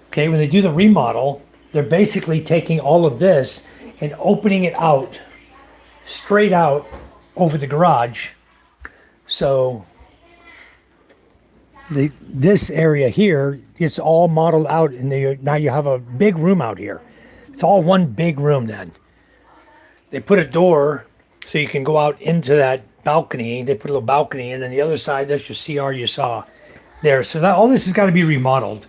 okay, when they do the remodel, they're basically taking all of this and opening it out, straight out over the garage. So this area here, it's all modeled out, and now you have a big room out here. It's all one big room then. They put a door so you can go out into that balcony. They put a little balcony, and then the other side, that's your CR you saw there. So all this has got to be remodeled.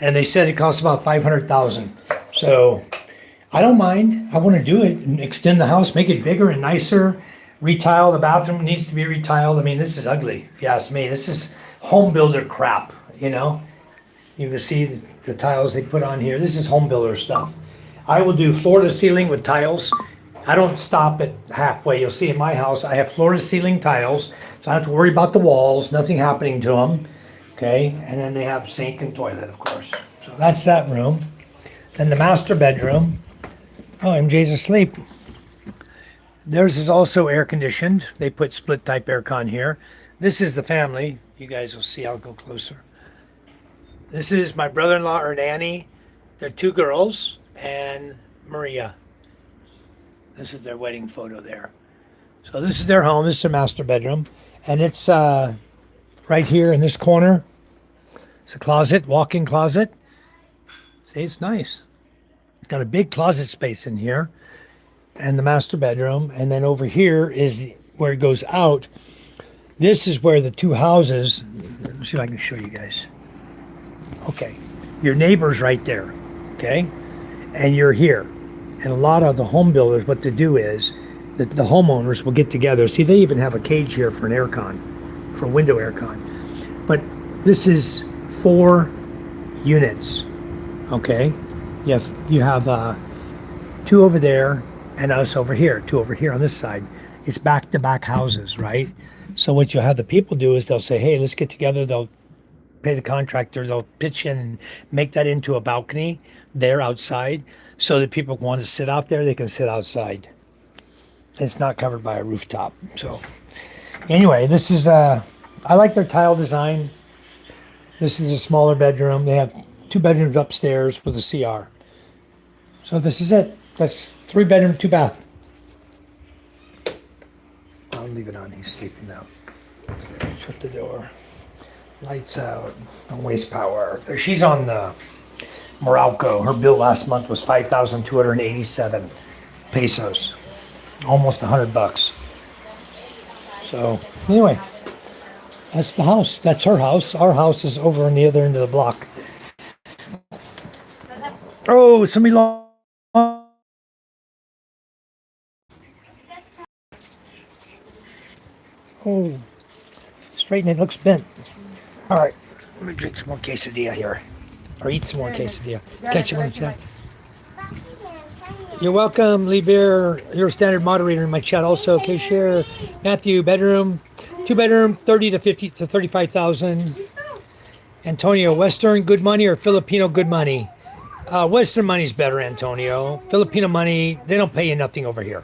And they said it costs about $500,000. So I don't mind. I want to do it and extend the house, make it bigger and nicer. Retile the bathroom needs to be retiled. I mean, this is ugly, if you ask me. This is home builder crap, you know. You can see the tiles they put on here. This is home builder stuff. I will do floor to ceiling with tiles. I don't stop at halfway. You'll see in my house, I have floor to ceiling tiles, so I don't have to worry about the walls, nothing happening to them. Okay, and then they have sink and toilet, of course. So that's that room. Then the master bedroom. Oh, MJ's asleep. Theirs is also air conditioned. They put split type aircon here. This is the family. You guys will see. I'll go closer. This is my brother-in-law, Ernani. They're 2 girls and Maria. This is their wedding photo there. So this is their home. This is their master bedroom. And it's right here in this corner. It's a closet, walk-in closet. See, it's nice. Got a big closet space in here. And the master bedroom. And then over here is where it goes out. This is where the two houses, let me see if I can show you guys. Okay, your neighbor's right there, okay? And you're here. And a lot of the home builders, what they do is that the homeowners will get together. See, they even have a cage here for an aircon, for a window aircon. But this is 4 units, okay? You have 2 over there and us over here, 2 over here on this side. It's back-to-back houses, right? So what you'll have the people do is they'll say, hey, let's get together. They'll pay the contractor. They'll pitch in and make that into a balcony there outside so that people want to sit out there. They can sit outside. It's not covered by a rooftop. So anyway, this is, I like their tile design. This is a smaller bedroom. They have 2 bedrooms upstairs with a CR. So this is it. That's 3 bedroom, 2 bath. I'll leave it on. He's sleeping now. Shut the door. Lights out. Don't waste power. She's on the Meralco. Her bill last month was 5,287 pesos. Almost $100. So anyway, that's the house. That's her house. Our house is over on the other end of the block. Oh, somebody lost. Oh, straighten it. Looks bent. All right, let me drink some more quesadilla here, or eat some more quesadilla. Catch you on the chat. You're welcome, Lee Beer. You're a standard moderator in my chat also. Okay, share. Matthew, bedroom, 2 bedroom, 30 to 50 to 35,000. Antonio, Western good money or Filipino good money? Western money's better, Antonio. Filipino money, they don't pay you nothing over here.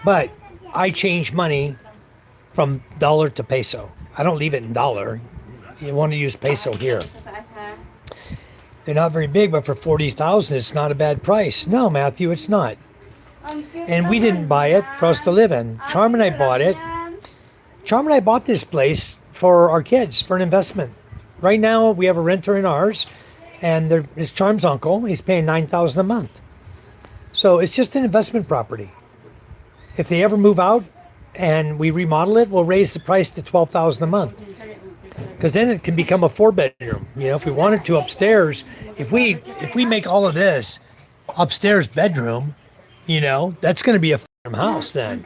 But I change money from dollar to peso. I don't leave it in dollar. You want to use peso here. They're not very big, but for 40,000, it's not a bad price. No, Matthew, it's not. And we didn't buy it for us to live in. Charm and I bought it. Charm and I bought this place for our kids, for an investment. Right now, we have a renter in ours, and it's Charm's uncle. He's paying $9,000 a month. So it's just an investment property. If they ever move out and we remodel it, we'll raise the price to $12,000 a month. Because then it can become a 4-bedroom. You know, if we wanted to upstairs, if we make all of this upstairs bedroom, you know, that's going to be a house then.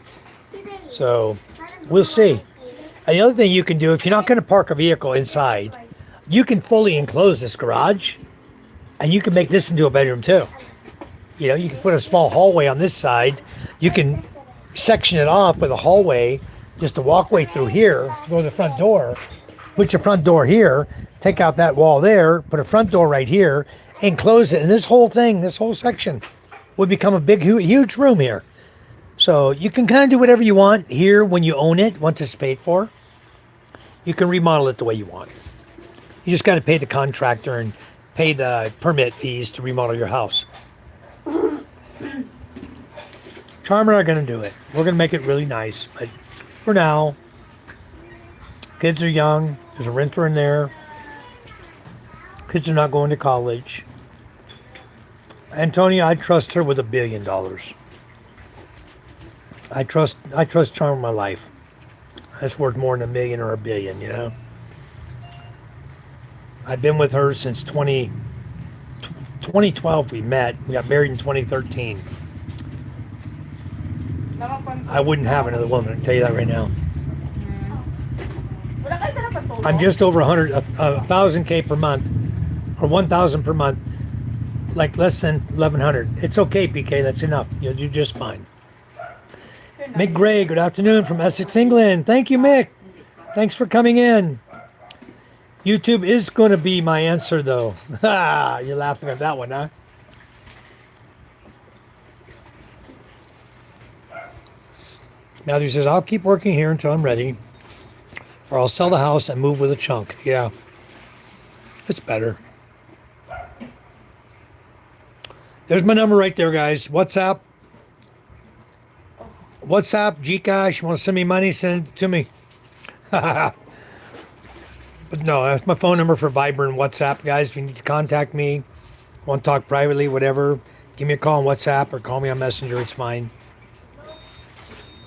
So we'll see. And the other thing you can do, if you're not going to park a vehicle inside, you can fully enclose this garage, and you can make this into a bedroom too. You know, you can put a small hallway on this side. You can section it off with a hallway, just a walkway through here, go to the front door, put your front door here, take out that wall there, put a front door right here, and close it. And this whole thing, this whole section would become a big, huge room here. So you can kind of do whatever you want here when you own it, once it's paid for. You can remodel it the way you want. You just got to pay the contractor and pay the permit fees to remodel your house. Charm and I are going to do it. We're going to make it really nice. But for now, kids are young. There's a renter in there. Kids are not going to college. Antonia, I trust her with $1 billion. I trust Charm with my life. That's worth more than $1 million or $1 billion, you know? I've been with her since 2012 we met. We got married in 2013. I wouldn't have another woman, I can tell you that right now. I'm just over 1,000K per month, or 1,000 per month, like less than 1,100. It's okay, PK, that's enough. You'll do just fine. Mick Gray, good afternoon from Essex, England. Thank you, Mick. Thanks for coming in. YouTube is going to be my answer, though. You're laughing at that one, huh? Matthew says, I'll keep working here until I'm ready, or I'll sell the house and move with a chunk. Yeah, it's better. There's my number right there, guys. WhatsApp. WhatsApp, Gcash. You want to send me money? Send it to me. But no, that's my phone number for Viber and WhatsApp, guys. If you need to contact me, want to talk privately, whatever, give me a call on WhatsApp or call me on Messenger. It's fine.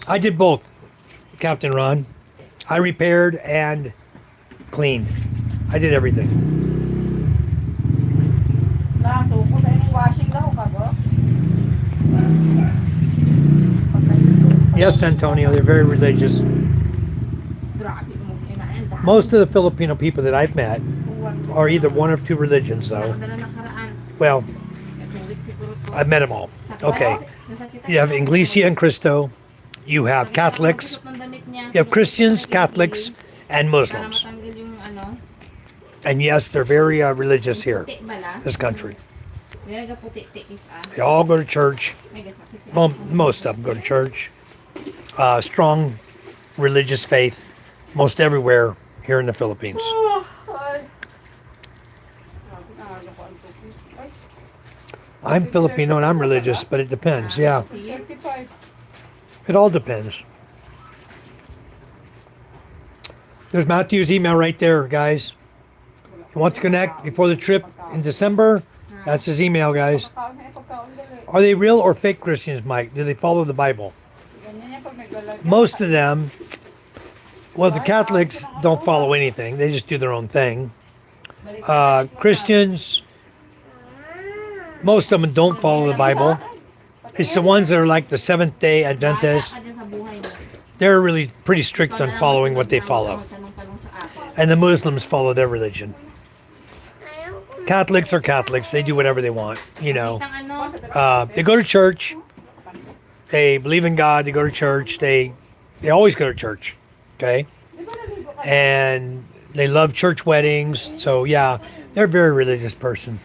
I did both, Captain Ron. I repaired and cleaned. I did everything. Nasuko sa yung washing daw ka ba? Yes, Antonio, they're very religious. Grabe mo kinain. Most of the Filipino people that I've met are either one of two religions, though. Well, I've met them all. Okay. You have Iglesia and Cristo. You have Catholics. You have Christians, Catholics, and Muslims. And yes, they're very religious here, this country. They all go to church. Well, most of them go to church. Strong religious faith, most everywhere here in the Philippines. I'm Filipino and I'm religious, but it depends. Yeah, it all depends. There's Matthew's email right there, guys. If you want to connect before the trip in December, that's his email, guys. Are they real or fake Christians, Mike? Do they follow the Bible? Most of them, well, the Catholics don't follow anything. They just do their own thing. Christians, most of them don't follow the Bible. It's the ones that are like the Seventh-day Adventists. They're really pretty strict on following what they follow. And the Muslims follow their religion. Catholics are Catholics. They do whatever they want, you know. They go to church. They believe in God. They go to church. They always go to church, okay? And they love church weddings. So, yeah, they're a very religious person.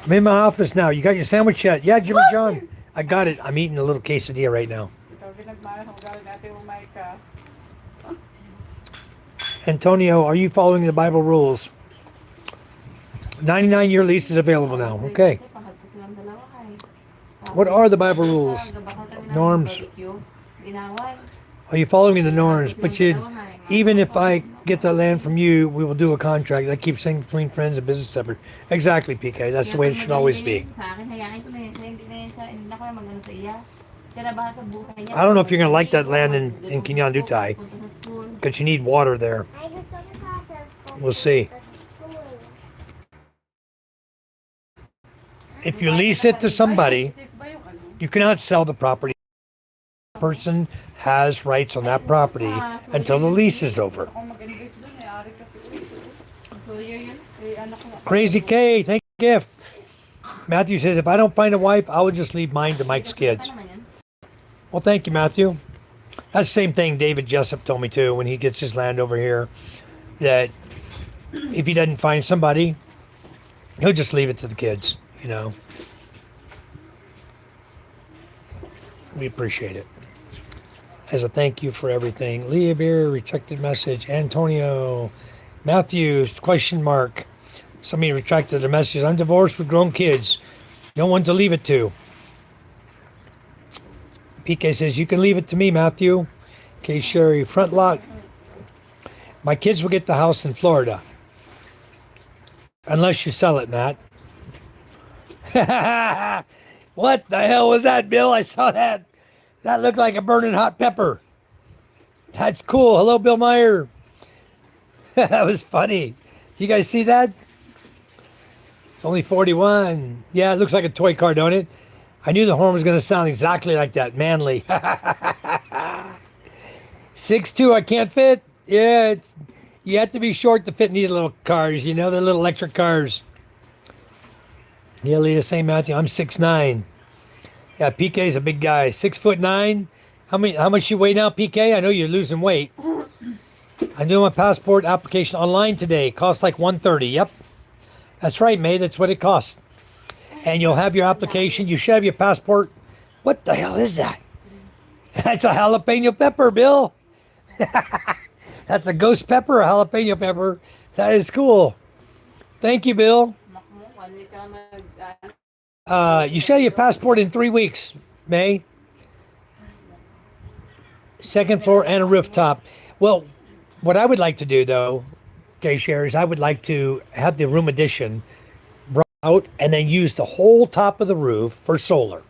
I'm in my office now. You got your sandwich yet? Yeah, Jimmy John. I got it. I'm eating a little quesadilla right now. Antonio, are you following the Bible rules? 99-year lease is available now. Okay. What are the Bible rules? Norms. Are you following the norms? But even if I get the land from you, we will do a contract. I keep saying between friends and business separate. Exactly, PK. That's the way it should always be. I don't know if you're going to like that land in Kinyandutai, because you need water there. We'll see. If you lease it to somebody, you cannot sell the property. The person has rights on that property until the lease is over. Crazy K, thank you, gift. Matthew says, if I don't find a wife, I will just leave mine to Mike's kids. Well, thank you, Matthew. That's the same thing David Jessup told me too when he gets his land over here, that if he doesn't find somebody, he'll just leave it to the kids, you know. We appreciate it. As a thank you for everything. Leah Beer, retracted message. Antonio, Matthew, question mark. Somebody retracted their message. I'm divorced with grown kids. No one to leave it to. PK says, you can leave it to me, Matthew. Okay, Sherry, front lot. My kids will get the house in Florida. Unless you sell it, Matt. What the hell was that, Bill? I saw that. That looked like a burning hot pepper. That's cool. Hello, Bill Meyer. That was funny. You guys see that? It's only 41. Yeah, it looks like a toy car, don't it? I knew the horn was going to sound exactly like that. Manly. 6'2", I can't fit. Yeah, you have to be short to fit in these little cars, you know, the little electric cars. Yeah, Leah, same Matthew. I'm 6'9". Yeah, PK's a big guy. 6'9". How much you weigh now, PK? I know you're losing weight. I'm doing my passport application online today. Costs like $130. Yep. That's right, May. That's what it costs. And you'll have your application. You should have your passport. What the hell is that? That's a jalapeno pepper, Bill. That's a ghost pepper, a jalapeno pepper. That is cool. Thank you, Bill. You should have your passport in 3 weeks, May. Second floor and a rooftop. Well, what I would like to do though, okay, Sherry, is I would like to have the room addition brought out and then use the whole top of the roof for solar,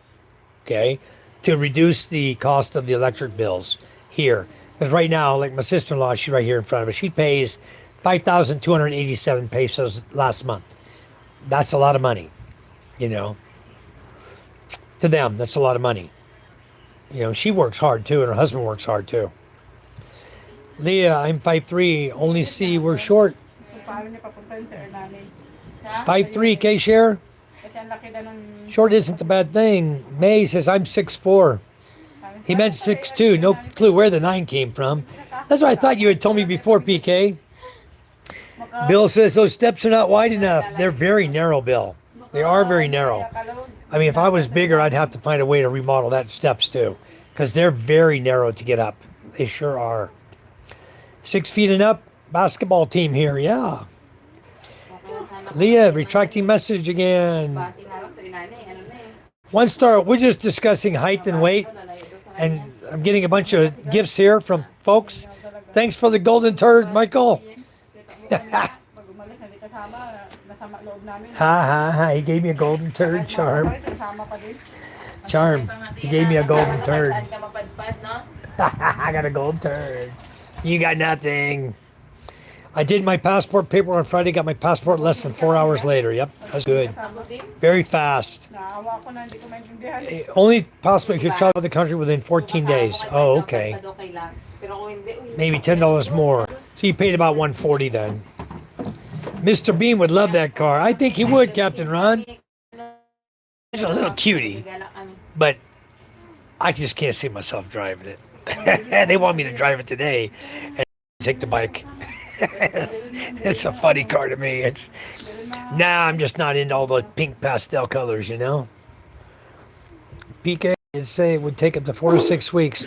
okay, to reduce the cost of the electric bills here. Because right now, like my sister-in-law, she's right here in front of us. She pays 5,287 pesos last month. That's a lot of money, you know. To them, that's a lot of money. You know, she works hard too, and her husband works hard too. Leah, I'm 5'3", only see we're short. Paano niya papuntahin sa Errands? 5'3", K-Share. Kasi ang laki na ng... Short isn't a bad thing. May says, I'm 6'4". He meant 6'2". No clue where the 9 came from. That's what I thought you had told me before, PK. Bill says, those steps are not wide enough. They're very narrow, Bill. They are very narrow. I mean, if I was bigger, I'd have to find a way to remodel that steps too. Because they're very narrow to get up. They sure are. 6 feet and up, basketball team here, yeah. Leah, retracting message again. 1 star, we're just discussing height and weight. And I'm getting a bunch of gifts here from folks. Thanks for the golden turd, Michael. Ha ha ha, he gave me a golden turd, Charm. Charm, he gave me a golden turd. I got a golden turd. You got nothing. I did my passport paperwork on Friday, got my passport less than 4 hours later. Yep, that's good. Very fast. Only possible if you travel the country within 14 days. Oh, okay. Maybe $10 more. So you paid about $140 then. Mr. Bean would love that car. I think he would, Captain Ron. He's a little cutie, but I just can't see myself driving it. They want me to drive it today and take the bike. It's a funny car to me. I'm just not into all the pink pastel colors, you know. PK would say it would take up to 4 to 6 weeks.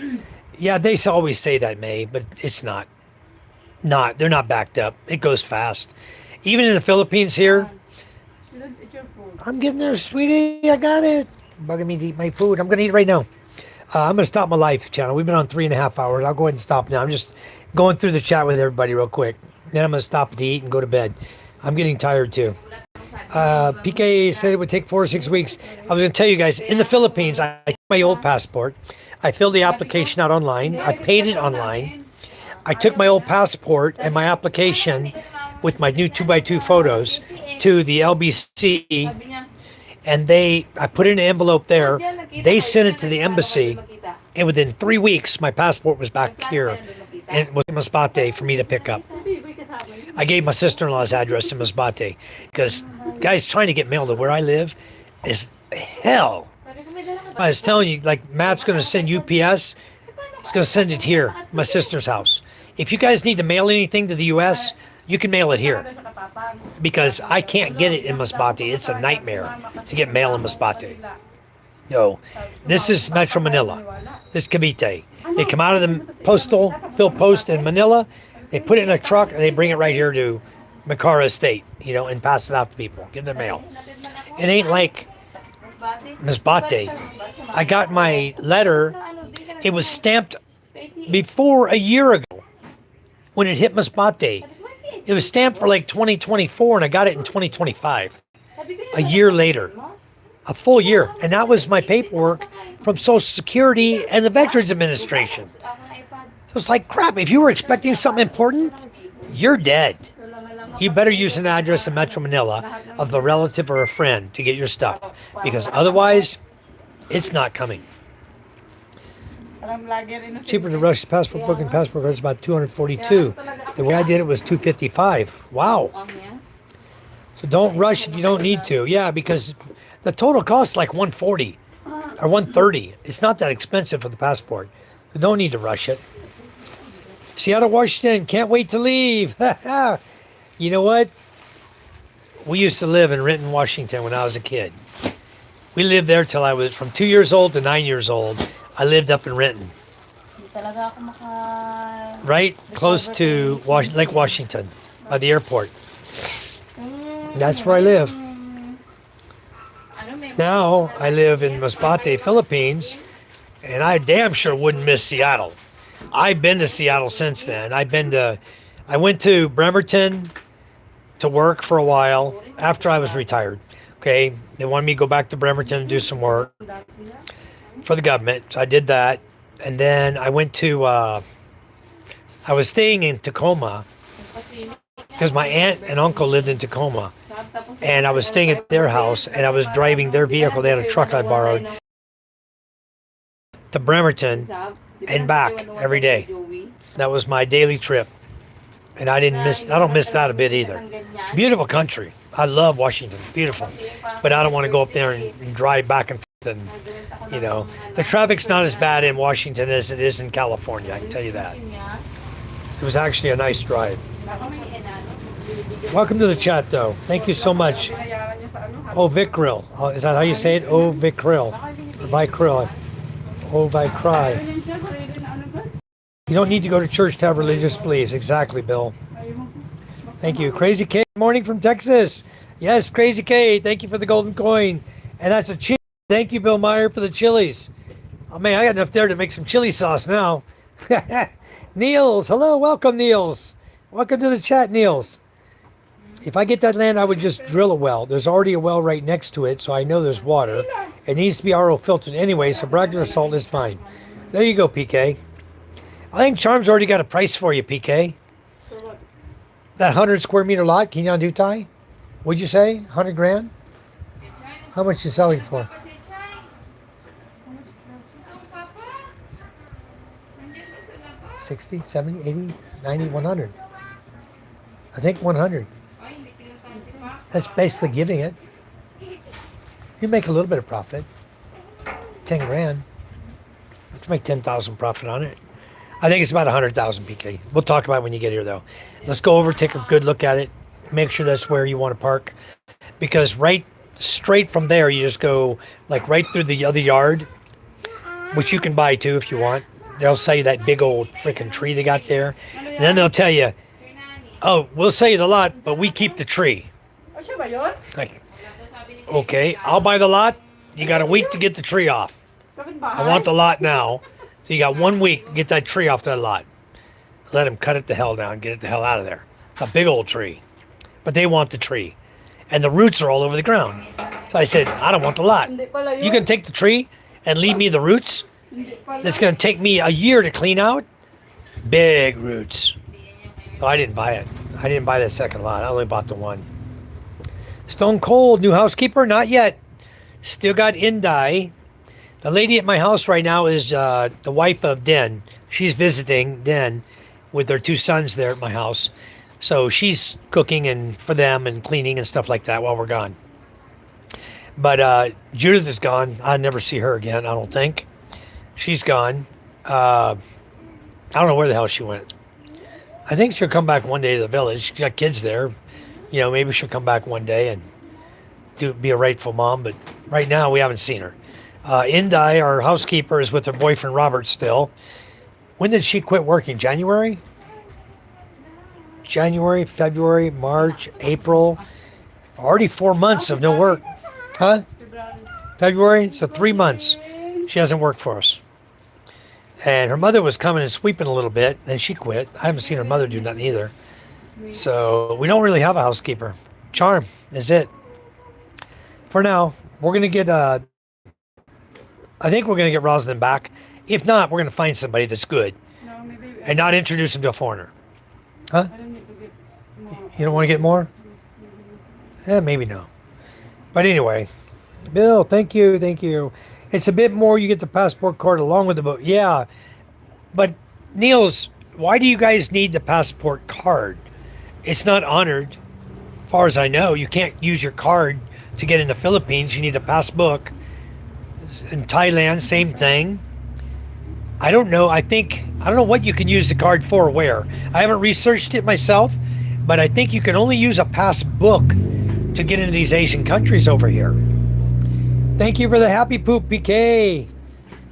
Yeah, they always say that, May, but it's not. They're not backed up. It goes fast. Even in the Philippines here. I'm getting there, sweetie. I got it. Bugging me to eat my food. I'm going to eat right now. I'm going to stop my live channel. We've been on 3.5 hours. I'll go ahead and stop now. I'm just going through the chat with everybody real quick. Then I'm going to stop to eat and go to bed. I'm getting tired too. PK said it would take 4 or 6 weeks. I was going to tell you guys, in the Philippines, I took my old passport. I filled the application out online. I paid it online. I took my old passport and my application with my new 2x2 photos to the LBC, and I put it in an envelope there. They sent it to the embassy, and within 3 weeks, my passport was back here, and it was in Masbate for me to pick up. I gave my sister-in-law's address in Masbate, because guys, trying to get mail to where I live is hell. I was telling you, like, Matt's going to send UPS. He's going to send it here, my sister's house. If you guys need to mail anything to the U.S., you can mail it here, because I can't get it in Masbate. It's a nightmare to get mail in Masbate. No, this is Metro Manila. This is Cavite. They come out of the postal, fill post in Manila. They put it in a truck and they bring it right here to Macara Estate, you know, and pass it out to people. Give them mail. It ain't like Masbate. I got my letter. It was stamped before a year ago when it hit Masbate. It was stamped for like 2024, and I got it in 2025. A year later. A full year. And that was my paperwork from Social Security and the Veterans Administration. So it's like, crap, if you were expecting something important, you're dead. You better use an address in Metro Manila of a relative or a friend to get your stuff, because otherwise, it's not coming. Cheaper to rush passport booking. Passport card is about 242. The way I did it was 255. Wow. So don't rush if you don't need to. Yeah, because the total cost is like 140 or 130. It's not that expensive for the passport. So don't need to rush it. Seattle, Washington. Can't wait to leave. You know what? We used to live in Renton, Washington when I was a kid. We lived there till I was from 2 years old to 9 years old. I lived up in Renton. Right close to Lake Washington, by the airport. That's where I live. Now I live in Masbate, Philippines, and I damn sure wouldn't miss Seattle. I've been to Seattle since then. I went to Bremerton to work for a while after I was retired. Okay, they wanted me to go back to Bremerton and do some work for the government. So I did that, and then I went to. I was staying in Tacoma because my aunt and uncle lived in Tacoma, and I was staying at their house, and I was driving their vehicle. They had a truck I borrowed to Bremerton and back every day. That was my daily trip, and I don't miss that a bit either. Beautiful country. I love Washington. Beautiful, but I don't want to go up there and drive back and forth. And the traffic's not as bad in Washington as it is in California. I can tell you that. It was actually a nice drive. Welcome to the chat, though. Thank you so much. Oh, Vicryl. Oh, is that how you say it? Oh, Vicryl. Vicryl. Oh, Vicry. You don't need to go to church to have religious beliefs. Exactly, Bill. Thank you. Crazy K, morning from Texas. Yes, Crazy K, thank you for the golden coin. And that's a chili. Thank you, Bill Meyer, for the chilies. Oh, man, I got enough there to make some chili sauce now. Niels, hello, welcome, Niels. Welcome to the chat, Niels. If I get that land, I would just drill a well. There's already a well right next to it, so I know there's water. It needs to be RO filtered anyway, so Bragner salt is fine. There you go, PK. I think Charm's already got a price for you, PK. That 100 square meter lot, can you undo tie? What'd you say? 100 grand? How much you selling for? 60, 70, 80, 90, 100. I think 100. That's basically giving it. You make a little bit of profit. 10 grand. Let's make 10,000 profit on it. I think it's about 100,000 PK. We'll talk about it when you get here, though. Let's go over, take a good look at it. Make sure that's where you want to park. Because straight from there, you just go like right through the other yard, which you can buy too if you want. They'll sell you that big old freaking tree they got there. And then they'll tell you, oh, we'll sell you the lot, but we keep the tree. Like, okay, I'll buy the lot. You got a week to get the tree off. I want the lot now. So you got 1 week to get that tree off that lot. Let them cut it the hell down, get it the hell out of there. It's a big old tree. But they want the tree. And the roots are all over the ground. So I said, I don't want the lot. You can take the tree and leave me the roots? That's going to take me a year to clean out? Big roots. Oh, I didn't buy it. I didn't buy that second lot. I only bought the one. Stone Cold, new housekeeper? Not yet. Still got Indai. The lady at my house right now is the wife of Den. She's visiting Den with their 2 sons there at my house. So she's cooking and for them and cleaning and stuff like that while we're gone. But Judith is gone. I'll never see her again, I don't think. She's gone. I don't know where the hell she went. I think she'll come back one day to the village. She's got kids there. Maybe she'll come back one day and be a rightful mom. But right now, we haven't seen her. Indai, our housekeeper, is with her boyfriend Robert still. When did she quit working? January, February, March, April. Already 4 months of no work. Huh? February? So 3 months. She hasn't worked for us. And her mother was coming and sweeping a little bit, and she quit. I haven't seen her mother do nothing either. So we don't really have a housekeeper. Charm is it. For now, we're going to get, I think we're going to get Rosalind back. If not, we're going to find somebody that's good. No, maybe, and not introduce him to a foreigner. Huh? I don't need to get more. You don't want to get more? Maybe no. But anyway, Bill, thank you. It's a bit more. You get the passport card along with the book. Yeah. But Niels, why do you guys need the passport card? It's not honored. As far as I know, you can't use your card to get in the Philippines. You need a passbook. In Thailand, same thing. I don't know. I don't know what you can use the card for or where. I haven't researched it myself, but I think you can only use a passbook to get into these Asian countries over here. Thank you for the happy poop, PK.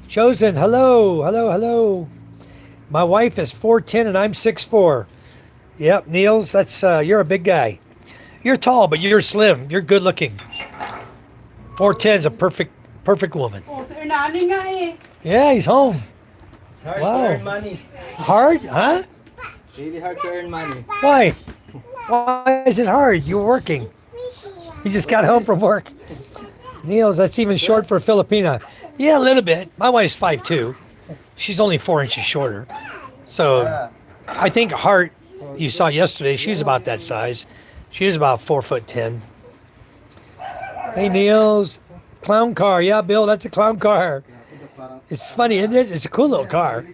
Chosen, hello. My wife is 4'10" and I'm 6'4". Yep, Niels, that's you're a big guy. You're tall, but you're slim. You're good looking. 4'10" is a perfect woman. Oh, si Ernani nga eh. Yeah, he's home. It's hard Wow. to earn money. Hard? Huh? Really hard to earn money. Why? Why is it hard? You're working. You just got home from work. Niels, that's even short for a Filipina. Yeah, a little bit. My wife's 5'2". She's only 4 inches shorter. So I think Hart, you saw yesterday, she's about that size. She's about 4'10". Hey, Niels. Clown car. Yeah, Bill, that's a clown car. It's funny, isn't it? It's a cool little car.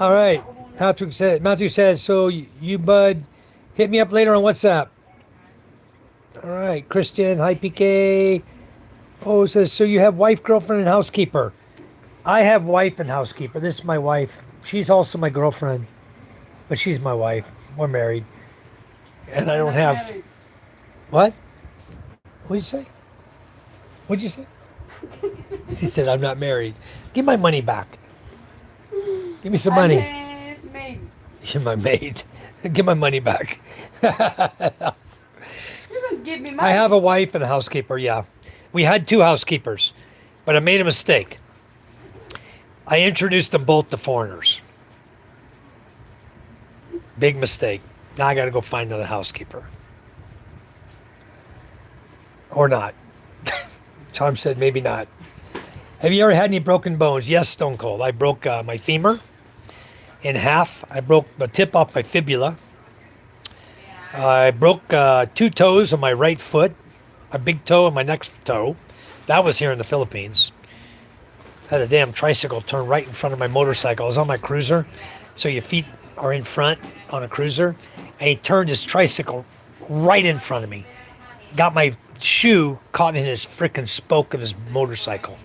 All right. Matthew says, so you, bud, hit me up later on WhatsApp. All right. Christian, hi, PK. Oh, it says, so you have wife, girlfriend, and housekeeper. I have wife and housekeeper. This is my wife. She's also my girlfriend, but she's my wife. We're married. And I don't have... What? What'd you say? What'd you say? She said, I'm not married. Give my money back. Give me some money. Maid. You're my maid. Give my money back. You don't give me money. I have a wife and a housekeeper, yeah. We had 2 housekeepers, but I made a mistake. I introduced them both to foreigners. Big mistake. Now I got to go find another housekeeper. Or not. Tom said maybe not. Have you ever had any broken bones? Yes, Stone Cold. I broke my femur in half. I broke the tip off my fibula. I broke 2 toes on my right foot, a big toe and my next toe. That was here in the Philippines. I had a damn tricycle turn right in front of my motorcycle. I was on my cruiser, so your feet are in front on a cruiser, and he turned his tricycle right in front of me. Got my shoe caught in his frickin' spoke of his motorcycle.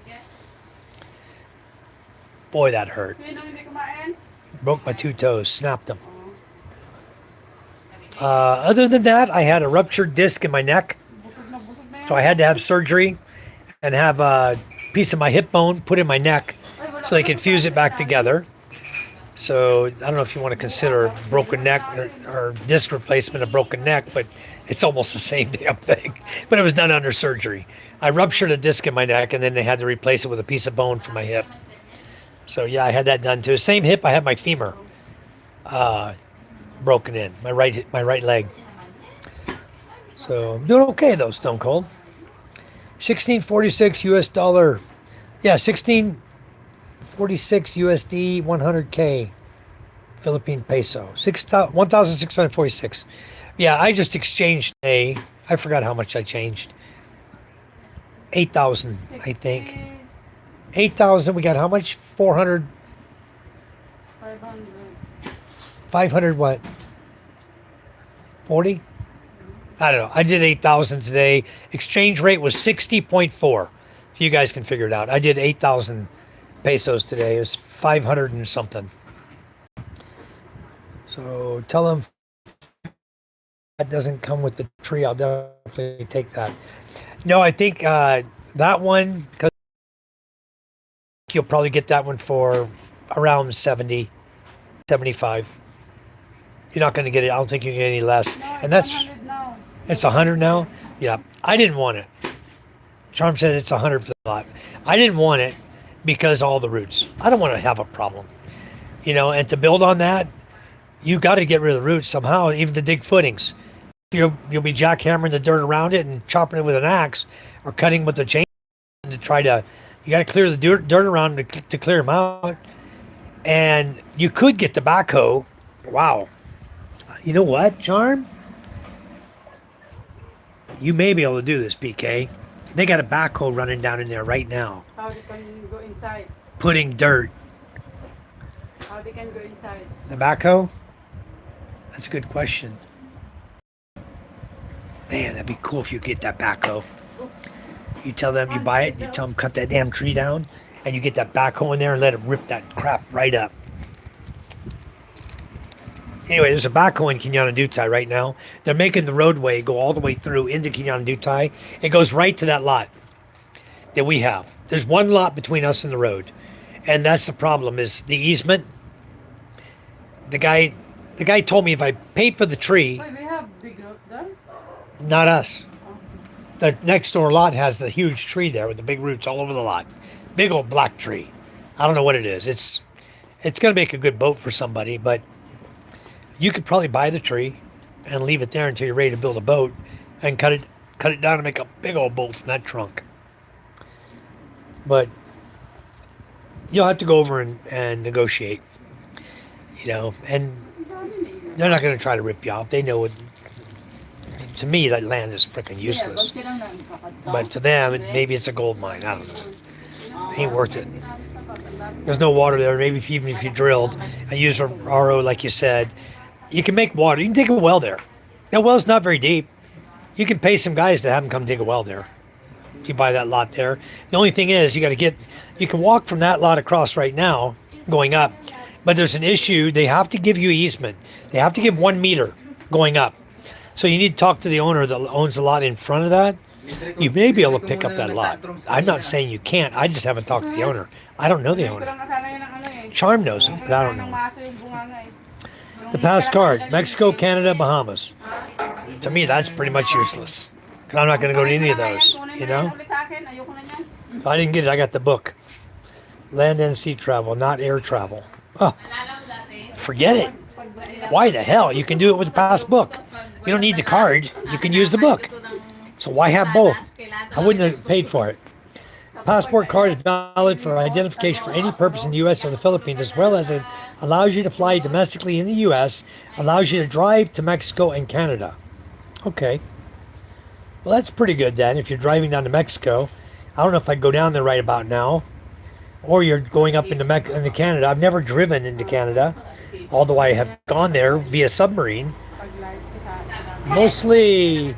Boy, that hurt. Broke my 2 toes, snapped them. Other than that, I had a ruptured disc in my neck, so I had to have surgery and have a piece of my hip bone put in my neck so they could fuse it back together. So I don't know if you want to consider broken neck or disc replacement a broken neck, but it's almost the same damn thing. But it was done under surgery. I ruptured a disc in my neck, and then they had to replace it with a piece of bone from my hip. So yeah, I had that done too. Same hip, I had my femur broken in, my right leg. So I'm doing okay though, Stone Cold. 1646 US dollar. Yeah, 1646 USD 100K Philippine peso. 1,646. Yeah, I just exchanged I forgot how much I changed. 8,000, I think. 8,000, we got how much? 400. 500. 500 what? 40? I don't know. I did 8,000 today. Exchange rate was 60.4. So you guys can figure it out. I did 8,000 pesos today. It was 500 and something. So tell them that doesn't come with the tree. I'll definitely take that. No, I think that one, because you'll probably get that one for around 70, 75. You're not going to get it. I don't think you can get any less. No, And that's 100 now. it's 100 now. Yeah, I didn't want it. Charm said it's 100 for the lot. I didn't want it because all the roots. I don't want to have a problem, And to build on that, you got to get rid of the roots somehow, even to dig footings. You'll be jackhammering the dirt around it and chopping it with an axe, or cutting with the chain to try to. You got to clear the dirt around to clear them out. And you could get the backhoe. Wow. You know what, Charm? You may be able to do this, PK. They got a backhoe running down in there right now. How they can go inside? Putting dirt. How they can go inside? The backhoe? That's a good question. Man, that'd be cool if you get that backhoe. You tell them you buy it, you tell them cut that damn tree down, and you get that backhoe in there and let it rip that crap right up. Anyway, there's a backhoe in Quinana-Dutai right now. They're making the roadway go all the way through into Quinana-Dutai. It goes right to that lot that we have. There's one lot between us and the road. And that's the problem, is the easement. The guy told me if I paid for the tree, Wait, we have big road there? not us. The next door lot has the huge tree there with the big roots all over the lot. Big old black tree. I don't know what it is. It's going to make a good boat for somebody, but you could probably buy the tree and leave it there until you're ready to build a boat and cut it down and make a big old boat from that trunk. But you'll have to go over and negotiate, and they're not going to try to rip you off. They know it. To me, that land is freaking useless. But to them, maybe it's a gold mine. I don't know. It ain't worth it. There's no water there. Maybe even if you drilled and used a RO, like you said, you can make water. You can dig a well there. That well's not very deep. You can pay some guys to have them come dig a well there. If you buy that lot there. The only thing is, you can walk from that lot across right now, going up. But there's an issue. They have to give you easement. They have to give 1 meter going up. So you need to talk to the owner that owns the lot in front of that. You may be able to pick up that lot. I'm not saying you can't. I just haven't talked to the owner. I don't know the owner. Charm knows him, but I don't know. The past card, Mexico, Canada, Bahamas. To me, that's pretty much useless. Because I'm not going to go to any of those, If I didn't get it, I got the book. Land and sea travel, not air travel. Oh, forget it. Why the hell? You can do it with the past book. You don't need the card. You can use the book. So why have both? I wouldn't have paid for it. Passport card is valid for identification for any purpose in the U.S. or the Philippines, as well as it allows you to fly domestically in the U.S., allows you to drive to Mexico and Canada. Okay. Well, that's pretty good then, if you're driving down to Mexico. I don't know if I'd go down there right about now. Or you're going up into Canada. I've never driven into Canada, although I have gone there via submarine. Mostly,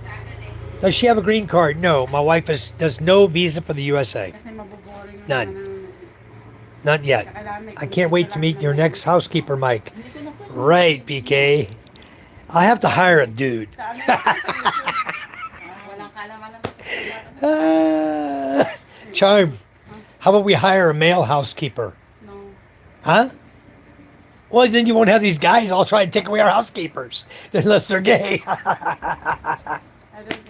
does she have a green card? No, my wife does no visa for the USA. None. Not yet. I can't wait to meet your next housekeeper, Mike. Right, PK. I have to hire a dude. Charm. How about we hire a male housekeeper? No. Huh? Well, then you won't have these guys all trying to take away our housekeepers, unless they're gay. I don't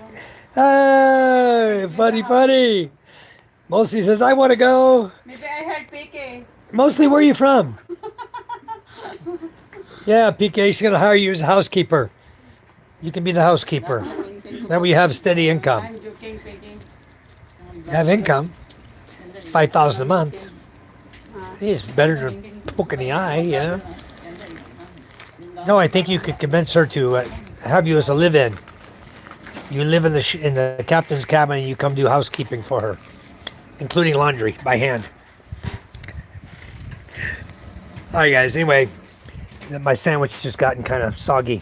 want. Funny. Mostly says, I want to go. Maybe I heard PK. Mostly, where are you from? Yeah, PK, she's going to hire you as a housekeeper. You can be the housekeeper. That way you have steady income. I'm joking, PK. Have income. 5,000 a month. It's better than a poke in the eye, No, I think you could convince her to have you as a live-in. You live in the captain's cabin and you come do housekeeping for her, including laundry by hand. All right, guys. Anyway, my sandwich just gotten kind of soggy.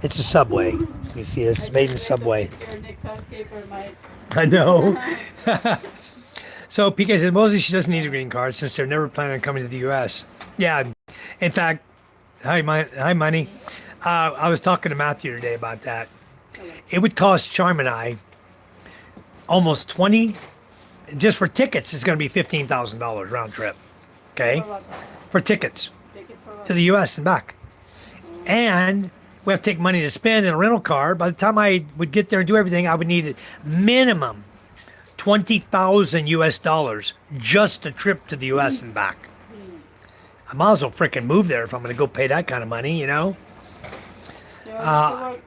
It's a Subway. You see, it's made in Subway. Your next housekeeper might. I know. So PK says mostly she doesn't need a green card since they're never planning on coming to the U.S. Yeah, in fact, hi Money. I was talking to Matthew today about that. It would cost Charm and I almost 20, just for tickets. It's going to be $15,000 round trip. Okay, for tickets to the U.S. and back, and we have to take money to spend in a rental car. By the time I would get there and do everything, I would need minimum 20,000 US dollars just a trip to the US and back. I might as well freaking move there if I'm going to go pay that kind of money,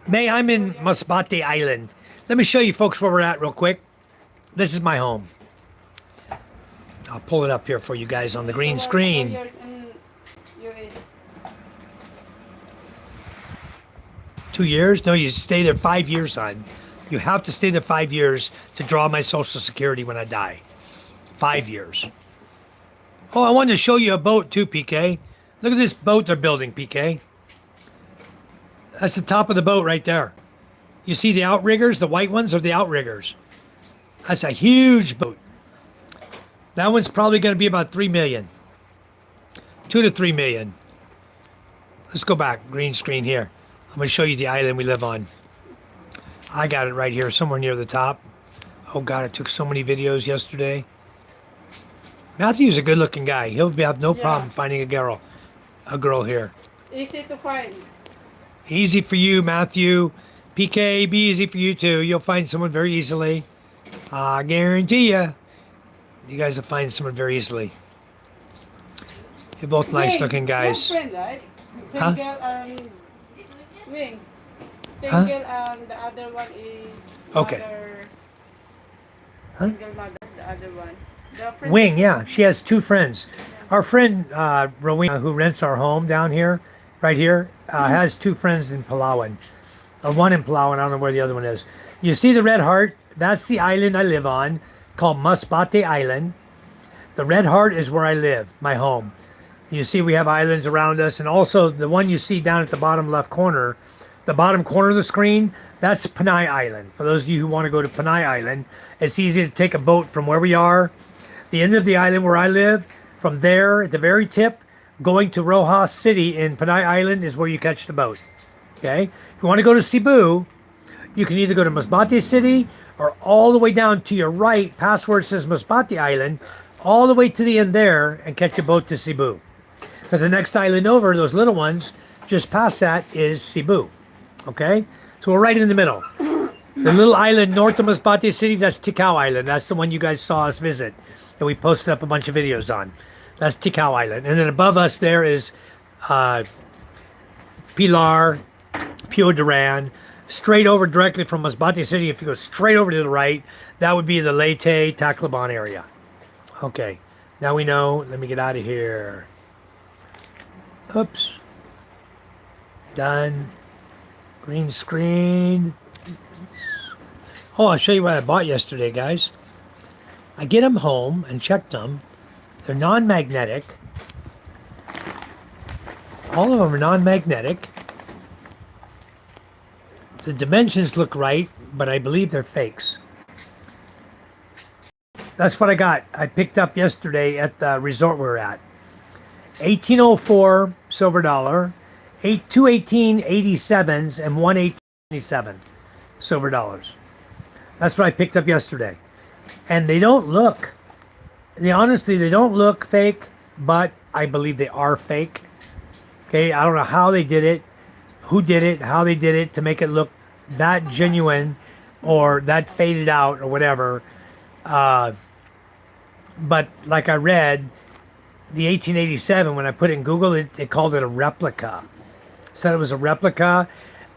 May, I'm in Masbate Island. Let me show you folks where we're at real quick. This is my home. I'll pull it up here for you guys on the green screen. 2 years? No, you stay there 5 years, son. You have to stay there 5 years to draw my Social Security when I die. 5 years. Oh, I wanted to show you a boat too, PK. Look at this boat they're building, PK. That's the top of the boat right there. You see the outriggers? The white ones are the outriggers. That's a huge boat. That one's probably going to be about 3 million. 2 to 3 million. Let's go back. Green screen here. I'm going to show you the island we live on. I got it right here, somewhere near the top. Oh God, I took so many videos yesterday. Matthew's a good-looking guy. He'll have no problem finding a girl here. Easy to find. Easy for you, Matthew. PK, be easy for you too. You'll find someone very easily. I guarantee you guys will find someone very easily. You're both nice looking guys. Friend, right? Huh? Single and Wing. Huh? Single and the other one is Okay. mother. Huh? Single mother, the other one. The friend Wing, yeah, she has two friends. Our friend Rowena, who rents our home down here, right here, has two friends in Palawan. One in Palawan, I don't know where the other one is. You see the red heart? That's the island I live on, called Masbate Island. The red heart is where I live, my home. You see we have islands around us, and also the one you see down at the bottom left corner, the bottom corner of the screen, that's Panay Island. For those of you who want to go to Panay Island, it's easy to take a boat from where we are, the end of the island where I live, from there at the very tip, going to Rojas City in Panay Island is where you catch the boat. Okay? If you want to go to Cebu, you can either go to Masbate City or all the way down to your right, past where it says Masbate Island, all the way to the end there and catch a boat to Cebu. Because the next island over, those little ones, just past that is Cebu. Okay? So we're right in the middle. The little island north of Masbate City, that's Ticao Island. That's the one you guys saw us visit. That we posted up a bunch of videos on. That's Ticao Island. And then above us there is Pilar, Pio Duran. Straight over directly from Masbate City, if you go straight over to the right, that would be the Leyte, Tacloban area. Okay, now we know. Let me get out of here. Oops. Done. Green screen. Oh, I'll show you what I bought yesterday, guys. I get them home and checked them. They're non-magnetic. All of them are non-magnetic. The dimensions look right, but I believe they're fakes. That's what I got. I picked up yesterday at the resort we were at. 1804 silver dollar, two 1887s, and one 1877 silver dollars. That's what I picked up yesterday. And they don't look, honestly, they don't look fake, but I believe they are fake. Okay, I don't know how they did it, who did it, how they did it to make it look that genuine or that faded out or whatever. But like I read, the 1887, when I put it in Google, it called it a replica. Said it was a replica,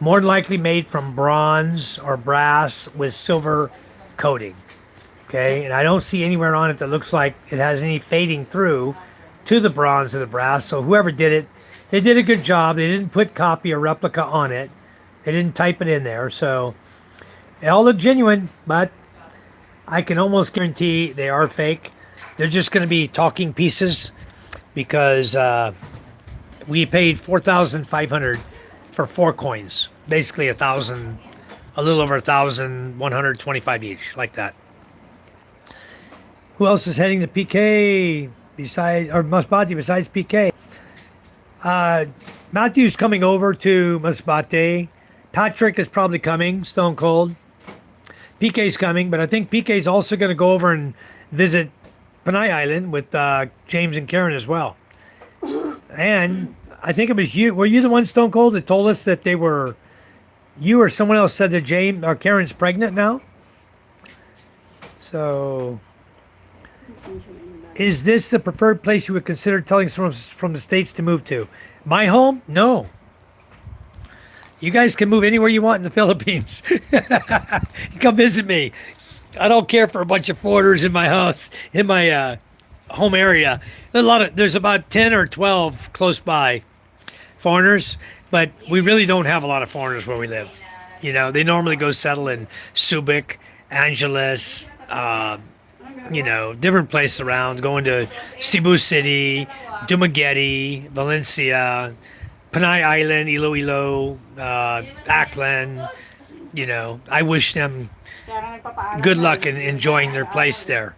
more than likely made from bronze or brass with silver coating. Okay, and I don't see anywhere on it that looks like it has any fading through to the bronze or the brass. So whoever did it, they did a good job. They didn't put copy or replica on it. They didn't type it in there. So they all look genuine, but I can almost guarantee they are fake. They're just going to be talking pieces because we paid $4,500 for 4 coins. Basically a little over 1,125 each, like that. Who else is heading to PK Masbate besides PK? Matthew's coming over to Masbate. Patrick is probably coming, Stone Cold. PK's coming, but I think PK's also going to go over and visit Panay Island with James and Karen as well. And I think it was you. Were you the one, Stone Cold, that told us that you or someone else said that James or Karen's pregnant now? So, is this the preferred place you would consider telling someone from the States to move to? My home? No. You guys can move anywhere you want in the Philippines. Come visit me. I don't care for a bunch of foreigners in my house, in my home area. There's about 10 or 12 close by foreigners, but we really don't have a lot of foreigners where we live. You know, they normally go settle in Subic, Angeles, different places around, going to Cebu City, Dumaguete, Valencia, Panay Island, Iloilo, Aklan. I wish them good luck in enjoying their place there.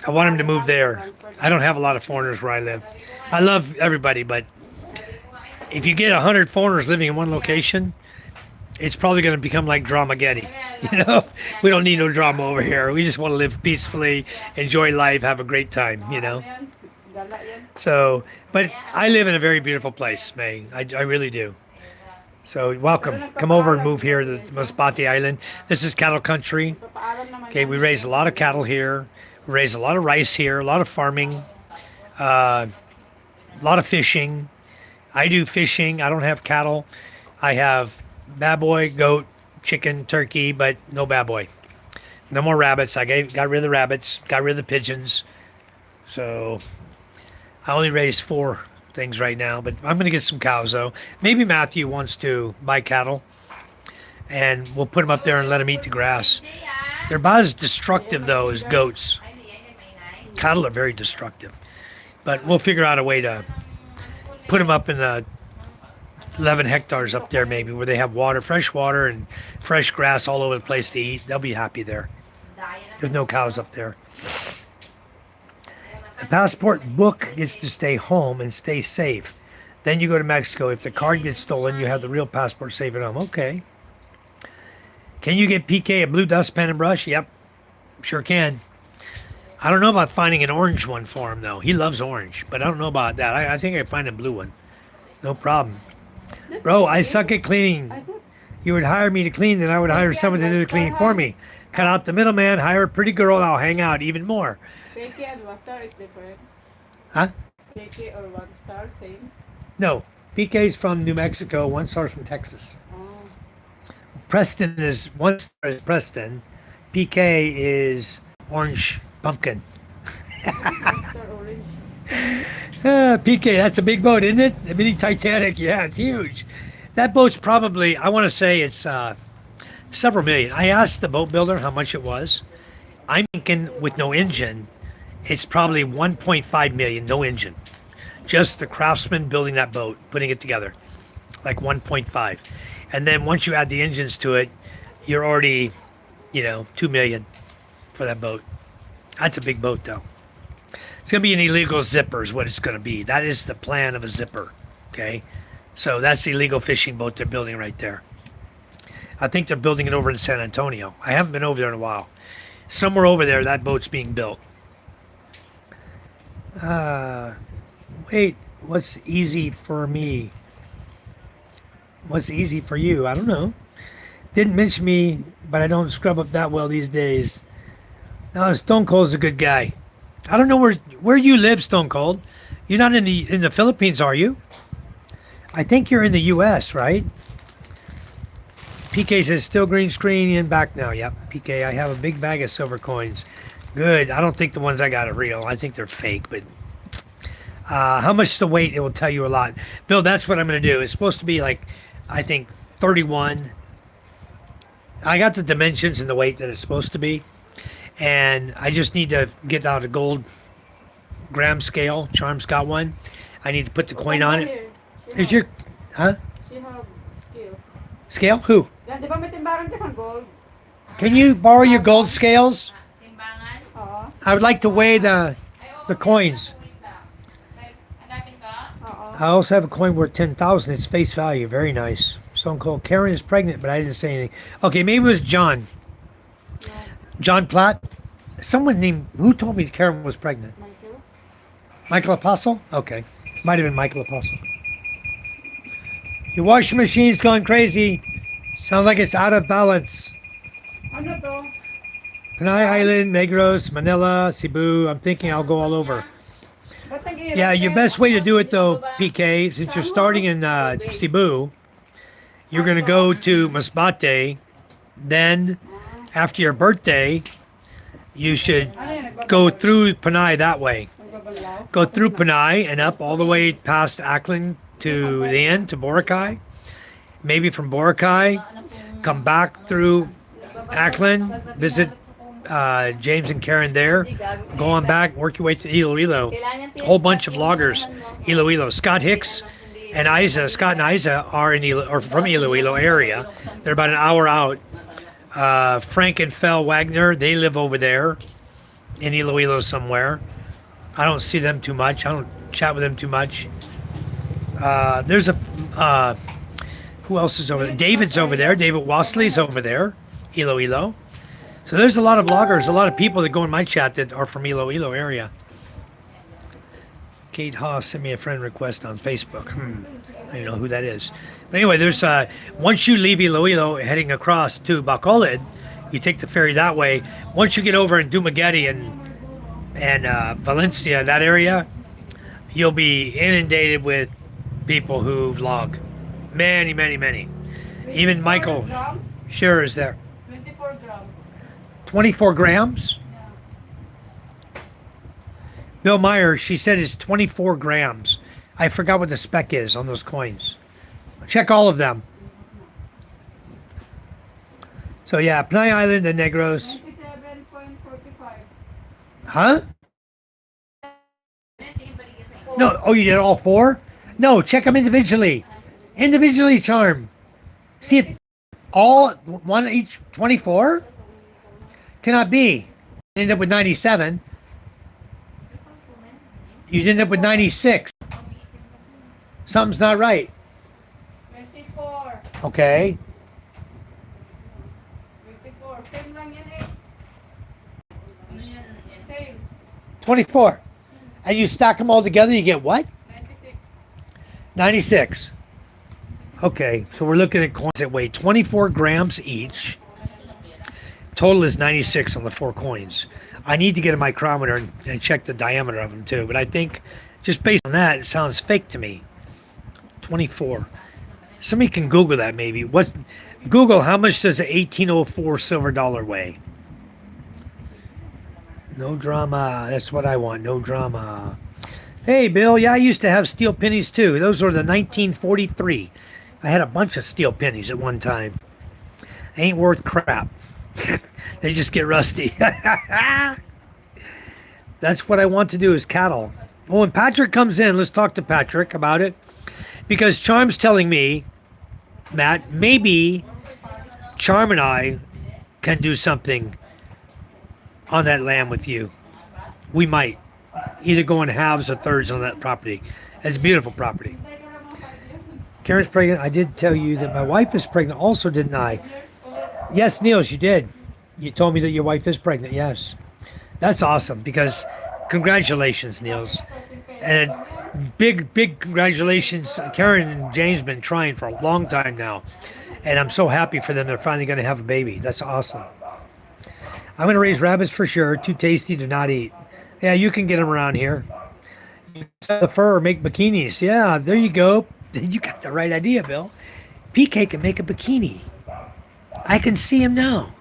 I want them to move there. I don't have a lot of foreigners where I live. I love everybody, but if you get 100 foreigners living in one location, it's probably going to become like Dramageddon. We don't need no drama over here. We just want to live peacefully, enjoy life, have a great time, So, but I live in a very beautiful place, May. I really do. So welcome. Come over and move here to Masbate Island. This is cattle country. Okay, we raise a lot of cattle here. We raise a lot of rice here, a lot of farming. a lot of fishing. I do fishing. I don't have cattle. I have baboy, goat, chicken, turkey, but no baboy. No more rabbits. Got rid of the rabbits, got rid of the pigeons. So I only raise 4 things right now, but I'm going to get some cows though. Maybe Matthew wants to buy cattle and we'll put them up there and let them eat the grass. They're about as destructive though as goats. Cattle are very destructive, but we'll figure out a way to put them up in the 11 hectares up there maybe where they have water, fresh water and fresh grass all over the place to eat. They'll be happy there. There's no cows up there. The passport book gets to stay home and stay safe. Then you go to Mexico. If the card gets stolen, you have the real passport safe at home. Okay. Can you get PK a blue dustpan and brush? Yep, sure can. I don't know about finding an orange one for him, though. He loves orange, but I don't know about that. I think I can find a blue one. No problem. Bro, I suck at cleaning. You would hire me to clean, then I would hire someone to do the cleaning for me. Cut out the middleman, hire a pretty girl, and I'll hang out even more. KK and 1 star is different. Huh? KK or 1 star, same. No. PK's from New Mexico, 1 star's from Texas. Oh. Preston is 1 star is Preston. PK is orange pumpkin. 1 star orange. PK, that's a big boat, isn't it? The mini Titanic. Yeah, it's huge. That boat's probably, I want to say it's several million. I asked the boat builder how much it was. I'm thinking with no engine, it's probably 1.5 million, no engine. Just the craftsman building that boat, putting it together, like 1.5. And then once you add the engines to it, you're already, 2 million for that boat. That's a big boat though. It's going to be an illegal zipper is what it's going to be. That is the plan of a zipper, okay? So that's the illegal fishing boat they're building right there. I think they're building it over in San Antonio. I haven't been over there in a while. Somewhere over there, that boat's being built. Wait, what's easy for me? What's easy for you? I don't know. Didn't mention me, but I don't scrub up that well these days. No, Stone Cold's a good guy. I don't know where you live, Stone Cold. You're not in the Philippines, are you? I think you're in the U.S., right? PK says still green screen and back now. Yep, PK, I have a big bag of silver coins. Good. I don't think the ones I got are real. I think they're fake, but how much the weight, it will tell you a lot. Bill, that's what I'm going to do. It's supposed to be like, I think, 31. I got the dimensions and the weight that it's supposed to be. And I just need to get out a gold gram scale. Charm's got one. I need to put the coin on it. Is your, huh? She have scale. Scale? Who? Yan, di ba may timbaran ka sa gold? Can you borrow your gold scales? Timbangan? Oo. I would like to weigh the coins. Hanapin ka? Oo. I also have a coin worth 10,000. It's face value. Very nice. Stone Cold. Karen is pregnant, but I didn't say anything. Okay, maybe it was John. John Platt. Someone named, who told me Karen was pregnant? Michael? Michael Apostle? Okay. Might have been Michael Apostle. Your washing machine's gone crazy. Sounds like it's out of balance. Ano to? Panay Island, Negros, Manila, Cebu. I'm thinking I'll go all over. Ba't nag-iirap Yeah, your kayo? best way to do it though, PK, since you're starting in Cebu, you're going to go to Masbate. Then, after your birthday, you should Ano yan, go through Panay that way. nagbabalaw? Go through Panay and up all the way past Aklan to the end, to Boracay. Maybe from Boracay, come back through Aklan, visit James and Karen there, go on back, work your way to Iloilo. A whole bunch of loggers, Iloilo. Scott Hicks and Isa, Scott and Isa are from Iloilo area. They're about an hour out. Frank and Fel Wagner, they live over there in Iloilo somewhere. I don't see them too much. I don't chat with them too much. There's a who else is over there? David's over there. David Wasley's over there, Iloilo. So there's a lot of loggers, a lot of people that go in my chat that are from Iloilo area. Kate Haas sent me a friend request on Facebook. I don't know who that is. But anyway, there's once you leave Iloilo heading across to Bacolod, you take the ferry that way. Once you get over in Dumaguete and Valencia, that area, you'll be inundated with people who vlog. Many, many, many. Even Michael Grams? sure is there. 24 grams. 24 grams? Yeah. Bill Meyer, she said it's 24 grams. I forgot what the spec is on those coins. Check all of them. So yeah, Panay Island and Negros. 97.45. Huh? No, oh, you did all four? No, check them individually. Individually, Charm. See if all one each 24? Cannot be. You end up with 97. You end up with 96. Something's not right. 24. Okay. 24. Same lang yan eh. Same. 24. And you stack them all together, you get what? 96. 96. Okay, so we're looking at coins that weigh 24 grams each. Total is 96 on the 4 coins. I need to get a micrometer and check the diameter of them too, but I think just based on that, it sounds fake to me. 24. Somebody can Google that maybe. Google, how much does an 1804 silver dollar weigh? No drama. That's what I want. No drama. Hey, Bill. Yeah, I used to have steel pennies too. Those were the 1943. I had a bunch of steel pennies at one time. Ain't worth crap. They just get rusty. That's what I want to do is cattle. Well, when Patrick comes in, let's talk to Patrick about it. Because Charm's telling me, Matt, maybe Charm and I can do something on that land with you. We might. Either go in halves or thirds on that property. It's a beautiful property. Karen's pregnant. I did tell you that my wife is pregnant. Also, didn't I? Yes, Niels, you did. You told me that your wife is pregnant. Yes. That's awesome because congratulations, Niels. And big congratulations. Karen and James been trying for a long time now. And I'm so happy for them. They're finally going to have a baby. That's awesome. I'm going to raise rabbits for sure. Too tasty to not eat. Yeah, you can get them around here. You can sell the fur or make bikinis. Yeah, there you go. You got the right idea, Bill. PK can make a bikini. I can see him now.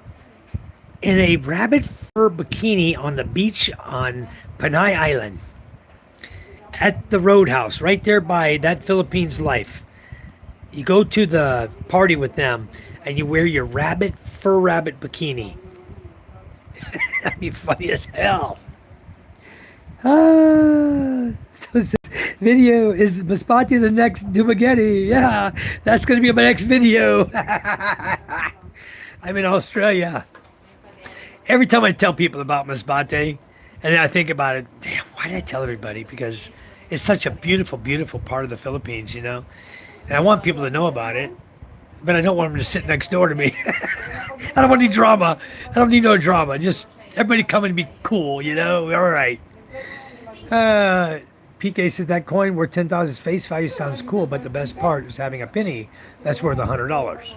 In a rabbit fur bikini on the beach on Panay Island. At the Roadhouse, right there by that Philippines Life. You go to the party with them and you wear your fur rabbit bikini. That'd be funny as hell. So this video is Maspati the next Dumagetti. Yeah, that's going to be my next video. I'm in Australia. Every time I tell people about Masbate, and then I think about it, damn, why did I tell everybody? Because it's such a beautiful, beautiful part of the Philippines, you know? And I want people to know about it, but I don't want them to sit next door to me. I don't want any drama. I don't need no drama. Just everybody come and be cool, you know? All right. PK says that coin worth 10,000 face value sounds cool, but the best part is having a penny that's worth $100.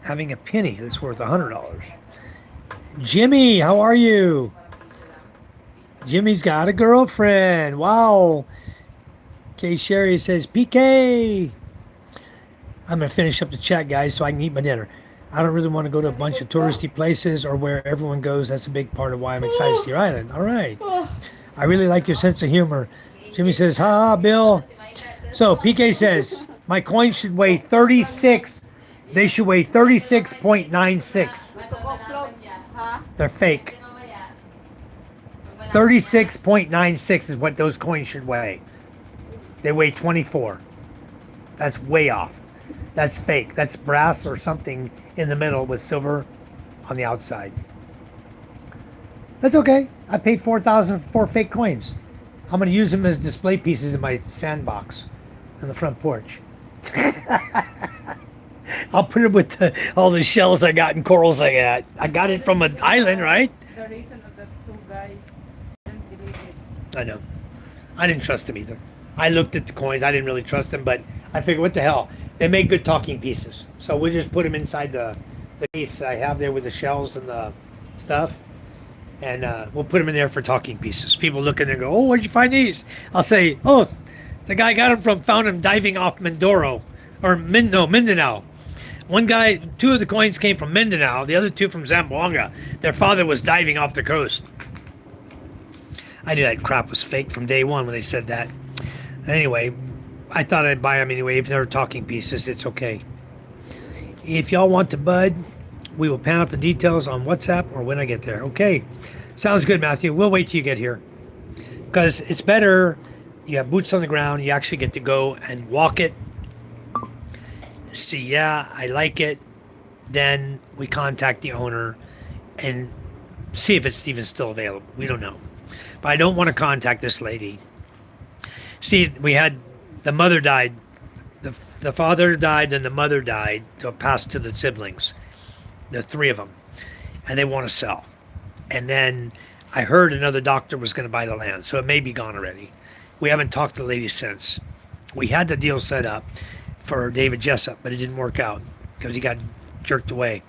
Having a penny that's worth $100. Jimmy, how are you? Jimmy's got a girlfriend. Wow. K Sherry says, PK. I'm going to finish up the chat, guys, so I can eat my dinner. I don't really want to go to a bunch of touristy places or where everyone goes. That's a big part of why I'm excited to see your island. All right. I really like your sense of humor. Jimmy says, ha, Bill. So PK says, my coins should weigh 36. They should weigh 36.96. They're fake. 36.96 is what those coins should weigh. They weigh 24. That's way off. That's fake. That's brass or something in the middle with silver on the outside. That's okay. I paid $4,000 for fake coins. I'm going to use them as display pieces in my sandbox on the front porch. I'll put it with all the shells I got and corals I got. I got it from an island, right? The reason of the two guys didn't believe it. I know. I didn't trust them either. I looked at the coins. I didn't really trust them, but I figured, what the hell? They make good talking pieces. So we'll just put them inside the piece I have there with the shells and the stuff. and we'll put them in there for talking pieces. People look in there and go, "Oh, where'd you find these?" I'll say, "Oh, the guy found him diving off Mindoro, or Mindanao." One guy, 2 of the coins came from Mindanao, the other 2 from Zamboanga. Their father was diving off the coast. I knew that crap was fake from day one when they said that. Anyway, I thought I'd buy them anyway. If they're talking pieces, it's okay. If y'all want to bud, we will pan out the details on WhatsApp or when I get there. Okay. Sounds good, Matthew. We'll wait till you get here. Because it's better, you have boots on the ground, you actually get to go and walk it. See, yeah, I like it. Then we contact the owner and see if it's even still available. We don't know. But I don't want to contact this lady. See, we had the mother died, the father died, then the mother died, to pass to the siblings, the 3 of them, and they want to sell. And then I heard another doctor was going to buy the land, so it may be gone already. We haven't talked to the lady since. We had the deal set up for David Jessup, but it didn't work out because he got jerked away.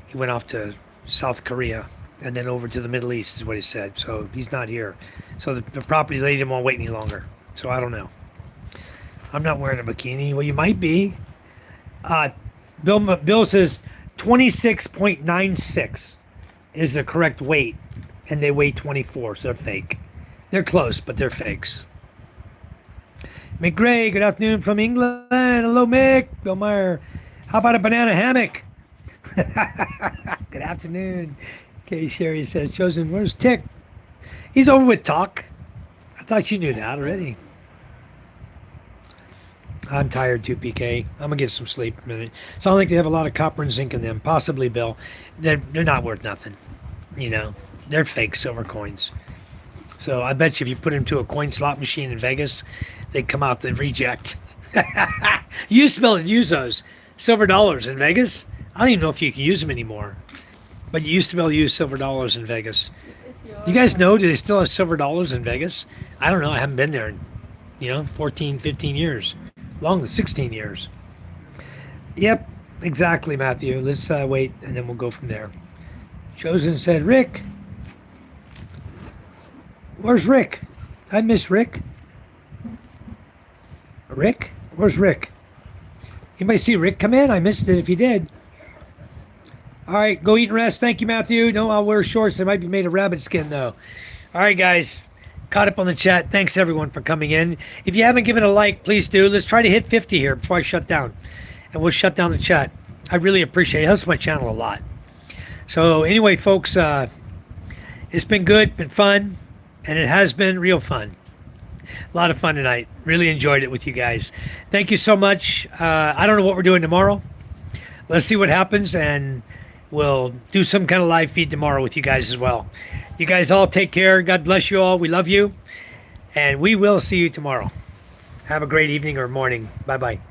He went off to South Korea and then over to the Middle East is what he said. So he's not here. So the property lady didn't want to wait any longer. So I don't know. I'm not wearing a bikini. Well, you might be. Bill says 26.96 is the correct weight, and they weigh 24, so they're fake. They're close, but they're fakes. Mick Gray, good afternoon from England. Hello, Mick. Bill Meyer. How about a banana hammock? Good afternoon. Okay, Sherry says, Chosen, where's Tick? He's over with Talk. I thought you knew that already. I'm tired too, PK. I'm going to get some sleep in a minute. So I think they have a lot of copper and zinc in them. Possibly, Bill. They're not worth nothing. You know, they're fake silver coins. So I bet you if you put them to a coin slot machine in Vegas, they'd come out the reject. You used to be able to use those silver dollars in Vegas. I don't even know if you can use them anymore. But you used to be able to use silver dollars in Vegas. You guys know, do they still have silver dollars in Vegas? I don't know. I haven't been there in, 14, 15 years. Long 16 years. Yep, exactly, Matthew. Let's wait, and then we'll go from there. Chosen said, Rick. Where's Rick? I miss Rick. Rick? Where's Rick? Anybody see Rick come in? I missed it if you did. All right, go eat and rest. Thank you, Matthew. No, I'll wear shorts. They might be made of rabbit skin, though. All right, guys. Caught up on the chat. Thanks, everyone, for coming in. If you haven't given a like, please do. Let's try to hit 50 here before I shut down. And we'll shut down the chat. I really appreciate it. It helps my channel a lot. So anyway, folks, it's been good, been fun, and it has been real fun. A lot of fun tonight. Really enjoyed it with you guys. Thank you so much. I don't know what we're doing tomorrow. Let's see what happens, and we'll do some kind of live feed tomorrow with you guys as well. You guys all take care. God bless you all. We love you. And we will see you tomorrow. Have a great evening or morning. Bye-bye.